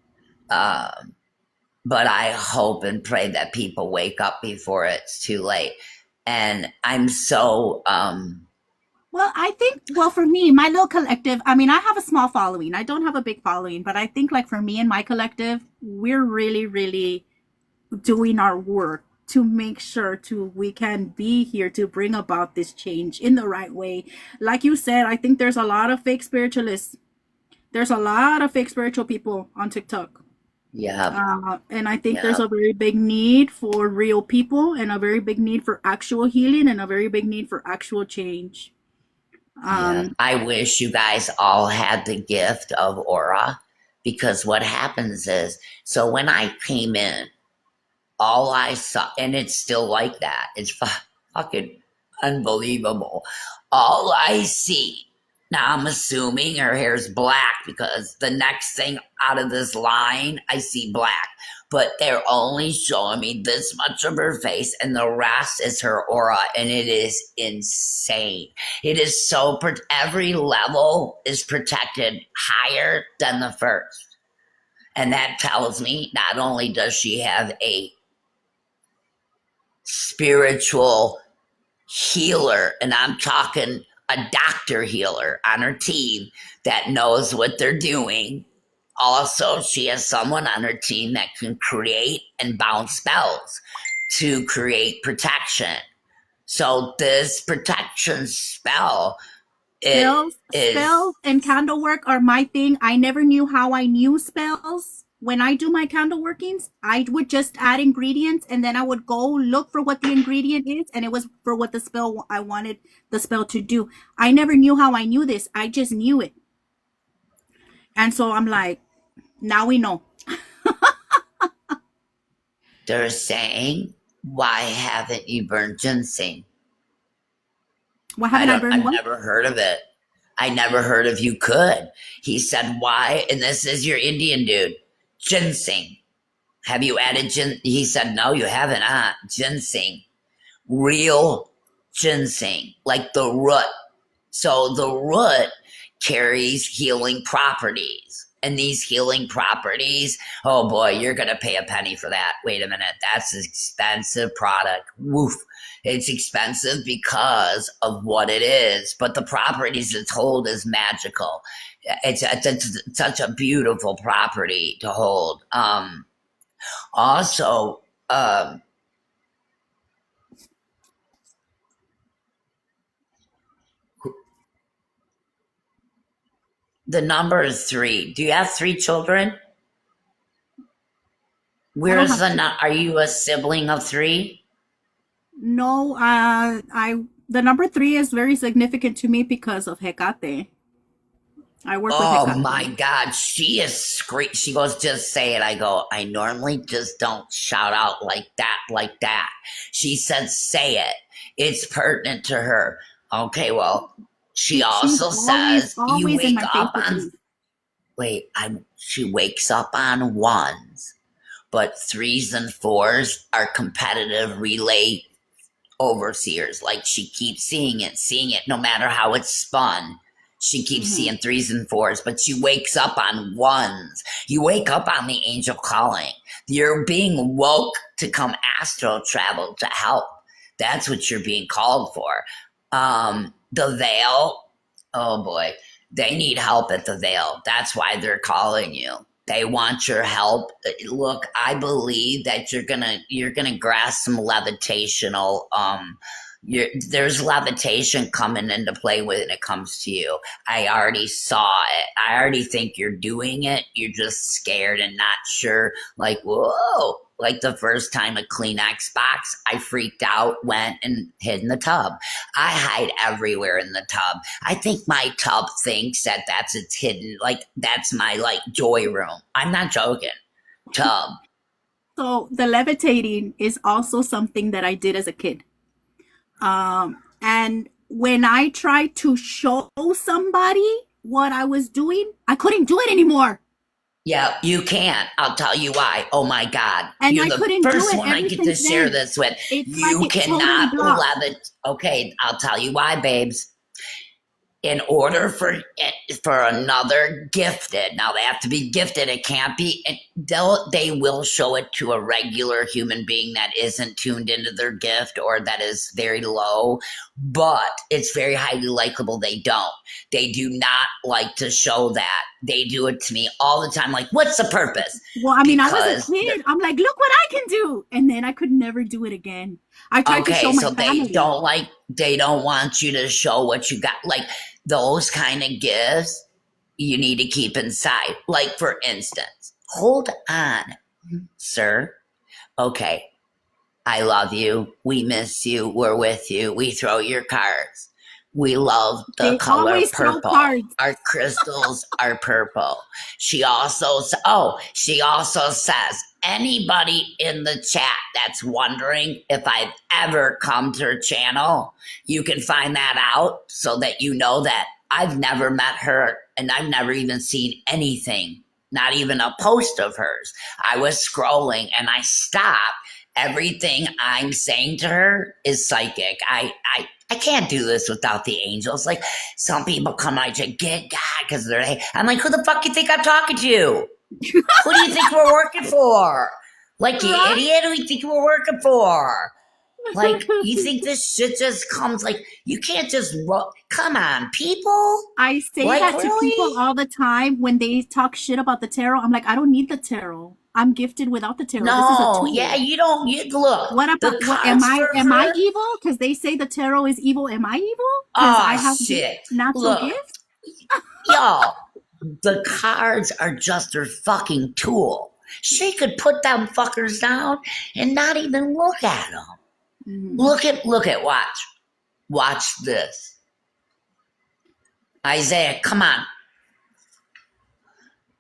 But I hope and pray that people wake up before it's too late. And I'm so Well, I think, for me, my little collective, I mean, I have a small following. I don't have a big following, but I think, like, for me and my collective, we're really, really doing our work to make sure we can be here to bring about this change in the right way. Like you said, I think there's a lot of fake spiritualists. There's a lot of fake spiritual people on TikTok. yeah. And I think there's a very big need for real people, and a very big need for actual healing, and a very big need for actual change. I wish you guys all had the gift of aura, because what happens is, so when I came in, all I saw, and it's still like that, it's fucking unbelievable. All I see, now I'm assuming her hair's black because the next thing out of this line, I see black. But they're only showing me this much of her face, and the rest is her aura, and it is insane. It is so, every level is protected higher than the first. And that tells me not only does she have a spiritual healer, and I'm talking a doctor healer on her team that knows what they're doing. Also, she has someone on her team that can create and bounce spells to create protection. So this protection spell Spells and candle work are my thing. I never knew how I knew spells. When I do my candle workings, I would just add ingredients, and then I would go look for what the ingredient is, and it was for what the spell I wanted the spell to do. I never knew how I knew this. I just knew it. And so I'm like, now we know. They're saying, why haven't you burned ginseng? What haven't I burned? I've never heard of it. I never heard of you could. He said, why? And this is your Indian dude. Ginseng. Have you added He said, no, you haven't. Ginseng. Real ginseng. Like the root. So the root carries healing properties. And these healing properties, oh boy, you're going to pay a penny for that. Wait a minute. That's an expensive product. Woof. It's expensive because of what it is, but the properties it's hold is magical. It's such a beautiful property to hold. Also, the number is 3. Do you have 3 children? Where's are you a sibling of 3? No, the number 3 is very significant to me because of Hecate. I work with Oh Hecate. my God, she is scream. She goes, just say it. I go, I normally just don't shout out like that, like that. She said, say it. It's pertinent to her. Okay, well, she She's also says you always in wake my up Facebook on. news. Wait, she wakes up on ones, but threes and fours are competitive relay overseers. Like she keeps seeing it, no matter how it's spun. She keeps seeing threes and fours, but she wakes up on ones. You wake up on the angel calling. You're being woke to come astral travel to help. That's what you're being called for. The veil, oh boy, they need help at the veil. That's why they're calling you. They want your help. Look, I believe that you're gonna grasp some levitational. There's levitation coming into play when it comes to you. I already saw it. I already think you're doing it. You're just scared and not sure. Like, whoa. Like the first time a Kleenex box, I freaked out, went and hid in the tub. I hide everywhere in the tub. I think my tub thinks that that's its hidden, like that's my like joy room. I'm not joking. Tub. So the levitating is also something that I did as a kid. And when I tried to show somebody what I was doing, I couldn't do it anymore. Yeah, you can't. I'll tell you why. Oh my God. And You're I the couldn't do first it one I ever get to since share then. this with. It's You like it cannot totally blocked. levitate. Okay, I'll tell you why, babes. In order for another gifted, now they have to be gifted. It can't be. They will show it to a regular human being that isn't tuned into their gift or that is very low, but it's very highly likable they don't. They do not like to show that. They do it to me all the time. Like, what's the purpose? Well, I mean, I Because was a kid. I'm like, look what I can do. And then I could never do it again. I tried to show okay, my so family. they don't want you to show what you got. Like those kind of gifts, you need to keep inside. Like for instance, hold on, sir. Okay, I love you. We miss you. We're with you. We throw your cards. We love the They color always throw purple. cards. Our crystals are purple. She also says, anybody in the chat that's wondering if I've ever come to her channel, you can find that out so that you know that I've never met her and I've never even seen anything, not even a post of hers. I was scrolling and I stopped. Everything I'm saying to her is psychic. I can't do this without the angels. Like some people come out and get God because I'm like, who the fuck you think I'm talking to? Who do you think we're working for? Like, you idiot, who do you think we're working for? Like, you think this shit just comes like, you can't just, come on, people. I say Like, that to really? people all the time when they talk shit about the tarot. I'm like, I don't need the tarot. I'm gifted without the tarot. This is a No, tool. yeah, you don't, look. What about the what am cards I? for Am I her- evil? Because they say the tarot is evil. Am I evil? Because Oh, I have shit. natural Look. gift. Y'all, the cards are just her fucking tool. She could put them fuckers down and not even look at them. Watch this. Isaiah, come on.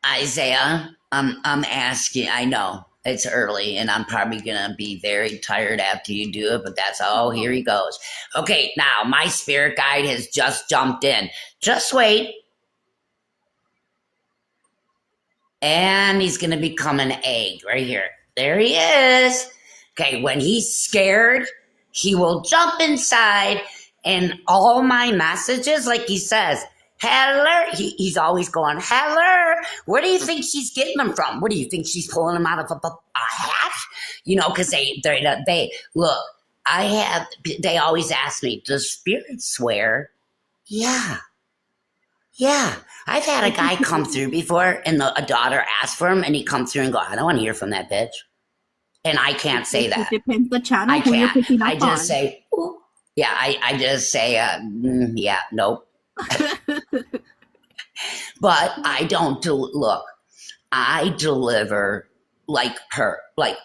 Isaiah, I'm asking, I know it's early and I'm probably gonna be very tired after you do it, but here he goes. Okay, now my spirit guide has just jumped in. Just wait. And he's gonna become an egg right here. There he is. Okay, when he's scared, he will jump inside and all my messages, like he says, hello, he's always going, hello, where do you think she's getting them from? What do you think she's pulling them out of a hat? You know, because they look, they always ask me, does spirit swear? Yeah. I've had a guy come through before and a daughter asked for him and he comes through and go, I don't want to hear from that bitch. And I can't say that. It depends the channel I who you're can't. picking up I just on. say, ooh. Yeah, I just say, yeah, nope. But I don't look, I deliver like her. Like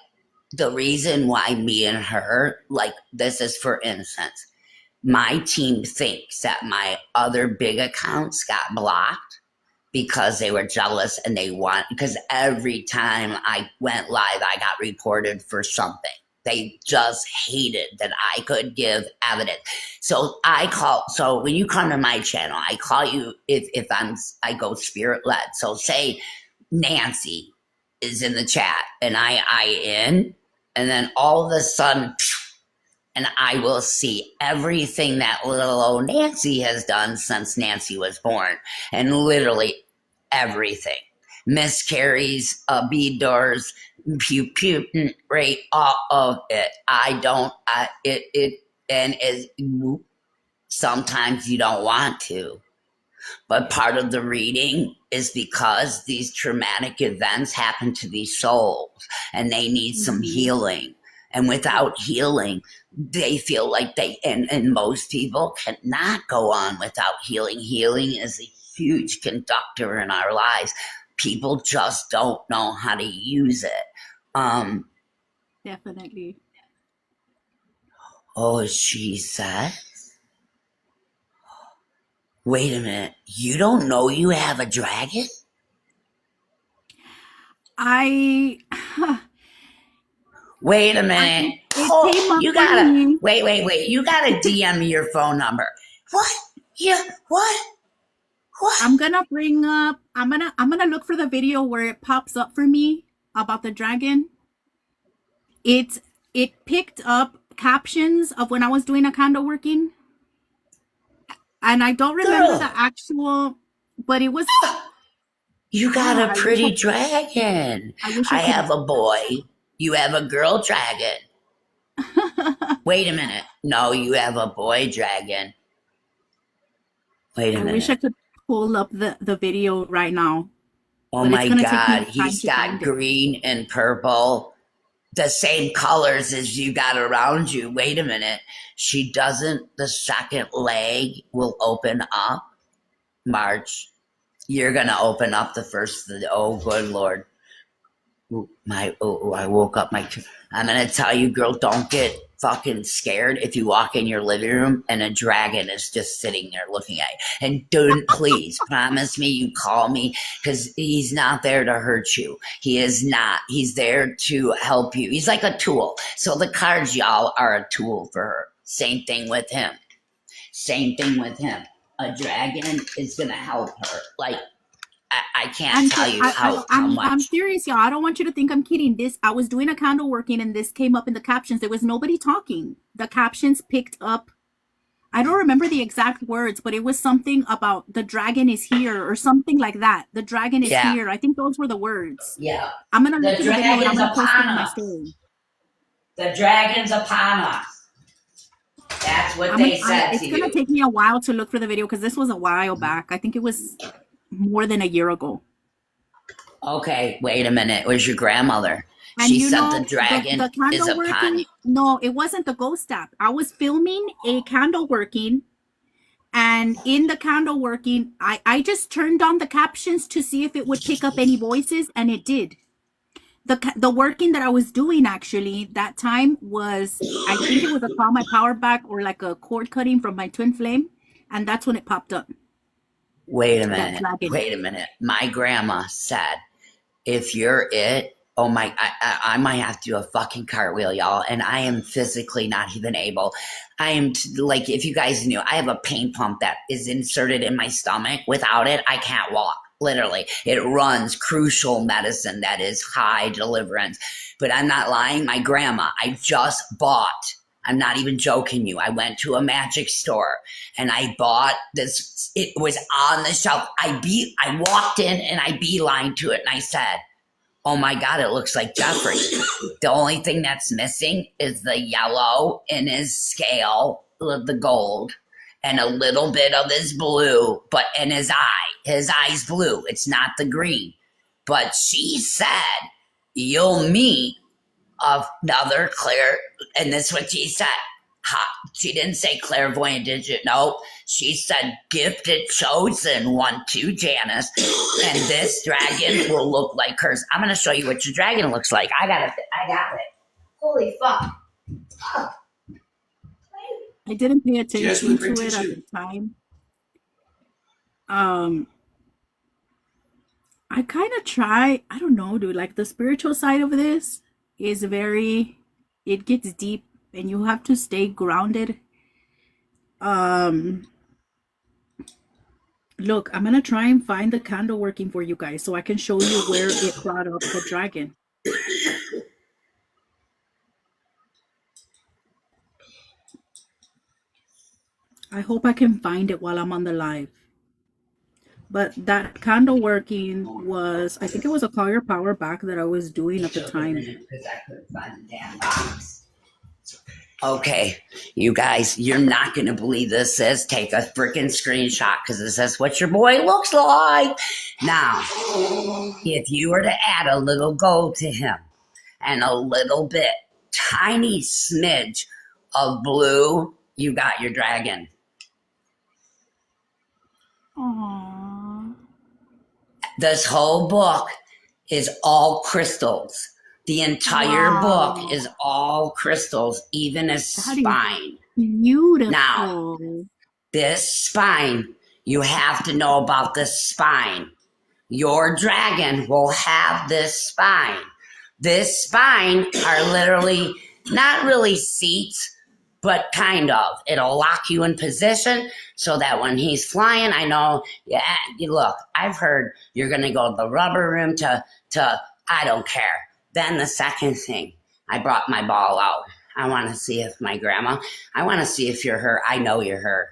the reason why me and her, like this is for instance, my team thinks that my other big accounts got blocked because they were jealous and because every time I went live, I got reported for something. They just hated that I could give evidence. So so when you come to my channel, I call you if I go spirit led. So say Nancy is in the chat and I in, and then all of a sudden, and I will see everything that little old Nancy has done since Nancy was born, and literally everything. Miscarries, bead doors, right, all of it. Sometimes you don't want to, but part of the reading is because these traumatic events happen to these souls and they need some healing. And without healing, they feel like and most people cannot go on without healing. Healing is a huge conductor in our lives. People just don't know how to use it. Definitely. Oh, she said, wait a minute, you don't know you have a dragon? Wait a minute. You gotta wait. You gotta DM me your phone number. What? Yeah, what? I'm gonna look for the video where it pops up for me about the dragon. It picked up captions of when I was doing a candle working. And I don't remember the actual, but it was. You got a pretty dragon. I have a boy. You have a girl dragon. Wait a minute. No, you have a boy dragon. Wait a minute. I wish I could pull up the video right now. Oh my God. He's got green and purple. The same colors as you got around you. Wait a minute. She doesn't, the second leg will open up. March. You're going to open up the first. Oh, good Lord. I woke up. I'm going to tell you, girl, don't get fucking scared if you walk in your living room and a dragon is just sitting there looking at you. And don't, please promise me you call me, because he's not there to hurt you. He is not. He's there to help you. He's like a tool. So the cards, y'all, are a tool for her. Same thing with him. A dragon is going to help her. Like, I can't tell you how much. I'm serious, y'all. I don't want you to think I'm kidding. I was doing a candle working and this came up in the captions. There was nobody talking. The captions picked up. I don't remember the exact words, but it was something about the dragon is here or something like that. The dragon is here. I think those were the words. Yeah. I'm going to look at the video and I'm going to post it on my story. The dragon's upon us. That's what they said to you. It's going to take me a while to look for the video because this was a while back. I think it was more than a year ago. Okay, wait a minute. Where's your grandmother? And she said the dragon is upon you. No, it wasn't the ghost app. I was filming a candle working, and in the candle working, I just turned on the captions to see if it would pick up any voices, and it did. The working that I was doing actually that time was, I think it was a Call My Power Back or like a cord cutting from my twin flame, and that's when it popped up. Wait a minute. My grandma said, if you're it, oh my, I might have to do a fucking cartwheel, y'all. And I am physically not even able. I am like, if you guys knew, I have a pain pump that is inserted in my stomach. Without it, I can't walk. Literally, it runs crucial medicine that is high deliverance. But I'm not lying. My grandma, I just bought. I'm not even joking you. I went to a magic store and I bought this. It was on the shelf. I walked in and I beelined to it and I said, oh my God, it looks like Jeffrey. The only thing that's missing is the yellow in his scale, the gold, and a little bit of his blue, but in his eye. His eye's blue. It's not the green. But she said, you'll meet another and this is what she said. She didn't say clairvoyant, did you? No, she said gifted, chosen one, too, Janice. And this dragon will look like hers. I'm going to show you what your dragon looks like. I got it. Holy fuck. I didn't pay attention to it at the time. I kind of try, I don't know, dude, like the spiritual side of this is very, it gets deep and you have to stay grounded. Um, Look, I'm gonna try and find the candle working for you guys so I can show you where it brought up the dragon. I hope I can find it while I'm on the live. But that candle working was, I think it was a Call Your Power back that I was doing at the time. Because I couldn't find the damn box. Okay, you guys, you're not going to believe this says take a freaking screenshot because it says what your boy looks like. Now, if you were to add a little gold to him and a little bit, tiny smidge of blue, you got your dragon. Aww. This whole book is all crystals. The entire book is all crystals, even a spine. Beautiful. Now, this spine, you have to know about this spine. Your dragon will have this spine. This spine are literally not really seats, but kind of. It'll lock you in position so that when he's flying, I know, yeah, look, I've heard you're going to go to the rubber room to I don't care. Then the second thing, I brought my ball out. I want to see if my grandma, I want to see if you're her. I know you're her.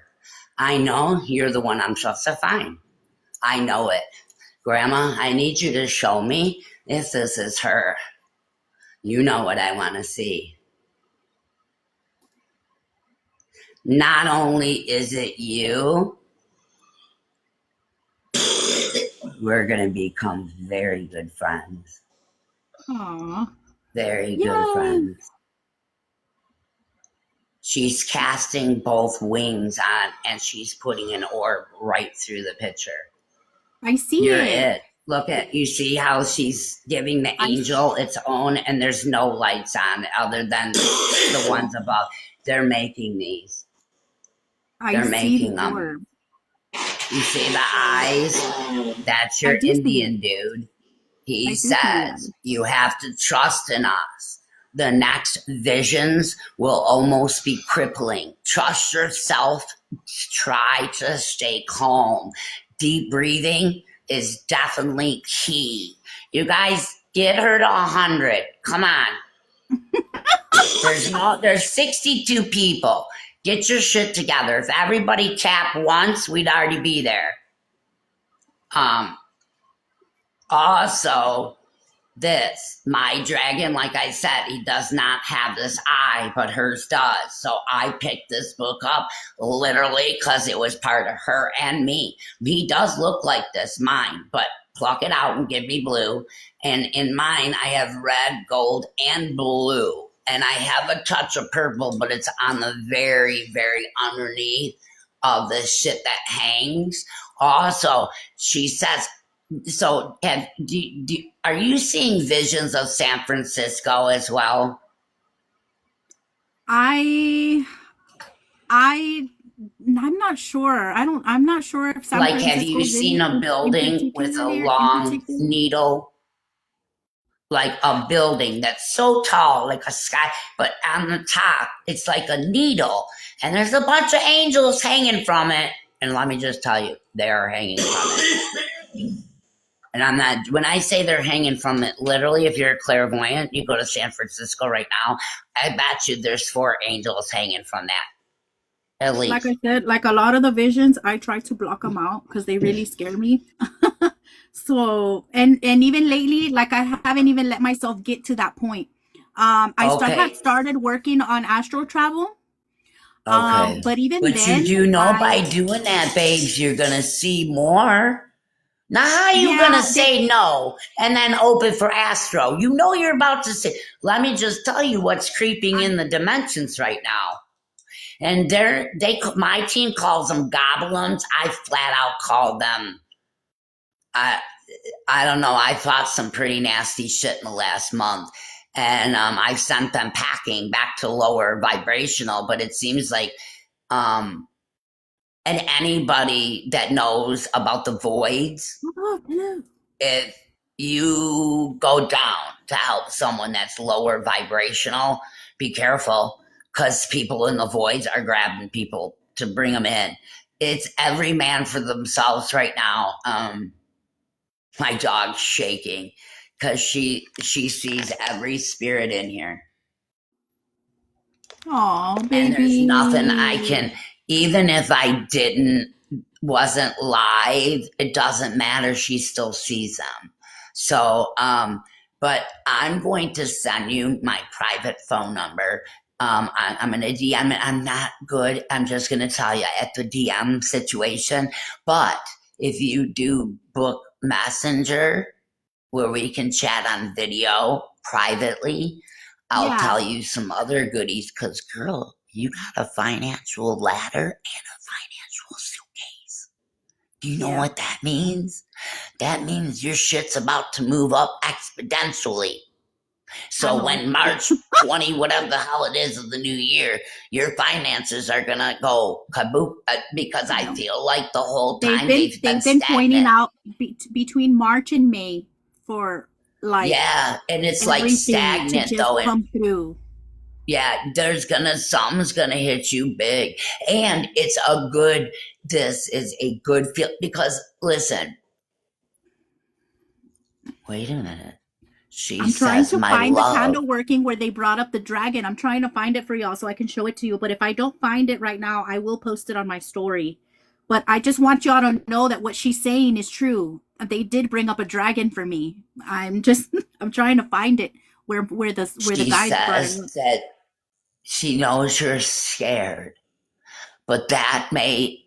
I know you're the one I'm supposed to find. I know it. Grandma, I need you to show me if this is her. You know what I want to see. Not only is it you, we're going to become very good friends. Aww. Very good friends. She's casting both wings on and she's putting an orb right through the picture. I see You're it. it. Look at, you see how she's giving the angel its own and there's no lights on other than the ones above. They're making these. They're making them. Orb. You see the eyes? That's your Indian dude. He says, you have to trust in us. The next visions will almost be crippling. Trust yourself. Try to stay calm. Deep breathing is definitely key. You guys, get her to 100. Come on. There's 62 people. Get your shit together. If everybody tapped once, we'd already be there. Also, this, my dragon, like I said, he does not have this eye, but hers does. So I picked this book up literally because it was part of her and me. He does look like this, mine, but pluck it out and give me blue. And in mine, I have red, gold, and blue. And I have a touch of purple, but it's on the very, very underneath of the shit that hangs. Also, she says, so are you seeing visions of San Francisco as well? I'm not sure. I'm not sure if San Like, Francisco have you seen a building with a long needle? Like a building that's so tall, like a sky, but on the top, it's like a needle. And there's a bunch of angels hanging from it. And let me just tell you, they are hanging from it. And I'm not, when I say they're hanging from it, literally, if you're a clairvoyant, you go to San Francisco right now, I bet you there's 4 angels hanging from that. At least. Like I said, like a lot of the visions, I try to block them out because they really scare me. So, and even lately, like I haven't even let myself get to that point. I started working on astral travel. Okay. But even then, you do know by doing that, babes, you're going to see more. Now, how are you going to say no and then open for astro? You know you're about to say, let me just tell you what's creeping in the dimensions right now. And my team calls them goblins. I flat out called them, I don't know. I thought some pretty nasty shit in the last month. And I've sent them packing back to lower vibrational, but it seems like, and anybody that knows about the voids, if you go down to help someone that's lower vibrational, be careful because people in the voids are grabbing people to bring them in. It's every man for themselves right now. My dog's shaking because she sees every spirit in here. Oh, baby. And there's nothing I can, even if I wasn't live, it doesn't matter. She still sees them. So, but I'm going to send you my private phone number. I'm going to DM it. I'm not good. I'm just going to tell you at the DM situation. But if you do book Messenger where we can chat on video privately, I'll Yeah. tell you some other goodies because, girl, you got a financial ladder and a financial suitcase. Do you know Yeah. what that means? That means your shit's about to move up exponentially. So when March 20, whatever the hell it is of the new year, your finances are going to go kaboom because I feel like the whole time They've been pointing stagnant. out between March and May for like Yeah, and it's like everything to stagnant just though. come through. Yeah, something's gonna hit you big. And this is a good feel because listen, wait a minute. I'm trying Says, to my find love. the candle working where they brought up the dragon. I'm trying to find it for y'all so I can show it to you. But if I don't find it right now, I will post it on my story. But I just want y'all to know that what she's saying is true. They did bring up a dragon for me. I'm trying to find it where the guys brought it. Says that she knows you're scared, but that may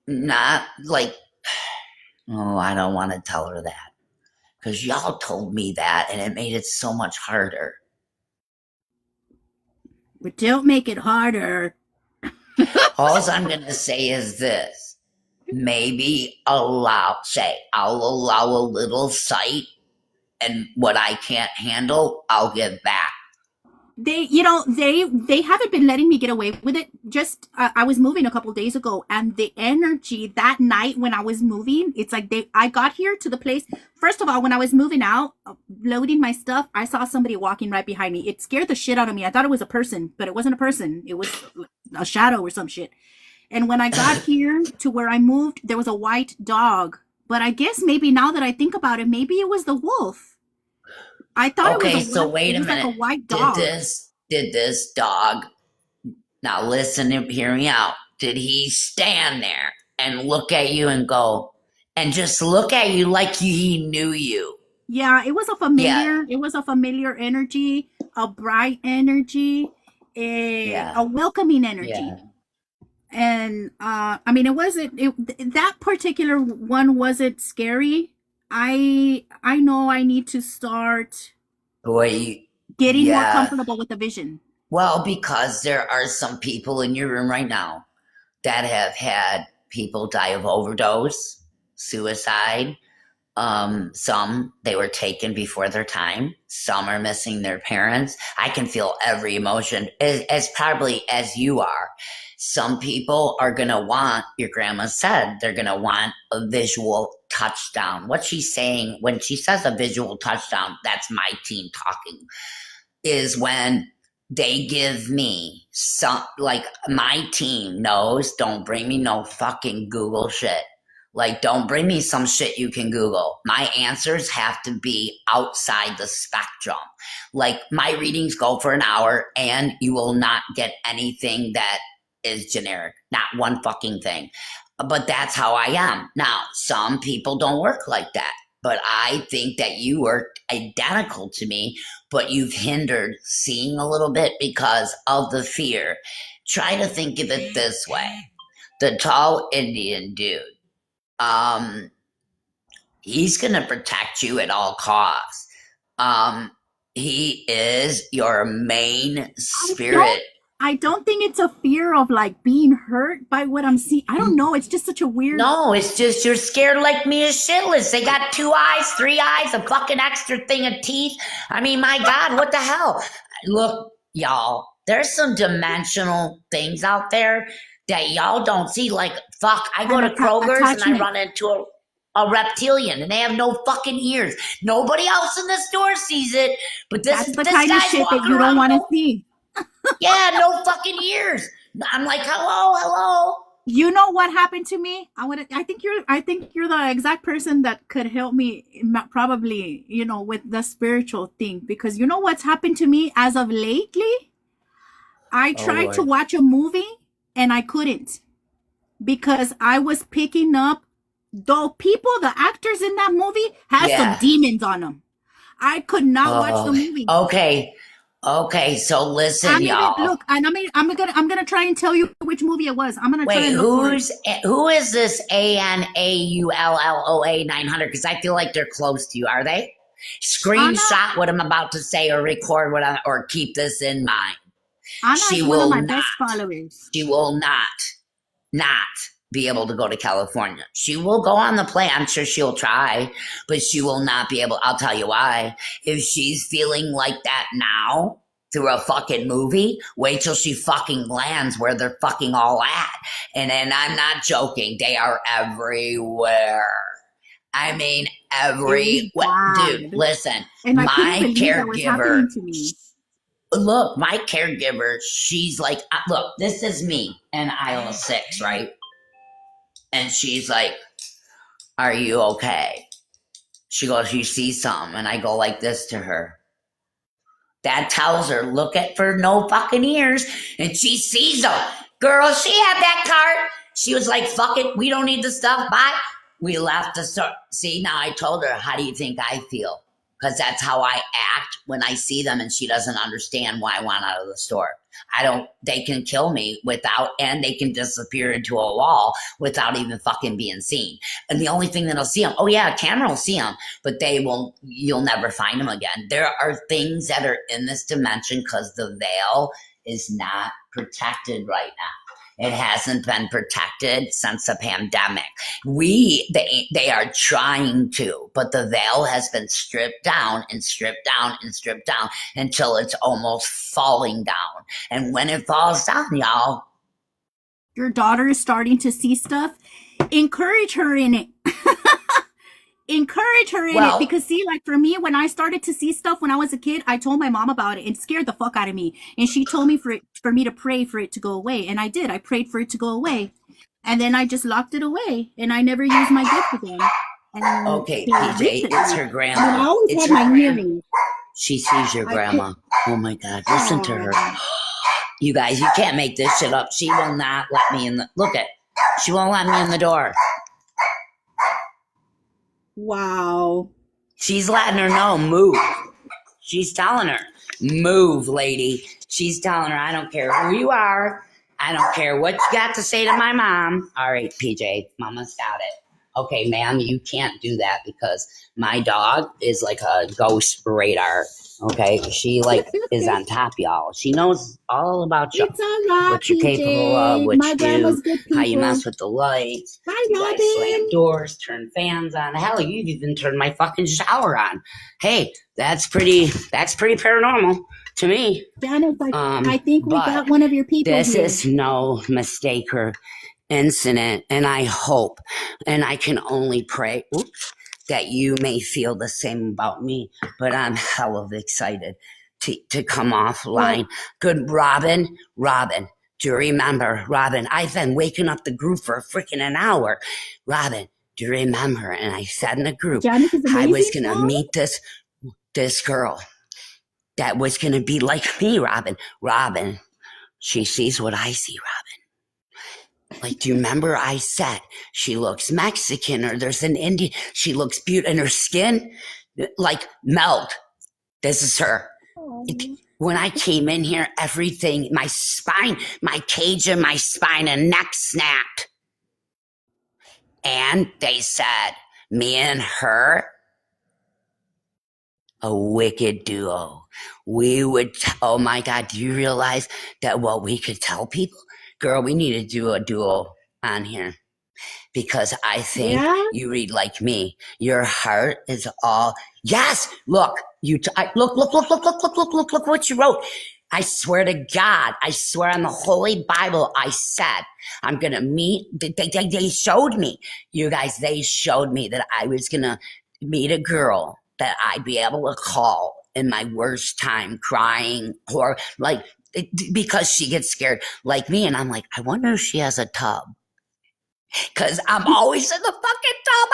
not like. Oh, I don't want to tell her that because y'all told me that, and it made it so much harder. But don't make it harder. All I'm going to say is this. Maybe I'll allow a little sight, and what I can't handle, I'll give back. They haven't been letting me get away with it. Just I was moving a couple days ago, and the energy that night when I was moving, it's like I got here to the place. First of all, when I was moving out, loading my stuff, I saw somebody walking right behind me. It scared the shit out of me. I thought it was a person, but it wasn't a person. It was a shadow or some shit. And when I got here to where I moved, there was a white dog. But I guess maybe now that I think about it, maybe it was the wolf. I thought it was wait a minute. Like a white dog. Did this dog, now listen and hear me out. Did he stand there and look at you and go, and just look at you like he knew you? Yeah, it was a familiar energy, a bright energy, a welcoming energy. Yeah. And I mean, that particular one wasn't scary. I know I need to start getting more comfortable with the vision. Well, because there are some people in your room right now that have had people die of overdose, suicide. Some they were taken before their time. Some are missing their parents. I can feel every emotion as probably as you are. Some people are going to want, your grandma said, they're going to want a visual touchdown. What she's saying, when she says a visual touchdown, that's my team talking, is when they give me some, like my team knows, don't bring me no fucking Google shit. Like, don't bring me some shit you can Google. My answers have to be outside the spectrum. Like, my readings go for an hour and you will not get anything that is generic, not one fucking thing. But that's how I am. Now, some people don't work like that, but I think that you work identical to me, but you've hindered seeing a little bit because of the fear. Try to think of it this way. The tall Indian dude, he's going to protect you at all costs. He is your main spirit. I don't think it's a fear of like being hurt by what I'm seeing. I don't know. It's just such a weird. No, it's just you're scared like me as shitless. They got 2 eyes, 3 eyes, a fucking extra thing of teeth. I mean, my God, what the hell? Look, y'all, there's some dimensional things out there that y'all don't see. Like, fuck, I go to Kroger's and I run into a reptilian and they have no fucking ears. Nobody else in the store sees it, but That's the this kind of guy's shit that walking you don't around want to with see. yeah, no fucking ears. I'm like, hello. You know what happened to me? I think you're the exact person that could help me probably, with the spiritual thing, because you know what's happened to me as of lately? I tried to Lord. watch a movie and I couldn't, because I was picking up the actors in that movie had Yeah. some demons on them. I could not watch the movie. Okay, so listen, y'all. Look, and I'm gonna try and tell you which movie it was. I'm gonna try Wait, and look for it. who is this ANAULLOA 900? Because I feel like they're close to you. Are they? Screenshot what I'm about to say, or record or keep this in mind. Anna's She one of will my not. best followers. She will not be able to go to California. She will go on the plane. I'm sure she'll try, but she will not be able. I'll tell you why. If she's feeling like that now through a fucking movie, wait till she fucking lands where they're fucking all at. And then I'm not joking. They are everywhere. I mean, dude, listen, And I my couldn't believe that was caregiver, happening to me. look, my caregiver, she's like, look, this is me in aisle 6, right? And she's like, are you okay? She goes, you see something? And I go like this to her. That tells her, look at for no fucking ears. And she sees them. Girl, she had that cart. She was like, fuck it. We don't need the stuff. Bye. We left the store. See, now I told her, how do you think I feel? Because that's how I act when I see them and she doesn't understand why I want out of the store. They can kill me and they can disappear into a wall without even fucking being seen. And the only thing that'll see them, oh yeah, a camera will see them, but you'll never find them again. There are things that are in this dimension because the veil is not protected right now. It hasn't been protected since the pandemic. They are trying to, but the veil has been stripped down and stripped down and stripped down until it's almost falling down. And when it falls down, y'all, Your daughter is starting to see stuff. Encourage her in it. Encourage her in it, because see, like for me, when I started to see stuff when I was a kid, I told my mom about it and it scared the fuck out of me. And she told me for me to pray for it to go away, and I did. I prayed for it to go away, and then I just locked it away, and I never used my gift again. And okay, they PJ, evicted it's me. her I grandma. mean, I always It's had her my grandma. hearing. She sees your grandma. Oh my God, listen to her. You guys, you can't make this shit up. She will not let me in she won't let me in the door. Wow. She's letting her know, move. She's telling her, move, lady. She's telling her, I don't care who you are. I don't care what you got to say to my mom. All right, PJ, mama's got it. Okay, ma'am, you can't do that because my dog is like a ghost radar. Okay, she is on top, y'all. She knows all about you. It's all right, What you're PJ. capable of, what My you grandma's do, good people. how you mess with the lights. Hi, You guys slam Robin. doors, turn fans on. Hell, you've even turned my fucking shower on. Hey, that's pretty paranormal to me. Janice, I think we but got one of your people This here. is no mistake or incident, and I hope, and I can only pray that you may feel the same about me, but I'm hell of excited to come offline. Good, Robin, do you remember, Robin, I've been waking up the group for freaking an hour. Robin, do you remember? And I said in the group, Janice is I was amazing, going to Mom. meet this girl that was going to be like me, Robin, she sees what I see, Robin. Like, do you remember I said she looks Mexican, or there's an Indian, she looks beautiful, and her skin like milk. This is her. When I came in here, everything, my spine, my cage in my spine and neck snapped. And they said, me and her, a wicked duo. We would, oh my God, do you realize that what we could tell people? Girl, we need to do a duo on here. Because I think you read like me. Your heart is all, yes, look, look what you wrote. I swear to God, I swear on the Holy Bible, I said, I'm going to meet. They showed me, you guys, they showed me that I was going to meet a girl that I'd be able to call in my worst time, crying, or like, because she gets scared like me. And I'm like, I wonder if she has a tub. Because I'm always in the fucking tub.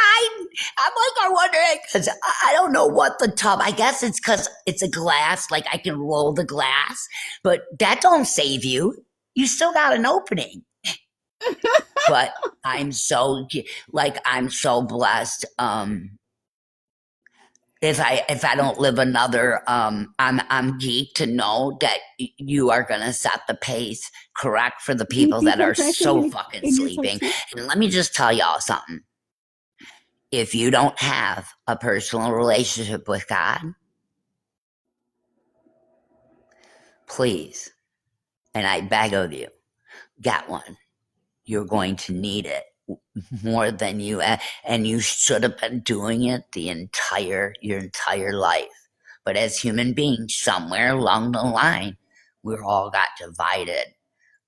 I'm like, I wonder, because I don't know what the tub, I guess it's because it's a glass, like I can roll the glass, but that don't save you. You still got an opening. But I'm so, like, I'm so blessed. If I don't live another, I'm geek to know that you are gonna set the pace correct for the people that are so fucking sleeping. And let me just tell y'all something. If you don't have a personal relationship with God, please, and I beg of you, get one. You're going to need it more than you, and you should have been doing it your entire life. But as human beings, somewhere along the line, we're all got divided.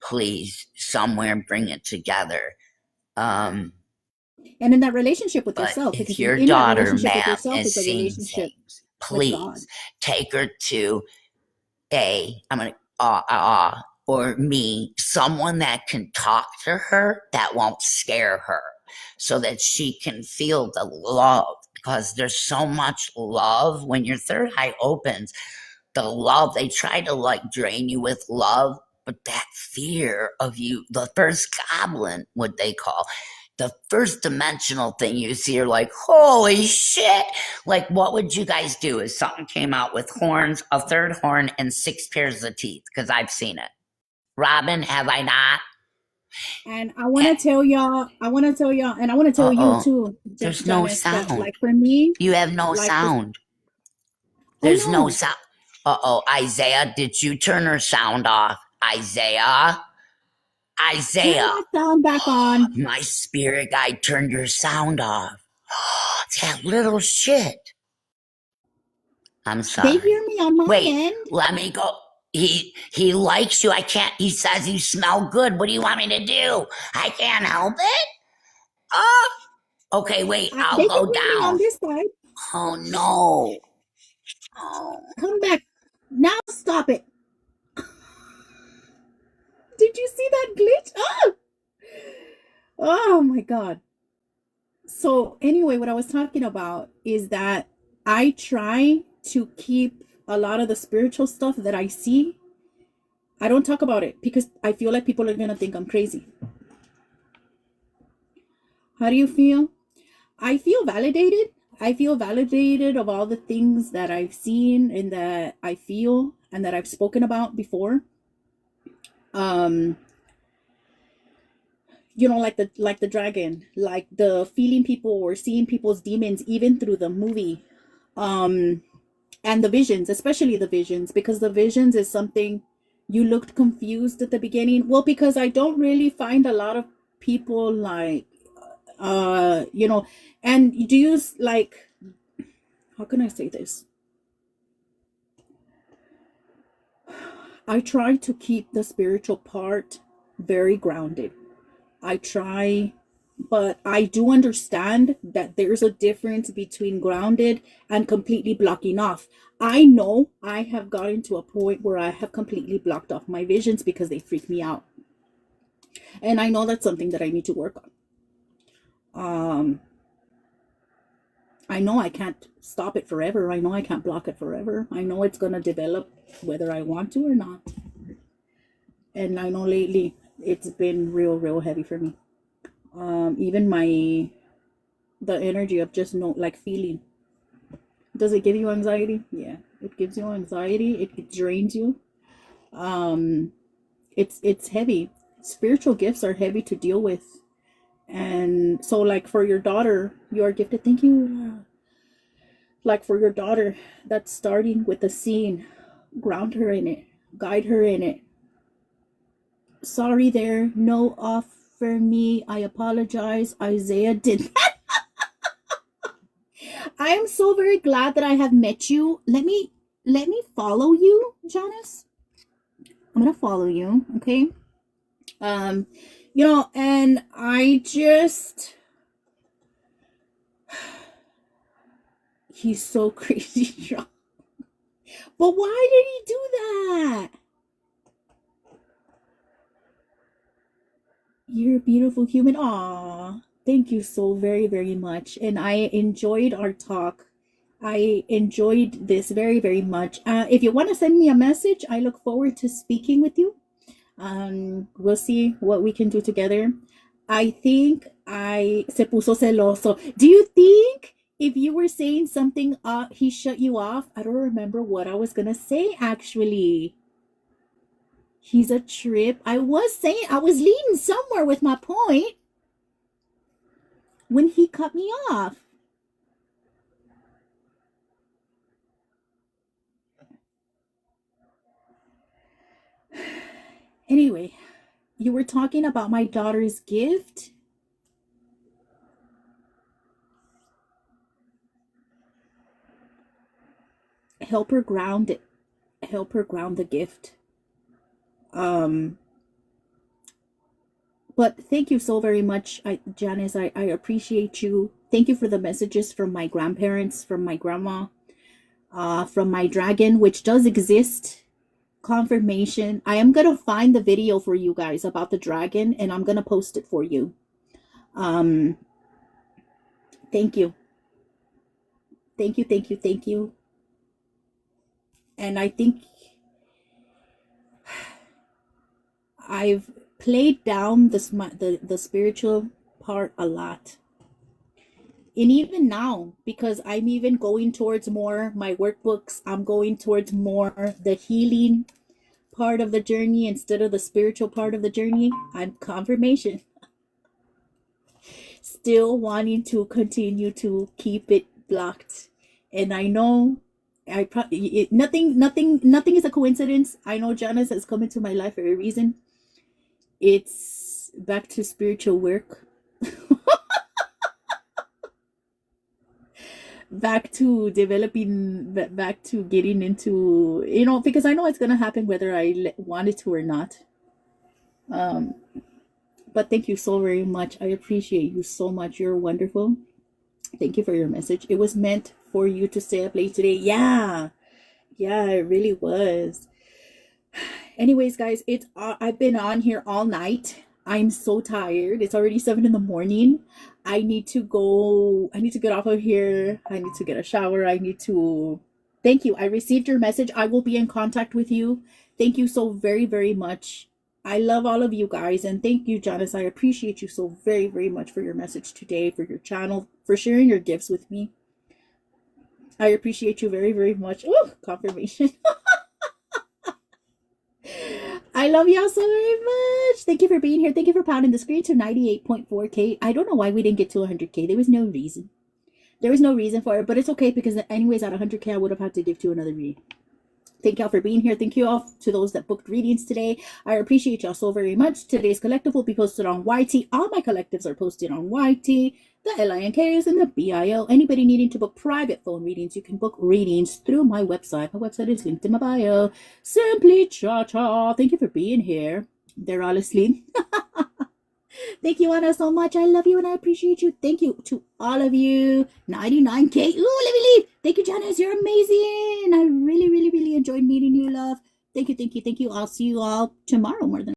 Please, somewhere bring it together. And in that relationship with But yourself, if because your in that daughter, relationship with ma'am, yourself is is a seeing relationship things, with God. please take her to or me, someone that can talk to her that won't scare her, so that she can feel the love, because there's so much love when your third eye opens. The love, they try to like drain you with love, but that fear of you, the first goblin, what they call the first dimensional thing you see, you're like, holy shit. Like, what would you guys do if something came out with horns, a third horn, and 6 pairs of teeth? Because I've seen it. Robin, have I not? And I want to tell y'all, and I want to tell you too, There's no Janice, that sound. like for me, You have no like sound. There's no sound. Isaiah, did you turn her sound off? Isaiah? turn that sound back on. My spirit guy turned your sound off. That little shit. I'm sorry. They hear me on my end. Let me go. He likes you. I can't. He says you smell good. What do you want me to do? I can't help it. Oh, okay. Wait. I'll They go can hear me on down. this side. Oh no. Oh. Come back. Now stop it. Did you see that glitch? Oh my God. So anyway, what I was talking about is that I try to keep a lot of the spiritual stuff that I see. I don't talk about it because I feel like people are going to think I'm crazy. How do you feel? I feel validated. I feel validated of all the things that I've seen and that I feel and that I've spoken about before. You know, like the dragon, like the feeling people or seeing people's demons, even through the movie, and the visions, especially the visions, because the visions is something. You looked confused at the beginning. Well, because I don't really find a lot of people like, you know, and do you like, how can I say this? I try to keep the spiritual part very grounded. I try, but I do understand that there's a difference between grounded and completely blocking off. I know I have gotten to a point where I have completely blocked off my visions because they freak me out. And I know that's something that I need to work on. I know I can't stop it forever. I know I can't block it forever. I know it's going to develop whether I want to or not. And I know lately it's been real heavy for me. Even the energy of just like feeling. Does it give you anxiety? Yeah, it gives you anxiety. It drains you. It's heavy. Spiritual gifts are heavy to deal with. And so like for your daughter, you are gifted. Thank you. Like for your daughter that's starting with the scene, ground her in it, guide her in it. Sorry there, no off for me. I apologize. Isaiah did that. I am so very glad that I have met you. Let me follow you, Janice. I'm gonna follow you, okay? And I just, he's so crazy strong. But why did he do that? You're a beautiful human. Aw, thank you so very, very much. And I enjoyed our talk. I enjoyed this very, very much. If you want to send me a message, I look forward to speaking with you. We'll see what we can do together. I think se puso celoso. Do you think if you were saying something, he shut you off? I don't remember what I was gonna say actually. He's a trip. I was leading somewhere with my point when he cut me off. Anyway, you were talking about my daughter's gift. Help her ground it. Help her ground the gift. But thank you so very much, Janice. I appreciate you. Thank you for the messages from my grandparents, from my grandma, from my dragon, which does exist. Confirmation. I am gonna find the video for you guys about the dragon, and I'm gonna post it for you. Thank you. Thank you, thank you, thank you. And I think I've played down the spiritual part a lot. And even now, because I'm even going towards more my workbooks, I'm going towards more the healing part of the journey instead of the spiritual part of the journey. I'm confirmation. Still wanting to continue to keep it blocked. And I know nothing is a coincidence. I know Janice has come into my life for a reason. It's back to spiritual work. Back to developing, back to getting into, because I know it's going to happen whether I want it to or not. But thank you so very much. I appreciate you so much. You're wonderful. Thank you for your message. It was meant for you to stay up late today. Yeah, it really was. Anyways, guys, I've been on here all night. I'm so tired. It's already 7 a.m. I need to get off of here. I need to get a shower. Thank you. I received your message. I will be in contact with you. Thank you so very, very much. I love all of you guys. And thank you, Janice. I appreciate you so very, very much for your message today, for your channel, for sharing your gifts with me. I appreciate you very, very much. Oh, confirmation. I love y'all so very much. Thank you for being here. Thank you for pounding the screen to 98.4K. I don't know why we didn't get to 100K. There was no reason. There was no reason for it, but it's okay because anyways, at 100K, I would have had to give to another reading. Thank y'all for being here. Thank you all to those that booked readings today. I appreciate y'all so very much. Today's collective will be posted on YT. All my collectives are posted on YT, the LINKs, and the BIL. Anybody needing to book private phone readings, you can book readings through my website. My website is linked in my bio. Simply Cha Cha. Thank you for being here. They're all asleep. Thank you, Anna, so much. I love you and I appreciate you. Thank you to all of you. 99K. Ooh, let me leave. Thank you, Janice. You're amazing. I really, really, really enjoyed meeting you, love. Thank you, thank you, thank you. I'll see you all tomorrow more than